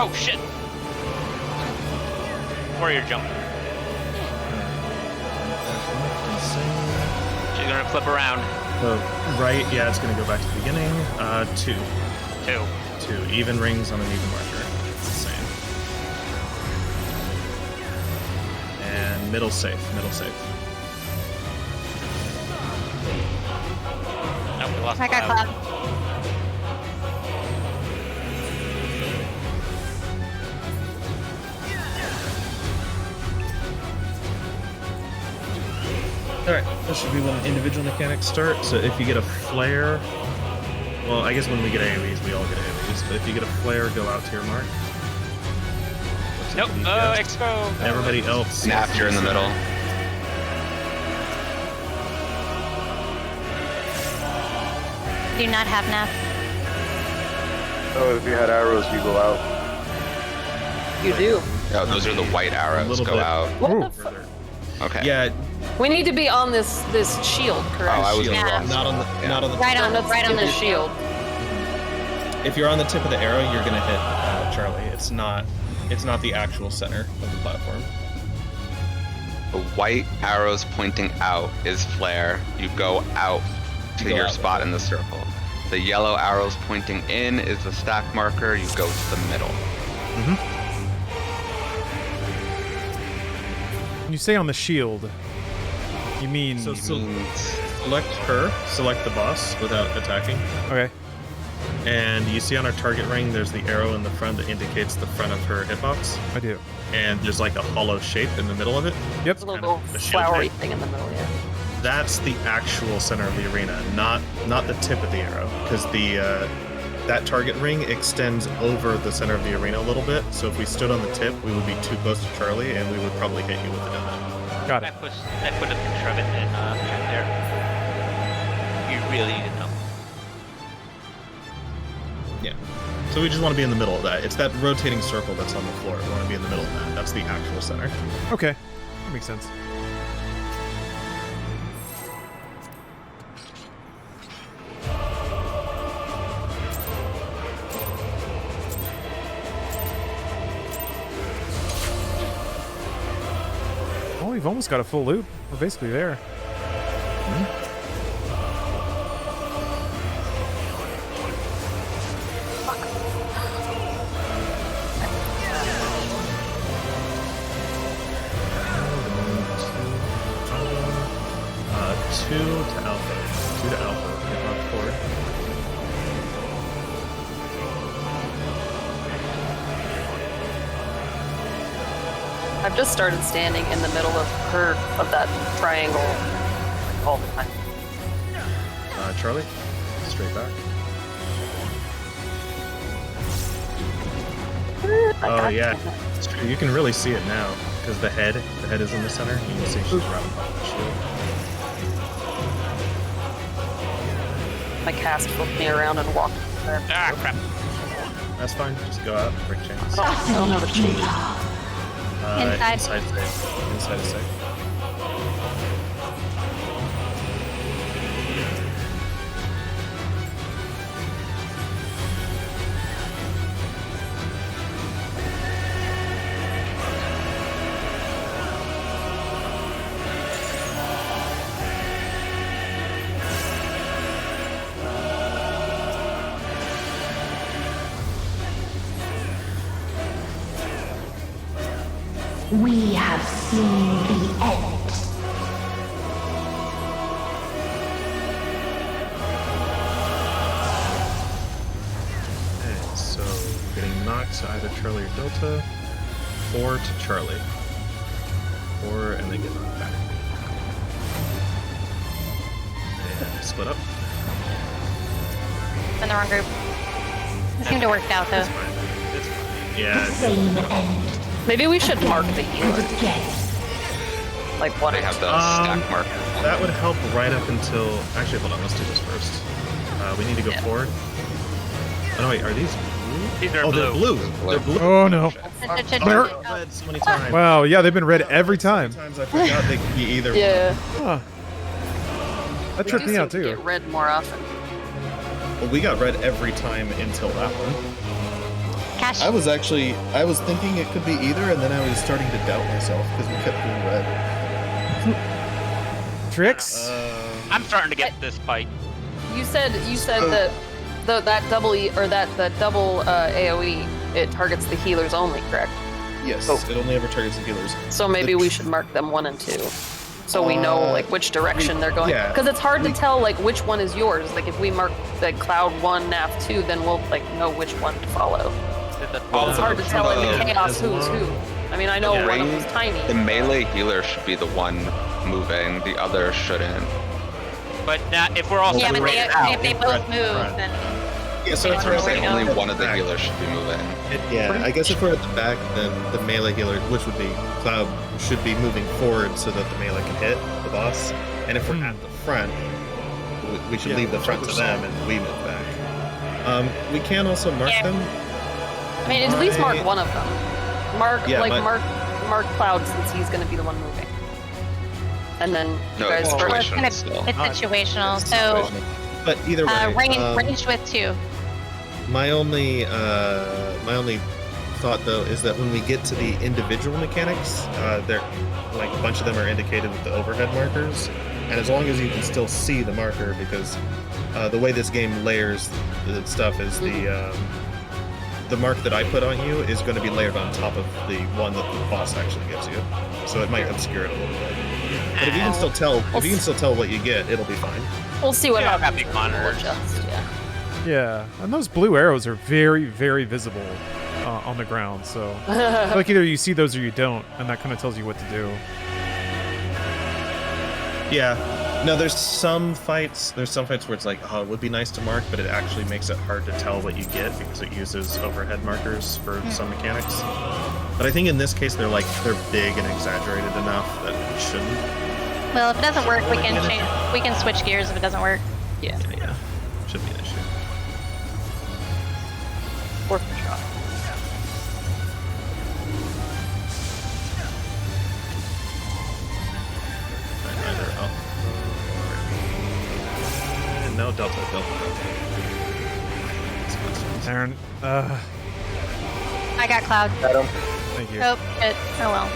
Oh shit! Warrior jump. She's gonna flip around. Right, yeah, it's gonna go back to the beginning. 2. 2. 2. Even rings on an even marker. It's the same. And middle safe. Middle safe. Nope, we lost I got Cloud. Cloud. Alright, this should be when individual mechanics start. So if you get a flare, well, I guess when we get AoEs, we all get AoEs, but if you get a flare, go out to your mark. Nope, Expo! And everybody else... Snap, you're in the middle. Do not have NAF. Oh, if you had arrows, you go out. You do. Oh, those are the white arrows. Go bit. out. What the fuck? Okay. Yeah, We need to be on this shield, correct? Oh, I was Yeah. wrong. not on the Right on the the shield. If you're on the tip of the arrow, you're gonna hit Charlie. It's not the actual center of the platform. The white arrows pointing out is flare. You go out to Go your out. spot in the circle. The yellow arrows pointing in is the stack marker. You go to the middle. When you say on the shield, You mean... So select her, select the boss without attacking. Okay. And you see on our target ring, there's the arrow in the front that indicates the front of her hitbox. I do. And there's like a hollow shape in the middle of it. Yep. A little flowery thing in the middle, yeah. That's the actual center of the arena, not the tip of the arrow, because that target ring extends over the center of the arena a little bit. So if we stood on the tip, we would be too close to Charlie, and we would probably hit you with the donut. Got it. I put a picture of it in chat there. You really need to know. Yeah. So we just want to be in the middle of that. It's that rotating circle that's on the floor. We want to be in the middle of that. That's the actual center. Okay. That makes sense. Oh, we've almost got a full loop. We're basically there. Mm-hmm. 2 to Alpha. 2 to Alpha. Get on forward. I've just started standing in the middle of that triangle all the time. Charlie, straight back. Oh yeah, it's true. You can really see it now because the head is in the center. You can see she's wrapped up the shield. My cast flipped me around and walked. Ah, crap. That's fine. Just go out. Break chains. I don't have a chain. Inside. Inside safe. Inside is safe. We have seen the end. Okay, so getting knocked to either Charlie or Delta, or to Charlie. Or, and then get knocked back. And split up. In the wrong group. It seemed to work out though. It's fine. It's fine. Yeah. Same end. Maybe we should mark the healer. Like what They have the stack marker. That would help right up until... Actually, hold on. Let's do this first. We need to go forward. Oh, no, wait. Are these blue? These are Oh, blue. they're blue. They're blue. Oh, no. Red so many times. Wow, yeah, they've been red every time. Sometimes I forgot they could be either Yeah. Huh. That tripped me out, too. Get red more often. Well, we got red every time until that one. Cash. I was thinking it could be either, and then I was starting to doubt myself because we kept doing red. Tricks? I'm starting to get this fight. You said that that double double AOE it targets the healers only, correct? Yes, Oh. it only ever targets the healers. So maybe we should mark them 1 and 2, so we know like which direction they're going. yeah. Because it's hard to tell like which one is yours. Like if we mark the Cloud 1, NAF 2, then we'll like know which one to follow. It's hard to tell in the chaos who's who. I mean, I know one of them's tiny. The melee healer should be the one moving, the other shouldn't. But not, if we're all Yeah, but separated out. if they both move, then Yeah, so it's if we're Saying Right. only one of the healers should be moving. Yeah, I guess if we're at the back, then the melee healer, which would be Cloud, should be moving forward so that the melee can hit the boss. And if we're at the front, we should leave the front to them and we move back. We can also mark them. I mean, at least mark one of them. Mark Cloud since he's going to be the one moving. And then you No, guys it's well, it's, situational gonna, still. it's situational. So But either way, ranged with 2. my only thought though is that when we get to the individual mechanics, they're like a bunch of them are indicated with the overhead markers, and as long as you can still see the marker, because the way this game layers the stuff is the mark that I put on you is going to be layered on top of the one that the boss actually gives you, so it might obscure it a little bit. But if you can still tell, what you get, it'll be fine. We'll see what happens. big monitors. Yeah, and those blue arrows are very, very visible on the ground. So, like either you see those or you don't, and that kind of tells you what to do. Yeah. No, there's some fights where it's like, oh, it would be nice to mark, but it actually makes it hard to tell what you get because it uses overhead markers for some mechanics. But I think in this case they're big and exaggerated enough that it shouldn't. Well, if it doesn't work, we can change. We can switch gears if it doesn't work. Yeah. Yeah. Should be an issue. Worth a shot. Either up. No, Delta. Aaron, I got Cloud. Adam. thank you. Oh, shit. Oh well.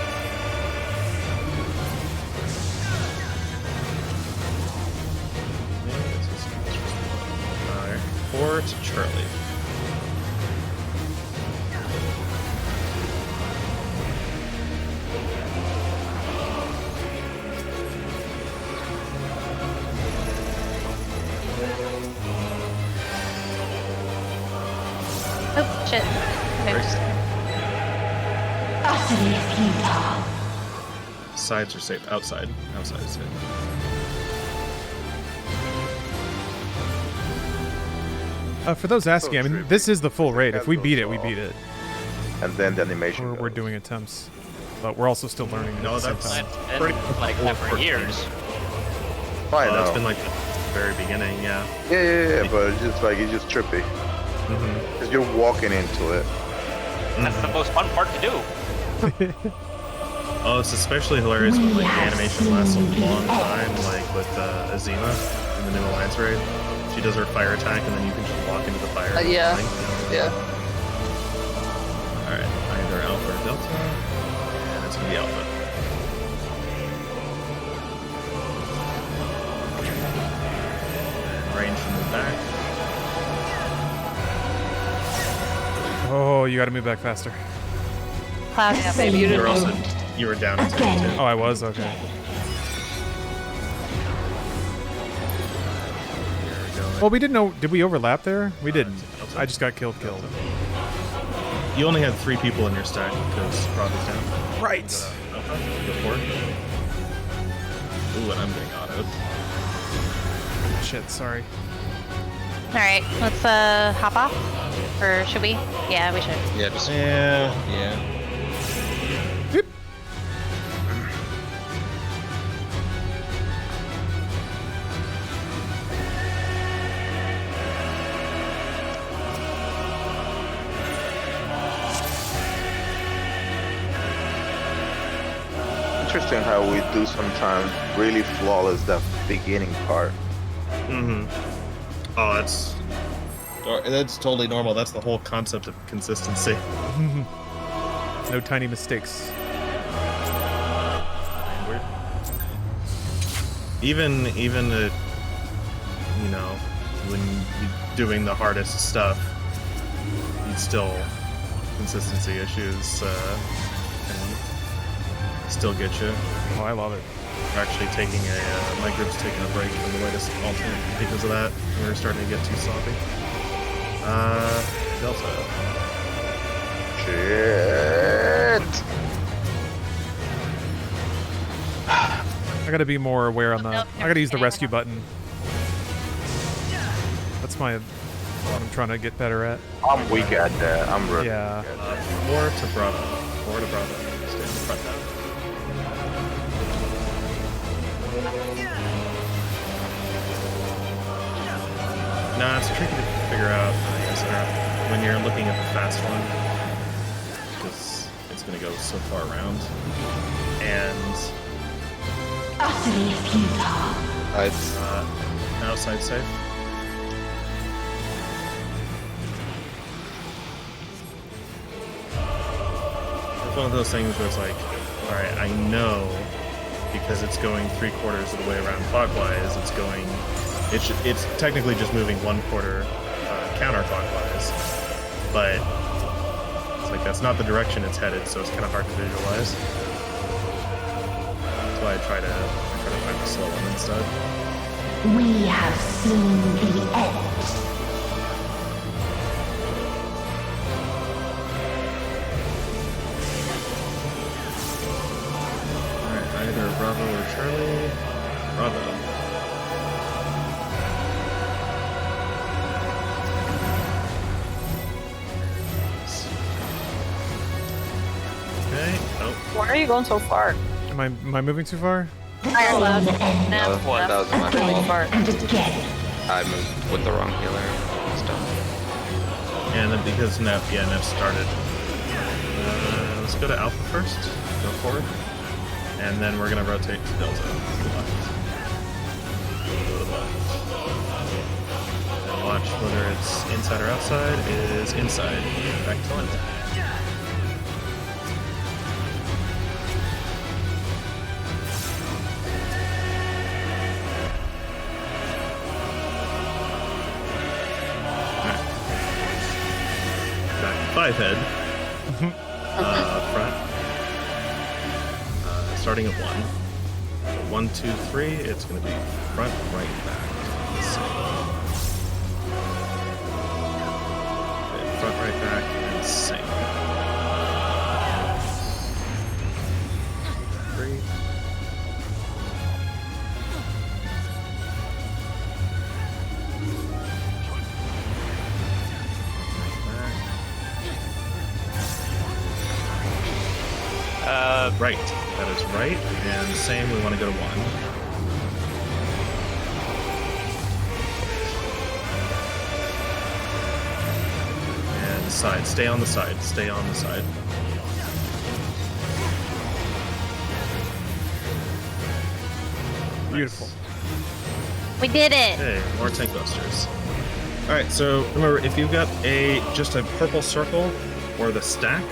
Alright. 4 to Charlie. Oh, shit. Oops. Utterly futile. Sides are safe. Outside is safe. For those asking, I mean, this is the full raid. If we beat it, we beat it. And then the animation. We're doing attempts, but we're also still learning. No, at the that's same time. Been like that for years. I know. It's been like the very beginning, yeah. Yeah, but it's just trippy. Because you're walking into it. That's the most fun part to do. Oh, it's especially hilarious when like the animation lasts a long time, like with Azima in the new Alliance raid. She does her fire attack, and then you can just walk into the fire. Yeah. Yeah. All right, either Alpha or Delta, and it's gonna be Alpha. Range from the back. Oh, you got to move back faster. Cloud. Yeah, baby, you didn't. You were down in 10 too. Oh, I was? Okay. Well, we didn't know. Did we overlap there? We didn't. I just got killed. You only had 3 people in your stack because Rob is down. Right. Before. Ooh, and I'm getting autoed. Shit, sorry. All right, let's hop off. Or should we? Yeah, we should. Yeah, just yeah. Beep. Interesting how we do sometimes really flawless that beginning part. Oh, that's totally normal. That's the whole concept of consistency. No tiny mistakes. Even you know, when you're doing the hardest stuff, you'd still consistency issues and still get you. Oh, I love it. We're actually taking my group's taking a break from the latest alternate because of that. We're starting to get too sloppy. Delta. Shit. I gotta be more aware on that. I gotta use the rescue button. That's what I'm trying to get better at. I'm weak at that. I'm really Yeah. weak at that. 4 to Bravo. 4 to Bravo. Stay in the front now. Nah, it's tricky to figure out when you're looking at the fast one, because it's going to go so far around. And Utterly futile. outside safe. It's one of those things where it's like, all right, I know because it's going 3/4 of the way around clockwise. It's technically just moving 1/4 counterclockwise, but it's like that's not the direction it's headed, so it's kind of hard to visualize. That's why I try to find the slow one instead. We have seen the end. Alright, either Bravo or Charlie. Bravo. Okay. Oh. Why are you going so far? Am I moving too far? Higher left. That was my Really fault. far. I moved with the wrong healer. Stuff. And then because Neff started. Let's go to Alpha first. Go forward. And then we're gonna rotate to Delta. To the left. Go to the left. And watch whether it's inside or outside. It is inside. Back to left. Five head. Front. Starting at 1. So 1, 2, 3. It's going to be front, right, back. Okay, front, right, back, and same. 3. Right. That is right. And same, we want to go to 1. And side. Stay on the side. Stay on the side. Beautiful. We did it. Okay, more tank busters. Alright, so remember, if you've got just a purple circle or the stack,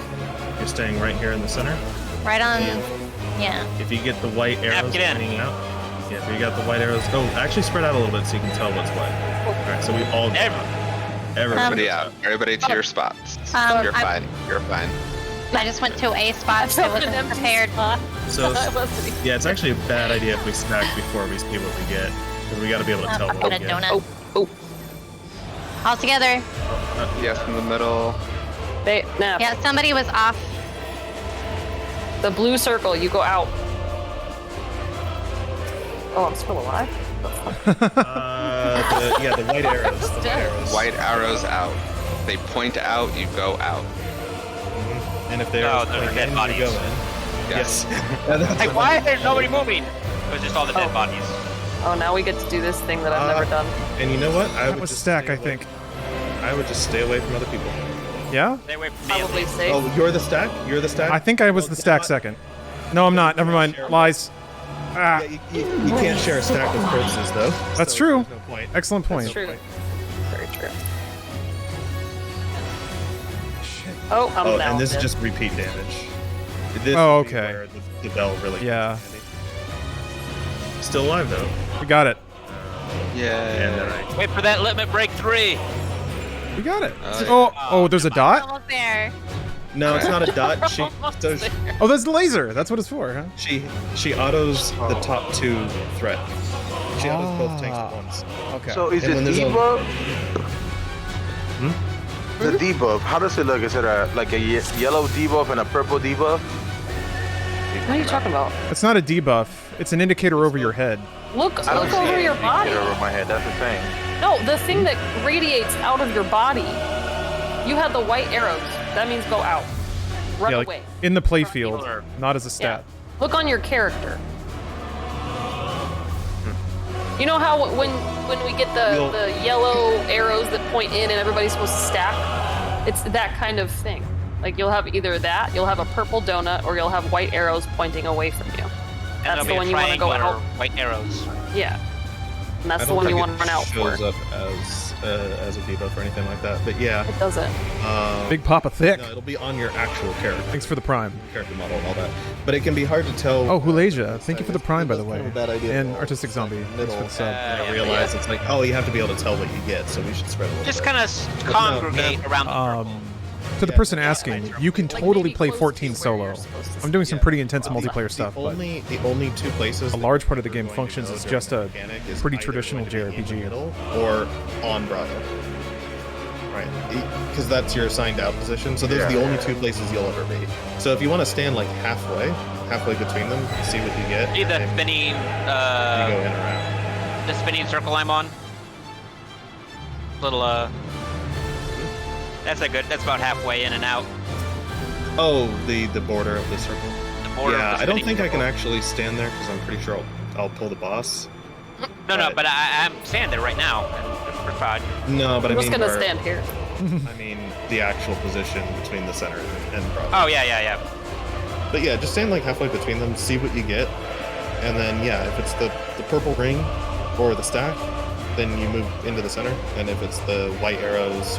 you're staying right here in the center. Right on. Yeah. If you get the white arrows pointing out, if you got the white arrows, actually spread out a little bit so you can tell what's what. All right, so we all Everybody out. Everybody to your spots. You're fine. You're fine. I just went to a spot, so I wasn't prepared. So yeah, it's actually a bad idea if we stack before we see what we get, because we got to be able to tell what we get. Donut. All together. Yes, in the middle. Yeah, somebody was off. The blue circle, you go out. Oh, I'm still alive? The white arrows. The white arrows. White arrows out. They point out, you go out. Mm-hmm. And if they're dead in, bodies. you go in. Yes. Like, why is there nobody moving? It was just all the dead bodies. Oh, now we get to do this thing that I've never done. And you know what? That was stack, I think. I would just stay away from other people. Yeah? Stay away from me. Probably safe. Oh, you're the stack? You're the stack? I think I was the stack second. No, I'm not. Never mind. Lies. Yeah, you can't share a stack with corpses, though. That's so true. there's no point. Excellent point. That's true. Very true. Oh, I'm now and this dead. is just repeat damage. This Oh, would be okay. where the bell really Yeah. comes in handy. Still alive, though. We got it. Yeah. Wait for that limit break 3. We got it. Oh, Oh, there's a dot? Almost there. No, it's not a dot. She does. Oh, that's the laser. That's what it's for, huh? She autos the top 2 threat. She autos both tanks at once. Okay. So is And it when there's a- debuff? The debuff, how does it look? Is it like a yellow debuff and a purple debuff? What are you talking about? It's not a debuff. It's an indicator over your head. Look I don't see over your anything body. over my head. That's the thing. No, the thing that radiates out of your body. You had the white arrows. That means go out. Run Yeah, like away. in the playfield, not as a stat. Look on your character. You know how when we get the yellow arrows that point in and everybody's supposed to stack? It's that kind of thing. Like you'll have either that, you'll have a purple donut, or you'll have white arrows pointing away from you. And That's there'll the be one a you want to go triangular out. white arrows. Yeah. And that's I the don't one you think want to run out it for. shows up as a debuff or anything like that. But yeah. It doesn't. Big Papa Thick. No, it'll be on your actual character. Thanks for the prime. Character model and all that. But it can be hard to tell. Oh, Hulasia. Thank you for the prime, by the way. Kind of a bad idea. And Artistic Zombie. Thanks for the sub. I realize it's like, oh, you have to be able to tell what you get, so we should spread a little Just bit. kind of congregate around the Um, circle. To the person asking, you can totally play 14 solo. I'm doing some pretty intense multiplayer stuff, but The only two places a large part of the game functions as just a pretty traditional JRPG. Or on Bravo. Right, because that's your assigned out position. So those are the only two places you'll ever be. So if you want to stand like halfway between them, see what you get. See the spinning, you go in or out. the spinning circle I'm on? Little, that's about halfway in and out. Oh, the border of the circle. The border yeah, of the I don't spinning think I can circle. actually stand there because I'm pretty sure I'll pull the boss. No, but I'm standing there right now. We're fine. No, but I'm I just mean, gonna stand here. I mean, the actual position between the center and Bravo. Oh, yeah. But yeah, just stand like halfway between them, see what you get, and then yeah, if it's the purple ring or the stack, then you move into the center, and if it's the white arrows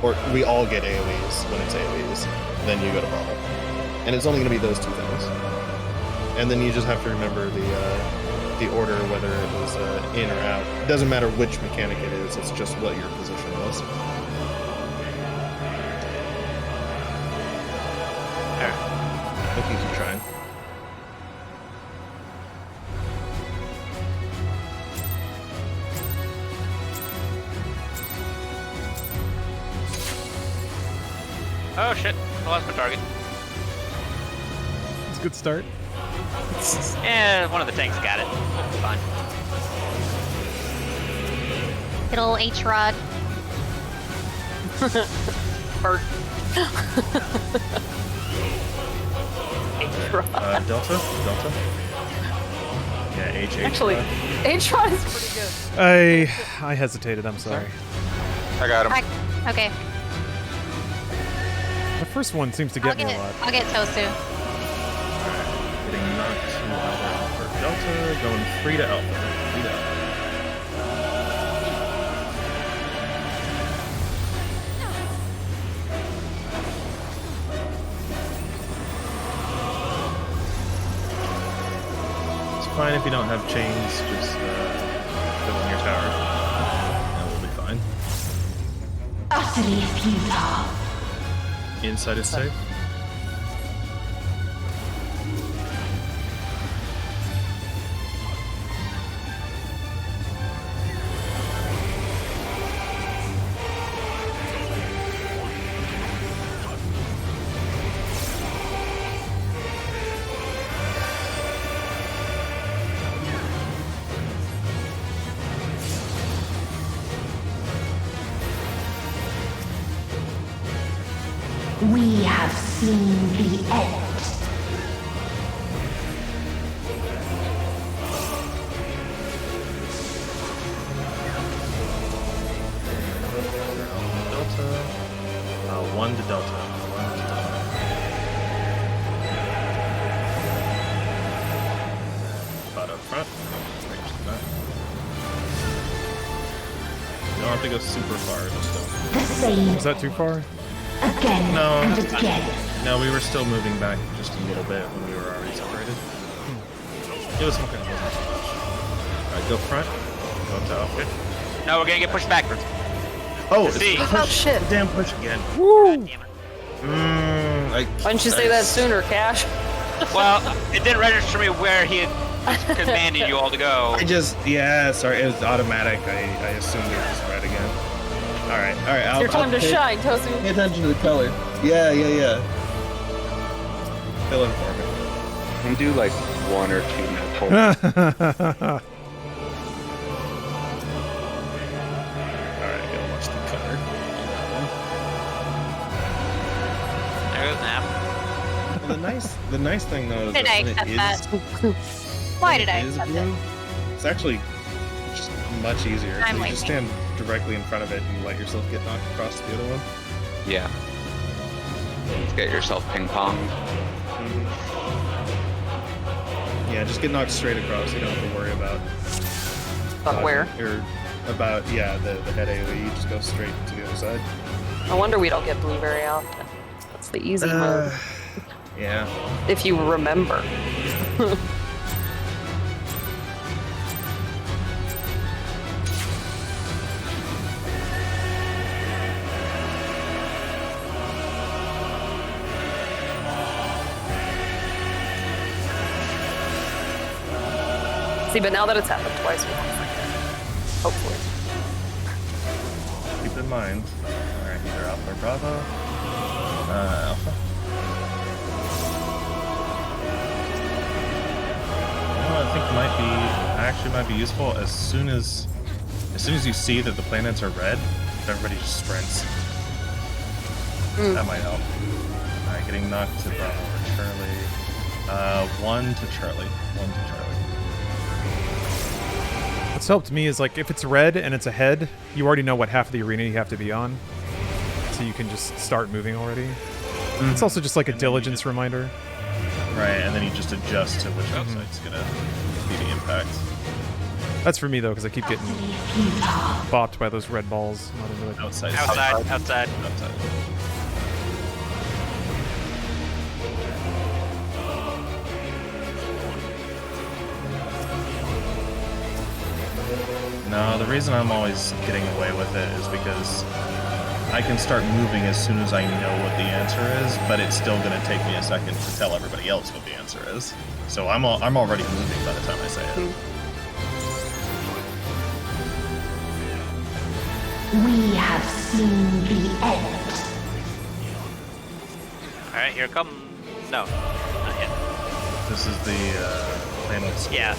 or we all get AoEs when it's AoEs, then you go to Bravo. And it's only gonna be those two things. And then you just have to remember the order, whether it was in or out. It doesn't matter which mechanic it is, it's just what your position was. Alright. Look, you keep trying. Oh shit, I lost my target. It's a good start. Yeah, one of the tanks got it. Fine. Good old H-Rod. Bert. Delta? Yeah, H. Actually, H-Rod is pretty good. I hesitated. I'm sorry. I got him. Okay. The first one seems to get me a lot. I'll get Tosu. Getting knocked to Alpha. Delta, going 3 to Alpha. 3 to Alpha. It's fine if you don't have chains, just fill in your tower. And we'll be fine. Utterly futile. Inside is safe. We have seen the end. Delta. 1 to Delta. 1 to Delta. Spot up front. Range to that. You don't have to go super far, just don't. The same Was that too far? again No, and that's again. No, we were still moving back just a little bit when we were already separated. It was okay. Alright, go front. Go to Alpha. No, we're gonna get pushed backwards. Oh, it's See. the Oh push. shit. Damn push again. Woo! Damn it. Why didn't you say that sooner, Cash? Well, it didn't register me where he had commanded you all to go. Yeah, sorry, it was automatic. I assumed it was red again. Alright, It's your time to shine, Tosu. Pay attention to the color. Yeah. Fill in for me. Can do like 1 or 2 minutes. Alright, gotta watch the color on that There goes Nap. Well, the nice thing though is Did that I when it accept is, that? Why did I is accept blue, it? it's actually just much easier. I'm You like just me. stand directly in front of it and let yourself get knocked across to the other one. Yeah. Let's get yourself ping pong. Yeah, just get knocked straight across. You don't have to worry about Where? or about the head AoE. You just go straight to the other side. No wonder we don't get blue very often. That's the easy mode. Yeah. If you remember. See, but now that it's happened twice, we won't forget. Hopefully. Keep in mind. Alright, either Alpha or Bravo. Alpha. You know what I think might be useful as soon as you see that the planets are red, everybody just sprints. That might help. Alright, getting knocked to Bravo or Charlie. 1 to Charlie. 1 to Charlie. What's helped me is like if it's red and it's ahead, you already know what half of the arena you have to be on, so you can just start moving already. It's also just like a diligence reminder. Right, and then you just adjust to which website's gonna be the impact. That's for me though, because I keep getting bopped by those red balls. Not into it. Outside. No, the reason I'm always getting away with it is because I can start moving as soon as I know what the answer is, but it's still going to take me a second to tell everybody else what the answer is. So I'm already moving by the time I say it. We have seen the end. Alright, here come. No, not yet. This is the planet's back.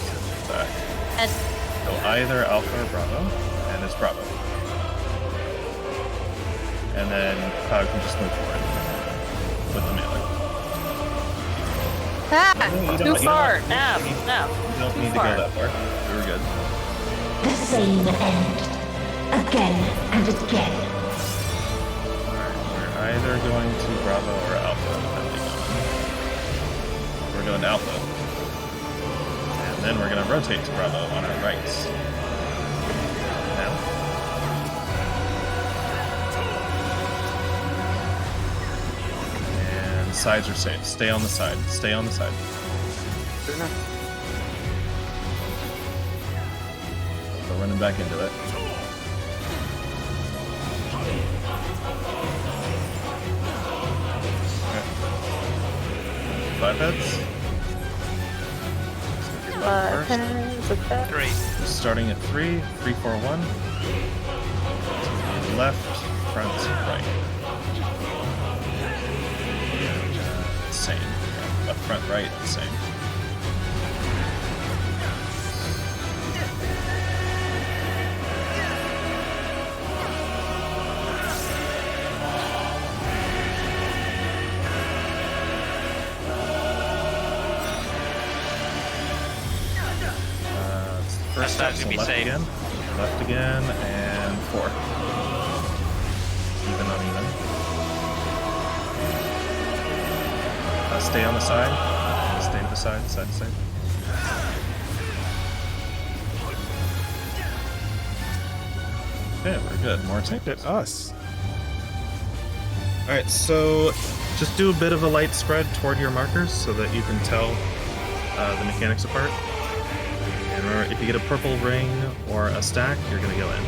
So either Alpha or Bravo, and it's Bravo. And then Cloud can just move forward with the melee. Too far! No. You don't need to go that far. We were good. The same end. Again and again. Alright, we're either going to Bravo or Alpha, depending on. We're going to Alpha. And then we're going to rotate to Bravo on our rights. Now. And sides are safe. Stay on the side. Stay on the side. Fair enough. We're running back into it. Okay. 5 heads. Three. Starting at 3, 3, 4, 1. Left, front, right. Same. Left, front, right, same. First step, so left again, and 4. Even, uneven. Stay on the side. Stay to the side, side to side. Okay, we're good. More tank. Look at us. Alright, so just do a bit of a light spread toward your markers so that you can tell the mechanics apart. And remember, if you get a purple ring or a stack, you're going to go in.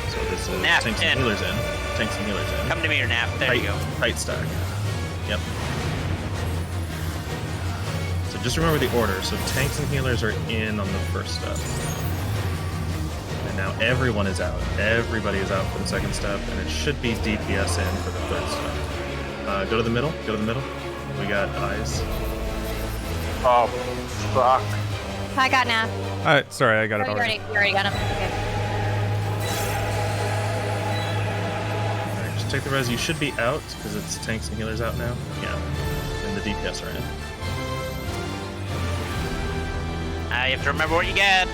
So this is Nap tanks in. and healers in. Tanks and healers in. Come to me, your nap. There you go. Tight stack. Yep. So just remember the order. So tanks and healers are in on the first step. And now everyone is out. Everybody is out for the second step, and it should be DPS in for the third step. Go to the middle. Go to the middle. We got eyes. Oh, fuck. I got nap. Sorry, I got it You already. already got him. Okay. Alright, just take the res. You should be out, because it's tanks and healers out now. Yeah. And the DPS are in. You have to remember what you get.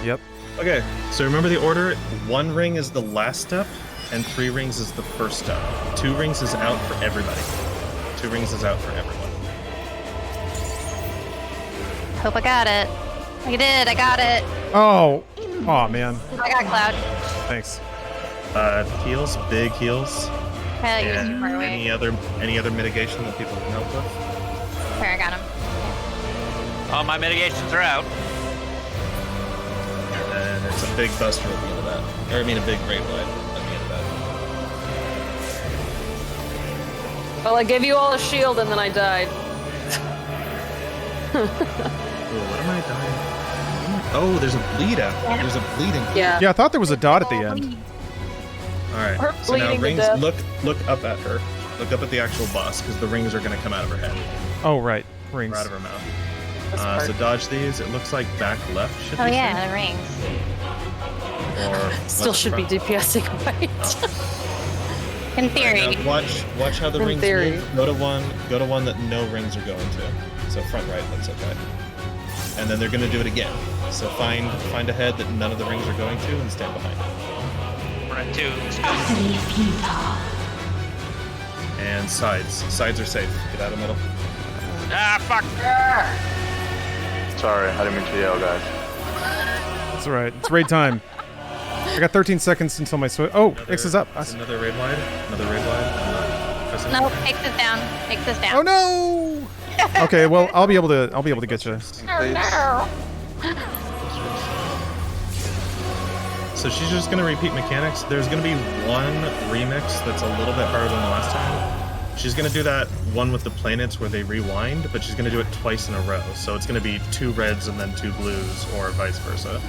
Yep. Okay, so remember the order. 1 ring is the last step, and 3 rings is the first step. 2 rings is out for everybody. 2 rings is out for everyone. Hope I got it. I did. I got it. Oh man. I got Cloud. Thanks. Heals, big heals. I used too far And away. any other mitigation that people can help with? There, I got him. All my mitigations are out. And then it's a big buster at the end of that. Or I mean a big great blade at the end of that. Well, I gave you all a shield and then I died. Ooh, what am I dying? Oh, there's a bleed out. There's a bleeding. Yeah. Yeah, I thought there was a dot at the end. All right. Her So now bleeding to rings. death. Look up at her. Look up at the actual boss because the rings are going to come out of her head Oh, right. Rings. or out of her mouth. So dodge these. It looks like back left should Oh be yeah, safe, the rings. or Still left should be front. DPSing right. In All theory. right, now watch how the In rings theory. move. Go to one that no rings are going to. So front right looks okay. And then they're going to do it again. So find a head that none of the rings are going to and stand behind it. We're at 2. Utterly futile. And sides are safe. Get out of the middle. Ah, fuck! Sorry, I didn't mean to yell, guys. That's all right. It's raid time. I got 13 seconds until my switch. Oh, X is up. Another raid wide. Another raid wide. No, X is down. X is down. Oh no! Okay, well I'll be able to get you. Oh, So she's just gonna repeat mechanics. There's gonna be one remix that's a little bit harder than the last time. She's gonna do that one with the planets where they rewind, but she's gonna do it twice in a row. So it's gonna be 2 reds and then 2 blues, or vice versa.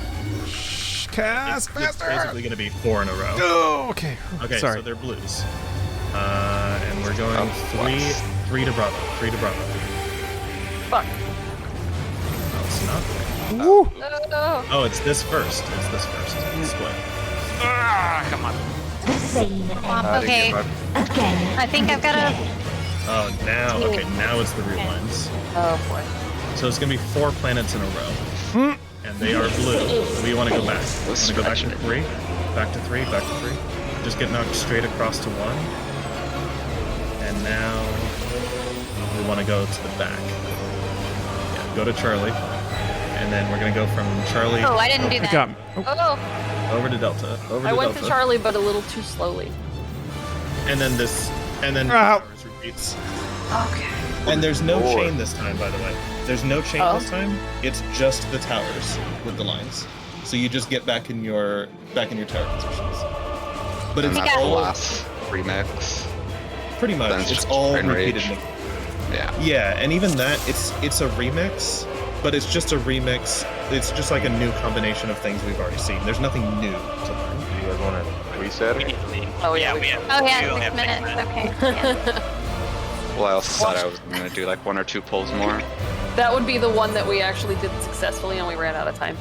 Cast It's basically gonna be 4 in a row. Oh, okay. Okay, Sorry. so they're blues. And we're going 3 to Bravo. 3 to Bravo. Fuck. No, it's not. Woo! No. Oh, it's this first. It's this first. Split. Ah, come on. The same Okay. again. I think I've got a. Oh, now. Okay, now it's the rewinds. Oh boy. So it's gonna be 4 planets in a row. And they are blue. We want to go back. We want to go back to 3. Back to 3. Back to 3. Just get knocked straight across to 1. And now we want to go to the back. Yeah, go to Charlie. And then we're going to go from Charlie Oh, I didn't do that. Got me. Oh, over to Delta. Over I to went Delta. to Charlie, but a little too slowly. And then this. And then Ow. ours repeats. Okay. And there's no Lord. chain this time, by the way. There's no chain Oh. this time. It's just the towers with the lines. So you just get back in your tower positions. But it's You got- all Last remix. pretty much. Then it's It's just all Train Rage. repeated. Yeah. Yeah, and even that, it's a remix, but it's just a remix. It's just like a new combination of things we've already seen. There's nothing new to learn. You guys want to reset it? Oh yeah. we have. Oh yeah, we don't 6 have minutes. time. Okay. Yeah. Well, I also thought I was gonna do like 1 or 2 pulls more. That would be the one that we actually did successfully, and we ran out of time.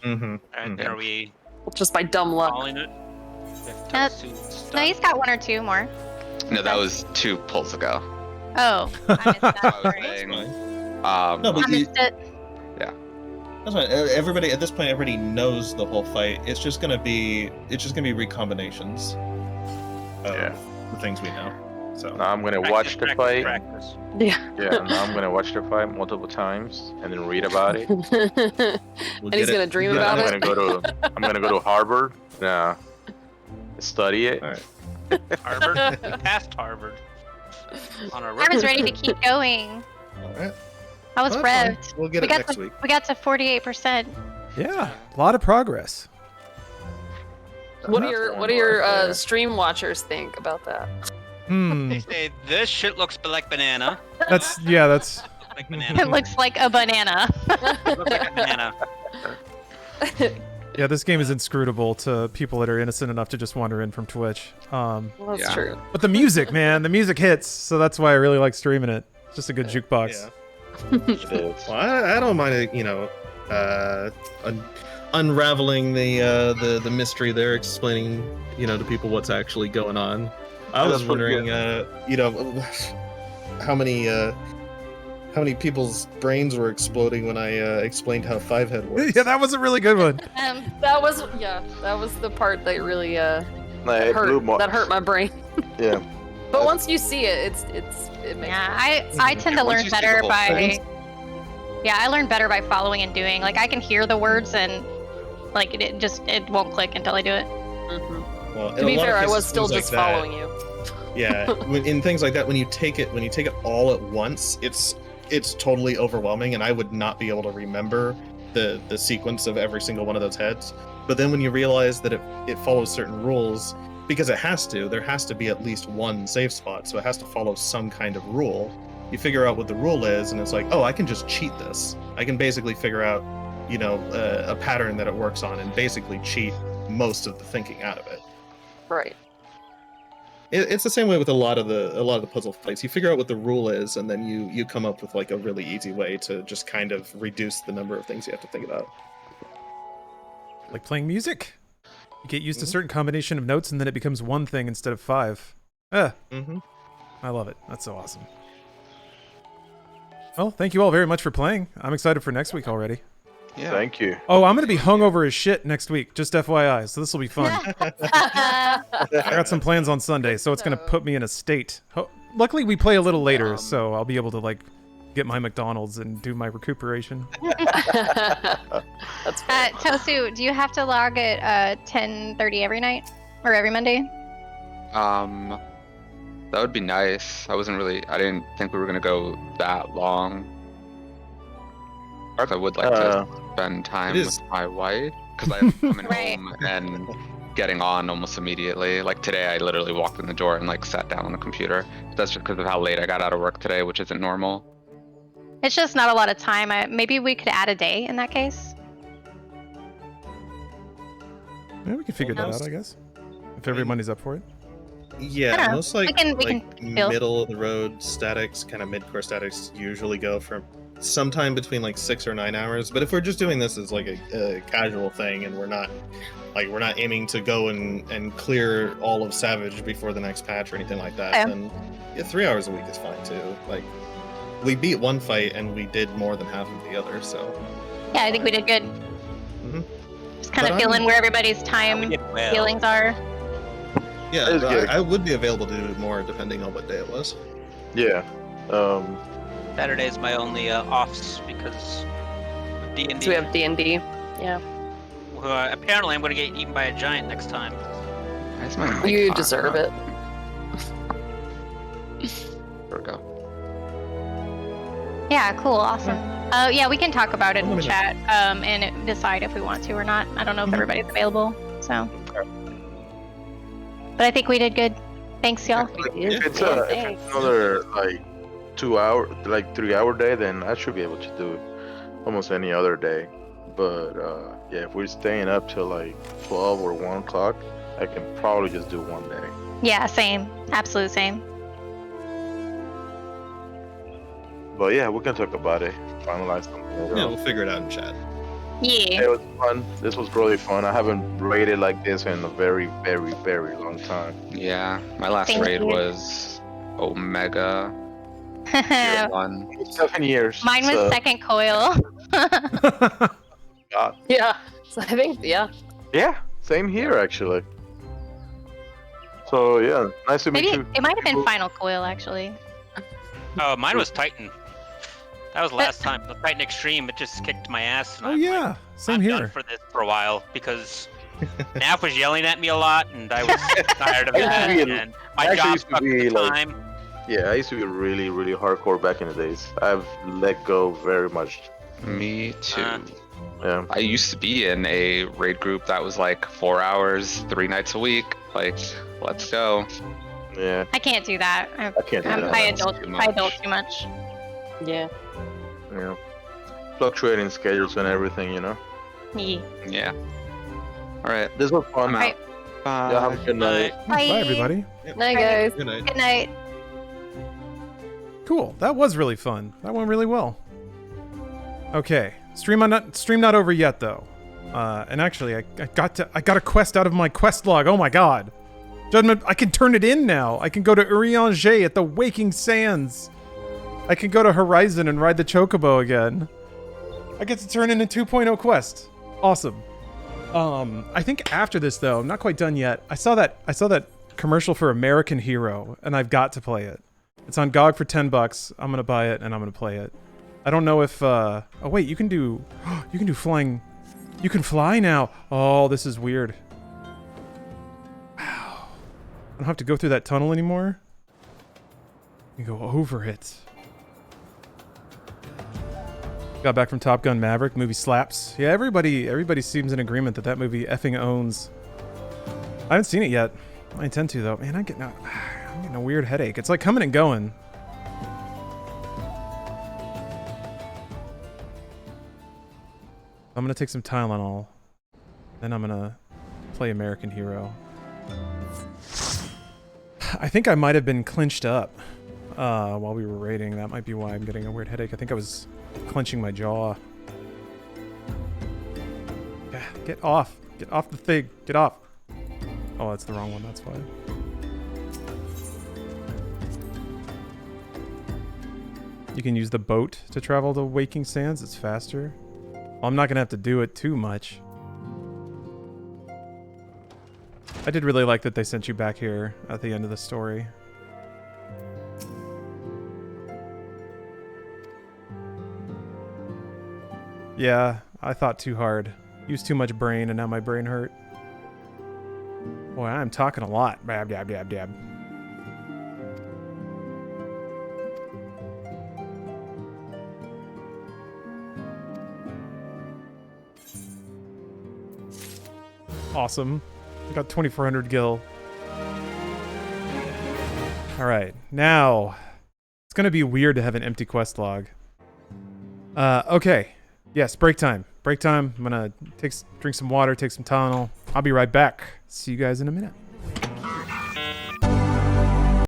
Mm-hmm. And are we Just by dumb luck. calling it? No, he's got 1 or 2 more. No, that was 2 pulls ago. Oh, I missed that. I was Sorry. saying, No, but I missed it. That's fine. Everybody at this point, everybody knows the whole fight. It's just gonna be recombinations of the things we know. So Now I'm gonna watch the fight. Practice. Yeah. Yeah, now I'm gonna watch the fight multiple times and then read about it. we'll And he's get gonna it. dream We'll get about it. it. I'm gonna go to Harvard. Study it. All right. Harvard. We passed Harvard. On our I was ready to keep going. All right. I was Well, that's fine. revved. We'll get we it got next to, week. We got to 48%. Yeah, a lot of progress. What do your stream watchers think about that? They say this shit looks like banana. That's Like banana. It looks like a banana. Looks like a banana. Yeah, this game is inscrutable to people that are innocent enough to just wander in from Twitch. Well, that's true. But the music, man, the music hits, so that's why I really like streaming it. It's just a good jukebox. Well, I don't mind, unraveling the mystery there, explaining, to people what's actually going on. I was wondering, how many people's brains were exploding when I explained how 5-head works. Yeah, that was a really good one. That was the part that really it blew hurt my brain. Yeah. But once you see it, it makes I tend to learn better by. Yeah, I learn better by following and doing. Like I can hear the words and like it won't click until I do it. Mm-hmm. Well, To be fair, I was still just following you. Yeah, in things like that, when you take it all at once, it's totally overwhelming, and I would not be able to remember the sequence of every single one of those heads. But then when you realize that it follows certain rules, because there has to be at least one save spot, so it has to follow some kind of rule. You figure out what the rule is, and it's like, oh, I can just cheat this. I can basically figure out a pattern that it works on and basically cheat most of the thinking out of it. Right. It's the same way with a lot of the puzzle fights. You figure out what the rule is, and then you come up with like a really easy way to just kind of reduce the number of things you have to think about. Like playing music. You get used to a certain combination of notes, and then it becomes one thing instead of 5. I love it. That's so awesome. Well, thank you all very much for playing. I'm excited for next week already. Yeah. Thank you. Oh, I'm going to be hungover as shit next week, just FYI, so this will be fun. I got some plans on Sunday, so it's going to put me in a state. Luckily, we play a little later, so I'll be able to, like, get my McDonald's and do my recuperation. That's Tosu, do you have to log at 10:30 every night? Or every Monday? That would be nice. I didn't think we were going to go that long. I would like to spend time with my wife, because I'm coming home and getting on almost immediately. Like today, I literally walked in the door and like sat down on the computer. That's just because of how late I got out of work today, which isn't normal. It's just not a lot of time. Maybe we could add a day in that case. Yeah, we can figure that out, I guess. If everybody's up for it. Yeah, most We can build. middle of the road statics, kind of mid-core statics usually go from sometime between like 6 or 9 hours. But if we're just doing this as like a casual thing, and we're not aiming to go and clear all of Savage before the next patch or anything like that, then 3 hours a week is fine too. Like, we beat one fight and we did more than half of the other, so. Yeah, I think we did good. Just kind of feeling where everybody's time feelings are. Yeah, but I would be available to do more depending on what day it was. Yeah. Saturday's my only offs because of D&D. So we have D&D. Yeah. Apparently, I'm going to get eaten by a giant next time. You deserve it. There we go. Yeah, cool, awesome. Yeah, we can talk about it in chat and decide if we want to or not. I don't know if everybody's available, so. But I think we did good. Thanks, y'all. If it's another like 2 hour, like 3 hour day, then I should be able to do it almost any other day. But yeah, if we're staying up till like 12 or 1 o'clock, I can probably just do one day. Yeah, same. Absolute same. But yeah, we can talk about it. Finalize something. Yeah, we'll figure it out in chat. Yeah. It was fun. This was really fun. I haven't raided like this in a very, very, very long time. Yeah, my last raid was Omega. Tier 1. 7 years. Mine was second coil. God. Yeah. So I think, yeah. Yeah, same here actually. So yeah, nice to meet Maybe you. it might have been final coil actually. Oh, mine was Titan. That was the last time. The Titan Extreme, it just kicked my ass. And yeah, same I'm here. done for this for a while because Naf was yelling at me a lot, and I was tired of it. And my job sucked at the time. Yeah, I used to be really, really hardcore back in the days. I've let go very much. Me too. Yeah. I used to be in a raid group that was like 4 hours, 3 nights a week. Like, let's go. Yeah. I can't do that. I can't do that. I adult too much. Yeah. Yeah. Fluctuating schedules and everything, you know? Yeah. All right. This was fun. Right. Bye. Yeah, have a good night. Bye. Bye, everybody. Night, guys. Good night. Good night. Cool. That was really fun. That went really well. Okay. Stream not over yet though. And actually, I got a quest out of my quest log. Oh my god. Judgment, I can turn it in now. I can go to Urianger at the Waking Sands. I can go to Horizon and ride the Chocobo again. I get to turn in a 2.0 quest. Awesome. I think after this though, I'm not quite done yet. I saw that commercial for American Hero, and I've got to play it. It's on GOG for $10. I'm gonna buy it and I'm gonna play it. I don't know if oh wait, you can do flying. You can fly now. Oh, this is weird. Wow. I don't have to go through that tunnel anymore. You can go over it. Got back from Top Gun Maverick. Movie slaps. Yeah, everybody seems in agreement that movie effing owns. I haven't seen it yet. I intend to though. Man, I'm getting a weird headache. It's like coming and going. I'm gonna take some Tylenol. Then I'm gonna play American Hero. I think I might have been clinched up while we were raiding. That might be why I'm getting a weird headache. I think I was clenching my jaw. Yeah, get off. Get off the thing. Get off. Oh, that's the wrong one. That's why. You can use the boat to travel to Waking Sands. It's faster. Well, I'm not going to have to do it too much. I did really like that they sent you back here at the end of the story. Yeah, I thought too hard. Used too much brain, and now my brain hurt. Boy, I'm talking a lot. Dab, dab, dab, dab. Awesome. I got 2400 gil. Alright, now it's gonna be weird to have an empty quest log. Okay. Yes, break time. Break time. I'm gonna drink some water, take some Tylenol. I'll be right back. See you guys in a minute.